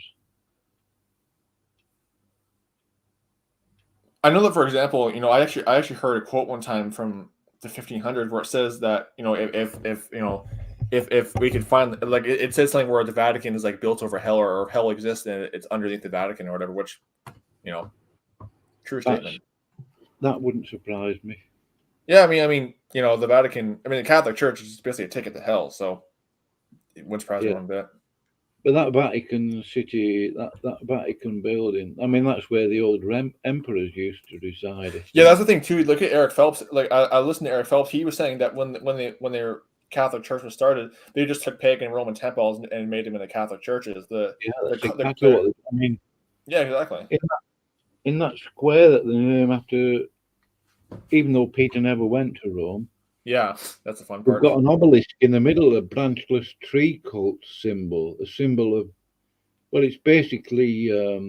Speaker 2: I know that, for example, I actually heard a quote one time from the 1500s where it says that if we could find, like, it says something where the Vatican is like built over hell, or hell exists and it's underneath the Vatican or whatever, which true statement.
Speaker 1: That wouldn't surprise me.
Speaker 2: Yeah, I mean, the Vatican. I mean, the Catholic Church is basically a ticket to hell, so it wouldn't surprise me one bit.
Speaker 1: But that Vatican City, that Vatican building, I mean, that's where the old emperors used to reside.
Speaker 2: Yeah, that's the thing too. Look at Eric Phelps. Like I listened to Eric Phelps. He was saying that when their Catholic Church was started, they just took pagan Roman temples and made them into Catholic churches.
Speaker 1: Exactly what I mean.
Speaker 2: Yeah, exactly.
Speaker 1: In that square that they name after, even though Peter never went to Rome.
Speaker 2: Yeah, that's the fun part.
Speaker 1: We've got an obelisk in the middle, a branchless tree cult symbol, a symbol of, it's basically a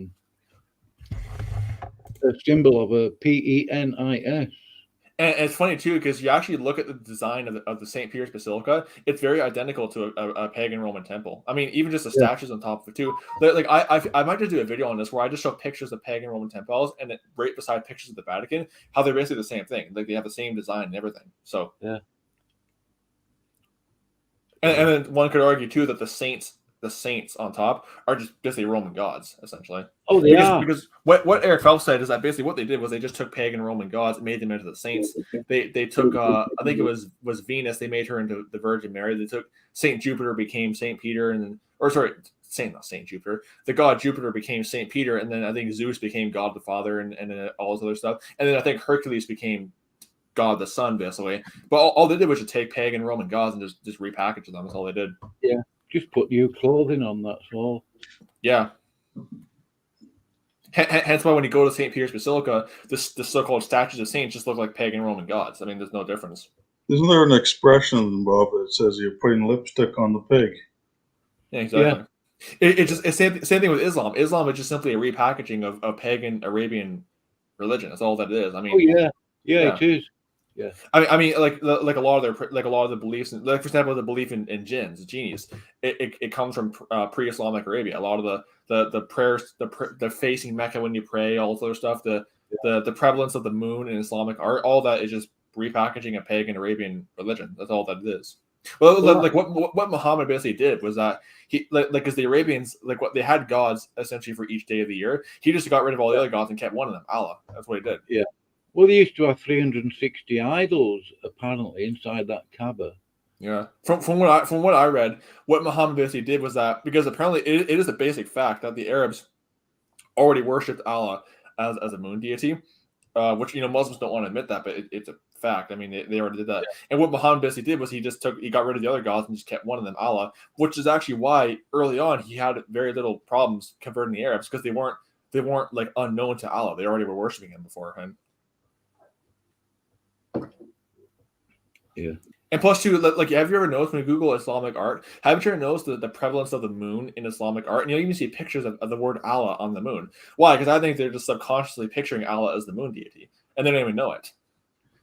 Speaker 1: symbol of a Penis.
Speaker 2: And it's funny too, because you actually look at the design of the St. Peter's Basilica; it's very identical to a pagan Roman temple. I mean, even just the statues on top of it too. Like I might just do a video on this where I just show pictures of pagan Roman temples and then right beside pictures of the Vatican, how they're basically the same thing. Like they have the same design and everything. So
Speaker 1: yeah.
Speaker 2: And then one could argue too that the saints the saints on top are just basically Roman gods, essentially.
Speaker 1: Oh, they are.
Speaker 2: Because what Eric Phelps said is that basically what they did was they just took pagan Roman gods and made them into the saints. They took I think it was Venus. They made her into the Virgin Mary. They took Saint Jupiter became Saint Peter, not Saint Jupiter. The god Jupiter became Saint Peter, and then I think Zeus became God the Father, and then all this other stuff. And then I think Hercules became God the Son, basically. But all they did was just take pagan Roman gods and just repackage them. That's all they did.
Speaker 1: Yeah, just put new clothing on. That's all. Yeah.
Speaker 2: Hence why when you go to St. Peter's Basilica, the so-called statues of saints just look like pagan Roman gods. I mean, there's no difference.
Speaker 3: Isn't there an expression, Bob, that says you're putting lipstick on the pig?
Speaker 2: Yeah, exactly. Yeah. It's same thing with Islam. Islam is just simply a repackaging of pagan Arabian religion. That's all that it is. I mean,
Speaker 1: yeah, it is. Yeah.
Speaker 2: I mean, like a lot of the beliefs, like for example, the belief in jinns, genies. It comes from pre-Islamic Arabia. A lot of the prayers, the facing Mecca when you pray, all this other stuff. The prevalence of the moon in Islamic art, all that is just repackaging a pagan Arabian religion. That's all that it is. Well, like what Muhammad basically did was that he because the Arabians what they had gods essentially for each day of the year. He just got rid of all the other gods and kept one of them, Allah. That's what he did.
Speaker 1: Yeah. Well, they used to have 360 idols apparently inside that Kaaba.
Speaker 2: Yeah. From what I read, what Muhammad basically did was that because apparently it is a basic fact that the Arabs already worshipped Allah as a moon deity, which Muslims don't want to admit that, but it's a fact. I mean, they already did that. Yeah. And what Muhammad basically did was he got rid of the other gods and just kept one of them, Allah, which is actually why early on he had very little problems converting the Arabs because they weren't like unknown to Allah. They already were worshiping him beforehand.
Speaker 1: Yeah.
Speaker 2: And plus, too, like, have you ever noticed when you Google Islamic art, haven't you ever noticed the prevalence of the moon in Islamic art? And you even see pictures of the word Allah on the moon. Why? Because I think they're just subconsciously picturing Allah as the moon deity, and they don't even know it.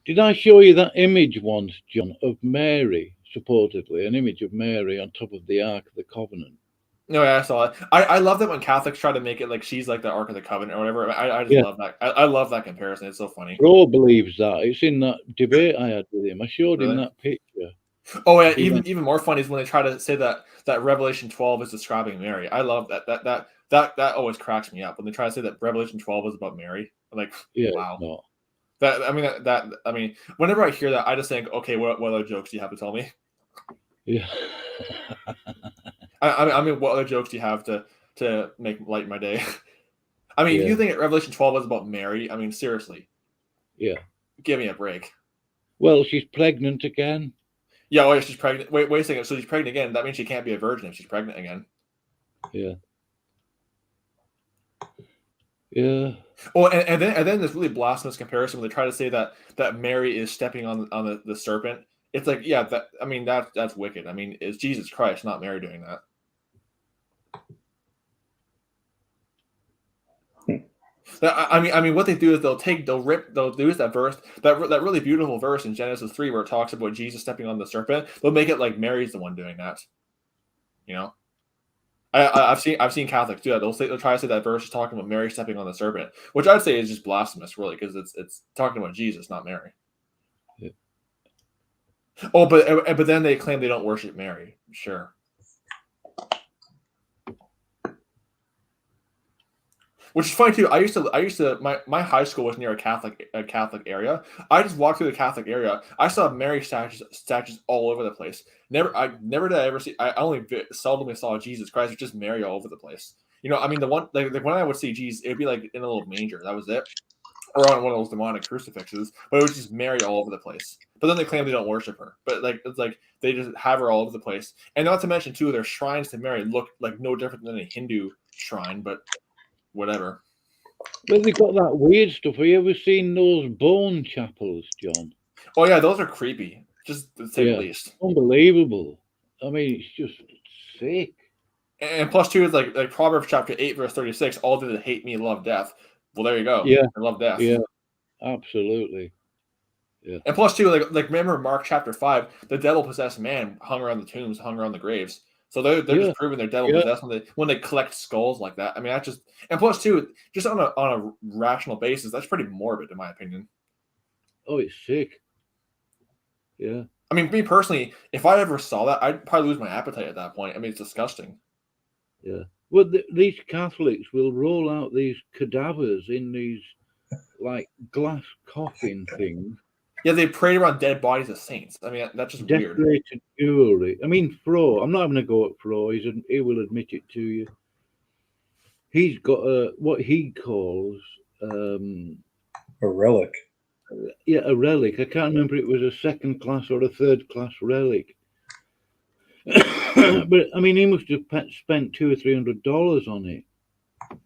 Speaker 1: Did I show you that image once, John, of Mary, supposedly, an image of Mary on top of the Ark of the Covenant?
Speaker 2: No, yeah, I saw it. I love that when Catholics try to make it like she's like the Ark of the Covenant or whatever. I just love that. I love that comparison. It's so funny.
Speaker 1: Bro believes that. It's in that debate I had with him. I showed him that picture.
Speaker 2: Oh, yeah. Even more funny is when they try to say that Revelation 12 is describing Mary. I love that always cracks me up when they try to say that Revelation 12 is about Mary. I'm like, wow. No. I mean, whenever I hear that, I just think, okay, what other jokes do you have to tell me?
Speaker 1: Yeah.
Speaker 2: I mean, what other jokes do you have to make lighten my day? I mean, if you think Revelation 12 was about Mary, I mean, seriously.
Speaker 1: Yeah.
Speaker 2: Give me a break.
Speaker 1: Well, she's pregnant again.
Speaker 2: Yeah, well, she's pregnant. Wait a second. So she's pregnant again. That means she can't be a virgin if she's pregnant again.
Speaker 1: Yeah. Yeah.
Speaker 2: Oh, and then this really blasphemous comparison when they try to say that Mary is stepping on the serpent. It's like, yeah, that's wicked. I mean, it's Jesus Christ, not Mary, doing that. I mean, what they do is they'll use that verse, that really beautiful verse in Genesis 3 where it talks about Jesus stepping on the serpent. They'll make it like Mary's the one doing that. I've seen Catholics do that. They'll try to say that verse is talking about Mary stepping on the serpent, which I'd say is just blasphemous, really, because it's talking about Jesus, not Mary.
Speaker 1: Yeah.
Speaker 2: Oh, but then they claim they don't worship Mary. Sure. Which is funny too. I used to my high school was near a Catholic area. I just walked through the Catholic area. I saw Mary statues all over the place. I only seldomly saw Jesus Christ. It's just Mary all over the place. I mean, the one like when I would see Jesus, it would be like in a little manger. That was it, or on one of those demonic crucifixes. But it was just Mary all over the place. But then they claim they don't worship her. But it's like they just have her all over the place. And not to mention too, their shrines to Mary look like no different than a Hindu shrine, but whatever.
Speaker 1: Well, they got that weird stuff. Have you ever seen those bone chapels, John?
Speaker 2: Oh yeah, those are creepy. Just to say the least.
Speaker 1: Unbelievable. I mean, it's just sick.
Speaker 2: And plus, too, is like Proverbs chapter 8, verse 36. All that hate me love death. Well, there you go.
Speaker 1: Yeah,
Speaker 2: I love death.
Speaker 1: Yeah, absolutely. Yeah.
Speaker 2: And plus, too, like remember Mark chapter 5, the devil possessed man hung around the tombs, hung around the graves. So they're just proving they're devil possessed when they collect skulls like that. I mean, that's just, and plus too, just on a rational basis, that's pretty morbid in my opinion.
Speaker 1: Oh, it's sick. Yeah.
Speaker 2: I mean, me personally, if I ever saw that, I'd probably lose my appetite at that point. I mean, it's disgusting.
Speaker 1: Yeah. Well, these Catholics will roll out these cadavers in these like glass coffin things,
Speaker 2: Yeah, they prayed around dead bodies of saints. I mean, that's just weird.
Speaker 1: decorated jewelry. I mean, Fro. I'm not having a go at Fro. He will admit it to you. He's got what he calls
Speaker 3: A relic.
Speaker 1: a relic. I can't remember if it was a second class or a third class relic. But I mean, he must have spent $200 or $300 on it.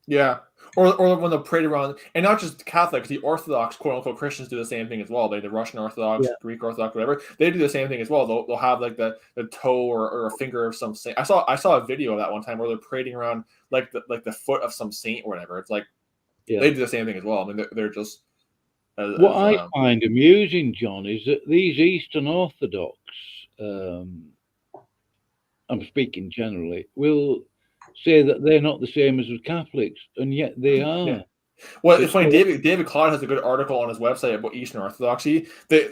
Speaker 2: Yeah. Or when they prayed around, and not just Catholics, the Orthodox, quote unquote, Christians do the same thing as well. Like the Russian Orthodox, Greek Orthodox, whatever, they do the same thing as well. They'll have like the toe or a finger of some saint. I saw a video of that one time where they're parading around like the foot of some saint or whatever. It's like they do the same thing as well. I mean, they're just.
Speaker 1: What I find amusing, John, is that these Eastern Orthodox, I'm speaking generally, will say that they're not the same as the Catholics, and yet they are.
Speaker 2: Yeah. Well, it's funny. David Cloud has a good article on his website about Eastern Orthodoxy.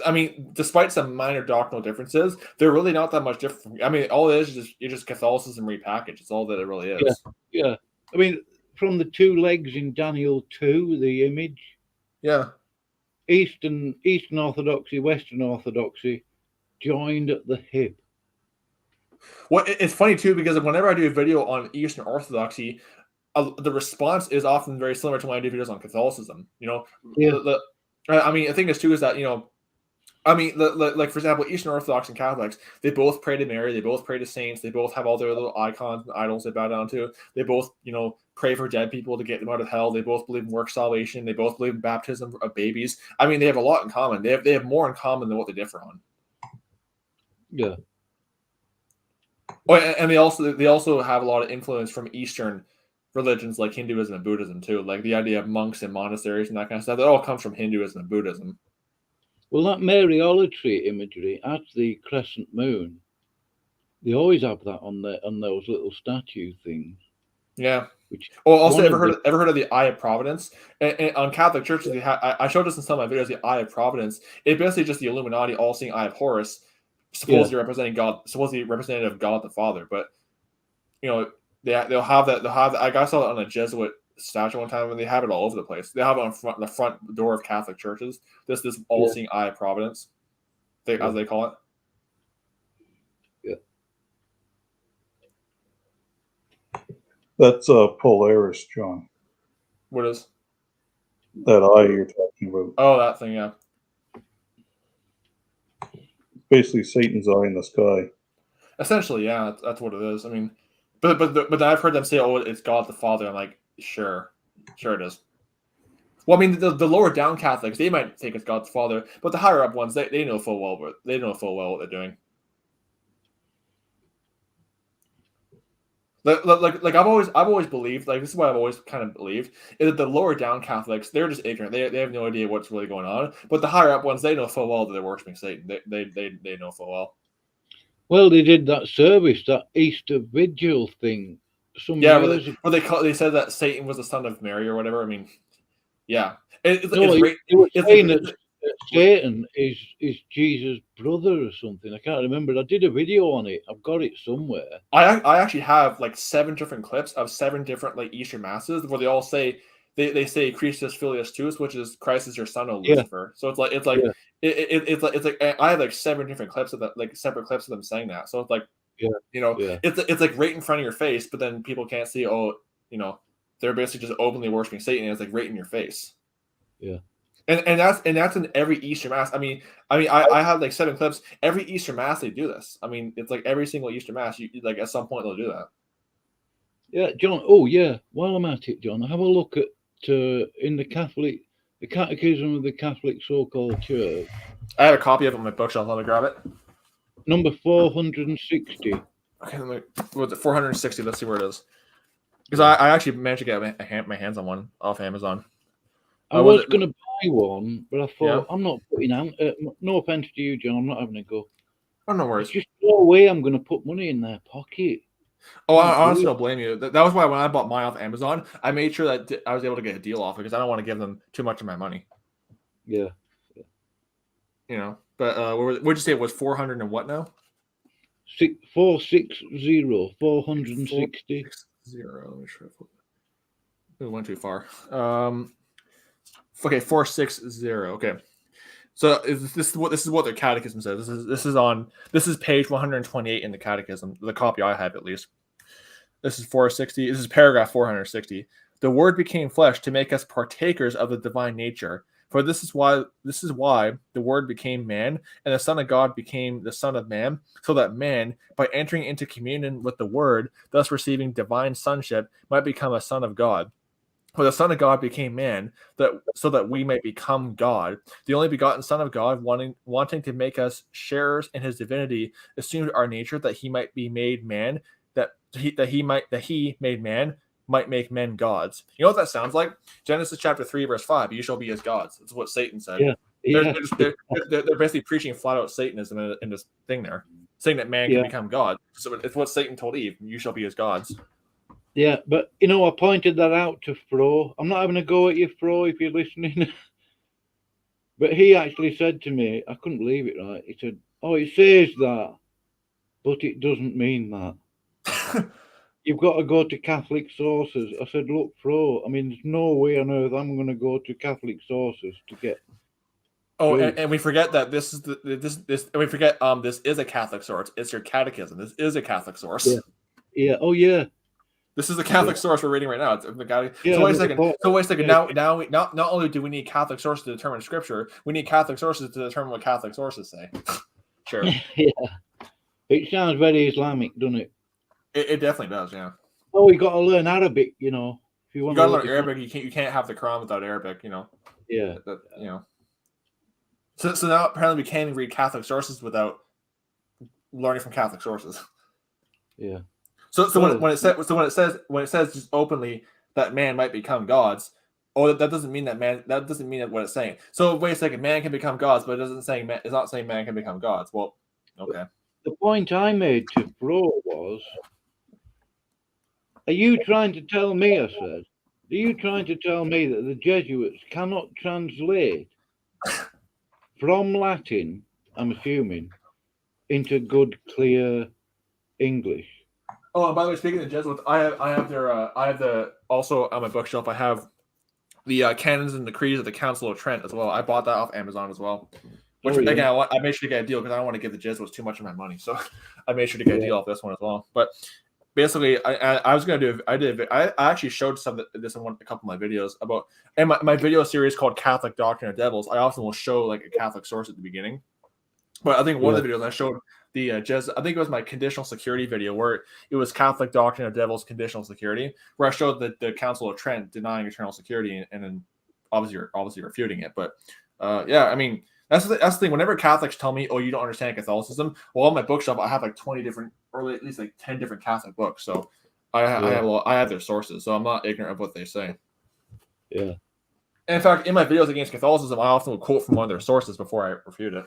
Speaker 2: I mean, despite some minor doctrinal differences, they're really not that much different. I mean, all it is just Catholicism repackaged. It's all that it really is.
Speaker 1: Yeah. I mean, from the two legs in Daniel 2, the image.
Speaker 2: Yeah.
Speaker 1: Eastern Orthodoxy, Western Orthodoxy joined at the hip.
Speaker 2: Well, it's funny too, because whenever I do a video on Eastern Orthodoxy, the response is often very similar to when I do videos on Catholicism. You know, I mean, the thing is too is that, you know, I mean, like for example, Eastern Orthodox and Catholics, they both pray to Mary, they both pray to saints, they both have all their little icons and idols they bow down to. They both, you know, pray for dead people to get them out of hell. They both believe in work salvation. They both believe in baptism of babies. I mean, they have a lot in common. They have more in common than what they differ on.
Speaker 1: Yeah.
Speaker 2: Oh, and they also have a lot of influence from Eastern religions like Hinduism and Buddhism too. Like the idea of monks and monasteries and that kind of stuff. That all comes from Hinduism and Buddhism.
Speaker 1: Well, that Mariolatry imagery at the crescent moon, they always have that on those little statue things.
Speaker 2: Yeah. Also, ever heard of the Eye of Providence? And on Catholic churches, I showed this in some of my videos. The Eye of Providence. It's basically just the Illuminati all-seeing Eye of Horus, supposedly representing God, supposedly representative of God the Father. But you know, they'll have that. I saw that on a Jesuit statue one time, and they have it all over the place. They have it on the front door of Catholic churches. This all-seeing Eye of Providence, as they call it.
Speaker 3: That's Polaris, John.
Speaker 2: What is
Speaker 3: that eye you're talking about?
Speaker 2: Oh, that thing, yeah.
Speaker 3: Basically, Satan's eye in the sky.
Speaker 2: Essentially, yeah, that's what it is. I mean, but I've heard them say, "Oh, it's God the Father." I'm like, sure it is. Well, I mean, the lower down Catholics, they might think it's God the Father, but the higher up ones, they know full well what they're doing. Like I've always believed, like this is what I've always kind of believed, is that the lower down Catholics, they're just ignorant. They have no idea what's really going on. But the higher up ones, they know full well that they're worshiping Satan. They know full well.
Speaker 1: Well, they did that service, that Easter Vigil thing.
Speaker 2: They said that Satan was the son of Mary or whatever. I mean, yeah,
Speaker 1: they were saying that Satan is Jesus' brother or something. I can't remember. I did a video on it. I've got it somewhere.
Speaker 2: I actually have like 7 different clips of 7 different like Easter masses where they all say they say Christus Filius Tuus, which is Christ is your son, O Lucifer. So it's like I have like 7 different clips of that, like separate clips of them saying that. So it's like it's like right in front of your face, but then people can't see. Oh, you know, they're basically just openly worshiping Satan, and it's like right in your face.
Speaker 1: Yeah.
Speaker 2: And that's in every Easter Mass. I mean, I have like 7 clips. Every Easter Mass they do this. I mean, it's like every single Easter Mass. You like at some point they'll do that.
Speaker 1: Yeah, John. Oh yeah. While I'm at it, John, have a look at in the Catechism of the Catholic so-called Church.
Speaker 2: I have a copy of it on my bookshelf. Let me grab it.
Speaker 1: Number 460.
Speaker 2: Okay, what's it? 460. Let's see where it is. Because I actually managed to get my hands on one off Amazon.
Speaker 1: I was going to buy one, but I thought I'm not putting out. No offense to you, John. I'm not having a go.
Speaker 2: Oh, no worries.
Speaker 1: There's just no way I'm going to put money in their pocket.
Speaker 2: Oh, I honestly don't blame you. That was why when I bought mine off Amazon, I made sure that I was able to get a deal off it because I don't want to give them too much of my money.
Speaker 1: Yeah.
Speaker 2: You know, but what did you say it was 400 and what now?
Speaker 1: 460.
Speaker 2: 0. Let me try to flip it. It went too far. Okay, 460. Okay. So this is what their catechism says. This is page 128 in the catechism, the copy I have at least. This is 460. This is paragraph 460. The Word became flesh to make us partakers of the divine nature. For this is why the Word became man, and the Son of God became the Son of Man, so that man, by entering into communion with the Word, thus receiving divine sonship, might become a son of God. For the Son of God became man, so that we may become God. The only begotten Son of God, wanting to make us sharers in his divinity, assumed our nature that he might be made man, that he made man might make men gods. You know what that sounds like? Genesis chapter 3, verse 5. You shall be as gods. That's what Satan said.
Speaker 1: Yeah.
Speaker 2: They're basically preaching flat out Satanism in this thing there, saying that man can become God. So it's what Satan told Eve. You shall be as gods.
Speaker 1: Yeah, but I pointed that out to Fro. I'm not having a go at you, Fro, if you're listening. But he actually said to me, I couldn't believe it, right? He said, "Oh, it says that, but it doesn't mean that. You've got to go to Catholic sources." I said, "Look, Fro, I mean, there's no way on earth I'm going to go to Catholic sources to get."
Speaker 2: Oh, and we forget that this is we forget this is a Catholic source. It's your catechism. This is a Catholic source.
Speaker 1: Yeah. Oh, yeah.
Speaker 2: This is the Catholic source we're reading right now. It's the guy.
Speaker 1: Yeah,
Speaker 2: so wait a second. Now we not only do we need Catholic sources to determine Scripture, we need Catholic sources to determine what Catholic sources say. Sure.
Speaker 1: Yeah. It sounds very Islamic, doesn't it?
Speaker 2: It definitely does. Yeah.
Speaker 1: Oh, we got to learn Arabic. If you want
Speaker 2: to learn Arabic, you can't have the Quran without Arabic.
Speaker 1: Yeah.
Speaker 2: So now apparently we can't read Catholic sources without learning from Catholic sources.
Speaker 1: Yeah.
Speaker 2: So when it says just openly that man might become gods, that doesn't mean that man. That doesn't mean what it's saying. So wait a second, man can become gods, but it's not saying man can become gods. Well, okay.
Speaker 1: The point I made to Fro was, are you trying to tell me? I said, are you trying to tell me that the Jesuits cannot translate from Latin, I'm assuming, into good, clear English?
Speaker 2: Oh, and by the way, speaking of Jesuits, I have also on my bookshelf. I have the Canons and Decrees of the Council of Trent as well. I bought that off Amazon as well. Which again, I made sure to get a deal because I don't want to give the Jesuits too much of my money, so I made sure to get a deal off this one as well. But basically, I was gonna do. I actually showed some of this in a couple of my videos about, and my video series called Catholic Doctrine of Devils. I often will show like a Catholic source at the beginning. But I think one of the videos I showed the I think it was my conditional security video where it was Catholic Doctrine of Devils conditional security, where I showed the Council of Trent denying eternal security and then obviously refuting it. But I mean that's the thing. Whenever Catholics tell me, "Oh, you don't understand Catholicism," well, on my bookshelf I have like 20 different, or at least like 10 different Catholic books. So I have their sources, so I'm not ignorant of what they say.
Speaker 1: Yeah.
Speaker 2: And in fact, in my videos against Catholicism, I often will quote from one of their sources before I refute it.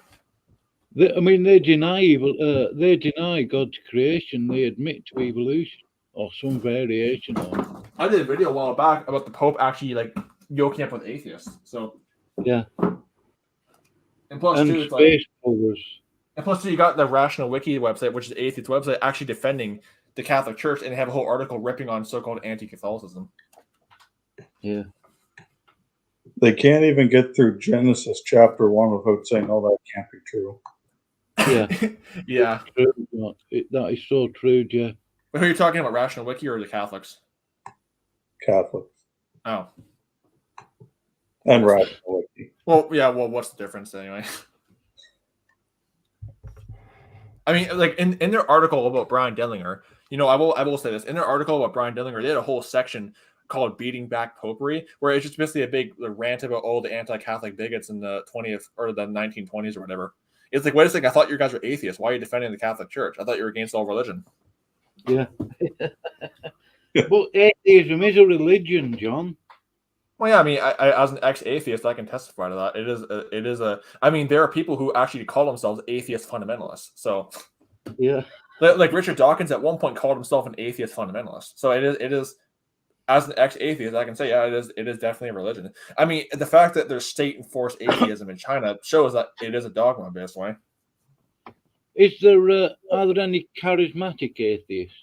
Speaker 1: They deny evil. They deny God's creation. They admit to evolution or some variation on it.
Speaker 2: I did a video a while back about the Pope actually like yoking up with atheists. So
Speaker 1: yeah.
Speaker 2: And plus, too, it's like, and plus, too, you got the Rational Wiki website, which is the atheist website, actually defending the Catholic Church, and they have a whole article ripping on so-called anti-Catholicism.
Speaker 1: Yeah.
Speaker 3: They can't even get through Genesis chapter 1 without saying, "Oh, that can't be true."
Speaker 1: Yeah.
Speaker 2: Yeah.
Speaker 1: That is so true, Jeff.
Speaker 2: But who are you talking about, Rational Wiki or the Catholics?
Speaker 3: Catholics.
Speaker 2: Oh.
Speaker 3: And Rational Wiki.
Speaker 2: Well, yeah, what's the difference anyway? I mean, like in their article about Brian Dellinger, I will say this. In their article about Brian Dellinger, they had a whole section called "Beating Back Popery," where it's just basically a big rant about all the anti-Catholic bigots in the 20th or the 1920s or whatever. It's like, wait a second, I thought you guys were atheists. Why are you defending the Catholic Church? I thought you were against all religion.
Speaker 1: Yeah. But atheism is a religion, John.
Speaker 2: Well, yeah, I mean, I as an ex-atheist, I can testify to that. It is a. I mean, there are people who actually call themselves atheist fundamentalists. So,
Speaker 1: yeah,
Speaker 2: like Richard Dawkins at one point called himself an atheist fundamentalist. So it is. As an ex-atheist, I can say, yeah, it is definitely a religion. I mean, the fact that there's state-enforced atheism in China shows that it is a dogma, basically.
Speaker 1: Are there any charismatic atheists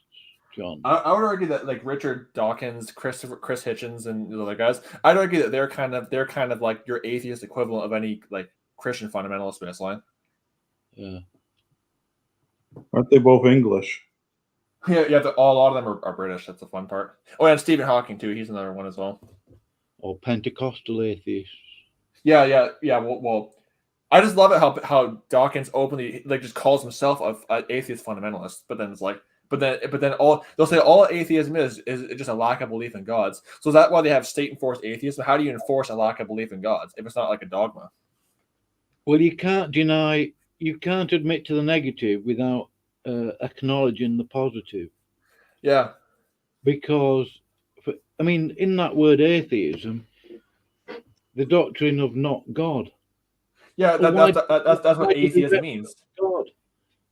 Speaker 1: John.
Speaker 2: I would argue that like Richard Dawkins, Chris Hitchens, and the other guys, I'd argue that they're kind of like your atheist equivalent of any like Christian fundamentalist baseline.
Speaker 1: Yeah.
Speaker 3: Aren't they both English?
Speaker 2: Yeah, a lot of them are British. That's the fun part. Oh, and Stephen Hawking too. He's another one as well.
Speaker 1: Or Pentecostal atheists.
Speaker 2: Yeah. Well, I just love it how Dawkins openly like just calls himself an atheist fundamentalist, but then it's like, but then all they'll say all atheism is just a lack of belief in gods. So is that why they have state enforced atheism? How do you enforce a lack of belief in gods if it's not like a dogma?
Speaker 1: Well, you can't admit to the negative without acknowledging the positive.
Speaker 2: Yeah.
Speaker 1: Because, in that word atheism, the doctrine of not God.
Speaker 2: Yeah, that's what atheism means.
Speaker 1: God.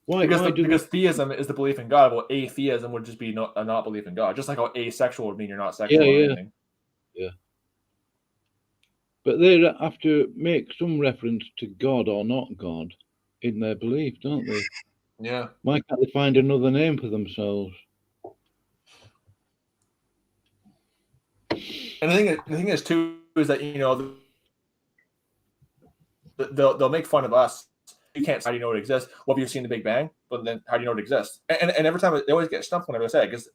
Speaker 2: Because theism is the belief in God. Well, atheism would just be not belief in God. Just like how asexual would mean you're not sexual or anything.
Speaker 1: Yeah. But they have to make some reference to God or not God in their belief, don't they?
Speaker 2: Yeah.
Speaker 1: Why can't they find another name for themselves?
Speaker 2: And the thing is too is that they'll make fun of us. You can't. How do you know it exists? Well, have you seen the Big Bang? But then, how do you know it exists? And every time they always get stumped whenever I say it, because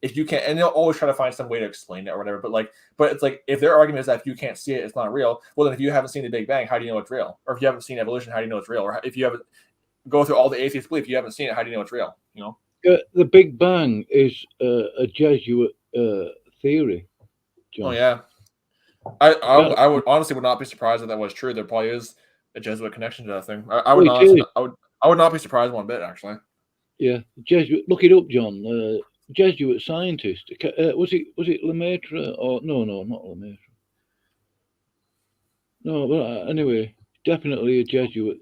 Speaker 2: if you can't, and they'll always try to find some way to explain it or whatever. But it's like if their argument is that if you can't see it, it's not real. Well, then if you haven't seen the Big Bang, how do you know it's real? Or if you haven't seen evolution, how do you know it's real? Or if you haven't go through all the atheist belief, you haven't seen it, how do you know it's real?
Speaker 1: The Big Bang is a Jesuit theory. John.
Speaker 2: Oh yeah, I would honestly not be surprised if that was true. There probably is a Jesuit connection to that thing. I would not be surprised one bit actually.
Speaker 1: Yeah, Jesuit. Look it up, John. Jesuit scientist. Was it Lemaitre or no, not Lemaitre. No, but anyway, definitely a Jesuit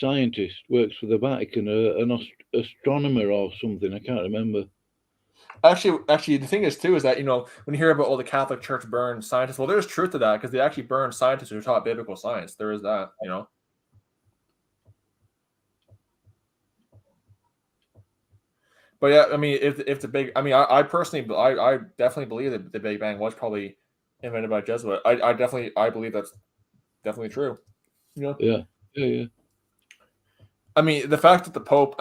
Speaker 1: scientist, works for the Vatican, an astronomer or something. I can't remember.
Speaker 2: Actually, the thing is too is that when you hear about the Catholic Church burned scientists, well, there's truth to that because they actually burned scientists who taught biblical science. There is that, But yeah, if the big, I personally, I definitely believe that the Big Bang was probably invented by a Jesuit. I believe that's definitely true.
Speaker 1: Yeah.
Speaker 2: The fact that the Pope,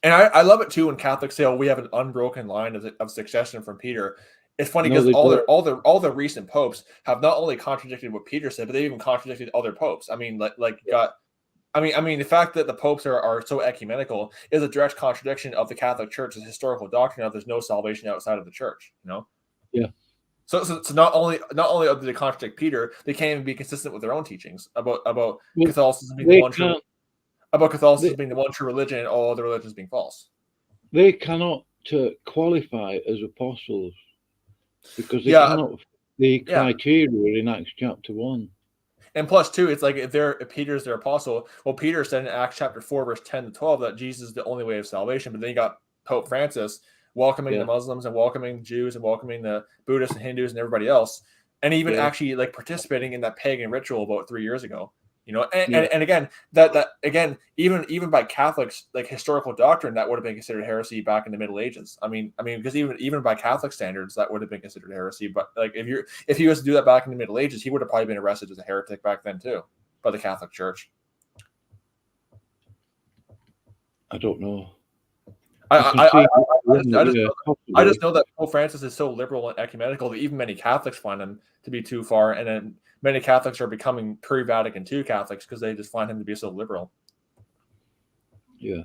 Speaker 2: and I love it too when Catholics say, "Oh, we have an unbroken line of succession from Peter." It's funny because all the recent popes have not only contradicted what Peter said, but they even contradicted other popes. The fact that the popes are so ecumenical is a direct contradiction of the Catholic Church's historical doctrine of there's no salvation outside of the Church.
Speaker 1: Yeah.
Speaker 2: So not only did they contradict Peter, they can't even be consistent with their own teachings about Catholicism being the one true. About Catholicism being the one true religion and all other religions being false.
Speaker 1: They cannot qualify as apostles because they cannot the criteria in Acts chapter 1.
Speaker 2: And plus, too, it's like if Peter's their apostle, well, Peter said in Acts chapter 4, verse 10 to 12 that Jesus is the only way of salvation. But then you got Pope Francis welcoming the Muslims and welcoming Jews and welcoming the Buddhists and Hindus and everybody else, and even actually participating in that pagan ritual about 3 years ago. And again, that even by Catholics, like historical doctrine, that would have been considered heresy back in the Middle Ages. Because even by Catholic standards, that would have been considered heresy. But like if he was to do that back in the Middle Ages, he would have probably been arrested as a heretic back then too, by the Catholic Church.
Speaker 1: I don't know.
Speaker 2: I just know that Pope Francis is so liberal and ecumenical that even many Catholics find him to be too far, and then many Catholics are becoming pre-Vatican II Catholics because they just find him to be so liberal.
Speaker 1: Yeah.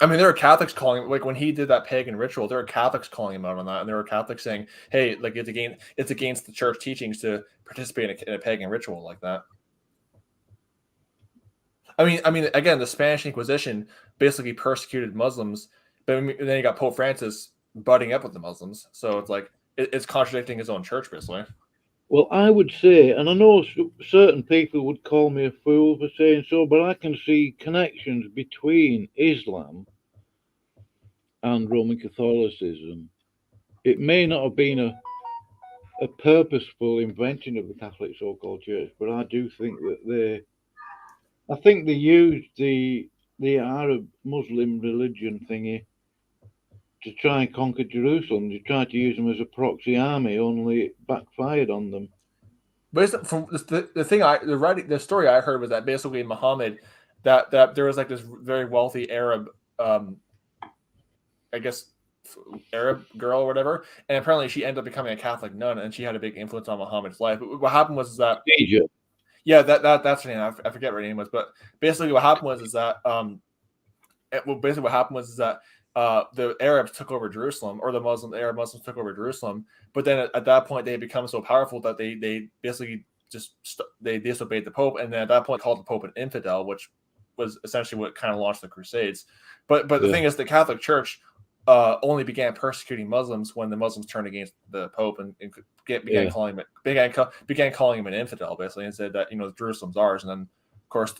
Speaker 2: There are Catholics calling him, like when he did that pagan ritual, there are Catholics calling him out on that, and there are Catholics saying, "Hey, like it's against the church teachings to participate in a pagan ritual like that." Again, the Spanish Inquisition basically persecuted Muslims, but then you got Pope Francis butting up with the Muslims, so it's like it's contradicting his own church, basically.
Speaker 1: Well, I would say, and I know certain people would call me a fool for saying so, but I can see connections between Islam and Roman Catholicism. It may not have been a purposeful invention of the Catholic so-called church, but I do think that they used the the Arab Muslim religion thingy to try and conquer Jerusalem. They tried to use them as a proxy army, only it backfired on them.
Speaker 2: But from the story I heard was that basically Muhammad, that there was like this very wealthy Arab, I guess, Arab girl or whatever, and apparently she ended up becoming a Catholic nun, and she had a big influence on Muhammad's life. But what happened was that
Speaker 1: Egypt.
Speaker 2: Yeah, that's her name. I forget what her name was, but basically what happened was that the Arabs took over Jerusalem, or the Arab Muslims took over Jerusalem. But then at that point, they had become so powerful that they basically they disobeyed the Pope, and then at that point called the Pope an infidel, which was essentially what kind of launched the Crusades. But the thing is, the Catholic Church only began persecuting Muslims when the Muslims turned against the Pope and began calling him an infidel, basically, and said that Jerusalem's ours. And then of course,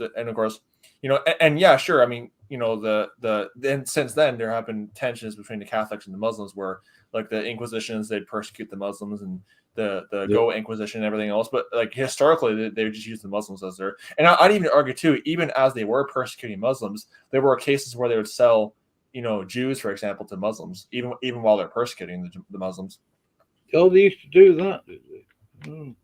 Speaker 2: yeah, sure. I mean, then since then there have been tensions between the Catholics and the Muslims, where like the Inquisitions, they'd persecute the Muslims, and the Go Inquisition and everything else. But like historically, they would just use the Muslims as their. And I'd even argue too, even as they were persecuting Muslims, there were cases where they would sell Jews, for example, to Muslims, even while they're persecuting the Muslims.
Speaker 1: Oh, they used to do that. Oh.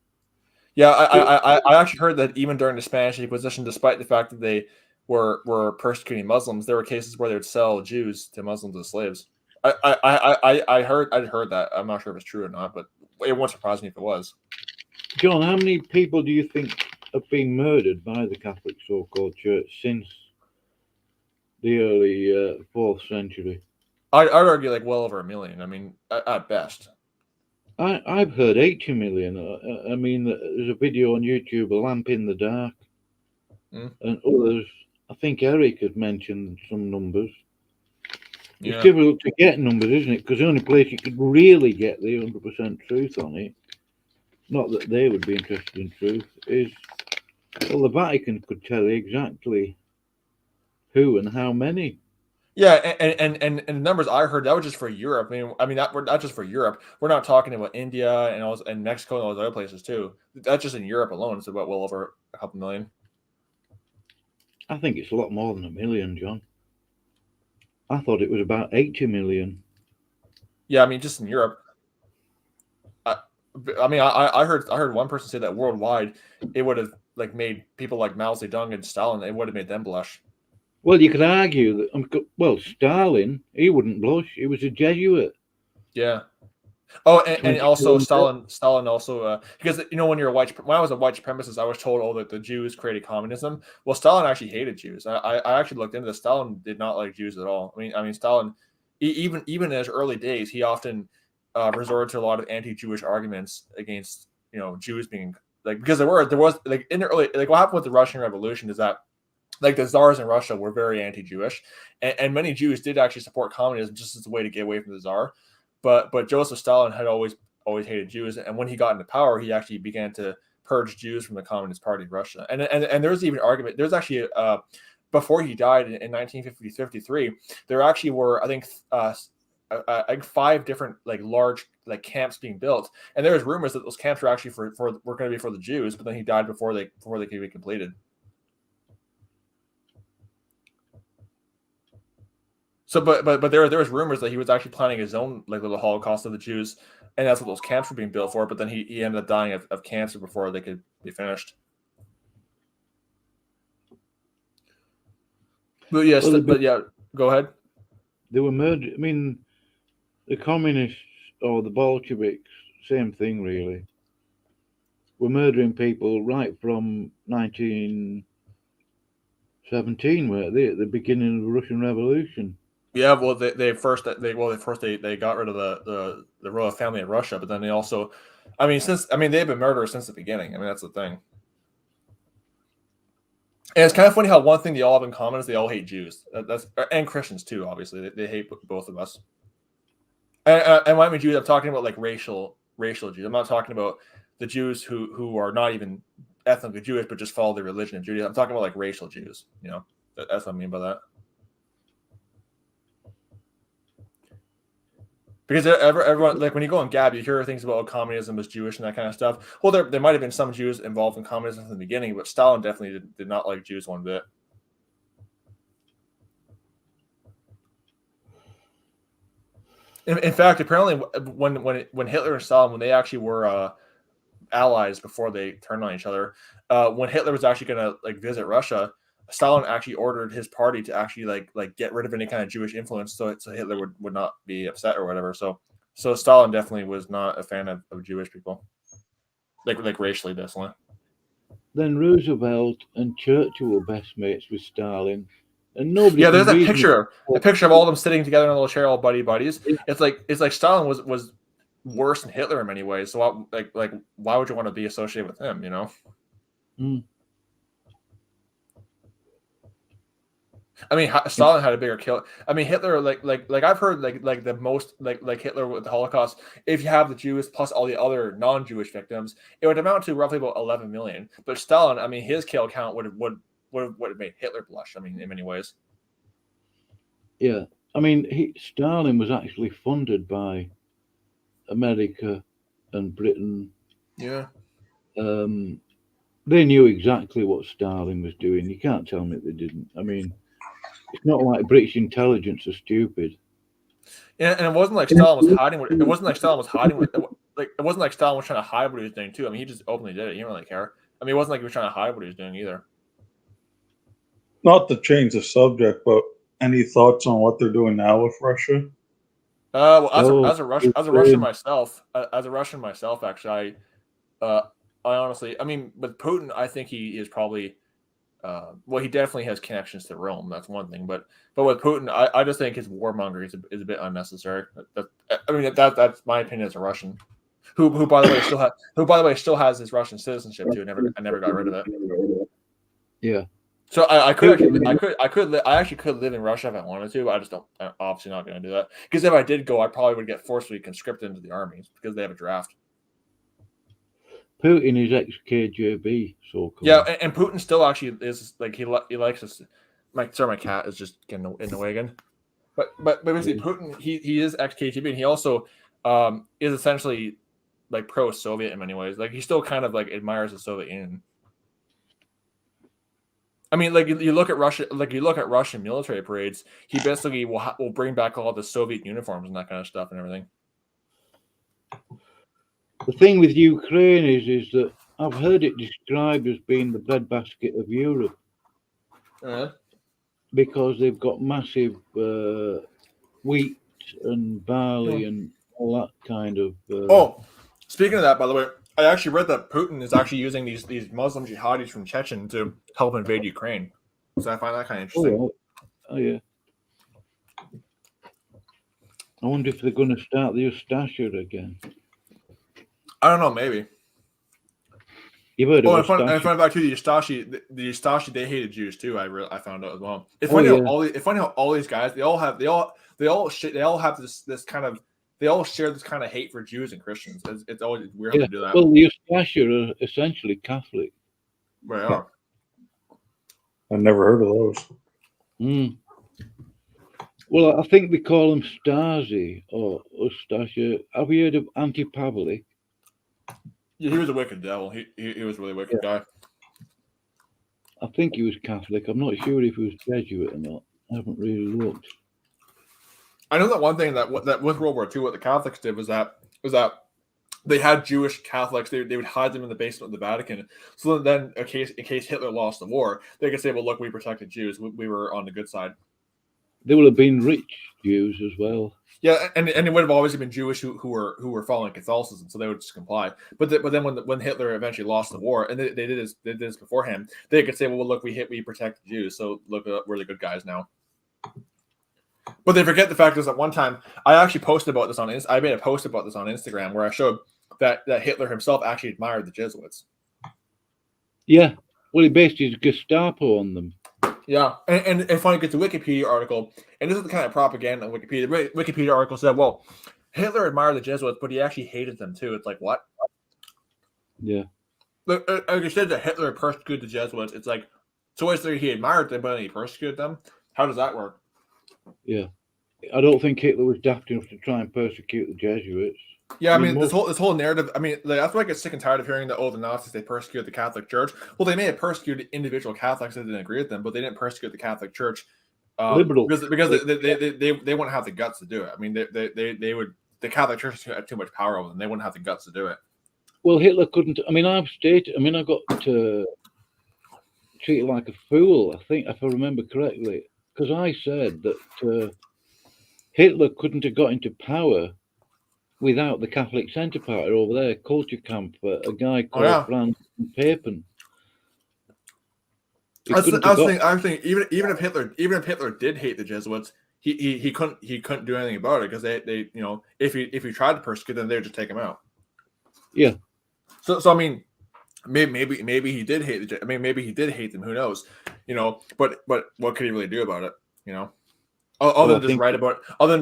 Speaker 2: Yeah, I actually heard that even during the Spanish Inquisition, despite the fact that they were persecuting Muslims, there were cases where they would sell Jews to Muslims as slaves. I heard that. I'm not sure if it's true or not, but it won't surprise me if it was.
Speaker 1: John, how many people do you think have been murdered by the Catholic so-called Church since the early 4th century?
Speaker 2: I'd argue like well over 1 million. I mean, at best.
Speaker 1: I've heard 80 million. I mean, there's a video on YouTube, A Lamp in the Dark, and others. I think Eric had mentioned some numbers.
Speaker 2: Yeah.
Speaker 1: It's difficult to get numbers, isn't it? Because the only place you could really get the 100% truth on it, not that they would be interested in truth, is, well, the Vatican could tell you exactly who and how many.
Speaker 2: Yeah, and the numbers I heard, that was just for Europe. I mean we're not just for Europe. We're not talking about India and Mexico and all those other places too. That's just in Europe alone. It's about well over a couple million.
Speaker 1: I think it's a lot more than 1 million, John. I thought it was about 80 million.
Speaker 2: Yeah, I mean just in Europe. I heard one person say that worldwide it would have like made people like Mao Zedong and Stalin, it would have made them blush.
Speaker 1: Well, you could argue that, Stalin, he wouldn't blush. He was a Jesuit.
Speaker 2: Yeah. Oh, and also Stalin also, because, when I was a white supremacist, I was told, that the Jews created communism. Well, Stalin actually hated Jews. I actually looked into this. Stalin did not like Jews at all. I mean, Stalin, even in his early days, he often resorted to a lot of anti-Jewish arguments against, Jews being like, because there was like in the early, like what happened with the Russian Revolution is that, like the czars in Russia were very anti-Jewish, and many Jews did actually support communism just as a way to get away from the czar. But Joseph Stalin had always hated Jews, and when he got into power, he actually began to purge Jews from the Communist Party of Russia. And there's even argument. There's actually before he died in 1953, there actually were I think 5 different like large like camps being built, and there was rumors that those camps were actually were going to be for the Jews, but then he died before they could be completed. So, but there was rumors that he was actually planning his own like little Holocaust of the Jews, and that's what those camps were being built for. But then he ended up dying of cancer before they could be finished. But yes, go ahead.
Speaker 1: They were murdered. I mean, the communists or the Bolsheviks, same thing really. Were murdering people right from 1917, weren't they, at the beginning of the Russian Revolution?
Speaker 2: Yeah, well, they got rid of the royal family in Russia, but then they also, they've been murderers since the beginning. I mean, that's the thing. And it's kind of funny how one thing they all have in common is they all hate Jews. And Christians too, obviously. They hate both of us. And when I mean Jews, I'm talking about like racial Jews. I'm not talking about the Jews who are not even ethnically Jewish, but just follow the religion of Judaism. I'm talking about like racial Jews. That's what I mean by that. Because everyone, like when you go on Gab, you hear things about communism is Jewish and that kind of stuff. Well, there might have been some Jews involved in communism from the beginning, but Stalin definitely did not like Jews one bit. In fact, apparently, when Hitler and Stalin, when they actually were allies before they turned on each other, when Hitler was actually going to visit Russia, Stalin actually ordered his party to actually get rid of any kind of Jewish influence, so Hitler would not be upset or whatever. So Stalin definitely was not a fan of Jewish people, like racially, definitely.
Speaker 1: Then Roosevelt and Churchill were best mates with Stalin, and nobody.
Speaker 2: Yeah, there's a picture of all of them sitting together in a little chair, all buddies.
Speaker 1: Yeah.
Speaker 2: It's like Stalin was worse than Hitler in many ways. So why would you want to be associated with him?
Speaker 1: Mm.
Speaker 2: I mean, Stalin had a bigger kill. I mean, Hitler, I've heard the most Hitler with the Holocaust. If you have the Jews plus all the other non-Jewish victims, it would amount to roughly about 11 million. But Stalin, I mean, his kill count would have made Hitler blush. I mean, in many ways.
Speaker 1: Yeah, I mean, Stalin was actually funded by America and Britain.
Speaker 2: Yeah.
Speaker 1: They knew exactly what Stalin was doing. You can't tell me they didn't. I mean, it's not like British intelligence are stupid.
Speaker 2: Yeah, and it wasn't like Stalin was hiding. It wasn't like Stalin was hiding. It wasn't like Stalin was trying to hide what he was doing too. I mean, he just openly did it. He didn't really care. I mean, it wasn't like he was trying to hide what he was doing either.
Speaker 3: Not to change the subject, but any thoughts on what they're doing now with Russia?
Speaker 2: Well, as a Russian myself, actually, I honestly, I mean, with Putin, I think he is probably, he definitely has connections to Rome. That's one thing, but with Putin, I just think his warmongering is a bit unnecessary. That's my opinion as a Russian, who by the way still has his Russian citizenship too. I never got rid of it.
Speaker 1: Yeah.
Speaker 2: So I actually could live in Russia if I wanted to, but I'm obviously not going to do that. Because if I did go, I probably would get forcibly conscripted into the army because they have a draft.
Speaker 1: Putin is ex-KGB, so-called.
Speaker 2: Yeah, and Putin still actually is he likes us. My cat is just getting in the way again. But basically, Putin he is ex-KGB, and he also is essentially pro-Soviet in many ways. He still kind of admires the Soviet Union. I mean, you look at Russia, you look at Russian military parades. He basically will bring back all the Soviet uniforms and that kind of stuff and everything.
Speaker 1: The thing with Ukraine is that I've heard it described as being the breadbasket of Europe because they've got massive wheat and barley and all that kind of.
Speaker 2: Speaking of that, by the way, I actually read that Putin is actually using these Muslim jihadis from Chechen to help invade Ukraine. So I find that kind of interesting.
Speaker 1: Oh yeah. I wonder if they're going to start the Ustasha again.
Speaker 2: I don't know, maybe.
Speaker 1: You've heard of
Speaker 2: Ustasha? I found out too. The Ustashi, they hated Jews too. I found out as well. It's funny how all these guys they all have this kind of. They all share this kind of hate for Jews and Christians. It's always weird to do that.
Speaker 1: Well, the Ustasha are essentially Catholic.
Speaker 2: They are.
Speaker 3: I've never heard of those.
Speaker 1: Mm. Well, I think they call them Stasi or Ustasha. Have you heard of Antipavlik?
Speaker 2: Yeah, he was a wicked devil. He was a really wicked guy.
Speaker 1: I think he was Catholic. I'm not sure if he was Jesuit or not. I haven't really looked.
Speaker 2: I know that one thing that with World War II, what the Catholics did was that they had Jewish Catholics. They would hide them in the basement of the Vatican. So then, in case Hitler lost the war, they could say, "Well, look, we protected Jews. We were on the good side."
Speaker 1: They would have been rich Jews as well.
Speaker 2: Yeah, and it would have always been Jewish who were following Catholicism, so they would just comply. But then when Hitler eventually lost the war, and they did this beforehand, they could say, "Well, look, we protected Jews, so look, we're the good guys now." But they forget the fact is that one time I actually posted about this I made a post about this on Instagram where I showed that Hitler himself actually admired the Jesuits.
Speaker 1: Yeah, well, he based his Gestapo on them.
Speaker 2: Yeah, and if I get the Wikipedia article, and this is the kind of propaganda on Wikipedia. The Wikipedia article said, "Well, Hitler admired the Jesuits, but he actually hated them too." It's like what?
Speaker 1: Yeah,
Speaker 2: like you said that Hitler persecuted the Jesuits. It's like so it's like he admired them, but then he persecuted them. How does that work?
Speaker 1: Yeah, I don't think Hitler was daft enough to try and persecute the Jesuits.
Speaker 2: Yeah, I mean this whole narrative. I mean, that's why I get sick and tired of hearing that the Nazis they persecuted the Catholic Church. Well, they may have persecuted individual Catholics that didn't agree with them, but they didn't persecute the Catholic Church
Speaker 1: Liberal.
Speaker 2: because they wouldn't have the guts to do it. I mean, they would. The Catholic Church had too much power over them. They wouldn't have the guts to do it.
Speaker 1: Well, Hitler couldn't. I mean, I've stated. I mean, I got treated like a fool, I think, if I remember correctly, because I said that Hitler couldn't have got into power without the Catholic Centre Party over there, Culture Camp, a guy called Franz Papen.
Speaker 2: I was thinking, even if Hitler did hate the Jesuits, he couldn't do anything about it, because they if he tried to persecute them, they would just take him out.
Speaker 1: Yeah.
Speaker 2: So I mean, maybe he did hate maybe he did hate them. Who knows? But what could he really do about it? Other than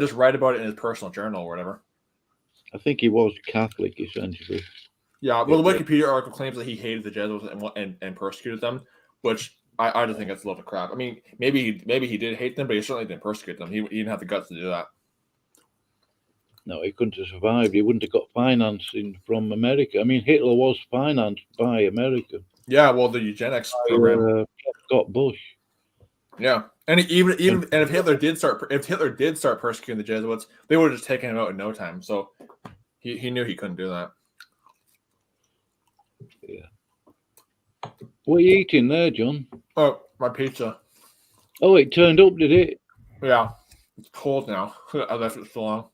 Speaker 2: just write about it in his personal journal or whatever.
Speaker 1: I think he was Catholic, essentially.
Speaker 2: Yeah. Well, the Wikipedia article claims that he hated the Jesuits and persecuted them, which I just think that's a lot of crap. I mean, maybe he did hate them, but he certainly didn't persecute them. He didn't have the guts to do that.
Speaker 1: No, he couldn't have survived. He wouldn't have got financing from America. I mean, Hitler was financed by America.
Speaker 2: Yeah, well, the eugenics program.
Speaker 1: Scott Bush.
Speaker 2: Yeah, and if Hitler did start persecuting the Jesuits, they would have just taken him out in no time. So he knew he couldn't do that.
Speaker 1: Yeah. What are you eating there, John?
Speaker 2: Oh, my pizza.
Speaker 1: Oh, it turned up, did it?
Speaker 2: Yeah, it's cold now. I left it so long.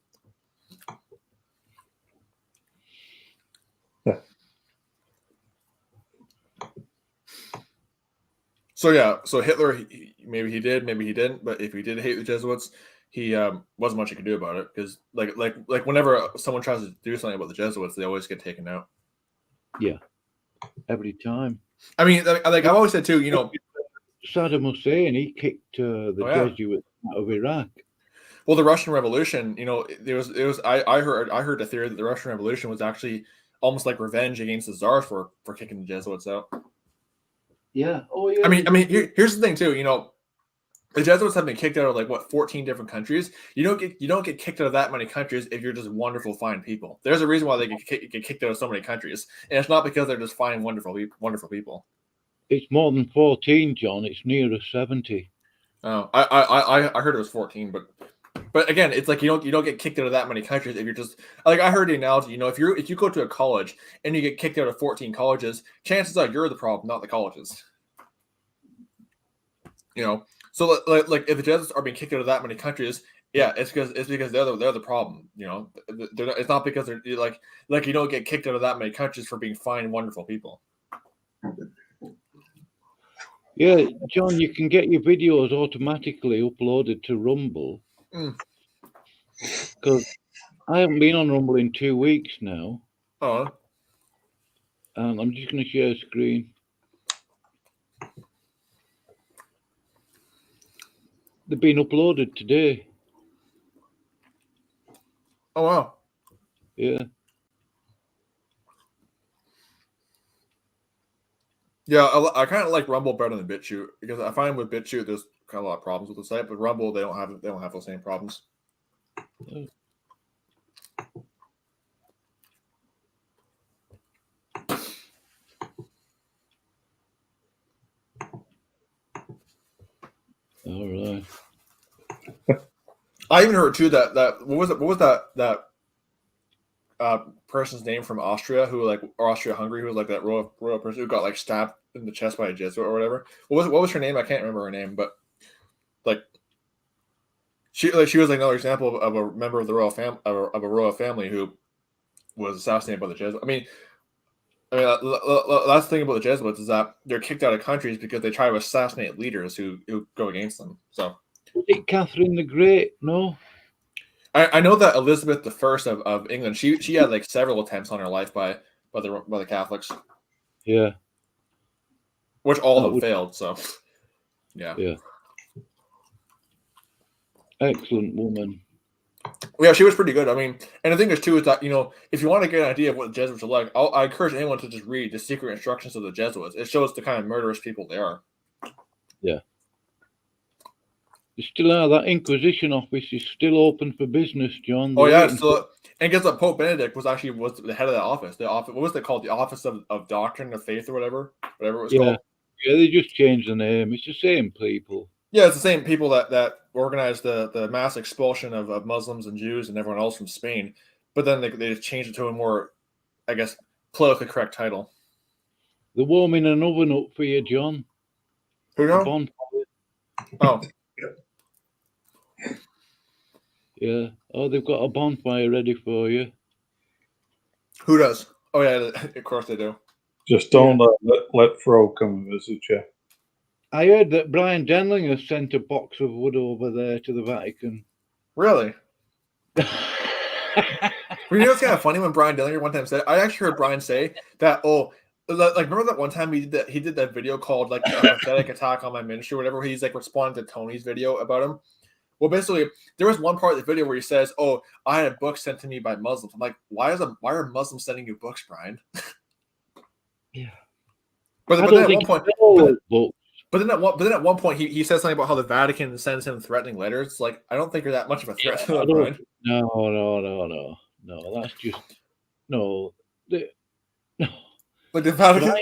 Speaker 2: So Hitler, maybe he did, maybe he didn't. But if he did hate the Jesuits, he wasn't much he could do about it, because like whenever someone tries to do something about the Jesuits, they always get taken out.
Speaker 1: Yeah, every time. I
Speaker 2: mean, like I've always said too,
Speaker 1: Saddam Hussein, he kicked the Jesuits out of Iraq.
Speaker 2: Well, the Russian Revolution, I heard the theory that the Russian Revolution was actually almost like revenge against the Tsar for kicking the Jesuits out.
Speaker 1: Yeah. Oh, yeah.
Speaker 2: I mean, here's the thing too. The Jesuits have been kicked out of 14 different countries. You don't get kicked out of that many countries if you're just wonderful, fine people. There's a reason why they get kicked out of so many countries, and it's not because they're just fine, wonderful people.
Speaker 1: It's more than 14, John. It's nearer 70.
Speaker 2: Oh, I heard it was 14, but again, it's like you don't get kicked out of that many countries if you're just like, I heard the analogy. If you go to a college and you get kicked out of 14 colleges, chances are you're the problem, not the colleges. So like if the Jesuits are being kicked out of that many countries, yeah, it's because they're the problem. It's not because they're like you don't get kicked out of that many countries for being fine, wonderful people.
Speaker 1: Yeah, John, you can get your videos automatically uploaded to Rumble. Because I haven't been on Rumble in 2 weeks now.
Speaker 2: Oh.
Speaker 1: And I'm just going to share screen. They've been uploaded today.
Speaker 2: Oh, wow.
Speaker 1: Yeah.
Speaker 2: Yeah, I kind of like Rumble better than BitChute, because I find with BitChute there's kind of a lot of problems with the site, but Rumble they don't have those same problems.
Speaker 1: All right.
Speaker 2: I even heard too that what was that person's name from Austria or Austria-Hungary, who was like that royal person who got stabbed in the chest by a Jesuit or whatever. What was her name? I can't remember her name, but she was another example of a member of the royal family who was assassinated by the Jesuits. I mean, that's the thing about the Jesuits, is that they're kicked out of countries because they try to assassinate leaders who go against them. So.
Speaker 1: Was it Catherine the Great? No.
Speaker 2: I know that Elizabeth I of England, she had several attempts on her life by the Catholics.
Speaker 1: Yeah.
Speaker 2: Which all of them failed. So. Yeah.
Speaker 1: Yeah. Excellent woman.
Speaker 2: Yeah, she was pretty good. I mean, and the thing is too is that if you want to get an idea of what the Jesuits are like, I encourage anyone to just read the Secret Instructions of the Jesuits. It shows the kind of murderous people they are.
Speaker 1: Yeah. They still are. That Inquisition office is still open for business, John.
Speaker 2: Oh yeah, so and guess what? Pope Benedict was the head of that office. The office, what was it called? The Office of Doctrine of Faith or whatever it was called.
Speaker 1: Yeah, they just changed the name. It's the same people.
Speaker 2: Yeah, it's the same people that organized the mass expulsion of Muslims and Jews and everyone else from Spain, but then they just changed it to a more, I guess, politically correct title.
Speaker 1: They're warming an oven up for you, John.
Speaker 2: Who
Speaker 1: A
Speaker 2: knows?
Speaker 1: bonfire.
Speaker 2: Oh,
Speaker 1: Yeah. Oh, they've got a bonfire ready for you.
Speaker 2: who does? Oh yeah, of course they do.
Speaker 3: Just don't let Fro come and visit you.
Speaker 1: I heard that Brian Denlinger sent a box of wood over there to the Vatican.
Speaker 2: Really? You know, it's kind of funny when Brian Dillinger one time said, I actually heard Brian say that, like, remember that one time he did that video called like a pathetic attack on my ministry or whatever, where he's like responding to Tony's video about him. Well, basically, there was one part of the video where he says, "Oh, I had a book sent to me by Muslims." I'm like, why are Muslims sending you books, Brian?
Speaker 1: Yeah.
Speaker 2: But then at one point,
Speaker 1: books.
Speaker 2: But then at one point he says something about how the Vatican sends him threatening letters. It's like, I don't think you're that much of a threat to them, Brian.
Speaker 1: No. That's just no.
Speaker 2: Like the Vatican,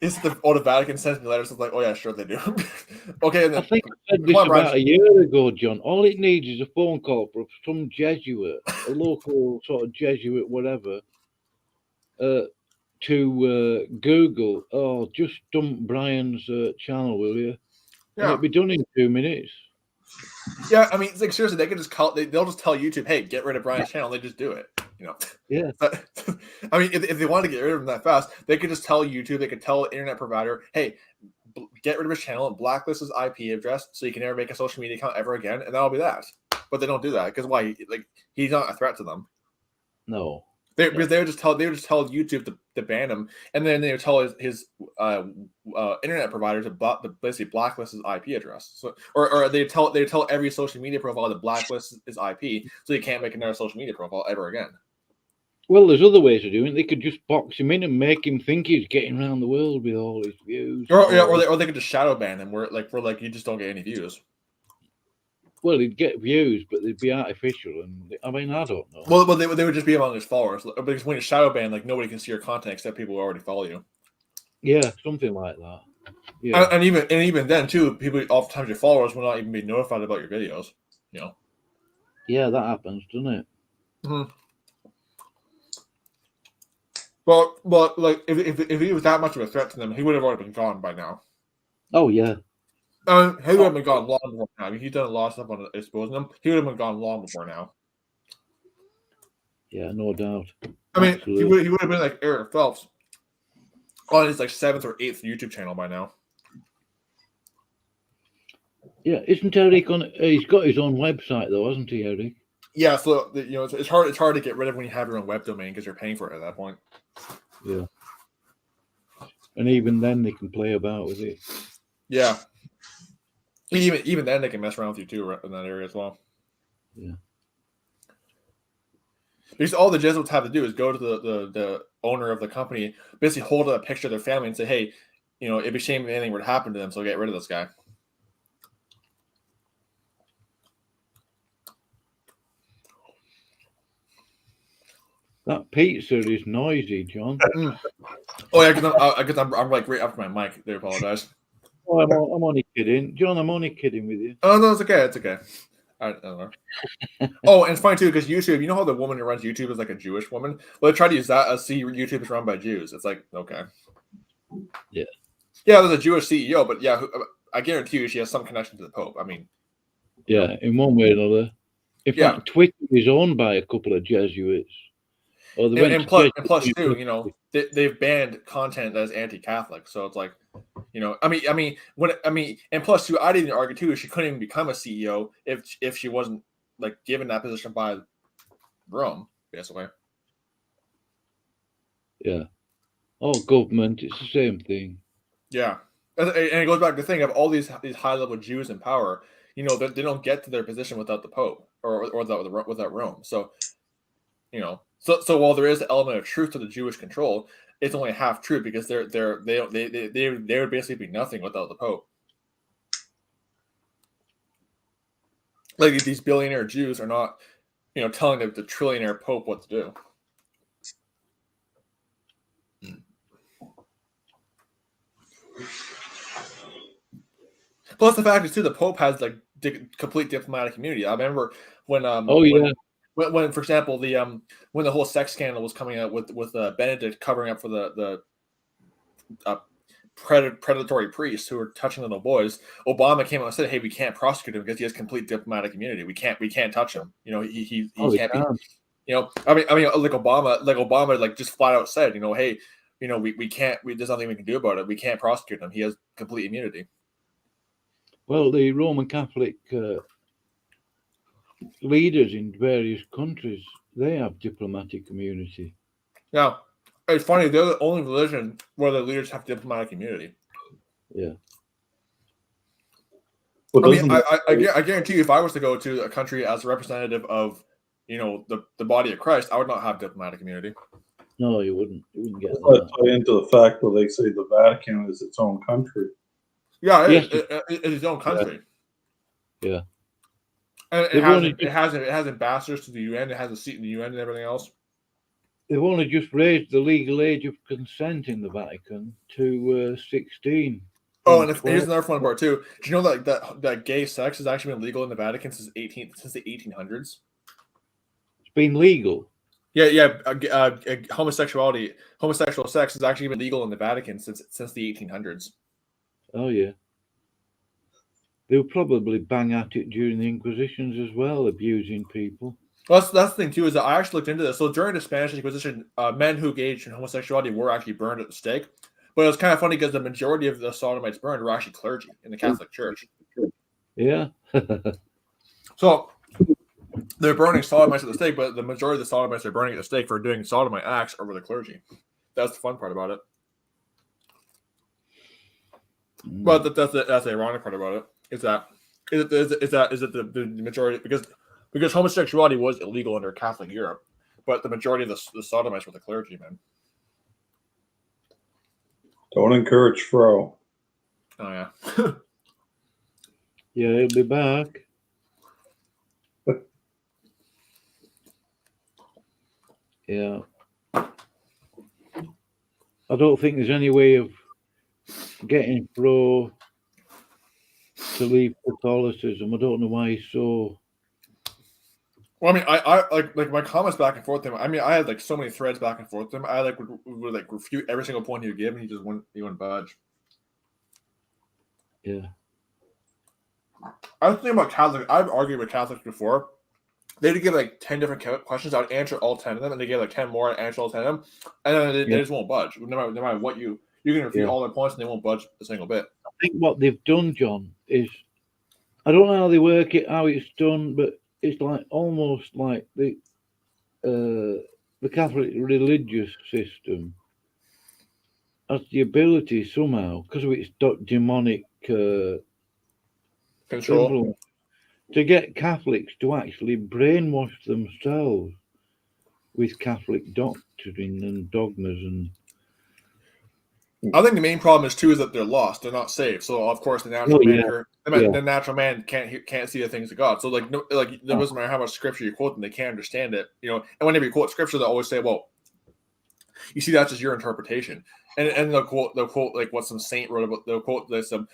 Speaker 2: the Vatican sends me letters. It's like, oh yeah, sure they do. Okay, and then,
Speaker 1: I think I said this about a year ago, John. All it needs is a phone call from some Jesuit, a local sort of Jesuit, whatever, to Google. Oh, just dump Brian's channel, will you?
Speaker 2: Yeah.
Speaker 1: And it'll be done in 2 minutes.
Speaker 2: Yeah, I mean, it's like seriously, they could just call. They'll just tell YouTube, "Hey, get rid of Brian's channel." They just do it, you know.
Speaker 1: Yeah.
Speaker 2: I mean, if they wanted to get rid of him that fast, they could just tell YouTube. They could tell internet provider, "Hey, get rid of his channel and blacklist his IP address, so you can never make a social media account ever again," and that'll be that. But they don't do that because why? Like, he's not a threat to them.
Speaker 1: No.
Speaker 2: Because they would just tell YouTube to ban him, and then they would tell his internet provider to basically blacklist his IP address. So, or they tell every social media profile to blacklist his IP, so you can't make another social media profile ever again.
Speaker 1: Well, there's other ways of doing it. They could just box him in and make him think he's getting around the world with all his views.
Speaker 2: Or they could just shadow ban him, where you just don't get any views.
Speaker 1: Well, he'd get views, but they'd be artificial, and I mean, I don't know.
Speaker 2: Well, they would just be among his followers, because when you shadow ban, like, nobody can see your content except people who already follow you.
Speaker 1: Yeah, something like that. Yeah,
Speaker 2: and even then too, people oftentimes your followers will not even be notified about your videos. You know.
Speaker 1: Yeah, that happens, doesn't it?
Speaker 2: Mm-hmm. But like if he was that much of a threat to them, he would have already been gone by now.
Speaker 1: Oh yeah.
Speaker 2: He would have been gone long before now. I mean, he's done a lot of stuff on exposing them. He would have been gone long before now.
Speaker 1: Yeah, no doubt.
Speaker 2: I mean, he would have been like Eric Phelps on his like 7th or 8th YouTube channel by now.
Speaker 1: Yeah, isn't Eric on? He's got his own website though, hasn't he, Eric?
Speaker 2: Yeah, so you know, it's hard to get rid of when you have your own web domain because you're paying for it at that point.
Speaker 1: Yeah. And even then, they can play about with it.
Speaker 2: Yeah. Even then, they can mess around with you too in that area as well.
Speaker 1: Yeah.
Speaker 2: Because all the Jesuits have to do is go to the owner of the company, basically hold up a picture of their family and say, "Hey, you know, it'd be a shame if anything were to happen to them, so get rid of this guy."
Speaker 1: That pizza is noisy, John.
Speaker 2: Oh yeah, because I'm like right up to my mic. They apologize.
Speaker 1: Oh, I'm only kidding, John. I'm only kidding with you.
Speaker 2: Oh no, it's okay. It's okay. I don't know. Oh, and it's funny too because YouTube. You know how the woman who runs YouTube is like a Jewish woman? Well, they try to use that as see YouTube is run by Jews. It's like, okay.
Speaker 1: Yeah.
Speaker 2: Yeah, there's a Jewish CEO, but yeah, I guarantee you she has some connection to the Pope. I mean.
Speaker 1: Yeah, in one way or another. In fact, Twitter is owned by a couple of Jesuits.
Speaker 2: And plus too, you know, they've banned content that is anti-Catholic. So it's like, you know, I mean, and plus too, I'd even argue too, she couldn't even become a CEO if she wasn't like given that position by Rome, basically.
Speaker 1: Yeah. Oh, government, it's the same thing.
Speaker 2: Yeah, and it goes back to the thing of all these high-level Jews in power. You know, they don't get to their position without the Pope or without Rome. So, you know. So while there is an element of truth to the Jewish control, it's only half true because they would basically be nothing without the Pope. Like these billionaire Jews are not, you know, telling the trillionaire Pope what to do. Plus the fact is too, the Pope has like complete diplomatic immunity. I remember when when for example the when the whole sex scandal was coming out with Benedict covering up for the predatory priests who were touching little boys, Obama came out and said, "Hey, we can't prosecute him because he has complete diplomatic immunity. We can't touch him. You know, he can't be." You know, I mean, like Obama, like just flat out said, you know, hey, you know, we can't. There's nothing we can do about it. We can't prosecute him. He has complete immunity.
Speaker 1: Well, the Roman Catholic leaders in various countries, they have diplomatic immunity.
Speaker 2: Yeah, it's funny. They're the only religion where the leaders have diplomatic immunity.
Speaker 1: Yeah.
Speaker 3: Well,
Speaker 2: I mean, I guarantee you, if I was to go to a country as a representative of, you know, the body of Christ, I would not have diplomatic immunity.
Speaker 1: No, you wouldn't. You wouldn't get
Speaker 3: that
Speaker 1: that.
Speaker 3: tie into the fact that they say the Vatican is its own country.
Speaker 2: Yeah,
Speaker 1: Yes.
Speaker 2: it's its own country.
Speaker 1: Yeah.
Speaker 2: And it has ambassadors to the UN. It has a seat in the UN and everything else.
Speaker 1: They've only just raised the legal age of consent in the Vatican to 16.
Speaker 2: Oh, and here's another fun part too. Do you know that gay sex has actually been legal in the Vatican since the 1800s?
Speaker 1: It's been legal.
Speaker 2: Yeah. Homosexual sex has actually been legal in the Vatican since the 1800s.
Speaker 1: Oh yeah. They were probably bang at it during the Inquisitions as well, abusing people.
Speaker 2: Well, that's the thing too, is that I actually looked into this. So during the Spanish Inquisition, men who engaged in homosexuality were actually burned at the stake. But it was kind of funny because the majority of the sodomites burned were actually clergy in the Catholic Church.
Speaker 1: Yeah.
Speaker 2: So they're burning sodomites at the stake, but the majority of the sodomites are burning at the stake for doing sodomite acts over the clergy. That's the fun part about it. But that's the ironic part about it. Is that the majority, because homosexuality was illegal under Catholic Europe, but the majority of the sodomites were the clergy, man.
Speaker 3: Don't encourage fro.
Speaker 2: Oh yeah.
Speaker 1: Yeah, he'll be back. Yeah. I don't think there's any way of getting Fro to leave Catholicism. I don't know why he's so.
Speaker 2: Well, I mean, I like my comments back and forth with him. I mean, I had like so many threads back and forth with him. I would like refute every single point he would give, and he wouldn't budge.
Speaker 1: Yeah.
Speaker 2: I was thinking about Catholics. I've argued with Catholics before. They'd give like 10 different questions. I would answer all 10 of them, and they give like 10 more and answer all 10 of them, and then they just won't budge. No matter what you can refute all their points, and they won't budge a single bit.
Speaker 1: I think what they've done, John, is I don't know how they work it, how it's done, but it's like almost like the Catholic religious system has the ability somehow, because of its demonic
Speaker 2: control,
Speaker 1: influence, to get Catholics to actually brainwash themselves with Catholic doctrine and dogmas. And
Speaker 2: I think the main problem is too is that they're lost; they're not saved. So of course the natural the natural man can't see the things of God. So like it doesn't matter how much scripture you quote them, they can't understand it. You know, and whenever you quote scripture, they always say, "Well, you see, that's just your interpretation." And they'll quote like what some saint wrote about. They'll quote this. The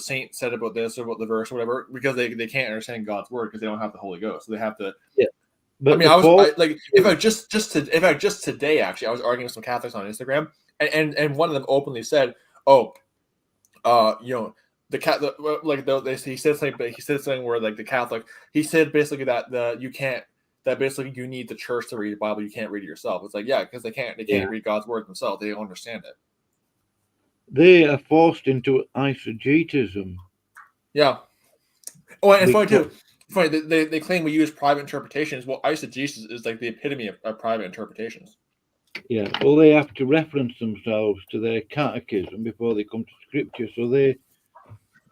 Speaker 2: saint said about this or about the verse or whatever, because they can't understand God's word because they don't have the Holy Ghost. So they have to. Yeah. But I mean, if I just today actually, I was arguing with some Catholics on Instagram, and one of them openly said, "Oh, you know, he said something where like the Catholic, he said basically that basically you need the church to read the Bible. You can't read it yourself." It's like, yeah, because they can't read God's word themselves. They don't understand it.
Speaker 1: They are forced into eisegetism.
Speaker 2: Yeah. Oh, and it's funny too. Funny, they claim we use private interpretations. Well, eisegesis is like the epitome of private interpretations.
Speaker 1: Yeah. Well, they have to reference themselves to their catechism before they come to scripture. So they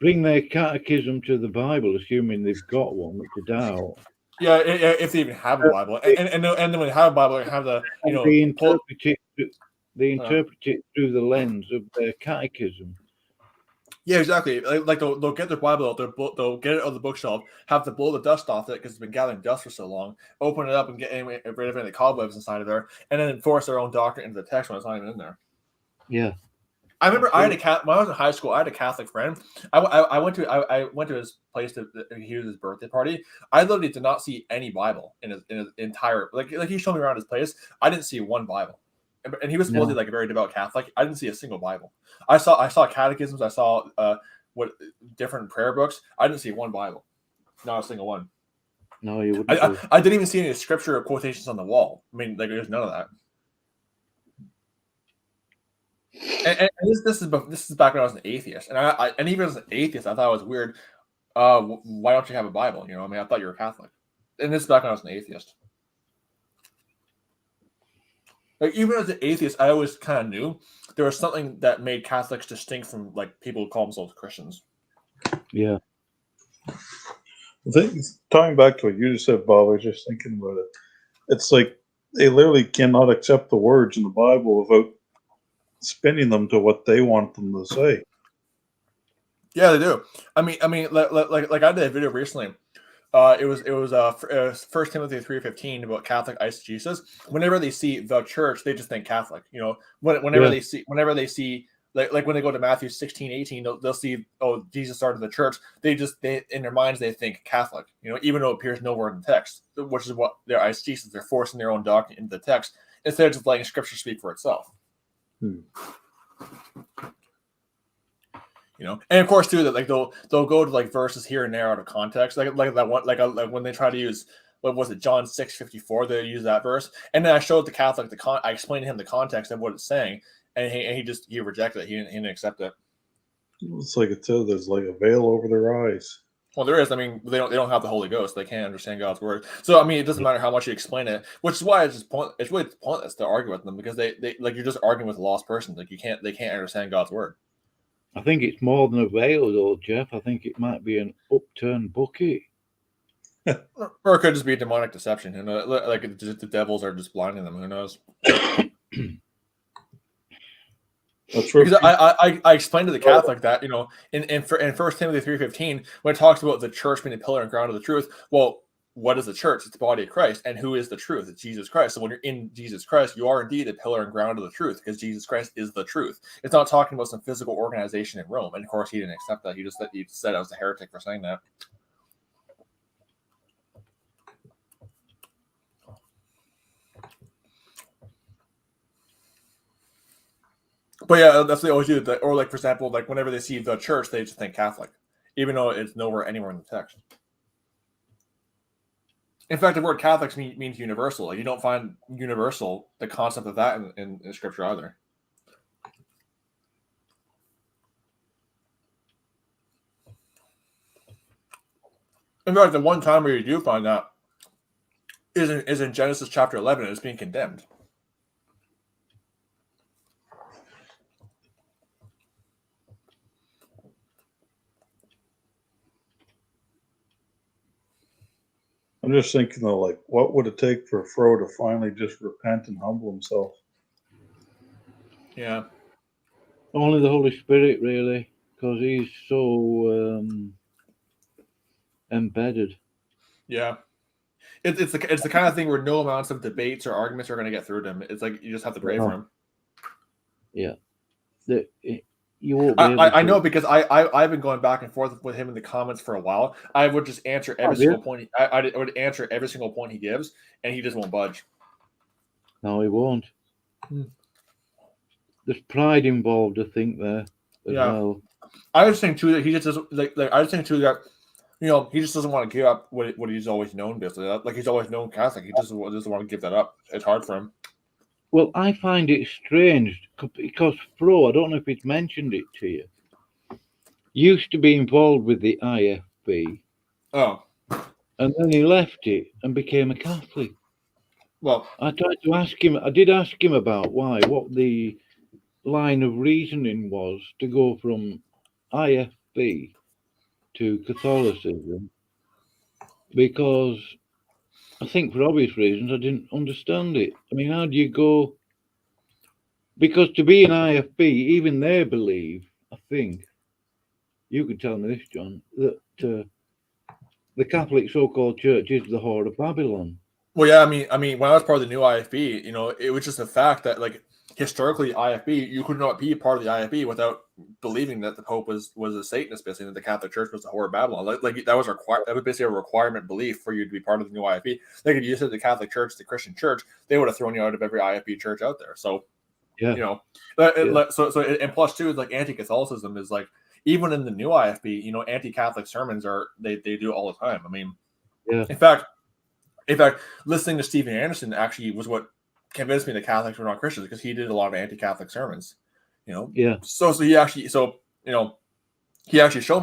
Speaker 1: bring their catechism to the Bible, assuming they've got one, which I doubt.
Speaker 2: Yeah, if they even have a Bible, and then when they have a Bible, they have the
Speaker 1: they interpret it through the lens of their catechism.
Speaker 2: Yeah, exactly. Like they'll get their Bible out, they'll get it on the bookshelf, have to blow the dust off it because it's been gathering dust for so long, open it up and get rid of any cobwebs inside of there, and then enforce their own doctrine into the text when it's not even in there.
Speaker 1: Yeah.
Speaker 2: I remember I had when I was in high school, I had a Catholic friend. I went to his place to hear his birthday party. I literally did not see any Bible in his entire like he showed me around his place. I didn't see one Bible, and he was supposedly like a very devout Catholic. I didn't see a single Bible. I saw catechisms. I saw what different prayer books. I didn't see one Bible, not a single one.
Speaker 1: No, you wouldn't.
Speaker 2: I didn't even see any scripture or quotations on the wall. I mean, like there's none of that. And this is back when I was an atheist, and even as an atheist, I thought it was weird. Why don't you have a Bible? You know, I mean, I thought you were Catholic, and this is back when I was an atheist. Like even as an atheist, I always kind of knew there was something that made Catholics distinct from like people who call themselves Christians.
Speaker 1: Yeah.
Speaker 3: Tying back to what you just said, Bob, I was just thinking about it. It's like they literally cannot accept the words in the Bible without spinning them to what they want them to say.
Speaker 2: Yeah, they do. I mean, like I did a video recently. It was 1 Timothy 3:15 about Catholic eisegesis. Whenever they see the church, they just think Catholic. You know, whenever they see like when they go to Matthew 16:18, they'll see Jesus started the church. They in their minds they think Catholic. You know, even though it appears nowhere in the text, which is what their eisegesis. They're forcing their own doctrine into the text instead of just letting Scripture speak for itself. You know, and of course too that like they'll go to like verses here and there out of context, like that one, like when they try to use what was it, John 6:54, they use that verse, and then I showed the Catholic I explained to him the context of what it's saying, and he rejected it. He didn't accept it.
Speaker 3: It's like it says there's like a veil over their eyes.
Speaker 2: Well, there is. I mean, they don't have the Holy Ghost. They can't understand God's word. So, I mean, it doesn't matter how much you explain it, which is why it's really pointless to argue with them because they like you're just arguing with a lost person. Like they can't understand God's word.
Speaker 1: I think it's more than a veil, though, Jeff. I think it might be an upturned bucket.
Speaker 2: Or it could just be demonic deception. You know, like the devils are just blinding them. Who knows? Because I explained to the Catholic that, you know, in 1 Timothy 3:15, when it talks about the church being the pillar and ground of the truth, well, what is the church? It's the body of Christ. And who is the truth? It's Jesus Christ. So when you're in Jesus Christ, you are indeed a pillar and ground of the truth because Jesus Christ is the truth. It's not talking about some physical organization in Rome. And of course, he didn't accept that. He said I was a heretic for saying that. But yeah, that's what they always do. Or like, for example, like whenever they see the church, they just think Catholic, even though it's anywhere in the text. In fact, the word Catholics means universal. Like, you don't find universal, the concept of that in Scripture either. In fact, the one time where you do find that is in Genesis chapter 11. It's being condemned.
Speaker 3: I'm just thinking though, like, what would it take for Fro to finally just repent and humble himself?
Speaker 2: Yeah.
Speaker 1: Only the Holy Spirit, really, because he's so embedded.
Speaker 2: Yeah. It's the kind of thing where no amounts of debates or arguments are going to get through to him. It's like you just have to pray for him.
Speaker 1: Yeah. You won't be able
Speaker 2: I know, because I've been going back and forth with him in the comments for a while. I would just answer every single point. I would answer every single point he gives, and he just won't budge.
Speaker 1: No, he won't. There's pride involved, I think, there as well.
Speaker 2: I just think too that he just doesn't like. I just think too that, you know, he just doesn't want to give up what he's always known. Basically, like he's always known Catholic. He doesn't want to give that up. It's hard for him.
Speaker 1: Well, I find it strange because Fro, I don't know if he's mentioned it to you, used to be involved with the IFB.
Speaker 2: Oh.
Speaker 1: And then he left it and became a Catholic.
Speaker 2: Well,
Speaker 1: I tried to ask him, I did ask him about what the line of reasoning was to go from IFB to Catholicism, because I think for obvious reasons I didn't understand it. I mean, how do you go? Because to be an IFB, even they believe, I think, you could tell me this, John, that the Catholic so-called church is the whore of Babylon.
Speaker 2: Well, yeah, I mean, when I was part of the new IFB, you know, it was just a fact that, like, historically, IFB, you could not be part of the IFB without believing that the Pope was a Satanist, basically, that the Catholic Church was the whore of Babylon. Like that was that was basically a requirement belief for you to be part of the new IFB. Like, if you said the Catholic Church, the Christian Church, they would have thrown you out of every IFB church out there. So,
Speaker 1: Yeah.
Speaker 2: you know, and plus too, like, anti-Catholicism is like, even in the new IFB, you know, anti-Catholic sermons they do all the time. I mean,
Speaker 1: Yeah.
Speaker 2: in fact, listening to Stephen Anderson actually was what convinced me that Catholics were not Christians, because he did a lot of anti-Catholic sermons, you know.
Speaker 1: Yeah.
Speaker 2: So he actually showed me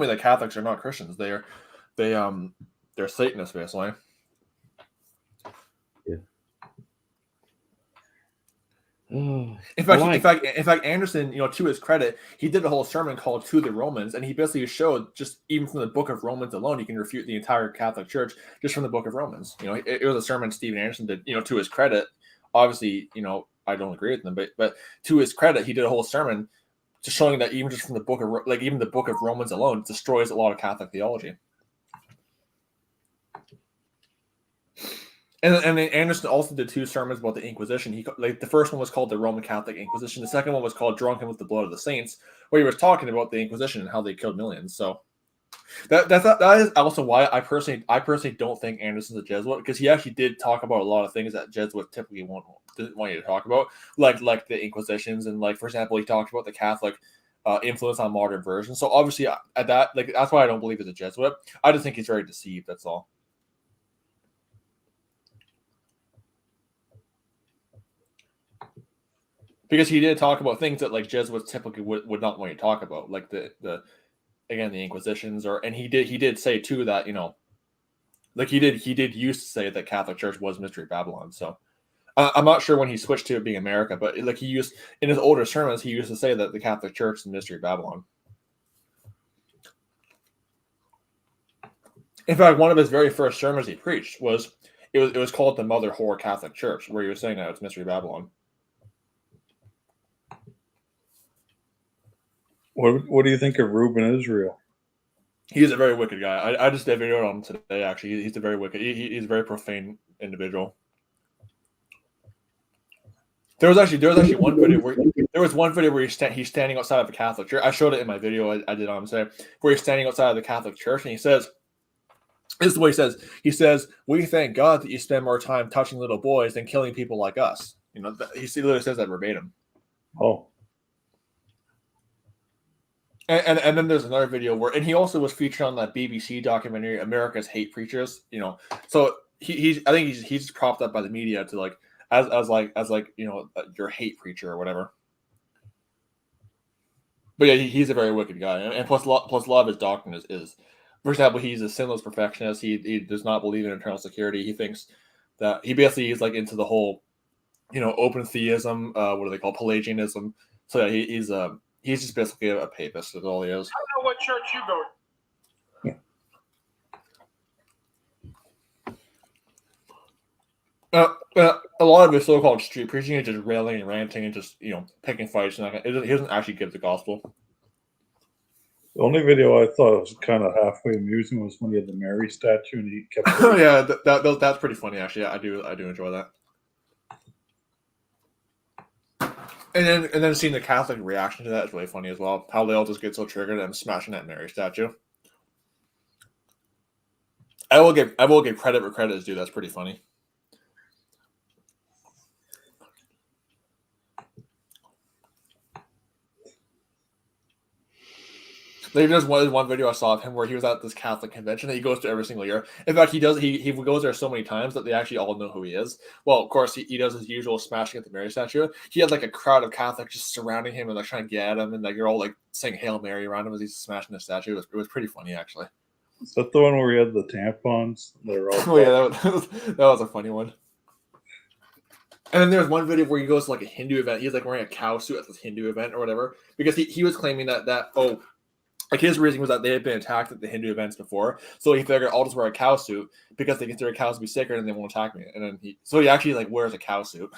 Speaker 2: that Catholics are not Christians. They're Satanists, basically.
Speaker 1: Yeah. Oh,
Speaker 2: In fact, Anderson, you know, to his credit, he did a whole sermon called "To the Romans," and he basically showed, just even from the Book of Romans alone, you can refute the entire Catholic Church just from the Book of Romans. You know, it was a sermon Stephen Anderson did. You know, to his credit, obviously, you know, I don't agree with him, but to his credit, he did a whole sermon just showing that even just from the Book of even the Book of Romans alone destroys a lot of Catholic theology. And Anderson also did 2 sermons about the Inquisition. The first one was called the Roman Catholic Inquisition. The second one was called "Drunken with the Blood of the Saints," where he was talking about the Inquisition and how they killed millions. So that is also why I personally don't think Anderson's a Jesuit, because he actually did talk about a lot of things that Jesuits typically didn't want you to talk about, like the Inquisitions, and, like, for example, he talked about the Catholic influence on modern versions. So obviously, that's why I don't believe he's a Jesuit. I just think he's very deceived. That's all. Because he did talk about things that, like, Jesuits typically would not want you to talk about, like the Inquisitions, and he did say too that, you know, like, he did used to say that Catholic Church was Mystery Babylon. So I'm not sure when he switched to it being America, but, like, he used in his older sermons, he used to say that the Catholic Church is Mystery Babylon. In fact, one of his very first sermons he preached was called "The Mother Whore Catholic Church," where he was saying that it's Mystery Babylon.
Speaker 3: What do you think of Reuben Israel?
Speaker 2: He's a very wicked guy. I just did a video on him today. Actually, he's a very wicked. He's a very profane individual. There was actually one video where he's standing outside of a Catholic church. I showed it in my video I did on him today, where he's standing outside of the Catholic church, and he says, "This is what he says. He says, 'We thank God that you spend more time touching little boys than killing people like us.'" You know, he literally says that verbatim.
Speaker 3: Oh.
Speaker 2: And then there's another video where, and he also was featured on that BBC documentary "America's Hate Preachers." You know, so I think he's propped up by the media to, like, as you know, your hate preacher or whatever. But yeah, he's a very wicked guy, and plus a lot of his doctrine is, for example, he's a sinless perfectionist. He does not believe in eternal security. He thinks that he's like into the whole, you know, open theism. What do they call Pelagianism? So yeah, he's just basically a papist. That's all he is.
Speaker 8: I don't know what church you go to.
Speaker 2: A lot of his so-called street preaching is just railing and ranting and just, you know, picking fights. And he doesn't actually give the gospel.
Speaker 3: The only video I thought was kind of halfway amusing was when he had the Mary statue and he kept.
Speaker 2: Yeah, that's pretty funny, actually. I do enjoy that. And then seeing the Catholic reaction to that is really funny as well. How they all just get so triggered and smashing that Mary statue. I will give credit where credit is due. That's pretty funny. There's one video I saw of him where he was at this Catholic convention that he goes to every single year. In fact, he goes there so many times that they actually all know who he is. Well, of course, he does his usual smashing at the Mary statue. He had, like, a crowd of Catholics just surrounding him and, like, trying to get at him, and, like, you're all, like, saying Hail Mary around him as he's smashing the statue. It was pretty funny, actually.
Speaker 3: Is that the one where he had the tampons? They're all.
Speaker 2: Oh yeah, that was a funny one. And then there's one video where he goes to, like, a Hindu event. He's, like, wearing a cow suit at this Hindu event or whatever, because he was claiming that like, his reason was that they had been attacked at the Hindu events before, so he figured I'll just wear a cow suit because they consider cows to be sacred and they won't attack me. And then he actually, like, wears a cow suit.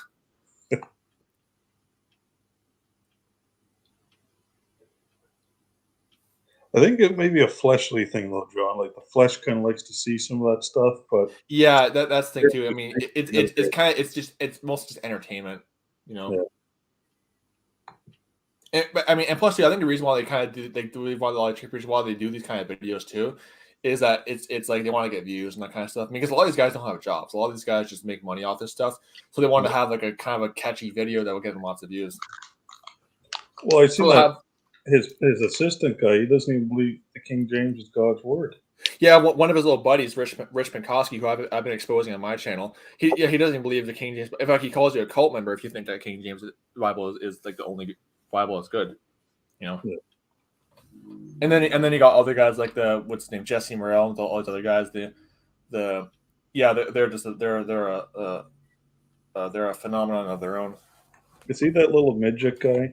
Speaker 3: I think it may be a fleshly thing though, John. Like the flesh kind of likes to see some of that stuff, but
Speaker 2: Yeah, that's the thing too. I mean, it's kind of it's mostly just entertainment, you know.
Speaker 3: Yeah.
Speaker 2: But I mean, and plus, I think the reason why they kind of do why a lot of trippers why they do these kind of videos too, is that it's like they want to get views and that kind of stuff. I mean, because a lot of these guys don't have jobs. A lot of these guys just make money off this stuff, so they want to have like a kind of a catchy video that will get them lots of views.
Speaker 3: Well, I see that his assistant guy, he doesn't even believe the King James is God's word.
Speaker 2: Yeah, one of his little buddies, Rich Penkoski, who I've been exposing on my channel, he doesn't even believe the King James. In fact, he calls you a cult member if you think that King James Bible is like the only Bible that's good, you know.
Speaker 3: Yeah.
Speaker 2: And then you got other guys like what's his name, Jesse Morrell, and all these other guys. They're a phenomenon of their own.
Speaker 3: You see that little midget guy?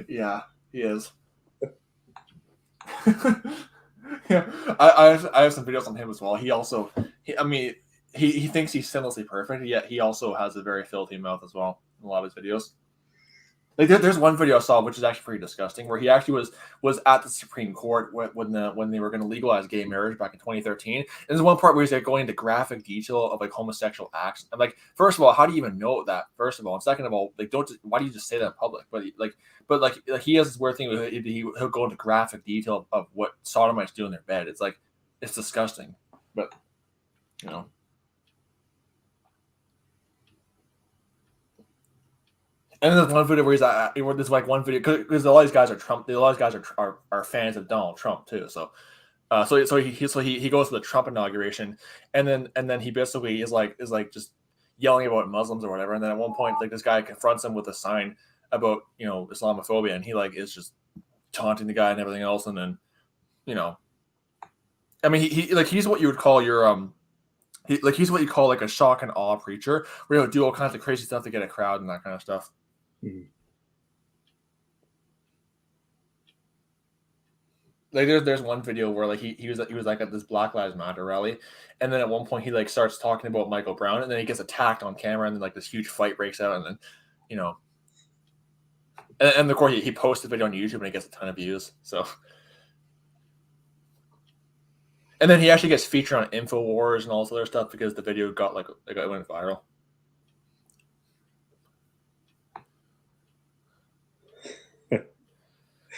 Speaker 2: Yeah, he is. Yeah, I have some videos on him as well. He thinks he's sinlessly perfect, yet he also has a very filthy mouth as well in a lot of his videos. Like there's one video I saw which is actually pretty disgusting, where he actually was at the Supreme Court when they were going to legalize gay marriage back in 2013. And there's one part where he's like going into graphic detail of like homosexual acts. And like, first of all, how do you even know that? First of all, and second of all, like why do you just say that in public? But he has this weird thing where he'll go into graphic detail of what sodomites do in their bed. It's like, it's disgusting. But you know. And then there's one video where there's like one video because a lot of these guys are Trump. A lot of these guys are fans of Donald Trump too. So he goes to the Trump inauguration, and then he basically is like just yelling about Muslims or whatever. And then at one point, like this guy confronts him with a sign about Islamophobia, and he like is just taunting the guy and everything else. And then I mean he's what you would call your he's what you call like a shock and awe preacher, where he'll do all kinds of crazy stuff to get a crowd and that kind of stuff.
Speaker 3: Mm-hmm.
Speaker 2: Like there's one video where like he was like at this Black Lives Matter rally, and then at one point he like starts talking about Michael Brown, and then he gets attacked on camera, and then like this huge fight breaks out, and then and of course he posts the video on YouTube and he gets a ton of views. So, and then he actually gets featured on InfoWars and all this other stuff because the video it went viral.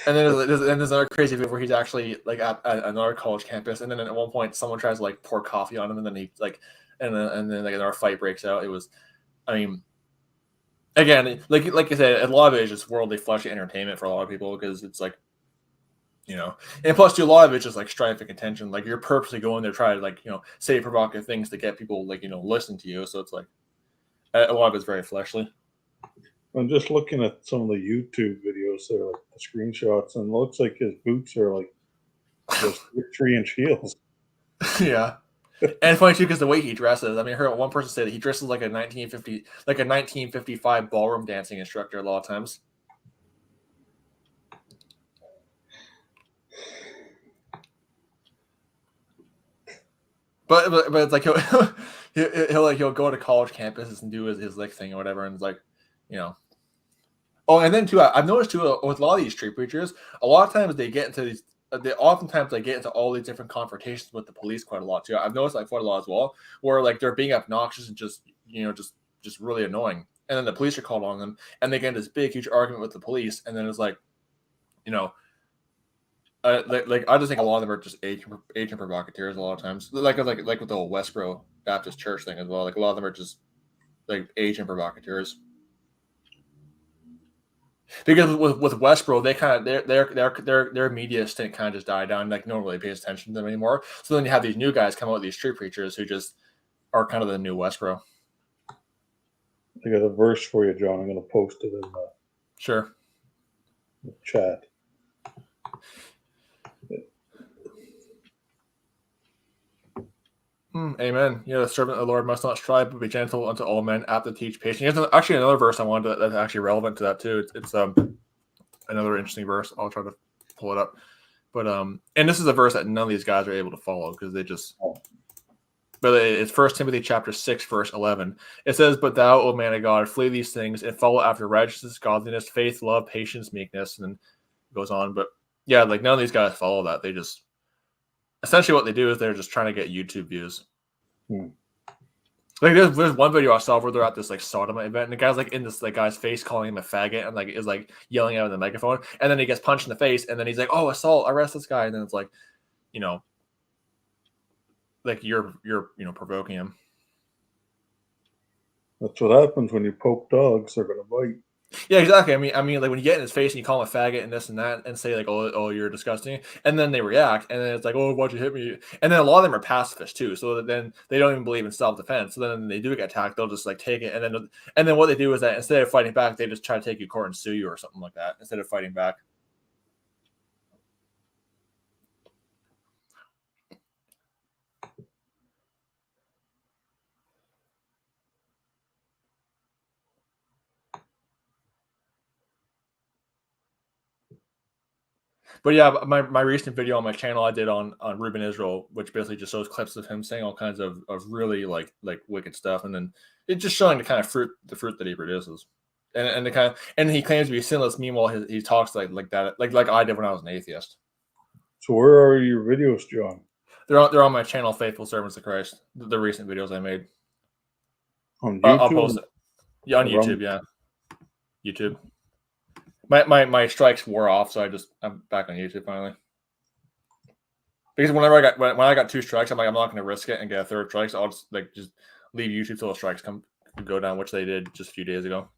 Speaker 2: And then there's another crazy video where he's actually like at another college campus, and then at one point someone tries to like pour coffee on him, and then he like, and then like another fight breaks out. It was, I mean, again, like I said, a lot of it is just worldly, fleshy entertainment for a lot of people because it's like, and plus too, a lot of it's just like strife and contention. Like you're purposely going there trying to like say provocative things to get people like listen to you. So it's like a lot of it's very fleshly.
Speaker 3: I'm just looking at some of the YouTube videos there, like the screenshots, and it looks like his boots are like just 3-inch heels.
Speaker 2: Yeah, and it's funny too because the way he dresses. I mean, I heard one person say that he dresses like a 1955 ballroom dancing instructor a lot of times. But it's like he'll go to college campuses and do his lick thing or whatever, and it's like, Oh, and then too, I've noticed too with a lot of these street preachers, a lot of times they get into these. Oftentimes they get into all these different confrontations with the police quite a lot too. I've noticed like quite a lot as well, where like they're being obnoxious and just really annoying, and then the police are called on them, and they get into this big huge argument with the police, and then it's like, like I just think a lot of them are just agent provocateurs a lot of times, like with the whole Westboro Baptist Church thing as well. Like a lot of them are just like agent provocateurs. Because with Westboro, they kind of their media stint kind of just died down. Like no one really pays attention to them anymore. So then you have these new guys come out with these street preachers who just are kind of the new Westboro.
Speaker 3: I got a verse for you, John. I'm going to post it in the chat.
Speaker 2: Amen. The servant of the Lord must not strive, but be gentle unto all men, apt to teach patience. Here's actually another verse I wanted that's actually relevant to that too. It's another interesting verse. I'll try to pull it up. But and this is a verse that none of these guys are able to follow because they just. But it's 1 Timothy chapter 6, verse 11. It says, "But thou, O man of God, flee these things and follow after righteousness, godliness, faith, love, patience, meekness," and then it goes on. But Yeah, like none of these guys follow that. They just essentially what they do is they're just trying to get YouTube views. Like there's one video I saw where they're at this like Atonement event, and the guy's like in this like guy's face calling him a faggot and like is like yelling out in the microphone, and then he gets punched in the face, and then he's like, "Oh, assault! Arrest this guy!" And then it's like, you know, like you're provoking him.
Speaker 3: That's what happens when you poke dogs; they're gonna bite.
Speaker 2: Yeah, exactly. I mean, like when you get in his face and you call him a faggot and this and that, and say like, "Oh, you're disgusting," and then they react, and then it's like, "Oh, why'd you hit me?" And then a lot of them are pacifists too, so that then they don't even believe in self-defense. So then they do get attacked, they'll just like take it, and then what they do is that instead of fighting back, they just try to take you to court and sue you or something like that instead of fighting back. But yeah, my recent video on my channel I did on Reuben Israel, which basically just shows clips of him saying all kinds of really like wicked stuff, and then it's just showing the kind of fruit that he produces, and the kind of, and he claims to be sinless. Meanwhile, he talks like that like I did when I was an atheist.
Speaker 3: So where are your videos, John?
Speaker 2: They're on my channel, Faithful Servants of Christ. The recent videos I made
Speaker 3: On YouTube?
Speaker 2: I'll post it. Yeah, on YouTube. Yeah, YouTube. My strikes wore off, so I'm back on YouTube finally. Because when I got 2 strikes, I'm like, I'm not going to risk it and get a 3rd strike. So I'll just leave YouTube till the strikes go down, which they did just a few days ago.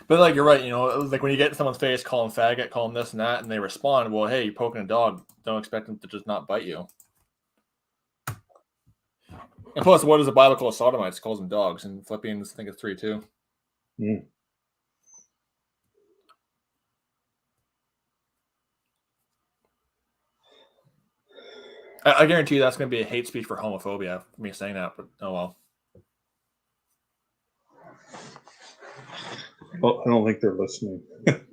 Speaker 2: But like you're right, like when you get in someone's face, call them faggot, call them this and that, and they respond, well, hey, you're poking a dog. Don't expect them to just not bite you. And plus, what does the Bible call sodomites? It calls them dogs. In Philippians, I think it's 3:2. I guarantee you that's going to be a hate speech for homophobia for me saying that, but oh well.
Speaker 3: Well, I don't think they're listening.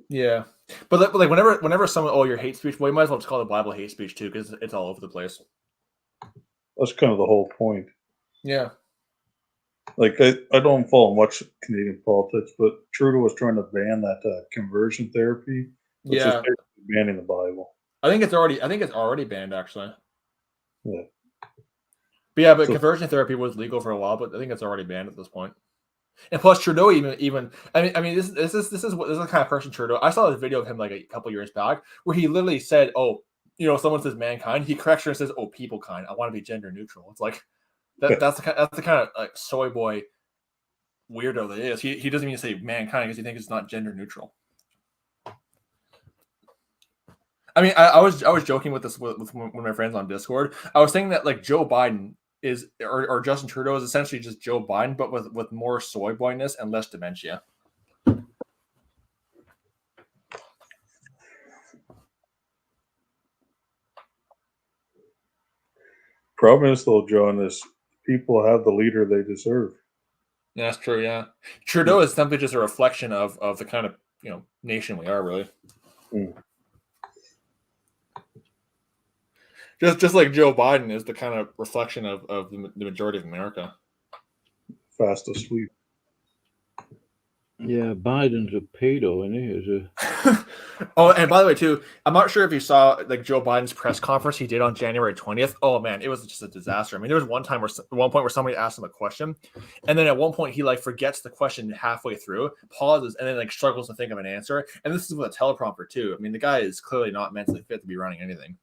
Speaker 2: Yeah, but like whenever someone, your hate speech, well, you might as well just call the Bible hate speech too, because it's all over the place.
Speaker 3: That's kind of the whole point.
Speaker 2: Yeah.
Speaker 3: Like I don't follow much Canadian politics, but Trudeau was trying to ban that conversion therapy, which is basically banning the Bible.
Speaker 2: I think it's already banned actually.
Speaker 3: Yeah.
Speaker 2: But conversion therapy was legal for a while, but I think it's already banned at this point. And plus, Trudeau even I mean this is the kind of person Trudeau. I saw this video of him like a couple years back where he literally said, "Oh, someone says mankind," he corrects her and says, "Oh, people kind. I want to be gender neutral." It's like that's the kind of like soy boy weirdo that is. He doesn't even say mankind because he thinks it's not gender neutral. I mean, I was joking with this with one of my friends on Discord. I was saying that like Joe Biden is or Justin Trudeau is essentially just Joe Biden, but with more soy boyness and less dementia.
Speaker 3: Problem is though, John, is people have the leader they deserve.
Speaker 2: Yeah, that's true. Yeah, Trudeau is simply just a reflection of the kind of nation we are, really. Just like Joe Biden is the kind of reflection of the majority of America.
Speaker 3: Fast asleep.
Speaker 1: Yeah, Biden's a pedo, isn't he?
Speaker 2: Oh, and by the way, too, I'm not sure if you saw like Joe Biden's press conference he did on January 20th. Oh man, it was just a disaster. I mean, there was one point where somebody asked him a question, and then at one point he like forgets the question halfway through, pauses, and then like struggles to think of an answer. And this is with a teleprompter too. I mean, the guy is clearly not mentally fit to be running anything.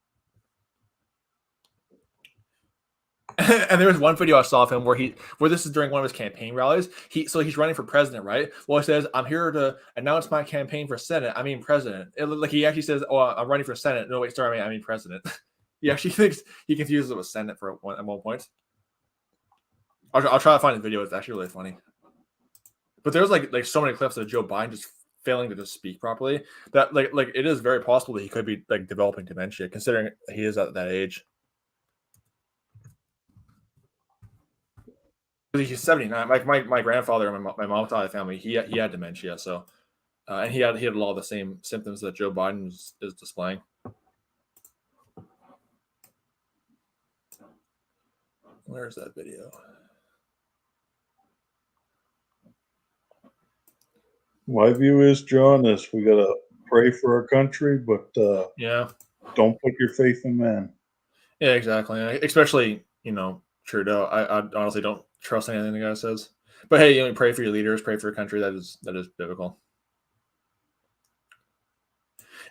Speaker 2: And there was one video I saw of him where this is during one of his campaign rallies. He's running for president, right? Well, he says, "I'm here to announce my campaign for Senate. I mean president." Like he actually says, "Oh, I'm running for Senate." No, wait, sorry, I mean president. He actually thinks he confuses it with Senate at one point. I'll try to find the video. It's actually really funny. But there's like so many clips of Joe Biden just failing to just speak properly. That like it is very possible that he could be like developing dementia, considering he is at that age. He's 79. Like my grandfather and my mom's side of the family, he had dementia. So, and he had a lot of the same symptoms that Joe Biden is displaying. Where's that video?
Speaker 3: My view is, John, is we gotta pray for our country, but
Speaker 2: yeah,
Speaker 3: don't put your faith in man.
Speaker 2: Yeah, exactly. Especially, Trudeau. I honestly don't trust anything the guy says. But hey, pray for your leaders, pray for your country. That is biblical.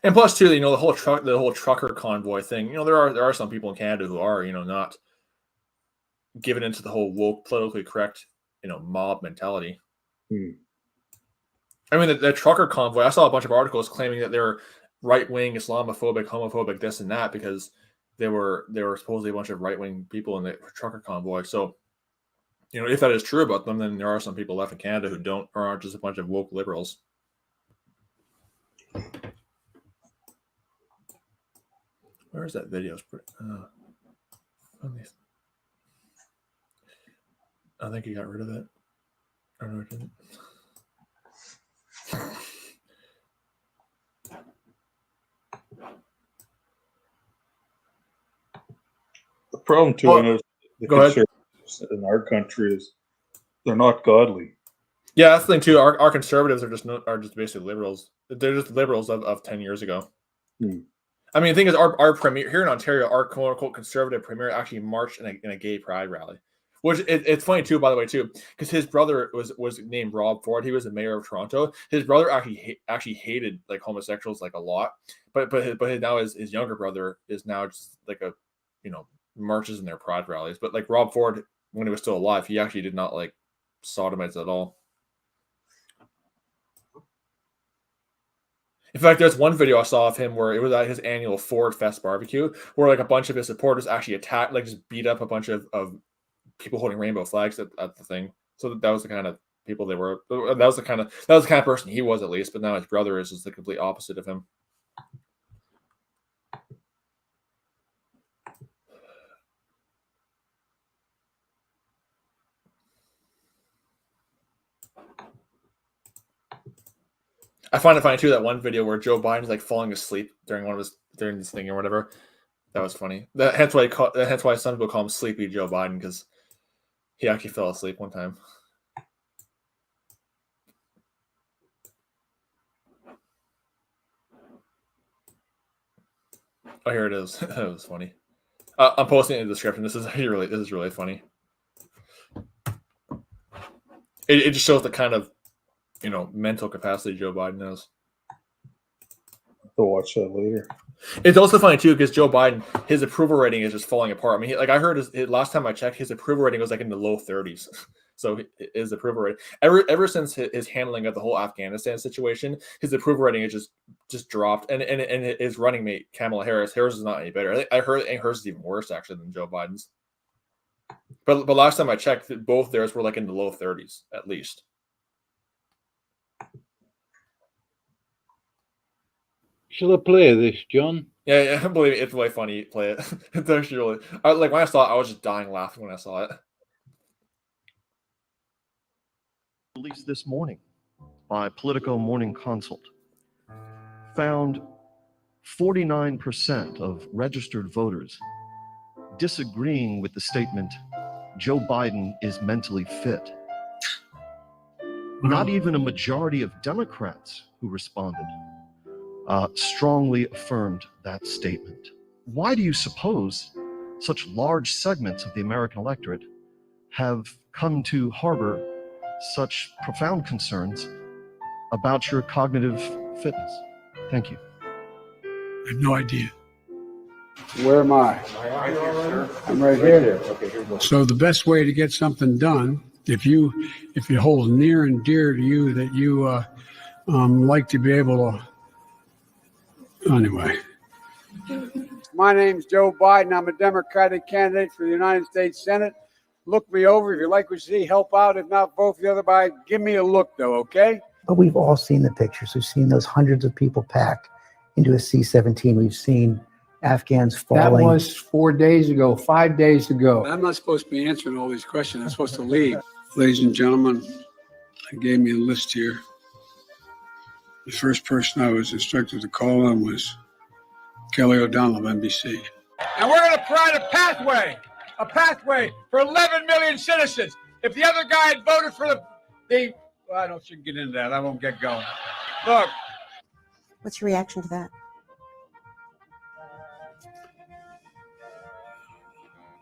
Speaker 2: And plus, too, the whole trucker convoy thing. There are some people in Canada who are, not given into the whole woke, politically correct, mob mentality. I mean, the trucker convoy. I saw a bunch of articles claiming that they're right-wing, Islamophobic, homophobic, this and that, because they were supposedly a bunch of right-wing people in the trucker convoy. So, if that is true about them, then there are some people left in Canada who don't, or aren't just a bunch of woke liberals. Where is that video? I think he got rid of it. I don't know, it didn't.
Speaker 3: The problem too, I know the conservatives in our country is they're not godly.
Speaker 2: Yeah, that's the thing too. Our conservatives are just basically liberals. They're just liberals of 10 years ago. I mean, the thing is, our premier here in Ontario, our quote unquote conservative premier actually marched in a gay pride rally. Which it's funny too, by the way, too, because his brother was named Rob Ford. He was the mayor of Toronto. His brother actually hated like homosexuals like a lot, but now his younger brother is now just like a marches in their pride rallies. But like Rob Ford, when he was still alive, he actually did not like sodomites at all. In fact, there's one video I saw of him where it was at his annual Ford Fest barbecue, where like a bunch of his supporters actually attacked, like just beat up a bunch of people holding rainbow flags at the thing. So that was the kind of people they were. That was the kind of person he was, at least. But now his brother is just the complete opposite of him. I find it funny too, that one video where Joe Biden's like falling asleep during this thing or whatever. That was funny. Hence why some people call him Sleepy Joe Biden, because he actually fell asleep one time. Oh, here it is. That was funny. I'm posting it in the description. This is really funny. It just shows the kind of mental capacity Joe Biden has.
Speaker 3: I'll watch that later.
Speaker 2: It's also funny too, because Joe Biden, his approval rating is just falling apart. I mean, I heard his last time I checked, his approval rating was like in the low 30s. So his approval rating, ever since his handling of the whole Afghanistan situation, his approval rating has just dropped. And his running mate Kamala Harris, hers is not any better. I heard hers is even worse actually than Joe Biden's. But last time I checked, both theirs were like in the low 30s at least.
Speaker 1: Shall I play this, John?
Speaker 2: Yeah, believe me, it's really funny. Play it. It's actually really like when I saw it, I was just dying laughing when I saw it.
Speaker 8: Released this morning by Politico Morning Consult found 49% of registered voters disagreeing with the statement, Joe Biden is mentally fit. Not even a majority of Democrats who responded strongly affirmed that statement. Why do you suppose such large segments of the American electorate have come to harbor such profound concerns about your cognitive fitness? Thank you.
Speaker 9: I have no idea.
Speaker 10: Where am I? I'm right here.
Speaker 9: So the best way to get something done, if you hold near and dear to you that you like to be able to. Anyway.
Speaker 10: My name's Joe Biden. I'm a Democratic candidate for the United States Senate. Look me over. If you like what you see, help out. If not, vote for the other guy. Give me a look, though, okay?
Speaker 11: But we've all seen the pictures. We've seen those hundreds of people packed into a C-17. We've seen Afghans falling.
Speaker 9: That was 4 days ago, 5 days ago. I'm not supposed to be answering all these questions. I'm supposed to leave. Ladies and gentlemen, they gave me a list here. The first person I was instructed to call on was Kelly O'Donnell of NBC. And we're going to provide a pathway for 11 million citizens. If the other guy had voted for the well, I don't should get into that. I won't get going. Look.
Speaker 12: What's your reaction to that?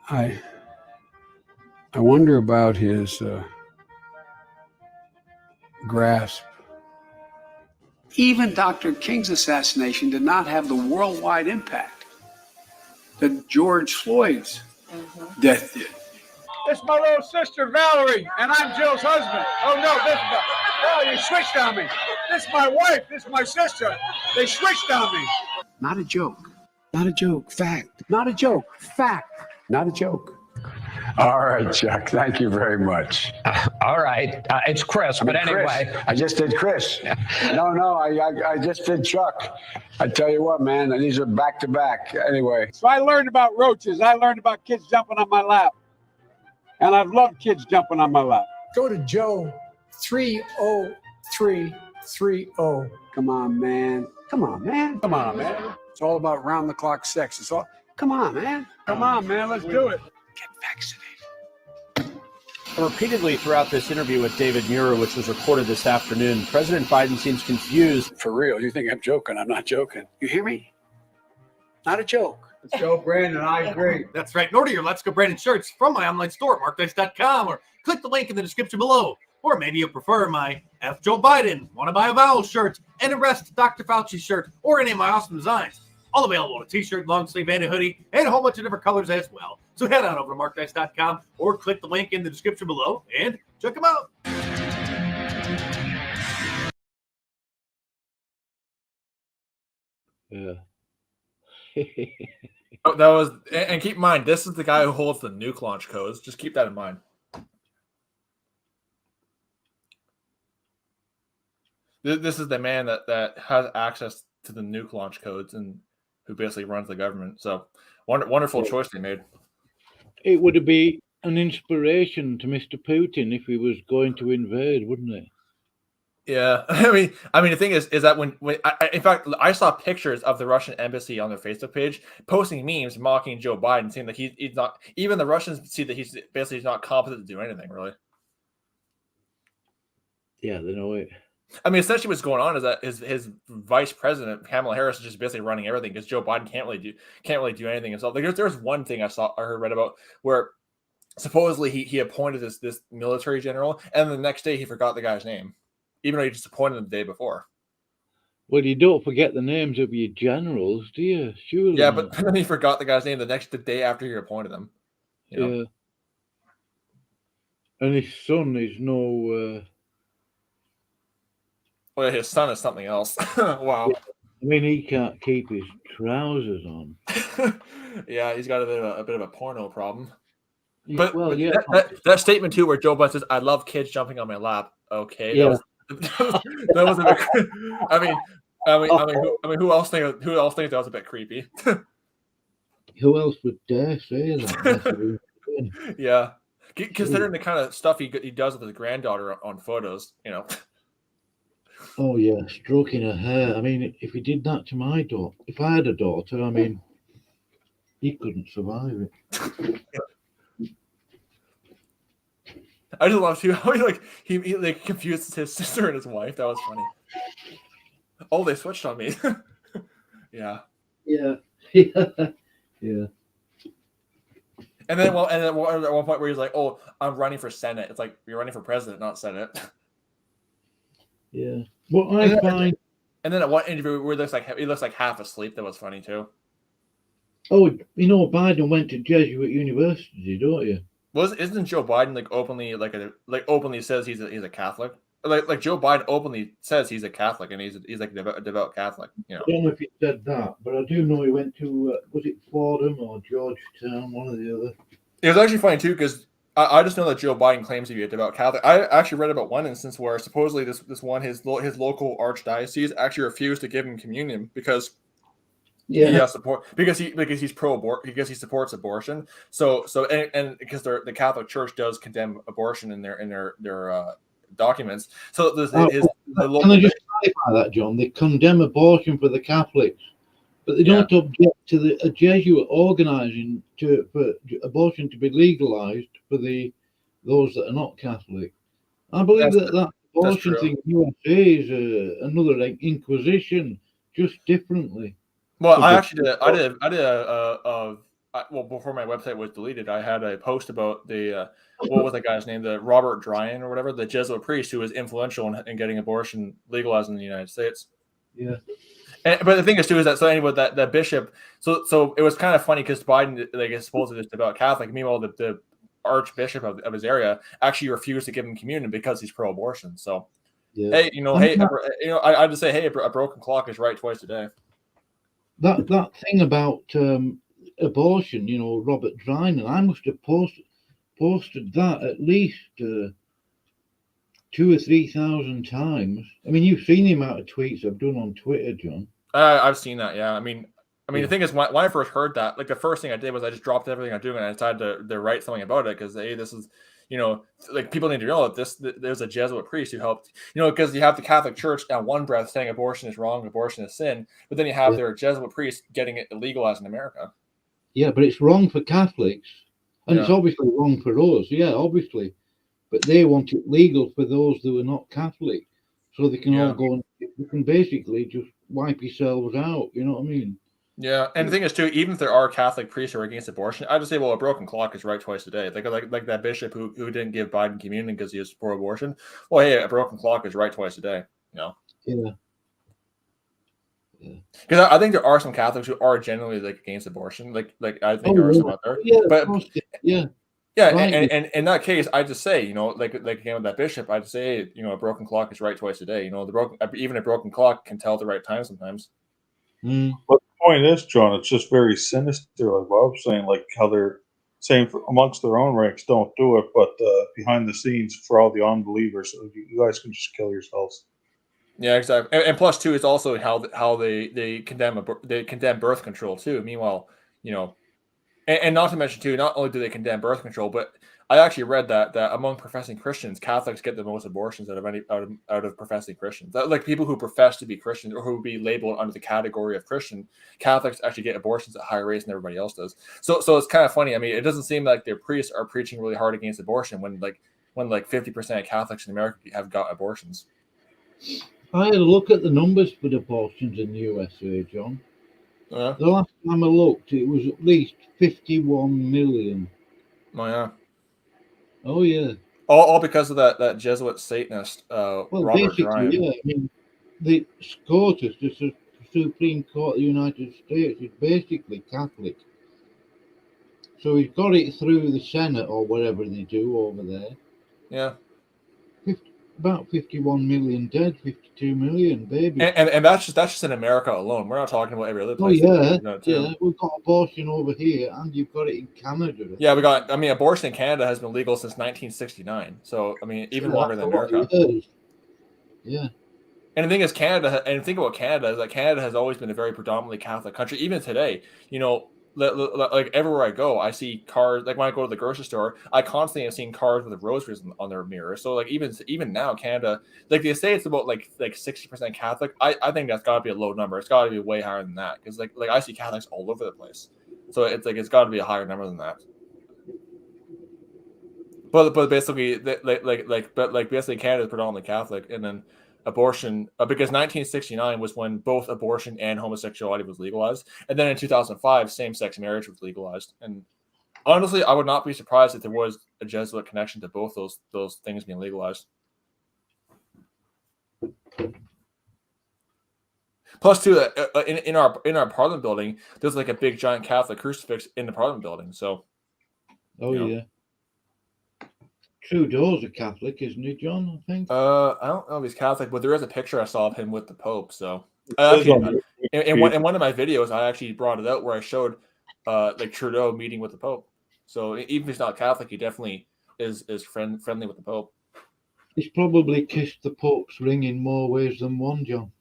Speaker 9: I wonder about his grasp. Even Dr. King's assassination did not have the worldwide impact that George Floyd's death did. This is my little sister, Valerie, and I'm Jill's husband. Oh, no, you switched on me. This is my wife. This is my sister. They switched on me. Not a joke. Not a joke. Fact. Not a joke. Fact. Not a joke.
Speaker 13: All right, Chuck. Thank you very much.
Speaker 14: All right. It's Chris, but anyway.
Speaker 13: Chris. I just did Chris. No, I just did Chuck. I tell you what, man, these are back to back. Anyway.
Speaker 9: So I learned about roaches. I learned about kids jumping on my lap. And I've loved kids jumping on my lap. Go to Joe 30330. Come on, man. Come on, man. Come on, man. It's all about round-the-clock sex. It's all. Come on, man. Come on, man. Let's do it. Get vaccinated.
Speaker 15: Repeatedly throughout this interview with David Muir, which was recorded this afternoon, President Biden seems confused.
Speaker 9: For real. You think I'm joking? I'm not joking. You hear me? Not a joke. Let's go, Brandon. I agree.
Speaker 16: That's right. Order your Let's Go Brandon shirts from my online store, markdice.com, or click the link in the description below. Or maybe you prefer my F. Joe Biden, Want to Buy a Vowel shirt, and Arrest Dr. Fauci shirt, or any of my awesome designs. All available in a t-shirt, long sleeve, and a hoodie, and a whole bunch of different colors as well. So head on over to markdice.com or click the link in the description below and check them out.
Speaker 1: Yeah.
Speaker 2: Oh, that was, and keep in mind, this is the guy who holds the nuke launch codes. Just keep that in mind. This is the man that has access to the nuke launch codes and who basically runs the government. So wonderful choice they made.
Speaker 1: It would be an inspiration to Mr. Putin if he was going to invade, wouldn't it?
Speaker 2: Yeah, I mean, the thing is that when in fact, I saw pictures of the Russian embassy on their Facebook page posting memes mocking Joe Biden, saying that he's not. Even the Russians see that he's basically not competent to do anything, really.
Speaker 1: Yeah, they know it.
Speaker 2: I mean, essentially, what's going on is that his vice president Kamala Harris is just basically running everything because Joe Biden can't really do anything himself. Like there's one thing I read about where supposedly he appointed this military general, and the next day he forgot the guy's name, even though he just appointed him the day before.
Speaker 1: Well, you don't forget the names of your generals, do you? Surely.
Speaker 2: Yeah, but then he forgot the guy's name the day after you appointed him. You know?
Speaker 1: Yeah. And his son is no.
Speaker 2: Well, his son is something else. Wow.
Speaker 1: I mean, he can't keep his trousers on.
Speaker 2: Yeah, he's got a bit of a porno problem.
Speaker 1: But yeah,
Speaker 2: that statement too, where Joe Biden says, "I love kids jumping on my lap." Okay,
Speaker 1: yeah.
Speaker 2: that was a bit. I mean, who else thinks that was a bit creepy?
Speaker 1: Who else would dare say that?
Speaker 2: Yeah, considering the kind of stuff he does with his granddaughter on photos, you know.
Speaker 1: Oh yeah, stroking her hair. I mean, if he did that to my daughter, if I had a daughter, I mean, he couldn't survive it.
Speaker 2: I just love too how he like confused his sister and his wife. That was funny. Oh, they switched on me. Yeah.
Speaker 1: Yeah. Yeah.
Speaker 2: And then at one point where he's like, "Oh, I'm running for Senate." It's like you're running for president, not Senate.
Speaker 1: Yeah. Well, I find.
Speaker 2: And then at one interview where he looks like half asleep. That was funny too.
Speaker 1: Oh, you know, Biden went to Jesuit University, don't you?
Speaker 2: Well, isn't Joe Biden openly says he's a Catholic? Like Joe Biden openly says he's a Catholic and he's like a devout Catholic. You know.
Speaker 1: I don't know if he said that, but I do know he went to was it Fordham or Georgetown, one or the other.
Speaker 2: It was actually funny too because I just know that Joe Biden claims to be a devout Catholic. I actually read about one instance where supposedly this one his local archdiocese actually refused to give him communion because he he's pro-abort because he supports abortion. So and because the Catholic Church does condemn abortion in their documents. So the local,
Speaker 1: can I just clarify that, John? They condemn abortion for the Catholics, but they don't object to a Jesuit organising for abortion to be legalised for those that are not Catholic. I believe that abortion thing in the USA is another inquisition, just differently.
Speaker 2: Well, I did well, before my website was deleted, I had a post about the what was that guy's name, the Robert Dryan or whatever, the Jesuit priest who was influential in getting abortion legalized in the United States.
Speaker 1: Yeah.
Speaker 2: But the thing is too is that so anyway that bishop so it was kind of funny because Biden is supposedly this devout Catholic. Meanwhile, the archbishop of his area actually refused to give him communion because he's pro-abortion. So hey, I just say, hey, a broken clock is right twice a day.
Speaker 1: That thing about abortion, Robert Dryan, I must have posted that at least 2,000 or 3,000 times. I mean, you've seen the amount of tweets I've done on Twitter, John.
Speaker 2: I've seen that, yeah. I mean, the thing is, when I first heard that, the first thing I did was I just dropped everything I'm doing and I decided to write something about it because, hey, this is, people need to know that there's a Jesuit priest who helped, because you have the Catholic Church at one breath saying abortion is wrong, abortion is sin, but then you have their Jesuit priest getting it legalized in America.
Speaker 1: Yeah, but it's wrong for Catholics, and it's obviously wrong for us. Yeah, obviously, but they want it legal for those who are not Catholic, so they can all go and you can basically just wipe yourselves out. You know what I mean?
Speaker 2: Yeah, and the thing is too, even if there are Catholic priests who are against abortion, I just say, well, a broken clock is right twice a day. Like that bishop who didn't give Biden communion because he was for abortion. Well, hey, a broken clock is right twice a day.
Speaker 1: Yeah.
Speaker 2: Because I think there are some Catholics who are generally against abortion. Like I think there are some out there.
Speaker 1: Yeah,
Speaker 2: but
Speaker 1: yeah.
Speaker 2: Right. And in that case, I just say, like again with that bishop, I just say, a broken clock is right twice a day. Even a broken clock can tell the right time sometimes.
Speaker 1: Mm.
Speaker 3: But the point is, John, it's just very sinister, like Bob's saying, like how they're saying amongst their own ranks, don't do it, but behind the scenes, for all the unbelievers, you guys can just kill yourselves.
Speaker 2: Yeah, exactly. And plus, too, it's also how they condemn birth control too. Meanwhile, and not to mention too, not only do they condemn birth control, but I actually read that among professing Christians, Catholics get the most abortions out of professing Christians. Like people who profess to be Christians or who would be labeled under the category of Christian, Catholics actually get abortions at higher rates than everybody else does. So it's kind of funny. I mean, it doesn't seem like their priests are preaching really hard against abortion when 50% of Catholics in America have got abortions.
Speaker 1: I had a look at the numbers for abortions in the USA, John. The last time I looked, it was at least 51 million.
Speaker 2: Oh yeah.
Speaker 1: Oh yeah.
Speaker 2: All because of that Jesuit Satanist, Robert Dryan.
Speaker 1: Yeah. I mean, the SCOTUS, the Supreme Court of the United States, is basically Catholic. So he's got it through the Senate or whatever they do over there.
Speaker 2: Yeah.
Speaker 1: About 51 million dead, 52 million babies.
Speaker 2: And that's just in America alone. We're not talking about every other place.
Speaker 1: Yeah. We've got abortion over here, and you've got it in Canada.
Speaker 2: Yeah, abortion in Canada has been legal since 1969. So, even longer than America.
Speaker 1: Yeah.
Speaker 2: And the thing is, Canada, and think about Canada, is that Canada has always been a very predominantly Catholic country. Even today, like everywhere I go, I see cars. Like when I go to the grocery store, I constantly have seen cars with rosaries on their mirrors. So even now, Canada, they say it's about like 60% Catholic. I think that's got to be a low number. It's got to be way higher than that because like I see Catholics all over the place. So it's got to be a higher number than that. But basically, basically Canada is predominantly Catholic, and then abortion, because 1969 was when both abortion and homosexuality was legalized, and then in 2005 same-sex marriage was legalized. And honestly, I would not be surprised if there was a Jesuit connection to both those things being legalized. Plus, too, in our Parliament building, there's like a big giant Catholic crucifix in the Parliament building. So,
Speaker 1: yeah. Trudeau's a Catholic, isn't he, John? I think.
Speaker 2: I don't know if he's Catholic, but there is a picture I saw of him with the Pope. So, in one of my videos, I actually brought it out where I showed like Trudeau meeting with the Pope. So even if he's not Catholic, he definitely is friendly with the Pope.
Speaker 1: He's probably kissed the Pope's ring in more ways than one, John.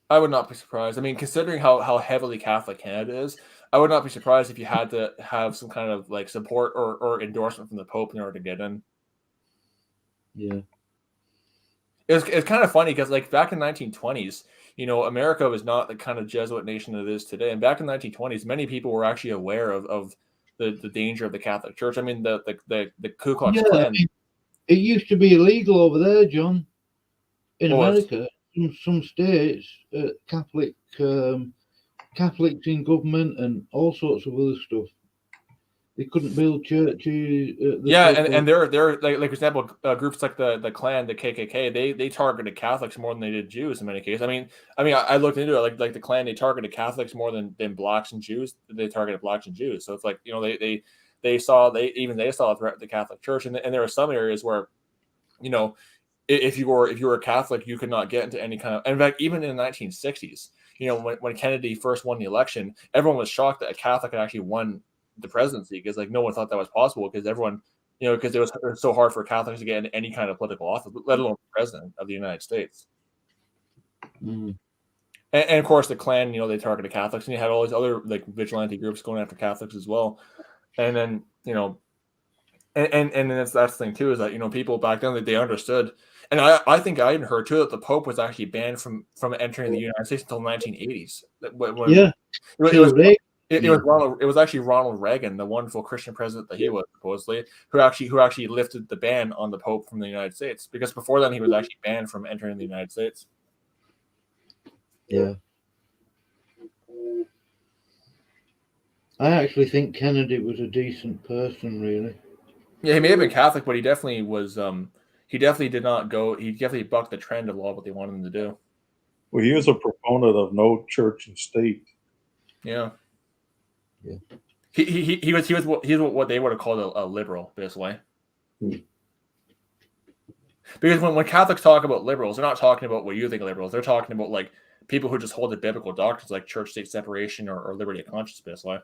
Speaker 2: I would not be surprised. I mean, considering how heavily Catholic Canada is, I would not be surprised if you had to have some kind of like support or endorsement from the Pope in order to get in.
Speaker 1: Yeah.
Speaker 2: It's kind of funny because like back in the 1920s, America was not the kind of Jesuit nation it is today. And back in the 1920s, many people were actually aware of the danger of the Catholic Church. I mean, the Ku Klux Klan.
Speaker 1: It used to be illegal over there, John. In America, in some states, Catholics in government and all sorts of other stuff. They couldn't build churches.
Speaker 2: And they're like for example, groups like the Klan, the KKK, they targeted Catholics more than they did Jews in many cases. I mean, I looked into it. Like the Klan, they targeted Catholics more than blacks and Jews. They targeted blacks and Jews. So it's like they saw a threat to the Catholic Church, and there are some areas where, if you were a Catholic, you could not get into any kind of. In fact, even in the 1960s, when Kennedy first won the election, everyone was shocked that a Catholic had actually won the presidency, because like no one thought that was possible, because everyone, because it was so hard for Catholics to get into any kind of political office, let alone president of the United States. And of course the Klan, they targeted Catholics, and you had all these other like vigilante groups going after Catholics as well. And then and that's the thing too, is that people back then, that they understood. And I think I even heard too that the Pope was actually banned from entering the United States until the 1980s. It was actually Ronald Reagan, the wonderful Christian president that he was, supposedly, who actually lifted the ban on the Pope from the United States, because before then he was actually banned from entering the United States.
Speaker 1: Yeah. I actually think Kennedy was a decent person, really.
Speaker 2: Yeah, he may have been Catholic, but he definitely was. He definitely did not go. He definitely bucked the trend of a lot of what they wanted him to do.
Speaker 3: Well, he was a proponent of no church and state.
Speaker 2: Yeah.
Speaker 1: Yeah.
Speaker 2: He was what they would have called a liberal, basically. Because when Catholics talk about liberals, they're not talking about what you think of liberals. They're talking about like people who just hold the biblical doctrines like church-state separation or liberty of conscience, basically.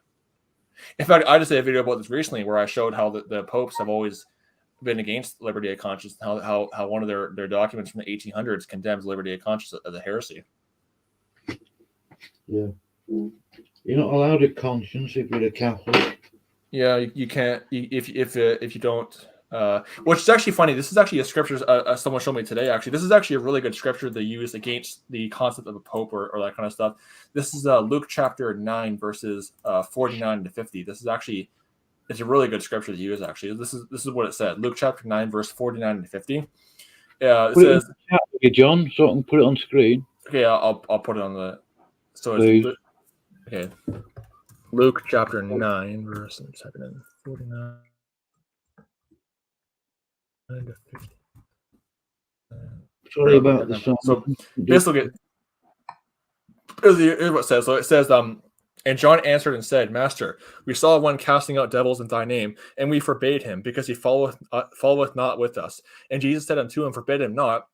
Speaker 2: In fact, I just did a video about this recently where I showed how the popes have always been against liberty of conscience, and how one of their documents from the 1800s condemns liberty of conscience as a heresy.
Speaker 1: Yeah. You're not allowed a conscience if you're a Catholic.
Speaker 2: Yeah, you can't if you don't. Which is actually funny. This is actually a scripture someone showed me today. Actually, this is actually a really good scripture they use against the concept of a pope or that kind of stuff. This is Luke chapter 9 verses 49 to 50. This is actually it's a really good scripture to use. Actually, this is what it said. Luke chapter 9 verse 49 to 50. It says,
Speaker 1: John, so I can put it on screen.
Speaker 2: Okay, I'll put it on the. So it's okay. Luke chapter 9 verse 49.
Speaker 1: Sorry about the song.
Speaker 2: So this will get. Here's what it says. So it says, and John answered and said, Master, we saw one casting out devils in thy name, and we forbade him, because he followeth not with us. And Jesus said unto him, Forbid him not,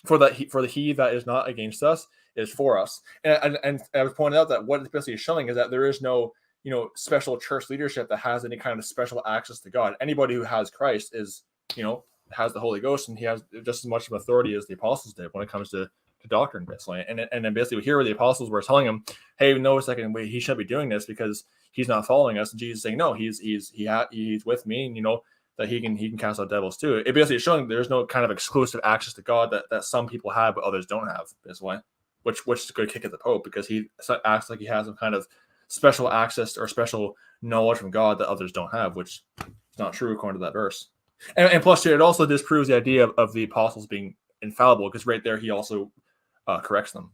Speaker 2: for he that is not against us is for us. And I was pointing out that what it's basically showing is that there is no special church leadership that has any kind of special access to God. Anybody who has Christ is has the Holy Ghost, and he has just as much of authority as the apostles did when it comes to doctrine, basically. And then basically here where the apostles were telling him, hey, no, a second, wait, he shouldn't be doing this because he's not following us. And Jesus saying, no, he's with me, and that he can cast out devils too. It basically is showing there's no kind of exclusive access to God that some people have but others don't have, basically. Which is a good kick at the Pope, because he acts like he has some kind of special access or special knowledge from God that others don't have, which is not true according to that verse. And plus, it also disproves the idea of the apostles being infallible, because right there he also corrects them.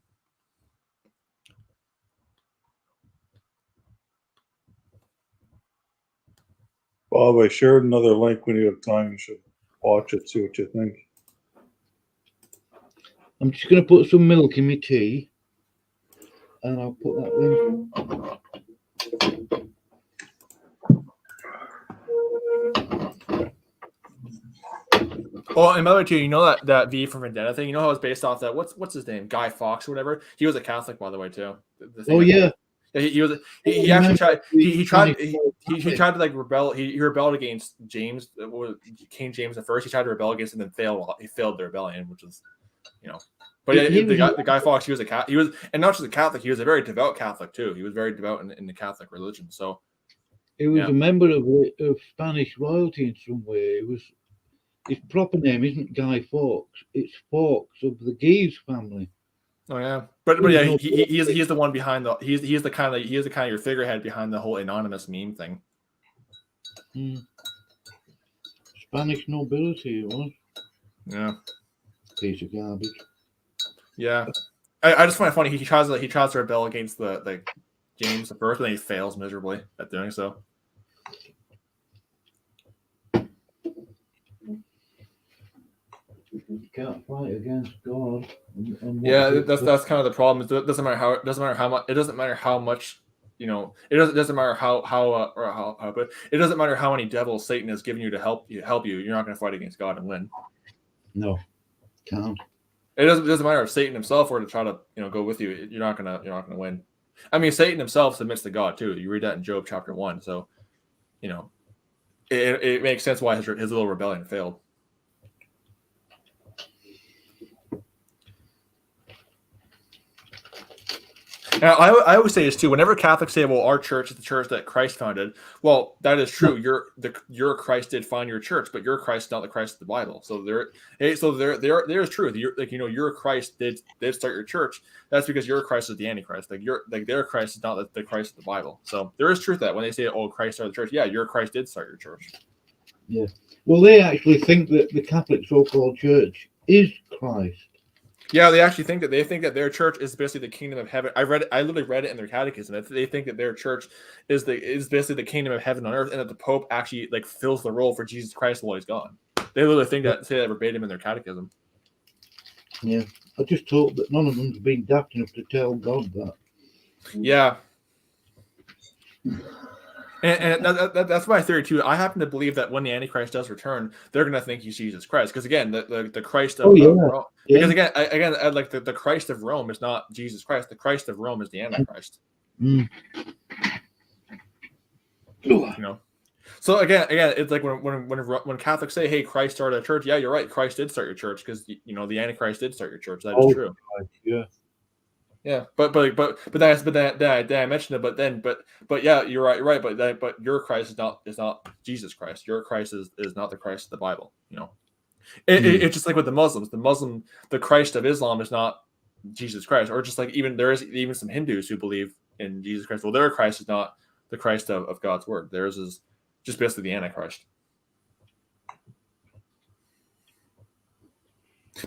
Speaker 3: Bob, I shared another link when you have time. You should watch it, see what you think.
Speaker 1: I'm just going to put some milk in my tea, and I'll put that link.
Speaker 2: Oh, and by the way, too, that V for Vendetta thing, how it's based off that, what's his name? Guy Fawkes or whatever? He was a Catholic, by the way, too.
Speaker 1: Oh, yeah.
Speaker 2: He actually tried. He tried to like rebel. He rebelled against James, King James the First. He tried to rebel against him and failed. He failed the rebellion, which is, But yeah, the Guy Fawkes, he was a Catholic. He was, and not just a Catholic. He was a very devout Catholic too. He was very devout in the Catholic religion. So
Speaker 1: he was a member of Spanish royalty in some way. His proper name isn't Guy Fawkes. It's Fawkes of the Guise family.
Speaker 2: Oh yeah, but yeah, he's the one behind the he's the kind of your figurehead behind the whole anonymous meme thing.
Speaker 1: Spanish nobility, it was.
Speaker 2: Yeah,
Speaker 1: piece of garbage.
Speaker 2: Yeah, I just find it funny. He tries to rebel against the James the First, and he fails miserably at doing so.
Speaker 1: You can't fight against God.
Speaker 2: Yeah, that's kind of the problem. It doesn't matter how much. It doesn't matter how much. It doesn't matter but it doesn't matter how many devils Satan has given you to help you. You're not going to fight against God and win.
Speaker 1: No, can't.
Speaker 2: It doesn't matter if Satan himself were to try to go with you. You're not gonna win. I mean, Satan himself submits to God too. You read that in Job chapter 1. So, it makes sense why his little rebellion failed. Now, I always say this too. Whenever Catholics say, "Well, our church is the church that Christ founded," well, that is true. Your Christ did found your church, but your Christ is not the Christ of the Bible. So there is truth. Your Christ did start your church. That's because your Christ is the Antichrist. Their Christ is not the Christ of the Bible. So there is truth that when they say, "Oh, Christ started the church," yeah, your Christ did start your church.
Speaker 1: Yeah. Well, they actually think that the Catholic so-called church is Christ.
Speaker 2: Yeah, they actually think that their church is basically the kingdom of heaven. I literally read it in their catechism. They think that their church is basically the kingdom of heaven on earth, and that the Pope actually fills the role for Jesus Christ while he's gone. They literally say that verbatim in their catechism.
Speaker 1: Yeah, I just hope that none of them's been daft enough to tell God that.
Speaker 2: Yeah. And that's my theory too. I happen to believe that when the Antichrist does return, they're going to think he's Jesus Christ, because again, the Christ of Rome. Because again, the Christ of Rome is not Jesus Christ. The Christ of Rome is the Antichrist. So again, it's like when Catholics say, "Hey, Christ started a church," yeah, you're right. Christ did start your church, because the Antichrist did start your church. That is true.
Speaker 1: Yeah.
Speaker 2: Yeah, but I mentioned it, but yeah, you're right, but your Christ is not Jesus Christ. Your Christ is not the Christ of the Bible. It's just like with the Muslims. The Christ of Islam is not Jesus Christ, or just like there is even some Hindus who believe in Jesus Christ. Well, their Christ is not the Christ of God's word. Theirs is just basically the Antichrist.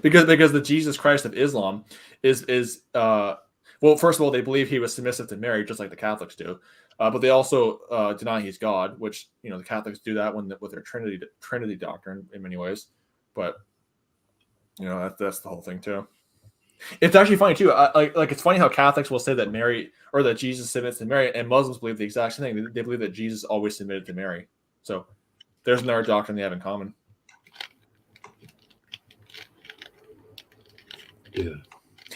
Speaker 2: Because the Jesus Christ of Islam is well, first of all, they believe he was submissive to Mary, just like the Catholics do, but they also deny he's God, which the Catholics do that with their Trinity doctrine in many ways. But that's the whole thing too. It's actually funny too. It's funny how Catholics will say that Mary or that Jesus submits to Mary, and Muslims believe the exact same thing. They believe that Jesus always submitted to Mary. So there's another doctrine they have in common.
Speaker 1: Yeah.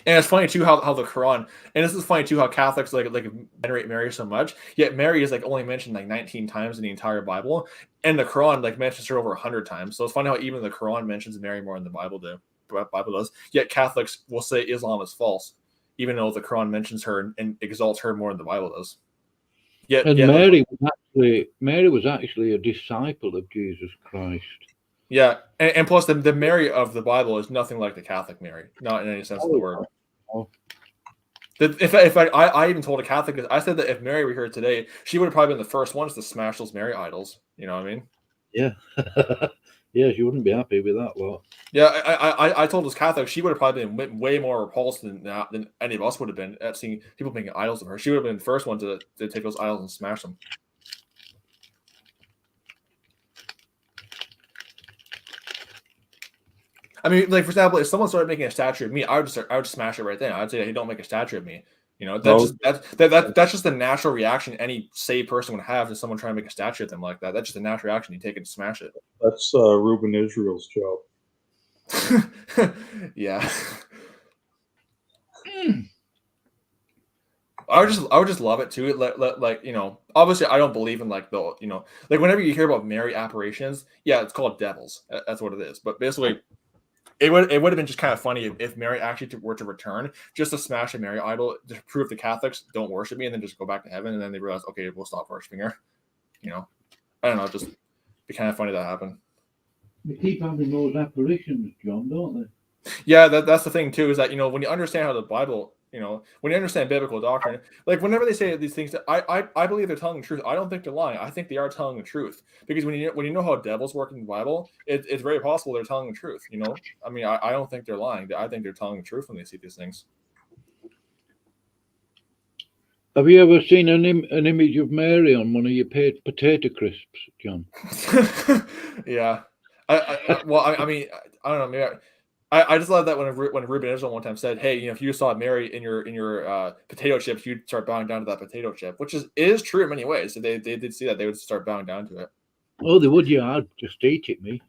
Speaker 2: And it's funny too how the Quran, and this is funny too how Catholics venerate Mary so much, yet Mary is only mentioned 19 times in the entire Bible, and the Quran mentions her over 100 times. So it's funny how even the Quran mentions Mary more than the Bible does. Yet Catholics will say Islam is false, even though the Quran mentions her and exalts her more than the Bible does.
Speaker 1: Mary was actually a disciple of Jesus Christ.
Speaker 2: Yeah, and plus the Mary of the Bible is nothing like the Catholic Mary, not in any sense of the word. I even told a Catholic, I said that if Mary were here today, she would have probably been the first ones to smash those Mary idols. You know what I mean?
Speaker 1: Yeah. Yeah, she wouldn't be happy with that lot.
Speaker 2: Yeah, I told this Catholic she would have probably been way more repulsed than any of us would have been at seeing people making idols of her. She would have been the first one to take those idols and smash them. I mean, for example, if someone started making a statue of me, I would just smash it right there. I'd say, "Hey, don't make a statue of me." That's just the natural reaction any sane person would have to someone trying to make a statue of them like that. That's just a natural reaction. You take it and smash it.
Speaker 3: That's Reuben Israel's job.
Speaker 2: Yeah. I would just love it too. Like, you know, obviously I don't believe in like the, you know, like whenever you hear about Mary apparitions, yeah, it's called devils. That's what it is. But basically, it would have been just kind of funny if Mary actually were to return just to smash a Mary idol to prove the Catholics don't worship me and then just go back to heaven and then they realize, okay, we'll stop worshiping her. You know, I don't know, just be kind of funny that happened.
Speaker 1: They keep having those apparitions, John, don't they?
Speaker 2: Yeah, that's the thing too, is that, you know, when you understand how the Bible, you know, when you understand biblical doctrine, like whenever they say these things, I believe they're telling the truth. I don't think they're lying. I think they are telling the truth, because when you know how devils work in the Bible, it's very possible they're telling the truth. You know, I mean, I don't think they're lying. I think they're telling the truth when they see these things.
Speaker 1: Have you ever seen an image of Mary on one of your potato crisps, John?
Speaker 2: Yeah. I mean, I don't know. Maybe I just love that when Ruben Israel one time said, "Hey, you know, if you saw Mary in your potato chips, you'd start bowing down to that potato chip," which is true in many ways. So they did see that they would start bowing down to it.
Speaker 1: Oh, they would. Yeah, I'd just eat it, me.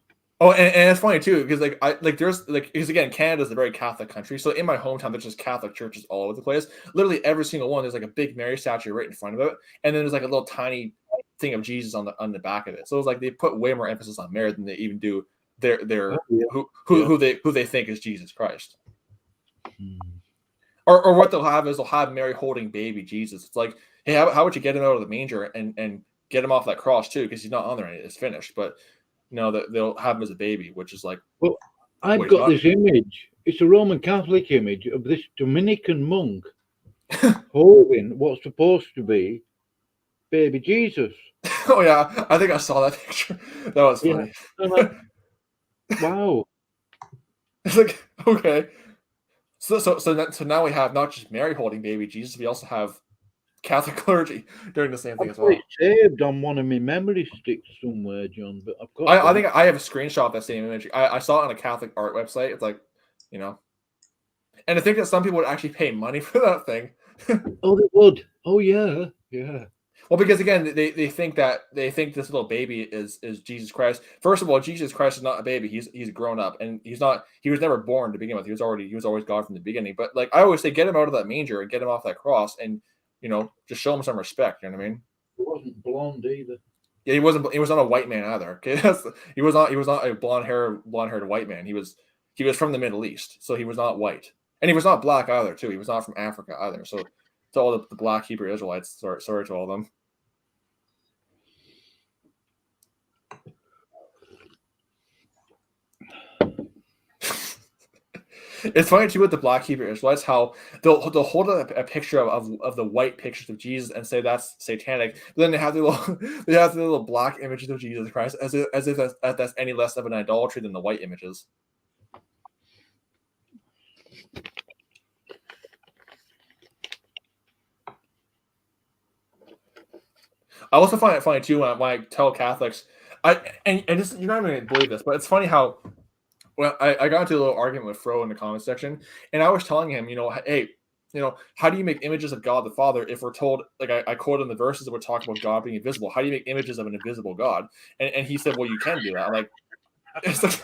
Speaker 2: Oh, and it's funny too, because because again, Canada's a very Catholic country. So in my hometown, there's just Catholic churches all over the place. Literally every single one, there's like a big Mary statue right in front of it, and then there's like a little tiny thing of Jesus on the back of it. So it's like they put way more emphasis on Mary than they even do who they think is Jesus Christ. Or what they'll have is they'll have Mary holding baby Jesus. It's like, hey, how would you get him out of the manger and get him off that cross too? Because he's not on there, it's finished. But no, they'll have him as a baby, which is like,
Speaker 1: well, I've got this image. It's a Roman Catholic image of this Dominican monk holding what's supposed to be baby Jesus.
Speaker 2: Oh yeah, I think I saw that picture. That was funny.
Speaker 1: Yeah. Like, wow.
Speaker 2: It's like, okay. So now we have not just Mary holding baby Jesus, we also have Catholic clergy doing the same thing as well.
Speaker 1: It's saved on one of my memory sticks somewhere, John. But I've got.
Speaker 2: I think I have a screenshot of that same image. I saw it on a Catholic art website. It's like, you know, and I think that some people would actually pay money for that thing.
Speaker 1: Oh, they would. Oh yeah, yeah.
Speaker 2: Well, because again, they think this little baby is Jesus Christ. First of all, Jesus Christ is not a baby. He's grown up, and he was never born to begin with. He was always God from the beginning. But like I always say, get him out of that manger and get him off that cross, and you know, just show him some respect. You know what I mean?
Speaker 1: He wasn't blonde either.
Speaker 2: Yeah, he wasn't. He was not a white man either. Okay, he was not a blonde-haired white man. He was from the Middle East, so he was not white, and he was not black either. Too, he was not from Africa either. So to all the black Hebrew Israelites, sorry to all of them. It's funny too with the black Hebrew Israelites how they'll hold a picture of the white pictures of Jesus and say that's satanic, but then they have the little black images of Jesus Christ as if that's any less of an idolatry than the white images. I also find it funny too when I tell Catholics, and this, you're not even going to believe this, but it's funny how. Well, I got into a little argument with Fro in the comment section, and I was telling him, you know, hey, you know, how do you make images of God the Father if we're told, like I quoted in the verses that we're talking about God being invisible? How do you make images of an invisible God? And he said, well, you can do that. I'm like, it's like,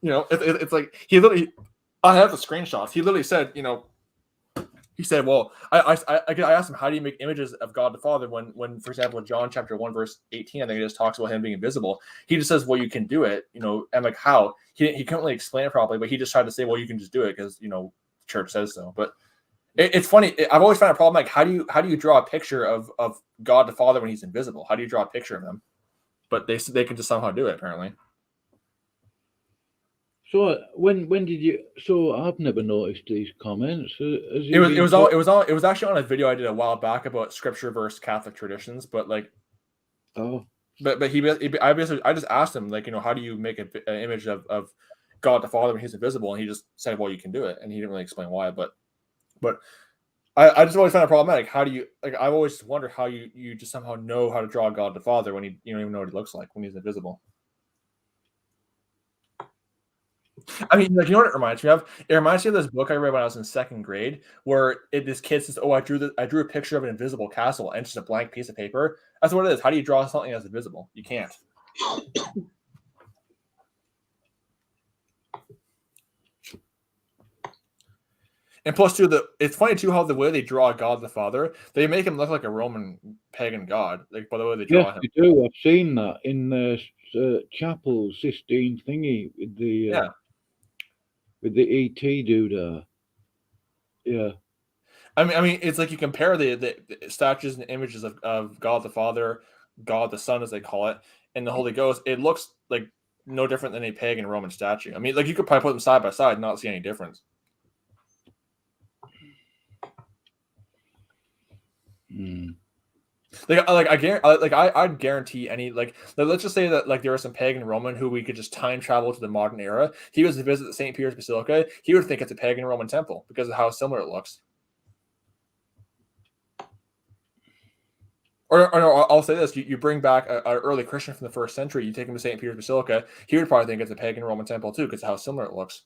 Speaker 2: you know, it's like he literally, I have the screenshots. He literally said, you know, he said, well, I asked him, how do you make images of God the Father when for example, John chapter 1, verse 18, I think it just talks about him being invisible. He just says, well, you can do it, you know, and like how? He couldn't really explain it properly, but he just tried to say, well, you can just do it because, you know, the church says so. But it's funny. I've always found a problem, like, how do you draw a picture of God the Father when he's invisible? How do you draw a picture of him? But they can just somehow do it, apparently.
Speaker 1: So when did you? So I've never noticed these comments.
Speaker 2: It was actually on a video I did a while back about scripture versus Catholic traditions, but like,
Speaker 1: oh,
Speaker 2: but I just asked him, like, you know, how do you make an image of God the Father when he's invisible? And he just said, well, you can do it, and he didn't really explain why. But I just always found it problematic. How do you, like? I've always wondered how you just somehow know how to draw God the Father when you don't even know what he looks like when he's invisible. I mean, like, you know what it reminds me of? It reminds me of this book I read when I was in second grade, where this kid says, "Oh, I drew a picture of an invisible castle," and it's just a blank piece of paper. That's what it is. How do you draw something that's invisible? You can't. And plus, too, it's funny too how the way they draw God the Father, they make him look like a Roman pagan god. Like by the way they draw him.
Speaker 1: Yes, they do. I've seen that in the chapel Sistine thingy with the ET dude. Yeah.
Speaker 2: I mean, it's like you compare the statues and images of God the Father, God the Son, as they call it, and the Holy Ghost. It looks like no different than a pagan Roman statue. I mean, like you could probably put them side by side and not see any difference. I'd guarantee any let's just say that there was some pagan Roman who we could just time travel to the modern era. He was to visit the St. Peter's Basilica. He would think it's a pagan Roman temple because of how similar it looks. Or no, I'll say this: you bring back an early Christian from the 1st century. You take him to St. Peter's Basilica. He would probably think it's a pagan Roman temple too because of how similar it looks.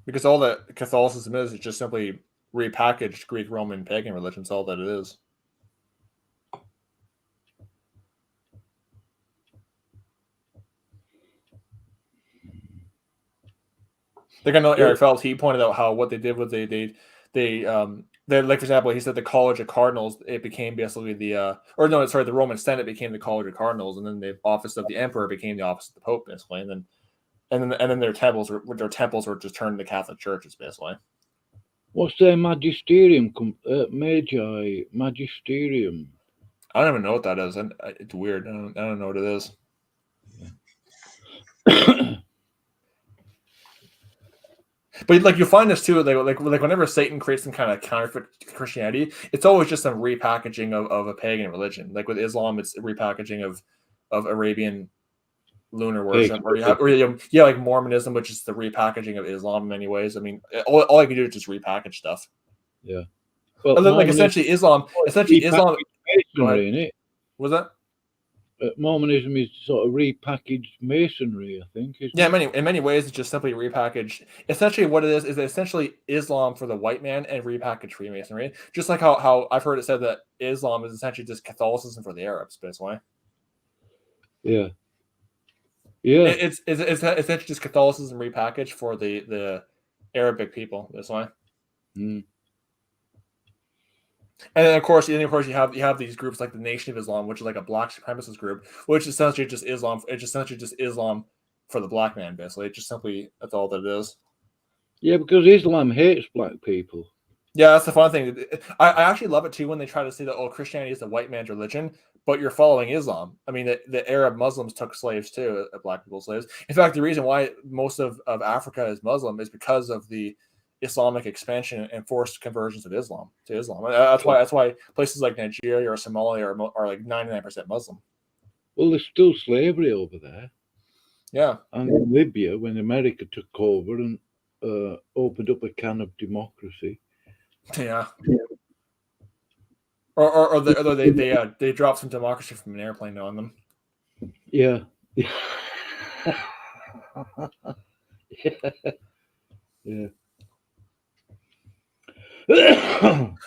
Speaker 2: Because all that Catholicism is just simply repackaged Greek Roman pagan religion. That's all that it is. Like I know Eric Phelps, he pointed out how what they did was they like for example, he said the College of Cardinals, it became basically the Roman Senate became the College of Cardinals, and then the office of the Emperor became the office of the Pope, basically, and then their temples were just turned into Catholic churches, basically.
Speaker 1: What's their magisterium? Magisterium.
Speaker 2: I don't even know what that is. It's weird. I don't know what it is. But like you find this too, like whenever Satan creates some kind of counterfeit Christianity, it's always just some repackaging of a pagan religion. Like with Islam, it's a repackaging of Arabian lunar worship, like Mormonism, which is the repackaging of Islam in many ways. I mean, all I can do is just repackage stuff.
Speaker 1: Yeah.
Speaker 2: Well, like essentially Islam.
Speaker 1: Masonry, isn't it?
Speaker 2: Was that?
Speaker 1: Mormonism is sort of repackaged masonry, I think.
Speaker 2: In many ways, it's just simply repackaged. Essentially, what it is essentially Islam for the white man and repackaged Freemasonry. Just like how I've heard it said that Islam is essentially just Catholicism for the Arabs, basically.
Speaker 1: Yeah. Yeah.
Speaker 2: It's essentially just Catholicism repackaged for the Arabic people, basically.
Speaker 1: Mm.
Speaker 2: And then of course you have these groups like the Nation of Islam, which is like a black supremacist group, which is essentially just Islam. It's essentially just Islam for the black man, basically. It's just simply that's all that it is.
Speaker 1: Yeah, because Islam hates black people.
Speaker 2: Yeah, that's the fun thing. I actually love it too when they try to say that Christianity is the white man's religion, but you're following Islam. I mean, the Arab Muslims took slaves too, black people slaves. In fact, the reason why most of Africa is Muslim is because of the Islamic expansion and forced conversions of Islam to Islam. That's why places like Nigeria or Somalia are like 99% Muslim.
Speaker 1: Well, there's still slavery over there.
Speaker 2: Yeah.
Speaker 1: And in Libya, when America took over and opened up a can of democracy.
Speaker 2: Yeah. Or they dropped some democracy from an airplane on them.
Speaker 1: Yeah. Yeah.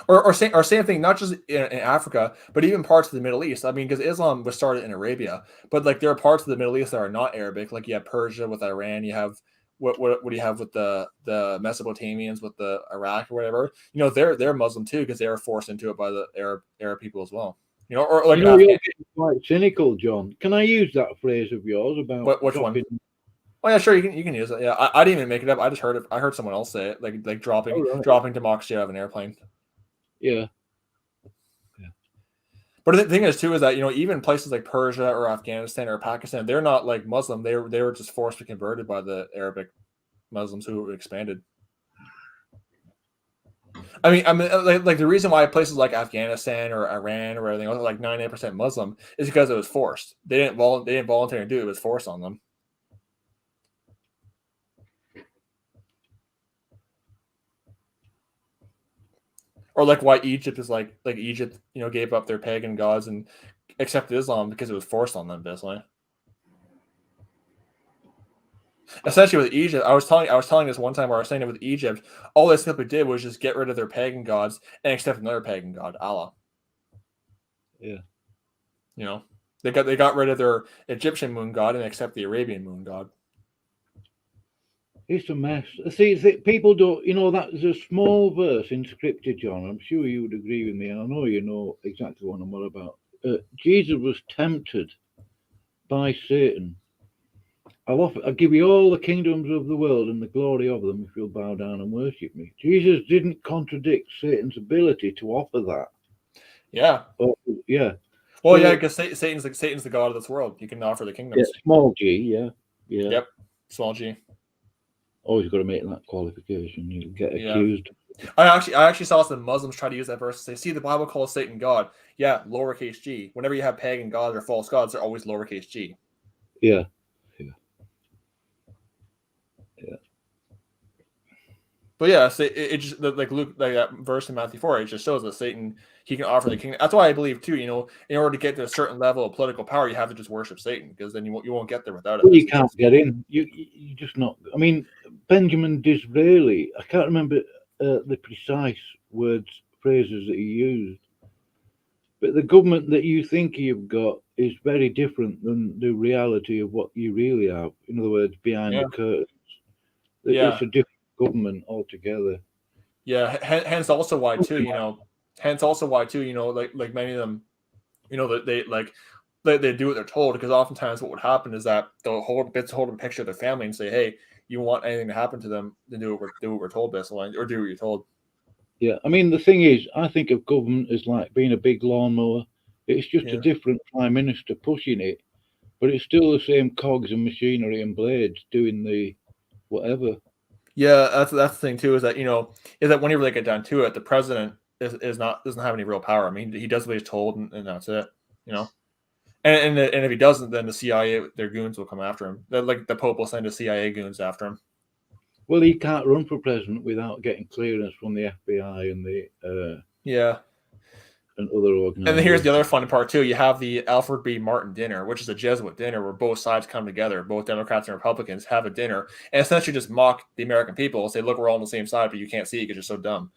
Speaker 2: or same thing, not just in Africa, but even parts of the Middle East. I mean, because Islam was started in Arabia, but like there are parts of the Middle East that are not Arabic. Like you have Persia with Iran. You have what do you have with the Mesopotamians with the Iraq or whatever? You know, they're Muslim too because they were forced into it by the Arab people as well. You know, or like
Speaker 1: you're getting quite cynical, John. Can I use that phrase of yours about
Speaker 2: which one? Oh yeah, sure. You can use it. Yeah, I didn't even make it up. I just heard it. I heard someone else say it, like dropping democracy out of an airplane.
Speaker 1: Yeah.
Speaker 2: But the thing is too is that even places like Persia or Afghanistan or Pakistan, they're not like Muslim. They were just forced to be converted by the Arabic Muslims who expanded. I mean, like the reason why places like Afghanistan or Iran or everything else are like 98% Muslim is because it was forced. They didn't voluntarily do it. It was forced on them. Or like why Egypt is like Egypt, gave up their pagan gods and accepted Islam because it was forced on them, basically. Essentially with Egypt, I was telling this one time where I was saying that with Egypt, all they simply did was just get rid of their pagan gods and accept another pagan god, Allah.
Speaker 1: Yeah.
Speaker 2: They got rid of their Egyptian moon god and accept the Arabian moon god.
Speaker 1: It's a mess. See, people don't, that's a small verse in Scripture, John. I'm sure you would agree with me. And I know you know exactly what I'm on about. Jesus was tempted by Satan. I'll give you all the kingdoms of the world and the glory of them if you'll bow down and worship me. Jesus didn't contradict Satan's ability to offer that.
Speaker 2: Yeah.
Speaker 1: Yeah.
Speaker 2: Well, yeah, because Satan's the god of this world. You can offer the kingdoms.
Speaker 1: Yeah, small g, yeah.
Speaker 2: Yep, small g.
Speaker 1: Always got to make that qualification. You'll get accused.
Speaker 2: I actually saw some Muslims try to use that verse and say, see, the Bible calls Satan God. Yeah, lowercase g. Whenever you have pagan gods or false gods, they're always lowercase g.
Speaker 1: Yeah.
Speaker 2: But yeah, so it just like Luke, like that verse in Matthew 4, it just shows that Satan, he can offer the kingdom. That's why I believe too. In order to get to a certain level of political power, you have to just worship Satan, because then you won't get there without it.
Speaker 1: Well, you can't get in. You just not. I mean, Benjamin Disraeli. I can't remember the precise phrases that he used, but the government that you think you've got is very different than the reality of what you really have. In other words, behind the curtains. It's a different government altogether.
Speaker 2: Yeah, hence also why too, like many of them, they do what they're told, because oftentimes what would happen is that they'll hold a picture of their family and say, hey, you want anything to happen to them, then do what we're told, basically, or do what you're told.
Speaker 1: Yeah, I mean, the thing is, I think of government as like being a big lawnmower. It's just a different prime minister pushing it, but it's still the same cogs and machinery and blades doing the whatever.
Speaker 2: Yeah, that's the thing too, is that when you really get down to it, the president doesn't have any real power. I mean, he does what he's told, and that's it. And if he doesn't, then the CIA, their goons will come after him. Like the Pope will send his CIA goons after him.
Speaker 1: Well, he can't run for president without getting clearance from the FBI and the and other organizations.
Speaker 2: And then here's the other fun part too. You have the Alfred B. Martin dinner, which is a Jesuit dinner where both sides come together, both Democrats and Republicans have a dinner, and essentially just mock the American people and say, "Look, we're all on the same side, but you can't see it because you're so dumb."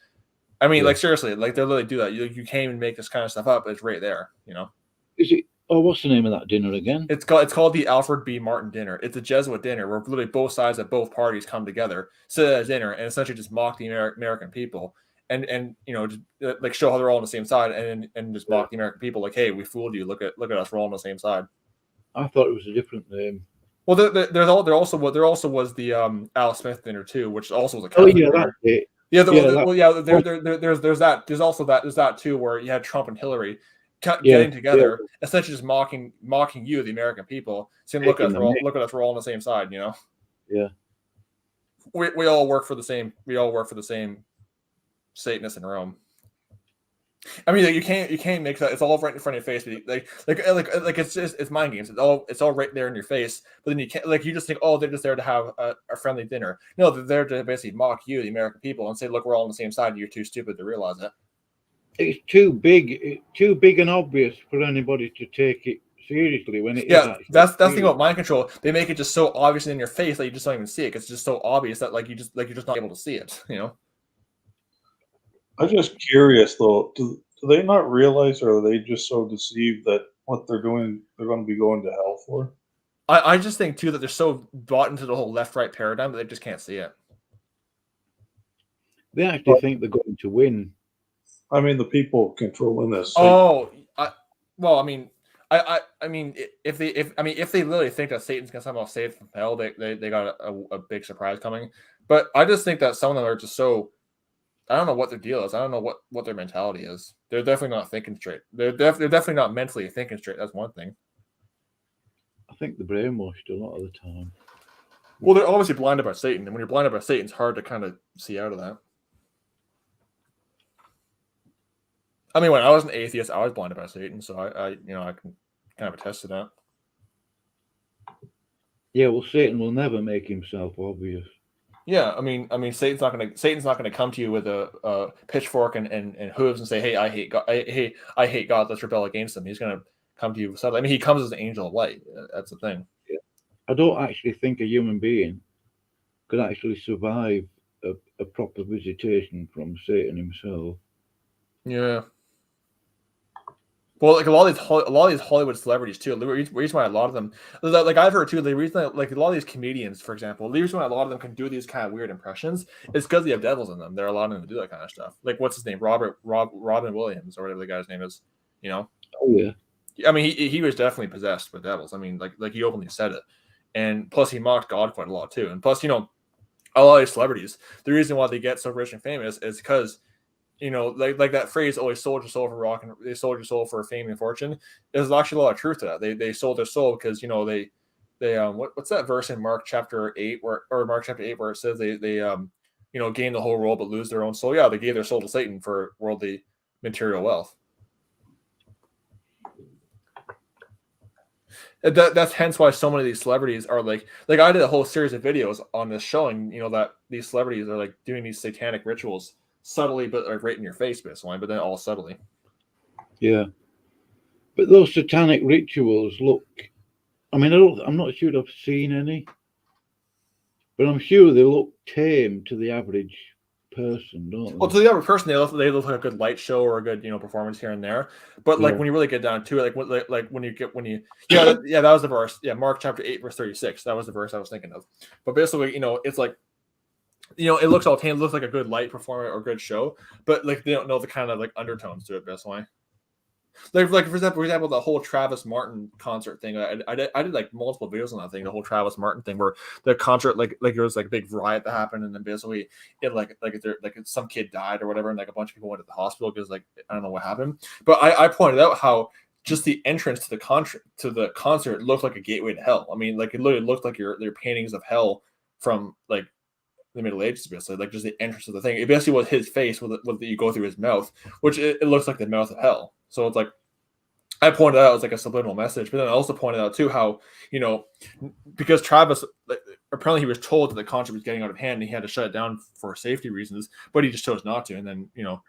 Speaker 2: I mean, like seriously, like they literally do that. You can't even make this kind of stuff up. It's right there.
Speaker 1: Is it? Oh, what's the name of that dinner again?
Speaker 2: It's called the Alfred B. Martin dinner. It's a Jesuit dinner where literally both sides of both parties come together, sit at a dinner, and essentially just mock the American people. And just, like show how they're all on the same side, and just mock the American people, like, hey, we fooled you. Look at us, we're all on the same side.
Speaker 1: I thought it was a different name.
Speaker 2: Well, there also was the Al Smith dinner too, which also was a
Speaker 1: Catholic dinner.
Speaker 2: There's that too, where you had Trump and Hillary getting together, essentially just mocking you, the American people, saying, look at us, we're all on the same side.
Speaker 1: Yeah.
Speaker 2: We all work for the same. Satanists in Rome. I mean, like, you can't make that. It's all right in front of your face. Like it's mind games. It's all right there in your face. But then you can't, like, you just think, oh, they're just there to have a friendly dinner. No, they're there to basically mock you, the American people, and say, look, we're all on the same side. And you're too stupid to realize it.
Speaker 1: It's too big and obvious for anybody to take it seriously when it is.
Speaker 2: That's the thing about mind control. They make it just so obvious in your face that you just don't even see it. It's just so obvious that you're just not able to see it.
Speaker 3: I'm just curious though. Do they not realize, or are they just so deceived that what they're doing, they're going to be going to hell for?
Speaker 2: I just think too that they're so bought into the whole left-right paradigm that they just can't see it.
Speaker 1: They actually think they're going to win.
Speaker 3: I mean, the people controlling this.
Speaker 2: If they literally think that Satan's gonna somehow save from hell, they got a big surprise coming. But I just think that some of them are just so. I don't know what their deal is. I don't know what their mentality is. They're definitely not thinking straight. They're definitely not mentally thinking straight. That's one thing.
Speaker 1: I think they're brainwashed a lot of the time.
Speaker 2: Well, they're obviously blinded by Satan, and when you're blinded by Satan, it's hard to kind of see out of that. I mean, when I was an atheist, I was blinded by Satan, so I can kind of attest to that.
Speaker 1: Yeah, well, Satan will never make himself obvious.
Speaker 2: Yeah, I mean, Satan's not gonna come to you with a pitchfork and hooves and say, "Hey, I hate God. I hate God. Let's rebel against him." He's gonna come to you subtly. I mean, he comes as an angel of light. That's the thing.
Speaker 1: Yeah. I don't actually think a human being could actually survive a proper visitation from Satan himself.
Speaker 2: Yeah. Well, like a lot of these Hollywood celebrities too. The reason why a lot of them, like I've heard too, the reason like a lot of these comedians, for example, the reason why a lot of them can do these kind of weird impressions is because they have devils in them. They're allowing them to do that kind of stuff. Like what's his name, Robin Williams or whatever the guy's name is. You know?
Speaker 1: Oh yeah.
Speaker 2: I mean, he was definitely possessed with devils. I mean, like he openly said it, and plus he mocked God quite a lot too. And plus, you know, a lot of these celebrities, the reason why they get so rich and famous is because, you know, like that phrase, "Always sold your soul for rock and they sold your soul for fame and fortune." There's actually a lot of truth to that. They sold their soul because, you know, they what's that verse in Mark chapter 8 where it says they you know, gain the whole world but lose their own soul. Yeah, they gave their soul to Satan for worldly material wealth. That's hence why so many of these celebrities are like I did a whole series of videos on this showing, you know, that these celebrities are like doing these satanic rituals subtly, but like right in your face, basically, but then all subtly.
Speaker 1: Yeah, but those satanic rituals look. I mean, I'm not sure I've seen any, but I'm sure they look tame to the average person, don't they?
Speaker 2: Well, to the average person, they look like a good light show or a good, you know, performance here and there. But like when you really get down to it, that was the verse. Yeah, Mark chapter 8 verse 36. That was the verse I was thinking of. But basically, you know, it's like, you know, it looks all tame, it looks like a good light performer or good show, but like they don't know the kind of like undertones to it. Basically, like for example, the whole Travis Martin concert thing. I did like multiple videos on that thing, the whole Travis Martin thing, where the concert like there was like a big riot that happened, and then basically it like some kid died or whatever, and like a bunch of people went to the hospital because like I don't know what happened. But I pointed out how just the entrance to the concert looked like a gateway to hell. I mean, like it literally looked like your paintings of hell from like the Middle Ages, basically, like just the entrance of the thing. It basically was his face with you go through his mouth, which it looks like the mouth of hell. So it's like I pointed out as like a subliminal message, but then I also pointed out too how, you know, because Travis apparently he was told that the concert was getting out of hand and he had to shut it down for safety reasons, but he just chose not to. And then, you know,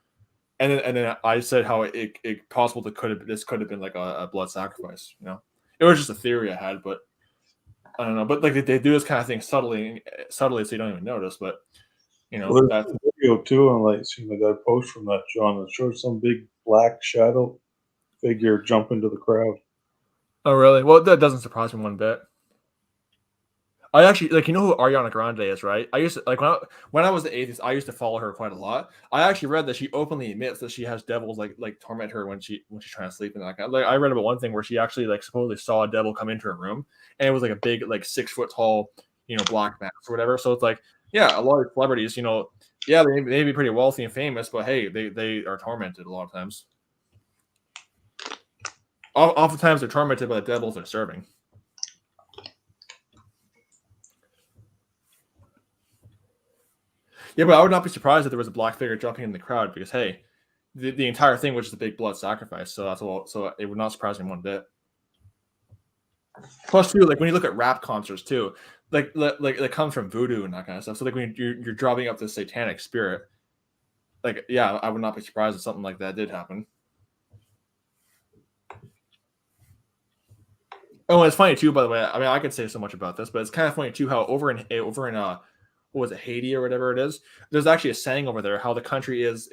Speaker 2: and then I said how it possible that this could have been like a blood sacrifice. You know, it was just a theory I had, but I don't know. But like they do this kind of thing subtly, so you don't even notice. But you know,
Speaker 3: well,
Speaker 2: that's
Speaker 3: a video too, and like seeing the guy post from that, John, that showed some big black shadow figure jump into the crowd.
Speaker 2: Oh really? Well, that doesn't surprise me one bit. I actually like, you know who Ariana Grande is, right? I used to like when I was the atheist, I used to follow her quite a lot. I actually read that she openly admits that she has devils like torment her when she's trying to sleep and that kind. Like I read about one thing where she actually like supposedly saw a devil come into her room, and it was like a big like 6 foot tall, you know, black mask or whatever. So it's like, yeah, a lot of celebrities, you know, yeah, they may be pretty wealthy and famous, but hey, they are tormented a lot of times. Oftentimes they're tormented by the devils they're serving. Yeah, but I would not be surprised if there was a black figure jumping in the crowd because, hey, the entire thing was just a big blood sacrifice. So that's all. So it would not surprise me one bit. Plus, too, like when you look at rap concerts too, like it comes from voodoo and that kind of stuff. So like when you're driving up this satanic spirit, like yeah, I would not be surprised if something like that did happen. Oh, and it's funny too, by the way. I mean, I could say so much about this, but it's kind of funny too how over in what was it, Haiti or whatever it is, there's actually a saying over there how the country is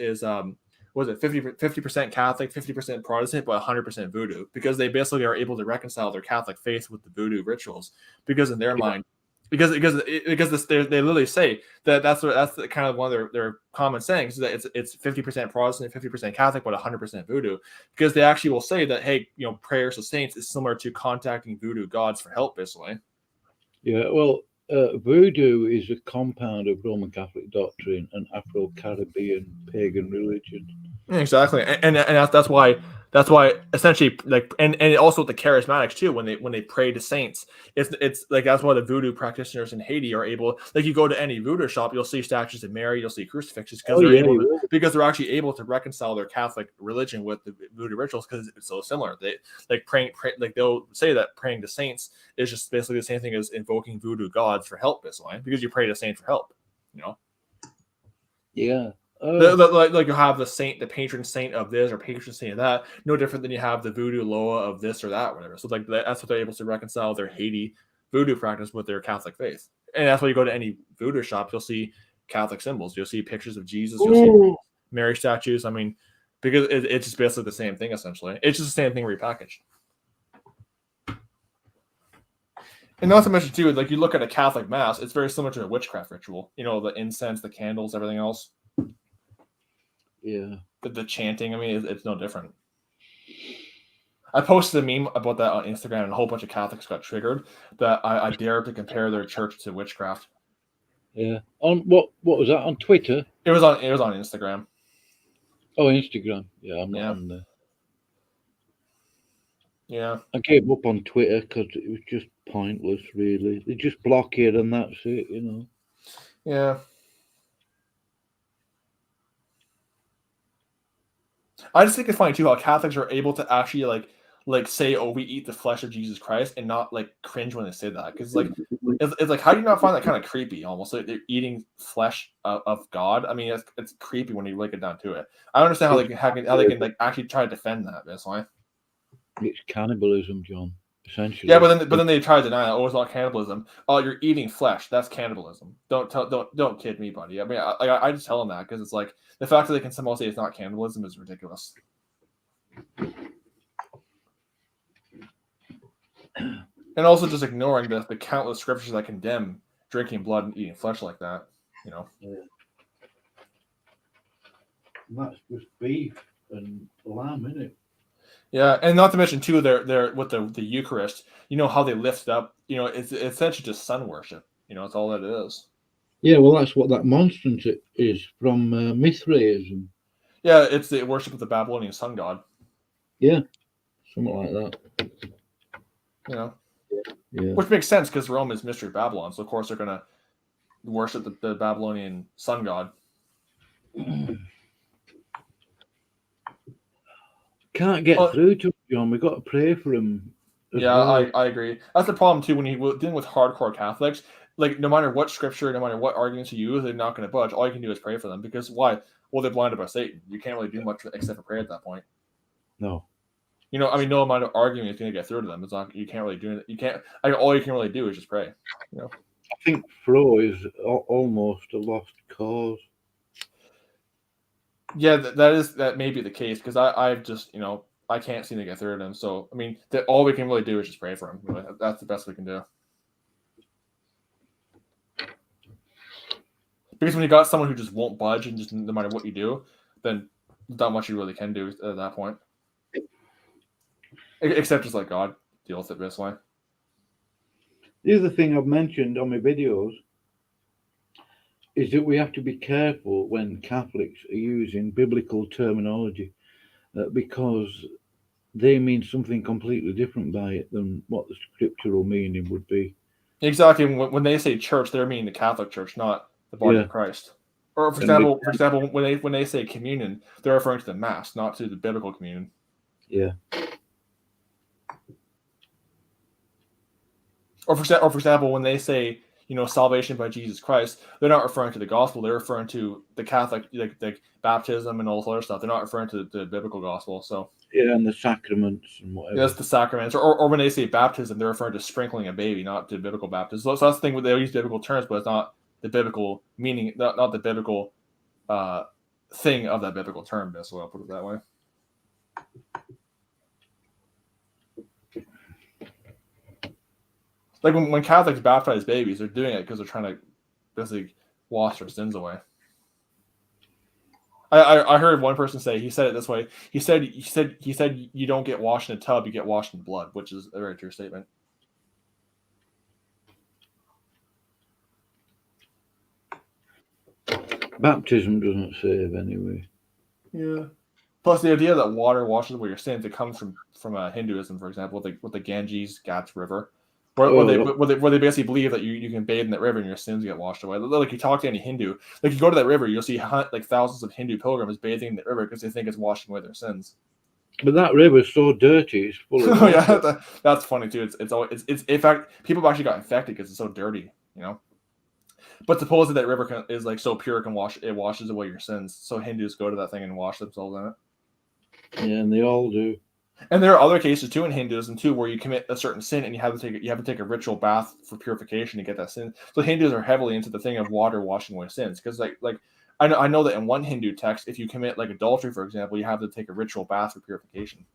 Speaker 2: was it 50% Catholic, 50% Protestant, but 100% voodoo, because they basically are able to reconcile their Catholic faith with the voodoo rituals, because in their mind, because they literally say that's the kind of one of their common sayings, that it's 50% Protestant, 50% Catholic, but 100% voodoo, because they actually will say that, hey, you know, prayers to saints is similar to contacting voodoo gods for help, basically.
Speaker 1: Yeah, well, voodoo is a compound of Roman Catholic doctrine and Afro-Caribbean pagan religion.
Speaker 2: Exactly, and that's why essentially, like, and also the charismatics too, when they pray to saints, it's like that's why the voodoo practitioners in Haiti are able, like, you go to any voodoo shop, you'll see statues of Mary, you'll see crucifixes, because they're actually able to reconcile their Catholic religion with the voodoo rituals, because it's so similar. They like pray, like they'll say that praying to saints is just basically the same thing as invoking voodoo gods for help, basically, because you pray to saints for help, you know.
Speaker 1: Yeah.
Speaker 2: Like you have the patron saint of this or patron saint of that, no different than you have the voodoo Loa of this or that, whatever. So like that's what they're able to reconcile their Haiti voodoo practice with their Catholic faith, and that's why you go to any voodoo shop, you'll see Catholic symbols, you'll see pictures of Jesus, you'll see Mary statues. I mean, because it's just basically the same thing. Essentially, it's just the same thing repackaged. And not to mention too, like you look at a Catholic mass, it's very similar to a witchcraft ritual. You know, the incense, the candles, everything else.
Speaker 1: Yeah.
Speaker 2: The chanting. I mean, it's no different. I posted a meme about that on Instagram, and a whole bunch of Catholics got triggered that I dare to compare their church to witchcraft.
Speaker 1: Yeah. On what was that, on Twitter?
Speaker 2: It was on Instagram.
Speaker 1: Oh, Instagram. Yeah, I'm not on there.
Speaker 2: Yeah.
Speaker 1: I gave up on Twitter because it was just pointless, really. They just block it and that's it, you know.
Speaker 2: Yeah. I just think it's funny too how Catholics are able to actually like say, "Oh, we eat the flesh of Jesus Christ," and not like cringe when they say that, because like it's like, how do you not find that kind of creepy? Almost like they're eating flesh of God. I mean, it's creepy when you break it down to it. I don't understand how they can like actually try to defend that. That's why.
Speaker 1: It's cannibalism, John. Essentially.
Speaker 2: Yeah, but then they try to deny it. Oh, it's not cannibalism. Oh, you're eating flesh. That's cannibalism. Don't kid me, buddy. I mean, I just tell them that because it's like the fact that they can somehow say it's not cannibalism is ridiculous. And also just ignoring the countless scriptures that condemn drinking blood and eating flesh like that. You know.
Speaker 1: Yeah. And that's just beef and lamb, isn't it?
Speaker 2: Yeah, and not to mention too, they're with the Eucharist. You know how they lift up. You know, it's essentially just sun worship. You know, it's all that it is.
Speaker 1: Yeah, well, that's what that monstrance is from Mithraism.
Speaker 2: Yeah, it's the worship of the Babylonian sun god.
Speaker 1: Yeah, something like that.
Speaker 2: You know,
Speaker 1: yeah.
Speaker 2: Which makes sense because Rome is Mystery Babylon, so of course they're gonna worship the Babylonian sun god.
Speaker 1: Can't get through to him, John. We've got to pray for him.
Speaker 2: Yeah, well. I agree. That's the problem too when you're dealing with hardcore Catholics. Like, no matter what scripture, no matter what arguments you use, they're not going to budge. All you can do is pray for them. Because why? Well, they're blinded by Satan. You can't really do much except for pray at that point.
Speaker 1: No.
Speaker 2: You know, I mean, no amount of arguing is going to get through to them. It's not. You can't really do it. You can't. Like, all you can really do is just pray. You know.
Speaker 1: I think Fro is almost a lost cause.
Speaker 2: Yeah, that may be the case because I've just, you know, I can't seem to get through to them. So I mean, all we can really do is just pray for them. You know, that's the best we can do. Because when you got someone who just won't budge and just no matter what you do, then not much you really can do at that point. Except just let God deal with it this way.
Speaker 1: The other thing I've mentioned on my videos is that we have to be careful when Catholics are using biblical terminology because they mean something completely different by it than what the scriptural meaning would be.
Speaker 2: Exactly. When they say church, they're meaning the Catholic Church, not the body of Christ. Or for example, when they say communion, they're referring to the Mass, not to the biblical communion.
Speaker 1: Yeah.
Speaker 2: Or for example, when they say, you know, salvation by Jesus Christ, they're not referring to the gospel. They're referring to the Catholic, like baptism and all this other stuff. They're not referring to the biblical gospel. So
Speaker 1: yeah, and the sacraments and whatever.
Speaker 2: Yes, the sacraments. Or when they say baptism, they're referring to sprinkling a baby, not to biblical baptism. So that's the thing. They use biblical terms, but it's not the biblical meaning, not the biblical thing of that biblical term. That's why I'll put it that way. Like when Catholics baptize babies, they're doing it because they're trying to basically wash their sins away. I heard one person say, he said it this way. He said you don't get washed in a tub, you get washed in blood, which is a very true statement.
Speaker 1: Baptism doesn't save anyway.
Speaker 2: Yeah. Plus, the idea that water washes away your sins, it comes from Hinduism, for example, with the Ganges Ghats River, where they basically believe that you can bathe in that river and your sins get washed away. Like, you talk to any Hindu, like you go to that river, you'll see like thousands of Hindu pilgrims bathing in that river because they think it's washing away their sins.
Speaker 1: But that river's so dirty, it's full of.
Speaker 2: Oh yeah, that's funny too. It's in fact, people have actually got infected because it's so dirty, you know. But supposedly that river is like so pure, it washes away your sins. So Hindus go to that thing and wash themselves in it.
Speaker 1: Yeah, and they all do.
Speaker 2: And there are other cases too in Hinduism too where you commit a certain sin and you have to take a ritual bath for purification to get that sin. So Hindus are heavily into the thing of water washing away sins because like I know that in one Hindu text, if you commit like adultery, for example, you have to take a ritual bath for purification.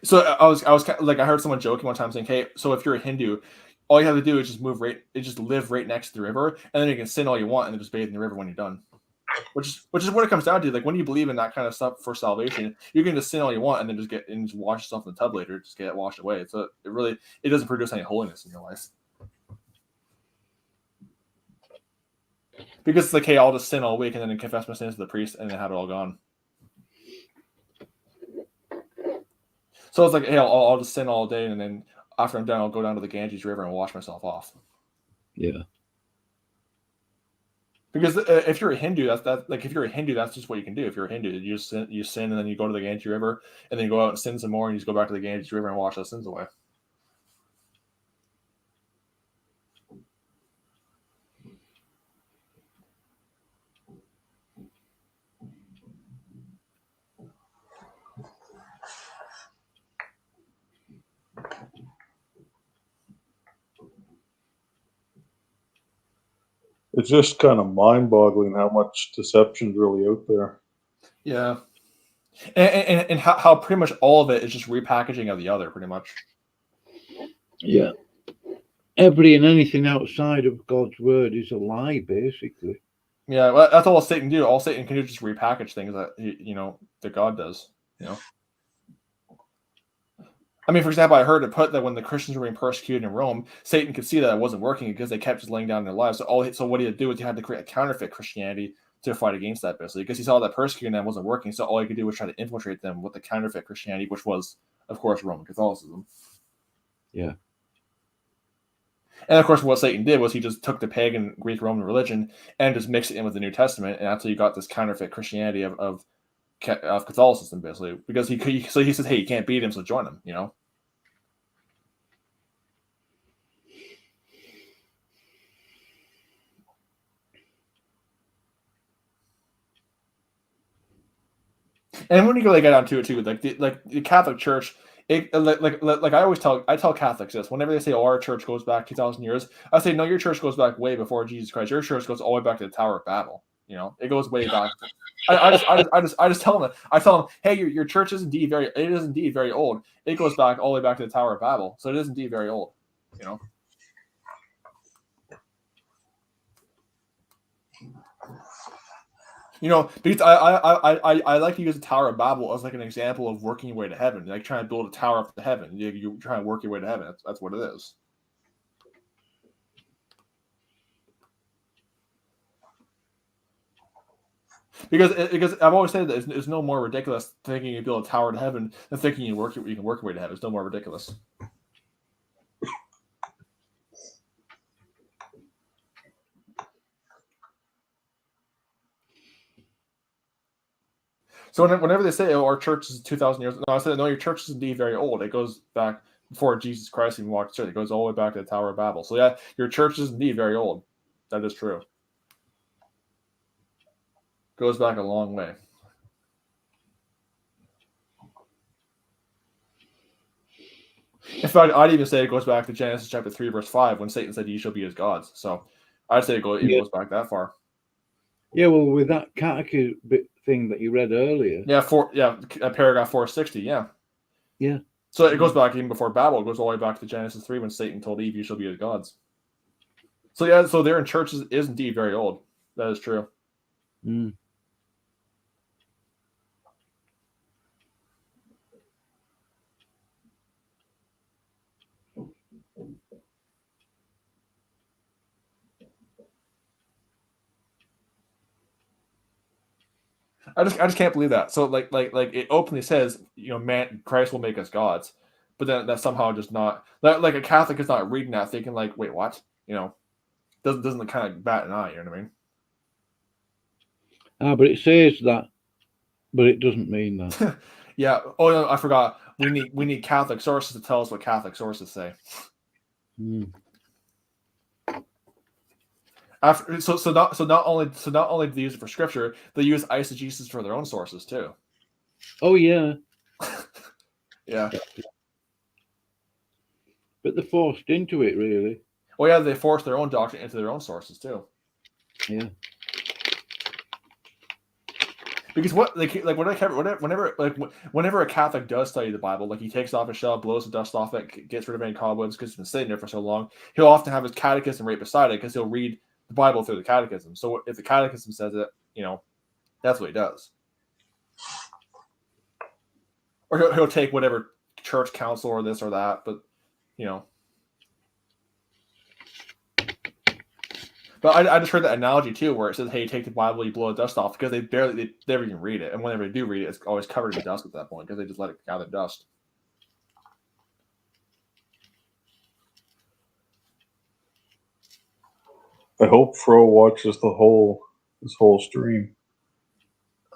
Speaker 2: So I was like, I heard someone joking one time saying, "Hey, so if you're a Hindu, all you have to do is just live right next to the river, and then you can sin all you want and then just bathe in the river when you're done." Which is what it comes down to. Like when you believe in that kind of stuff for salvation, you can just sin all you want and then just wash yourself in the tub later, just get it washed away. So it doesn't produce any holiness in your life. Because it's like, hey, I'll just sin all week and then confess my sins to the priest and then have it all gone. So it's like, hey, I'll just sin all day and then after I'm done, I'll go down to the Ganges River and wash myself off.
Speaker 1: Yeah.
Speaker 2: Because if you're a Hindu, if you're a Hindu, that's just what you can do. If you're a Hindu, you sin and then you go to the Ganges River and then you go out and sin some more and you just go back to the Ganges River and wash those sins away.
Speaker 3: It's just kind of mind-boggling how much deception's really out there.
Speaker 2: Yeah, and how pretty much all of it is just repackaging of the other, pretty much.
Speaker 1: Yeah, every and anything outside of God's word is a lie, basically.
Speaker 2: Yeah, well, that's all Satan do. All Satan can do is just repackage things that that God does. I mean, for example, I heard it put that when the Christians were being persecuted in Rome, Satan could see that it wasn't working because they kept just laying down their lives. So what he had to do was he had to create a counterfeit Christianity to fight against that, basically, because he saw that persecuting them wasn't working. So all he could do was try to infiltrate them with the counterfeit Christianity, which was, of course, Roman Catholicism.
Speaker 1: Yeah.
Speaker 2: And of course, what Satan did was he just took the pagan Greek Roman religion and just mixed it in with the New Testament, and that's how you got this counterfeit Christianity of Catholicism, basically, because he says, hey, you can't beat him, so join him, And when you go get down to it too, like the Catholic Church, I always tell Catholics this whenever they say, "Oh, our church goes back 2,000 years," I say, "No, your church goes back way before Jesus Christ. Your church goes all the way back to the Tower of Babel. It goes way back." I just tell them, hey, your church is indeed very old. It goes back all the way back to the Tower of Babel, so it is indeed very old. Because I like to use the Tower of Babel as like an example of working your way to heaven, like trying to build a tower up to heaven. You're trying to work your way to heaven. That's what it is. Because I've always said that it's no more ridiculous thinking you build a tower to heaven than thinking you can work your way to heaven. It's no more ridiculous. So whenever they say, "Oh, our church is 2,000 years," no, I said, "No, your church is indeed very old. It goes back before Jesus Christ even walked through. It goes all the way back to the Tower of Babel." So yeah, your church is indeed very old. That is true. Goes back a long way. In fact, I'd even say it goes back to Genesis chapter 3, verse 5, when Satan said, "Ye shall be as gods." So I'd say it goes back that far.
Speaker 1: Yeah, well, with that catechism thing that you read earlier.
Speaker 2: Yeah, paragraph 460. Yeah.
Speaker 1: Yeah.
Speaker 2: So it goes back even before Babel. It goes all the way back to Genesis 3 when Satan told Eve, "You shall be as gods." So yeah, so their church is indeed very old. That is true.
Speaker 1: Mm.
Speaker 2: I just can't believe that. So like it openly says, Christ will make us gods, but then that's somehow just not like a Catholic is not reading that thinking like, wait, what? Doesn't kind of bat an eye. You know what I mean?
Speaker 1: But it says that, but it doesn't mean that.
Speaker 2: Yeah. Oh no, I forgot. We need Catholic sources to tell us what Catholic sources say.
Speaker 1: Mm.
Speaker 2: So not only do they use it for scripture, they use eisegesis for their own sources too.
Speaker 1: Oh yeah.
Speaker 2: Yeah.
Speaker 1: But they're forced into it, really.
Speaker 2: Well, yeah, they force their own doctrine into their own sources too.
Speaker 1: Yeah.
Speaker 2: Because whenever a Catholic does study the Bible, like he takes off his shell, blows the dust off it, gets rid of any cobwebs because it's been sitting there for so long, he'll often have his catechism right beside it because he'll read the Bible through the catechism. So if the catechism says it, that's what he does. Or he'll take whatever church council or this or that, but But I just heard that analogy too, where it says, "Hey, you take the Bible, you blow the dust off," because they never even read it, and whenever they do read it, it's always covered in dust at that point because they just let it gather dust.
Speaker 3: I hope Fro watches this whole stream.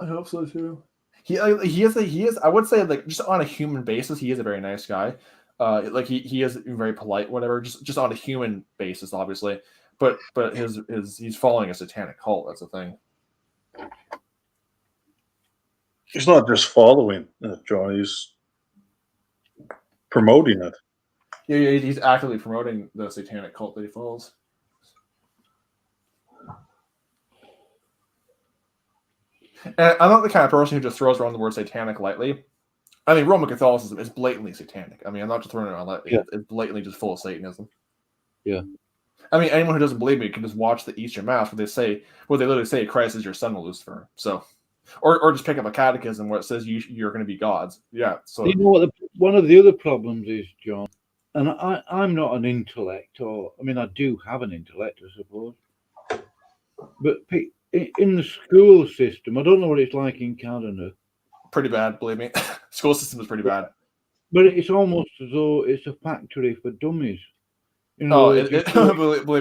Speaker 2: I hope so too. He is. I would say, like, just on a human basis, he is a very nice guy. Like he is very polite, whatever. Just on a human basis, obviously. But he's following a satanic cult. That's the thing.
Speaker 3: He's not just following it, John. He's promoting it.
Speaker 2: Yeah, he's actively promoting the satanic cult that he follows. And I'm not the kind of person who just throws around the word satanic lightly. I mean, Roman Catholicism is blatantly satanic. I mean, I'm not just throwing it around lightly. Yeah. It's blatantly just full of Satanism.
Speaker 1: Yeah.
Speaker 2: I mean, anyone who doesn't believe me can just watch the Easter Mass where they literally say Christ is your son, Lucifer. So, or just pick up a catechism where it says you're going to be gods. Yeah. So
Speaker 1: you know what? One of the other problems is, John, and I'm not an intellect, I do have an intellect, I suppose, but in the school system, I don't know what it's like in Canada.
Speaker 2: Pretty bad, believe me. School system is pretty bad.
Speaker 1: But it's almost as though it's a factory for dummies.
Speaker 2: Believe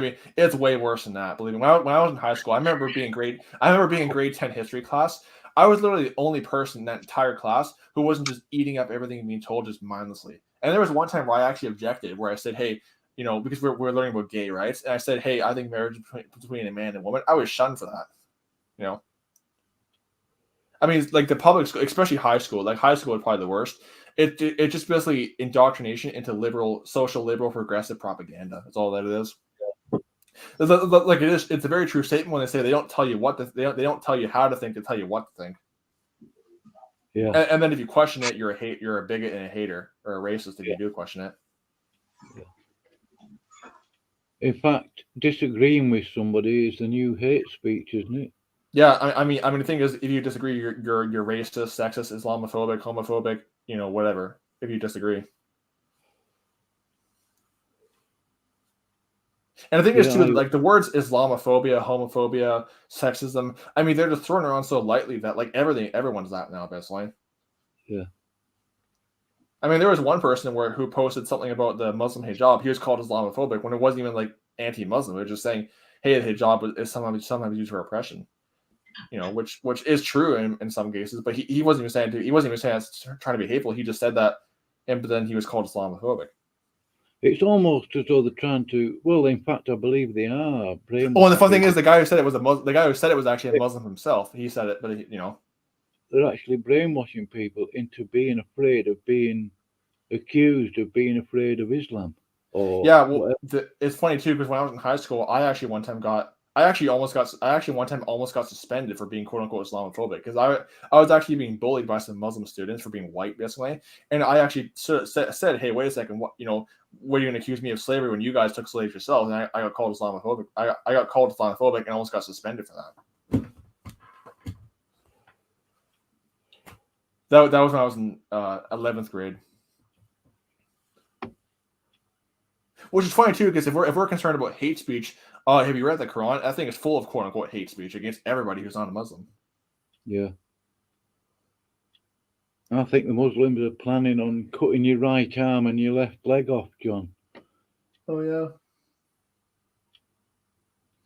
Speaker 2: me, it's way worse than that. Believe me, when I was in high school, I remember being grade 10 history class. I was literally the only person in that entire class who wasn't just eating up everything and being told just mindlessly. And there was one time where I actually objected, where I said, "Hey, because we're learning about gay rights," and I said, "Hey, I think marriage between a man and woman." I was shunned for that. I mean, like the public school, especially high school. Like high school is probably the worst. It just basically indoctrination into social liberal progressive propaganda. That's all that it is. Like it is. It's a very true statement when they say they don't tell you they don't tell you how to think. They tell you what to think.
Speaker 1: Yeah.
Speaker 2: And then if you question it, you're a bigot and a hater or a racist if you do question it.
Speaker 1: Yeah. In fact, disagreeing with somebody is the new hate speech, isn't it?
Speaker 2: Yeah, I mean, the thing is, if you disagree, you're racist, sexist, Islamophobic, homophobic, whatever. If you disagree, and the thing is too, like the words Islamophobia, homophobia, sexism. I mean, they're just thrown around so lightly that like everyone's that now, basically.
Speaker 1: Yeah. I
Speaker 2: mean, there was one person who posted something about the Muslim hijab. He was called Islamophobic when it wasn't even like anti-Muslim. It was just saying, "Hey, the hijab is sometimes used for oppression." Which is true in some cases, but he wasn't even saying it's trying to be hateful. He just said that, but then he was called Islamophobic.
Speaker 1: It's almost as though they're trying to. Well, in fact, I believe they are.
Speaker 2: Oh, and the fun thing is, the guy who said it was the guy who said it was actually a Muslim himself. He said it, but
Speaker 1: they're actually brainwashing people into being afraid of being accused of being afraid of Islam.
Speaker 2: Yeah, well, it's funny too because when I was in high school, I actually one time almost got suspended for being quote unquote Islamophobic because I was actually being bullied by some Muslim students for being white, basically. And I actually said, "Hey, wait a second, what are you going to accuse me of slavery when you guys took slaves yourselves?" And I got called Islamophobic. I got called Islamophobic and almost got suspended for that. That was when I was in 11th grade. Which is funny too, because if we're concerned about hate speech, have you read the Quran? I think it's full of quote unquote hate speech against everybody who's not a Muslim.
Speaker 1: Yeah. I think the Muslims are planning on cutting your right arm and your left leg off, John.
Speaker 2: Oh yeah.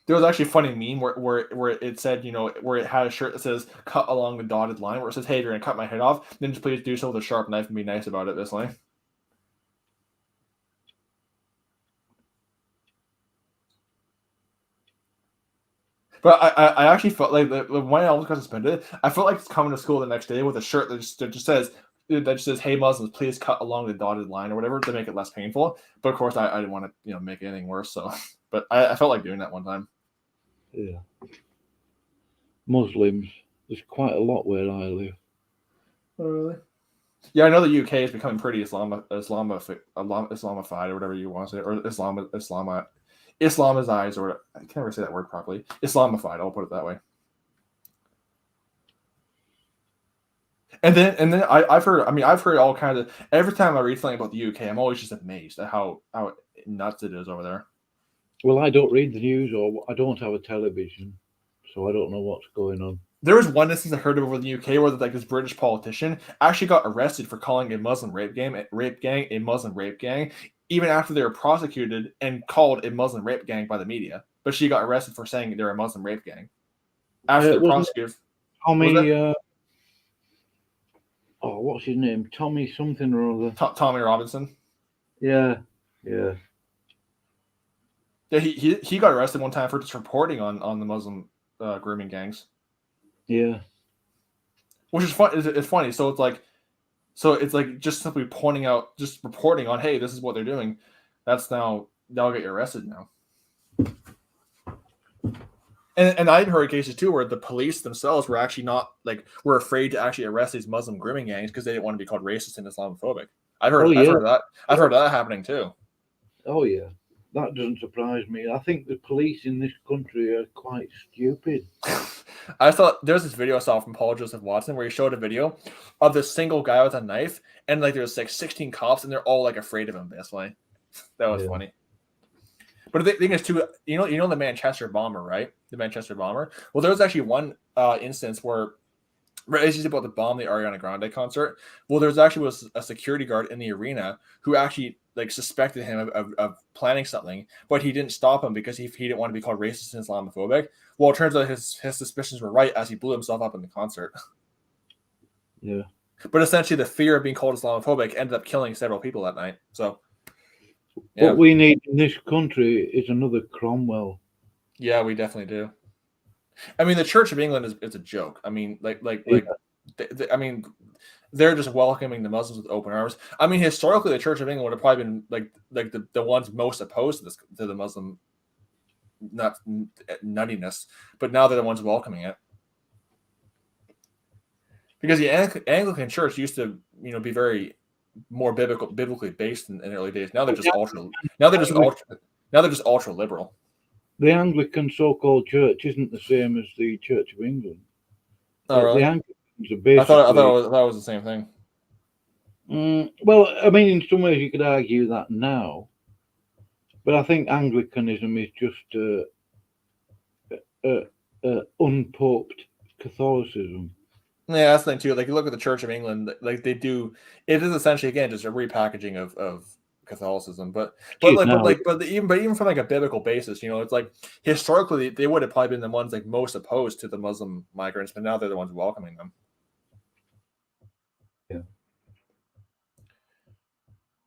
Speaker 2: There was actually a funny meme where it said, where it had a shirt that says "cut along the dotted line," where it says, "Hey, if you're gonna cut my head off, then just please do so with a sharp knife and be nice about it." This way. But I actually felt like when I almost got suspended, I felt like coming to school the next day with a shirt that just says, that just says, "Hey Muslims, please cut along the dotted line" or whatever to make it less painful. But of course, I didn't want to, you know, make anything worse. So, but I felt like doing that one time.
Speaker 1: Yeah. Muslims, there's quite a lot where I live.
Speaker 2: Oh, really? Yeah, I know the UK is becoming pretty Islamified or whatever you want to say, or Islamized, or I can't ever say that word properly. Islamified, I'll put it that way. And then I've heard all kinds of. Every time I read something about the UK, I'm always just amazed at how nuts it is over there.
Speaker 1: Well, I don't read the news, or I don't have a television, so I don't know what's going on.
Speaker 2: There was one instance I heard of over the UK where like this British politician actually got arrested for calling a Muslim rape gang a Muslim rape gang, even after they were prosecuted and called a Muslim rape gang by the media. But she got arrested for saying they're a Muslim rape gang after they're prosecuted.
Speaker 1: Tommy, what's his name? Tommy something or other.
Speaker 2: Tommy Robinson.
Speaker 1: Yeah.
Speaker 2: Yeah, he got arrested one time for just reporting on the Muslim grooming gangs.
Speaker 1: Yeah,
Speaker 2: which is fun. It's funny. So it's like just simply pointing out, just reporting on, hey, this is what they're doing. That's now they'll get you arrested now. And I've heard cases too where the police themselves were actually were afraid to actually arrest these Muslim grooming gangs because they didn't want to be called racist and Islamophobic. I've heard that happening too.
Speaker 1: Oh yeah. That doesn't surprise me. I think the police in this country are quite stupid.
Speaker 2: I thought there was this video I saw from Paul Joseph Watson where he showed a video of this single guy with a knife, and like there's like 16 cops, and they're all like afraid of him. Basically, that was funny. But the thing is, too, you know the Manchester bomber, right? The Manchester bomber. Well, there was actually one instance where, as you said about the bomb the Ariana Grande concert. Well, there was a security guard in the arena who actually like suspected him of planning something, but he didn't stop him because he didn't want to be called racist and Islamophobic. Well, it turns out his suspicions were right as he blew himself up in the concert.
Speaker 1: Yeah.
Speaker 2: But essentially, the fear of being called Islamophobic ended up killing several people that night. So, yeah.
Speaker 1: What we need in this country is another Cromwell.
Speaker 2: Yeah, we definitely do. I mean, the Church of England is a joke. I mean, they're just welcoming the Muslims with open arms. I mean, historically, the Church of England would have probably been like the ones most opposed to the Muslim nuttiness, but now they're the ones welcoming it. Because the Anglican Church used to, be very more biblically based in early days. Now they're just ultra liberal.
Speaker 1: The Anglican so-called church isn't the same as the Church of England.
Speaker 2: Oh, really?
Speaker 1: The Anglicans are basically...
Speaker 2: I thought it was the same thing.
Speaker 1: Well, I mean, in some ways you could argue that now, but I think Anglicanism is just unpoped Catholicism.
Speaker 2: Yeah, that's the thing too. Like you look at the Church of England, like they do. It is essentially again just a repackaging of Catholicism, but even from like a biblical basis, it's like historically they would have probably been the ones like most opposed to the Muslim migrants, but now they're the ones welcoming them.
Speaker 1: Yeah.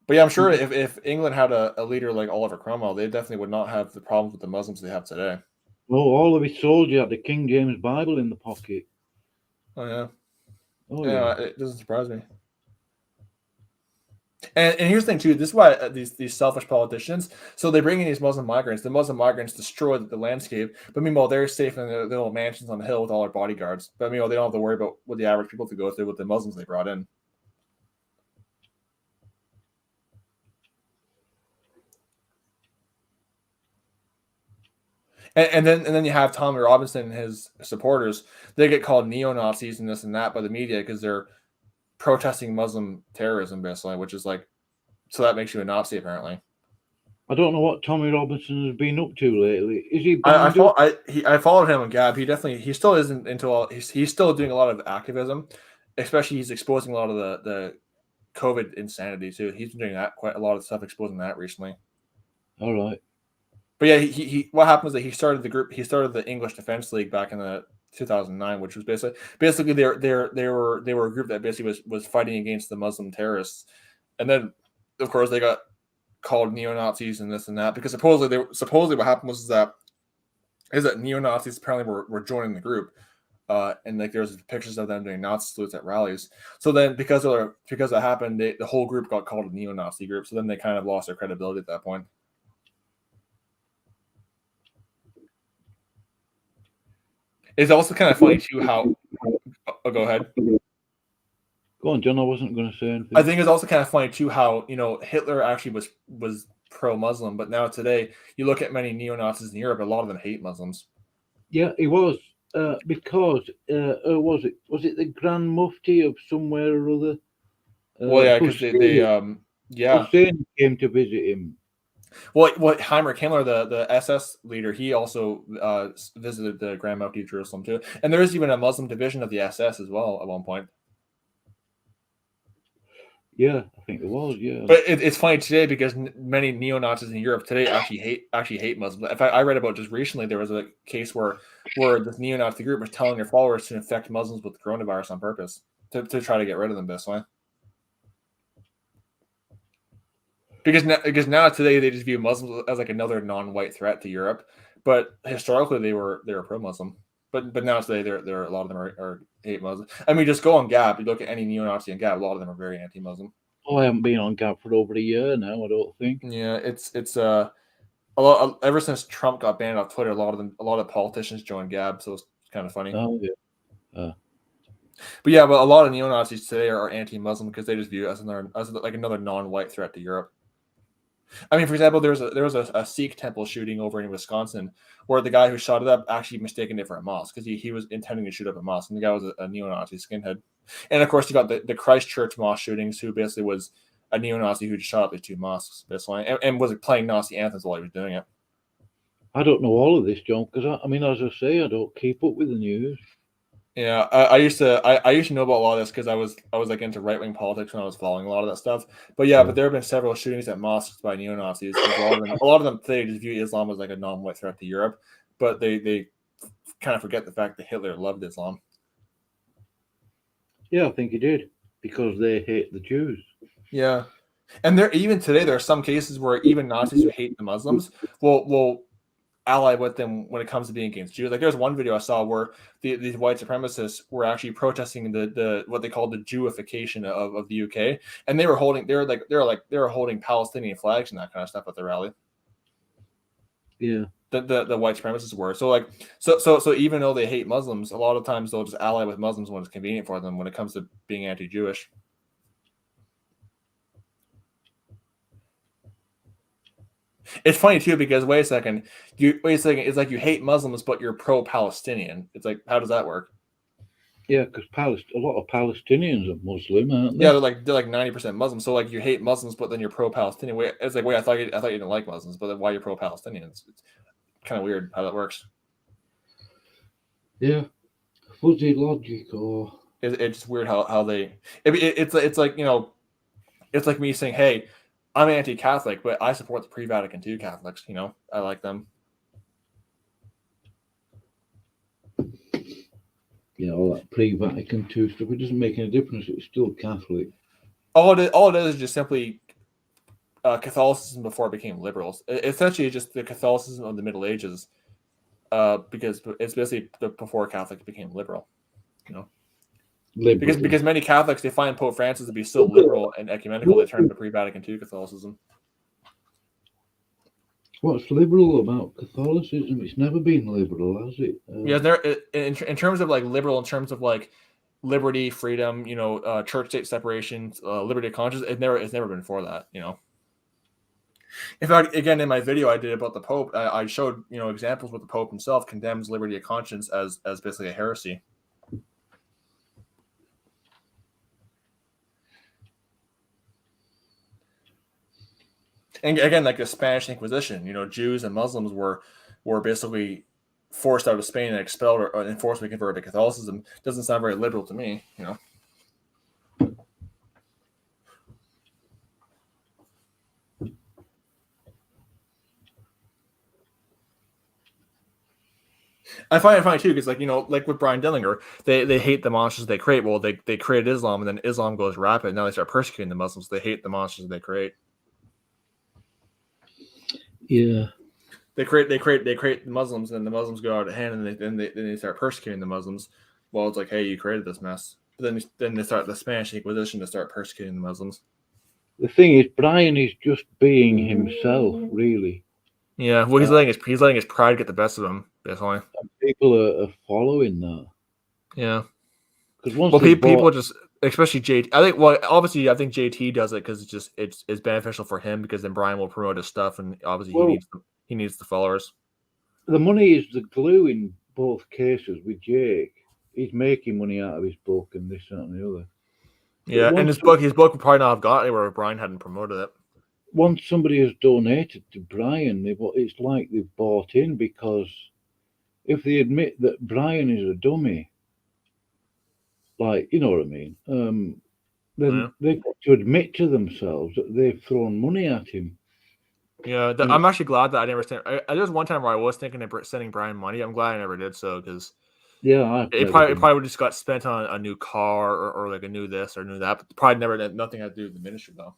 Speaker 2: But yeah, I'm sure if England had a leader like Oliver Cromwell, they definitely would not have the problems with the Muslims they have today.
Speaker 1: Well, all of his soldiers had the King James Bible in the pocket.
Speaker 2: Oh yeah.
Speaker 1: Oh
Speaker 2: yeah. It doesn't surprise me. And here's the thing too. This is why these selfish politicians. So they bring in these Muslim migrants. The Muslim migrants destroy the landscape. But meanwhile, they're safe in their little mansions on the hill with all their bodyguards. But meanwhile, they don't have to worry about what the average people have to go through with the Muslims they brought in. And then you have Tommy Robinson and his supporters. They get called neo-Nazis and this and that by the media because they're protesting Muslim terrorism, basically, which is like, so that makes you a Nazi, apparently.
Speaker 1: I don't know what Tommy Robinson has been up to lately. Is he?
Speaker 2: I followed him on Gab. He still isn't into all. He's still doing a lot of activism, especially he's exposing a lot of the COVID insanity too. He's been doing that quite a lot of stuff, exposing that recently.
Speaker 1: All right.
Speaker 2: But yeah, he what happened was that he started the group. He started the English Defense League back in the 2009, which was basically they were a group that basically was fighting against the Muslim terrorists, and then of course they got called neo-Nazis and this and that because supposedly what happened was that neo-Nazis apparently were joining the group, and like there's pictures of them doing Nazi salutes at rallies. So then because that happened, the whole group got called a neo-Nazi group. So then they kind of lost their credibility at that point. It's also kind of funny too how. Oh, go ahead.
Speaker 1: Go on, John. I wasn't going to say anything.
Speaker 2: I think it's also kind of funny too how Hitler actually was pro-Muslim, but now today you look at many neo-Nazis in Europe, a lot of them hate Muslims.
Speaker 1: Yeah, he was because was it the Grand Mufti of somewhere or other?
Speaker 2: Well, yeah, because
Speaker 1: Hussein came to visit him.
Speaker 2: Well, Heinrich Himmler, the SS leader, he also visited the Grand Mufti of Jerusalem too, and there is even a Muslim division of the SS as well at one point.
Speaker 1: Yeah, I think it was. Yeah,
Speaker 2: but it's funny today because many neo-Nazis in Europe today actually hate Muslims. In fact, I read about just recently there was a case where this neo-Nazi group was telling their followers to infect Muslims with coronavirus on purpose to try to get rid of them this way. Because now today they just view Muslims as like another non-white threat to Europe, but historically they were pro-Muslim. But now today there a lot of them are hate Muslims. I mean, just go on Gab. You look at any neo-Nazi on Gab, a lot of them are very anti-Muslim.
Speaker 1: Oh, I haven't been on Gab for over a year now. I don't think.
Speaker 2: Yeah, it's a lot. Ever since Trump got banned off Twitter, a lot of politicians joined Gab, so it's kind of funny.
Speaker 1: Oh yeah.
Speaker 2: But a lot of neo-Nazis today are anti-Muslim because they just view it as another non-white threat to Europe. I mean, for example, there was a Sikh temple shooting over in Wisconsin where the guy who shot it up actually mistaken it for a mosque because he was intending to shoot up a mosque, and the guy was a neo-Nazi skinhead. And of course, you got the Christchurch mosque shootings, who basically was a neo-Nazi who just shot up these two mosques, basically, and was playing Nazi anthems while he was doing it.
Speaker 1: I don't know all of this, John, because I mean, as I say, I don't keep up with the news.
Speaker 2: Yeah, I used to know about a lot of this because I was like into right-wing politics when I was following a lot of that stuff. But there have been several shootings at mosques by neo-Nazis. A lot of them today just view Islam as like a non-white threat to Europe, but they kind of forget the fact that Hitler loved Islam.
Speaker 1: Yeah, I think he did because they hate the Jews.
Speaker 2: Yeah, and even today there are some cases where even Nazis who hate the Muslims will ally with them when it comes to being against Jews. Like there's one video I saw where these white supremacists were actually protesting the what they called the Jewification of the UK, and they were holding Palestinian flags and that kind of stuff at the rally.
Speaker 1: Yeah,
Speaker 2: the white supremacists were so even though they hate Muslims, a lot of times they'll just ally with Muslims when it's convenient for them when it comes to being anti-Jewish. It's funny too because wait a second, it's like you hate Muslims but you're pro-Palestinian. It's like, how does that work?
Speaker 1: Yeah, because a lot of Palestinians are Muslim, aren't they?
Speaker 2: Yeah, they're like 90% Muslim. So like you hate Muslims but then you're pro-Palestinian. It's like, wait, I thought you didn't like Muslims, but then why you're pro-Palestinian? It's kind of weird how that works.
Speaker 1: Yeah, fuzzy logic, or
Speaker 2: it's just weird how they. It's like it's like me saying, hey, I'm anti-Catholic, but I support the pre-Vatican II Catholics. I like them.
Speaker 1: Yeah, all that pre-Vatican II stuff. It doesn't make any difference. It's still Catholic.
Speaker 2: All it is just simply Catholicism before it became liberals. Essentially, just the Catholicism of the Middle Ages, because it's basically before Catholics became liberal. Because many Catholics, they find Pope Francis to be so liberal and ecumenical, they turn to pre-Vatican II Catholicism.
Speaker 1: What's liberal about Catholicism? It's never been liberal, has it?
Speaker 2: In terms of like liberal, in terms of like liberty, freedom, church-state separation, liberty of conscience, it's never been for that. In fact, again, in my video I did about the Pope, I showed examples where the Pope himself condemns liberty of conscience as basically a heresy. And again, like the Spanish Inquisition, Jews and Muslims were basically forced out of Spain and expelled or forced to convert to Catholicism. Doesn't sound very liberal to me, I find it funny too because, like with Brian Dillinger, they hate the monsters they create. Well, they created Islam, and then Islam goes rapid. Now they start persecuting the Muslims. They hate the monsters they create.
Speaker 1: Yeah,
Speaker 2: they create the Muslims, and the Muslims go out of hand, and then they start persecuting the Muslims. well, it's like, hey, you created this mess. But then they start the Spanish Inquisition to start persecuting the Muslims.
Speaker 1: The thing is, Brian is just being himself, really.
Speaker 2: Yeah, well, he's letting his pride get the best of him. Definitely.
Speaker 1: People are following that.
Speaker 2: Yeah.
Speaker 1: Because once
Speaker 2: people just, especially JT. I think. Well, obviously, I think JT does it because it's beneficial for him because then Brian will promote his stuff, and obviously he needs the followers.
Speaker 1: The money is the glue in both cases with Jake. He's making money out of his book and this, that, and the other.
Speaker 2: Yeah, and his book would probably not have got anywhere if Brian hadn't promoted it.
Speaker 1: Once somebody has donated to Brian, it's like they've bought in, because if they admit that Brian is a dummy, like, you know what I mean, then they've got to admit to themselves that they've thrown money at him.
Speaker 2: Yeah, I'm actually glad that I never sent. There was one time where I was thinking of sending Brian money. I'm glad I never did so, because it probably would just got spent on a new car or like a new this or new that. But probably nothing had to do with the ministry though.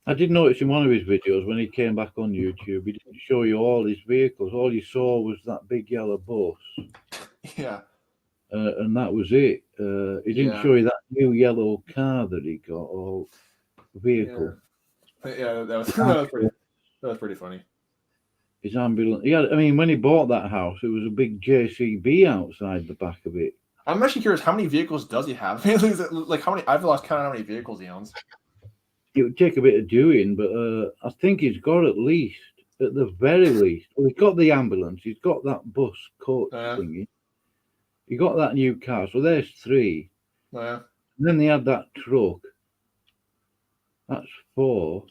Speaker 1: I did notice in one of his videos when he came back on YouTube, he didn't show you all his vehicles. All you saw was that big yellow bus.
Speaker 2: Yeah.
Speaker 1: And that was it. He didn't show you that new yellow car that he got or vehicle.
Speaker 2: Yeah, that was pretty funny.
Speaker 1: His ambulance. Yeah, I mean, when he bought that house, it was a big JCB outside the back of it.
Speaker 2: I'm actually curious, how many vehicles does he have? Like how many? I've lost count of how many vehicles he owns.
Speaker 1: It would take a bit of doing, but I think he's got at the very least. Well, he's got the ambulance. He's got that bus coach thingy. He got that new car. So there's 3.
Speaker 2: Yeah.
Speaker 1: And then they had that truck. That's 4.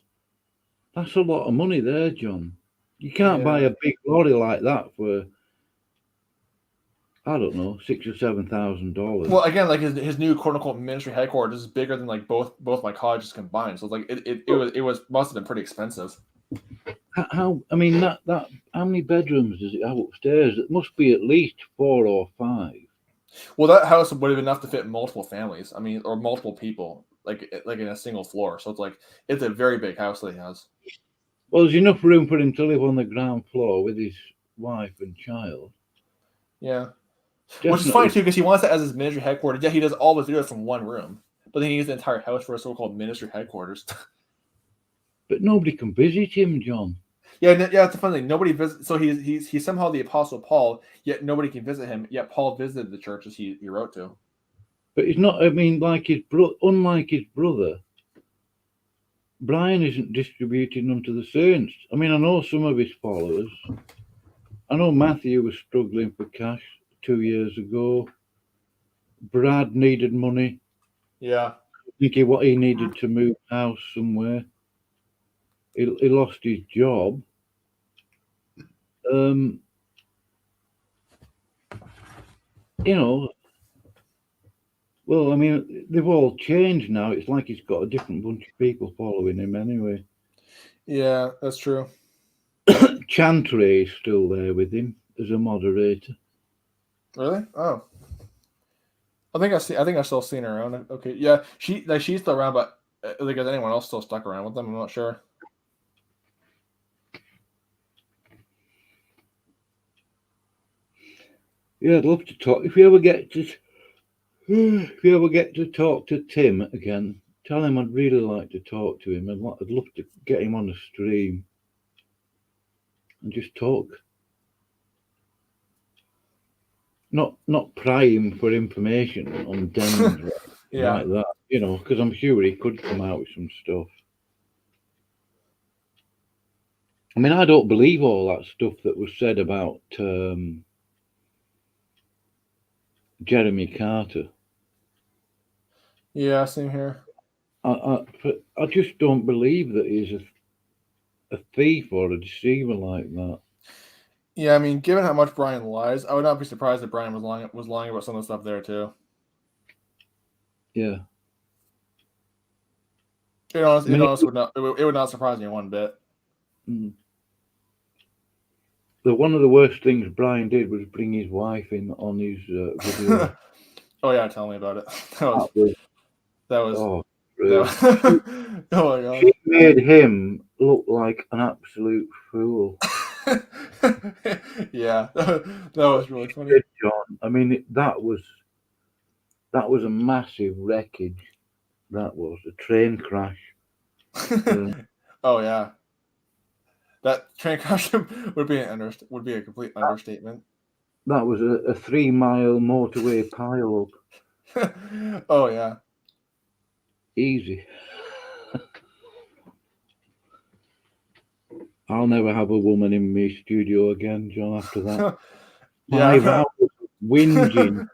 Speaker 1: That's a lot of money there, John. You can't buy a big lorry like that for, I don't know, $6,000 or $7,000.
Speaker 2: Well, again, like his new quote unquote ministry headquarters is bigger than like both my colleges combined. So like it must have been pretty expensive.
Speaker 1: How many bedrooms does it have upstairs? It must be at least 4 or 5.
Speaker 2: Well, that house would have been enough to fit multiple families. I mean, or multiple people, like in a single floor. So it's a very big house that he has.
Speaker 1: Well, there's enough room for him to live on the ground floor with his wife and child.
Speaker 2: Yeah.
Speaker 1: Definitely.
Speaker 2: Which is funny too, because he wants it as his ministry headquarters. Yeah, he does all the videos from one room, but then he uses the entire house for a so-called ministry headquarters.
Speaker 1: But nobody can visit him, John.
Speaker 2: Yeah, it's a funny thing. Nobody visits. So he's somehow the Apostle Paul, yet nobody can visit him. Yet Paul visited the churches he wrote to.
Speaker 1: But it's not. I mean, like unlike his brother, Brian isn't distributing them to the saints. I mean, I know some of his followers. I know Matthew was struggling for cash 2 years ago. Brad needed money.
Speaker 2: Yeah.
Speaker 1: I think he needed to move house somewhere. He lost his job. You know, well, I mean, they've all changed now. It's like he's got a different bunch of people following him anyway.
Speaker 2: Yeah, that's true.
Speaker 1: Chantry is still there with him as a moderator.
Speaker 2: Really? Oh. I think I still seen her around. Okay, yeah, she's still around, but like, is anyone else still stuck around with them? I'm not sure.
Speaker 1: Yeah, I'd love to talk. If you ever get to talk to Tim again, tell him I'd really like to talk to him. I'd love to get him on the stream and just talk. Not pry him for information on Denver like that, you know, because I'm sure he could come out with some stuff. I mean, I don't believe all that stuff that was said about Jeremy Carter.
Speaker 2: Yeah, same here.
Speaker 1: I just don't believe that he's a thief or a deceiver like that.
Speaker 2: Yeah, I mean, given how much Brian lies, I would not be surprised if Brian was lying about some of the stuff there too.
Speaker 1: Yeah.
Speaker 2: It would not surprise me one bit.
Speaker 1: Mm. One of the worst things Brian did was bring his wife in on his video.
Speaker 2: Oh yeah, tell me about it. That was
Speaker 1: oh
Speaker 2: my god.
Speaker 1: She made him look like an absolute fool.
Speaker 2: Yeah, that was really funny.
Speaker 1: John, I mean, that was That was a massive wreckage. That was a train crash.
Speaker 2: Oh yeah, that train crash would be a complete understatement.
Speaker 1: That was a 3-mile motorway pile up.
Speaker 2: Oh yeah,
Speaker 1: easy. I'll never have a woman in my studio again, John. After that,
Speaker 2: yeah,
Speaker 1: 5 hours whinging.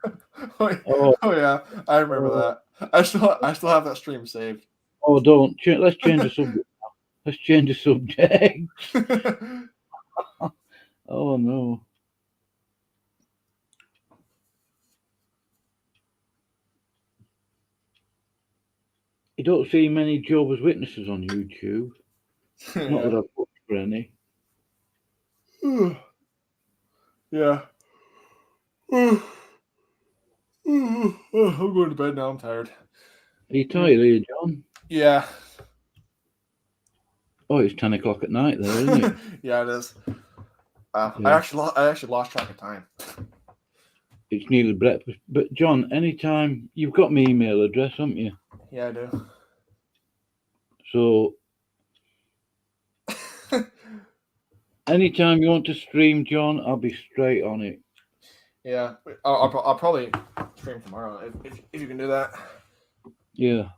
Speaker 2: oh yeah, I remember that. I still have that stream saved.
Speaker 1: Oh, don't. Let's change the subject. Let's change the subject. Oh no. You don't see many Jehovah's Witnesses on YouTube. Not that I've looked for any.
Speaker 2: Yeah. I'm going to bed now. I'm tired.
Speaker 1: Are you tired, are you, John?
Speaker 2: Yeah.
Speaker 1: Oh, it's 10 o'clock at night there, isn't it?
Speaker 2: Yeah, it is.
Speaker 1: Yeah.
Speaker 2: I actually lost track of time.
Speaker 1: It's nearly breakfast. But John, anytime you've got my email address, haven't you?
Speaker 2: Yeah, I do.
Speaker 1: So anytime you want to stream, John, I'll be straight on it.
Speaker 2: Yeah, I'll probably stream tomorrow if you can do that.
Speaker 1: Yeah.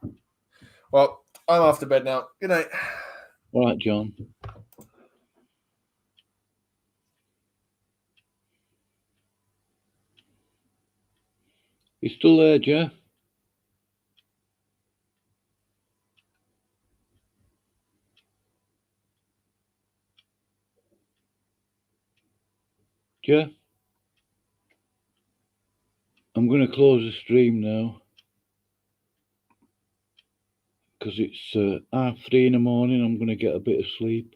Speaker 2: Well, I'm off to bed now. Good night.
Speaker 1: All right, John. You still there, Jeff? Jeff? I'm going to close the stream now because it's 3:30 in the morning. I'm going to get a bit of sleep.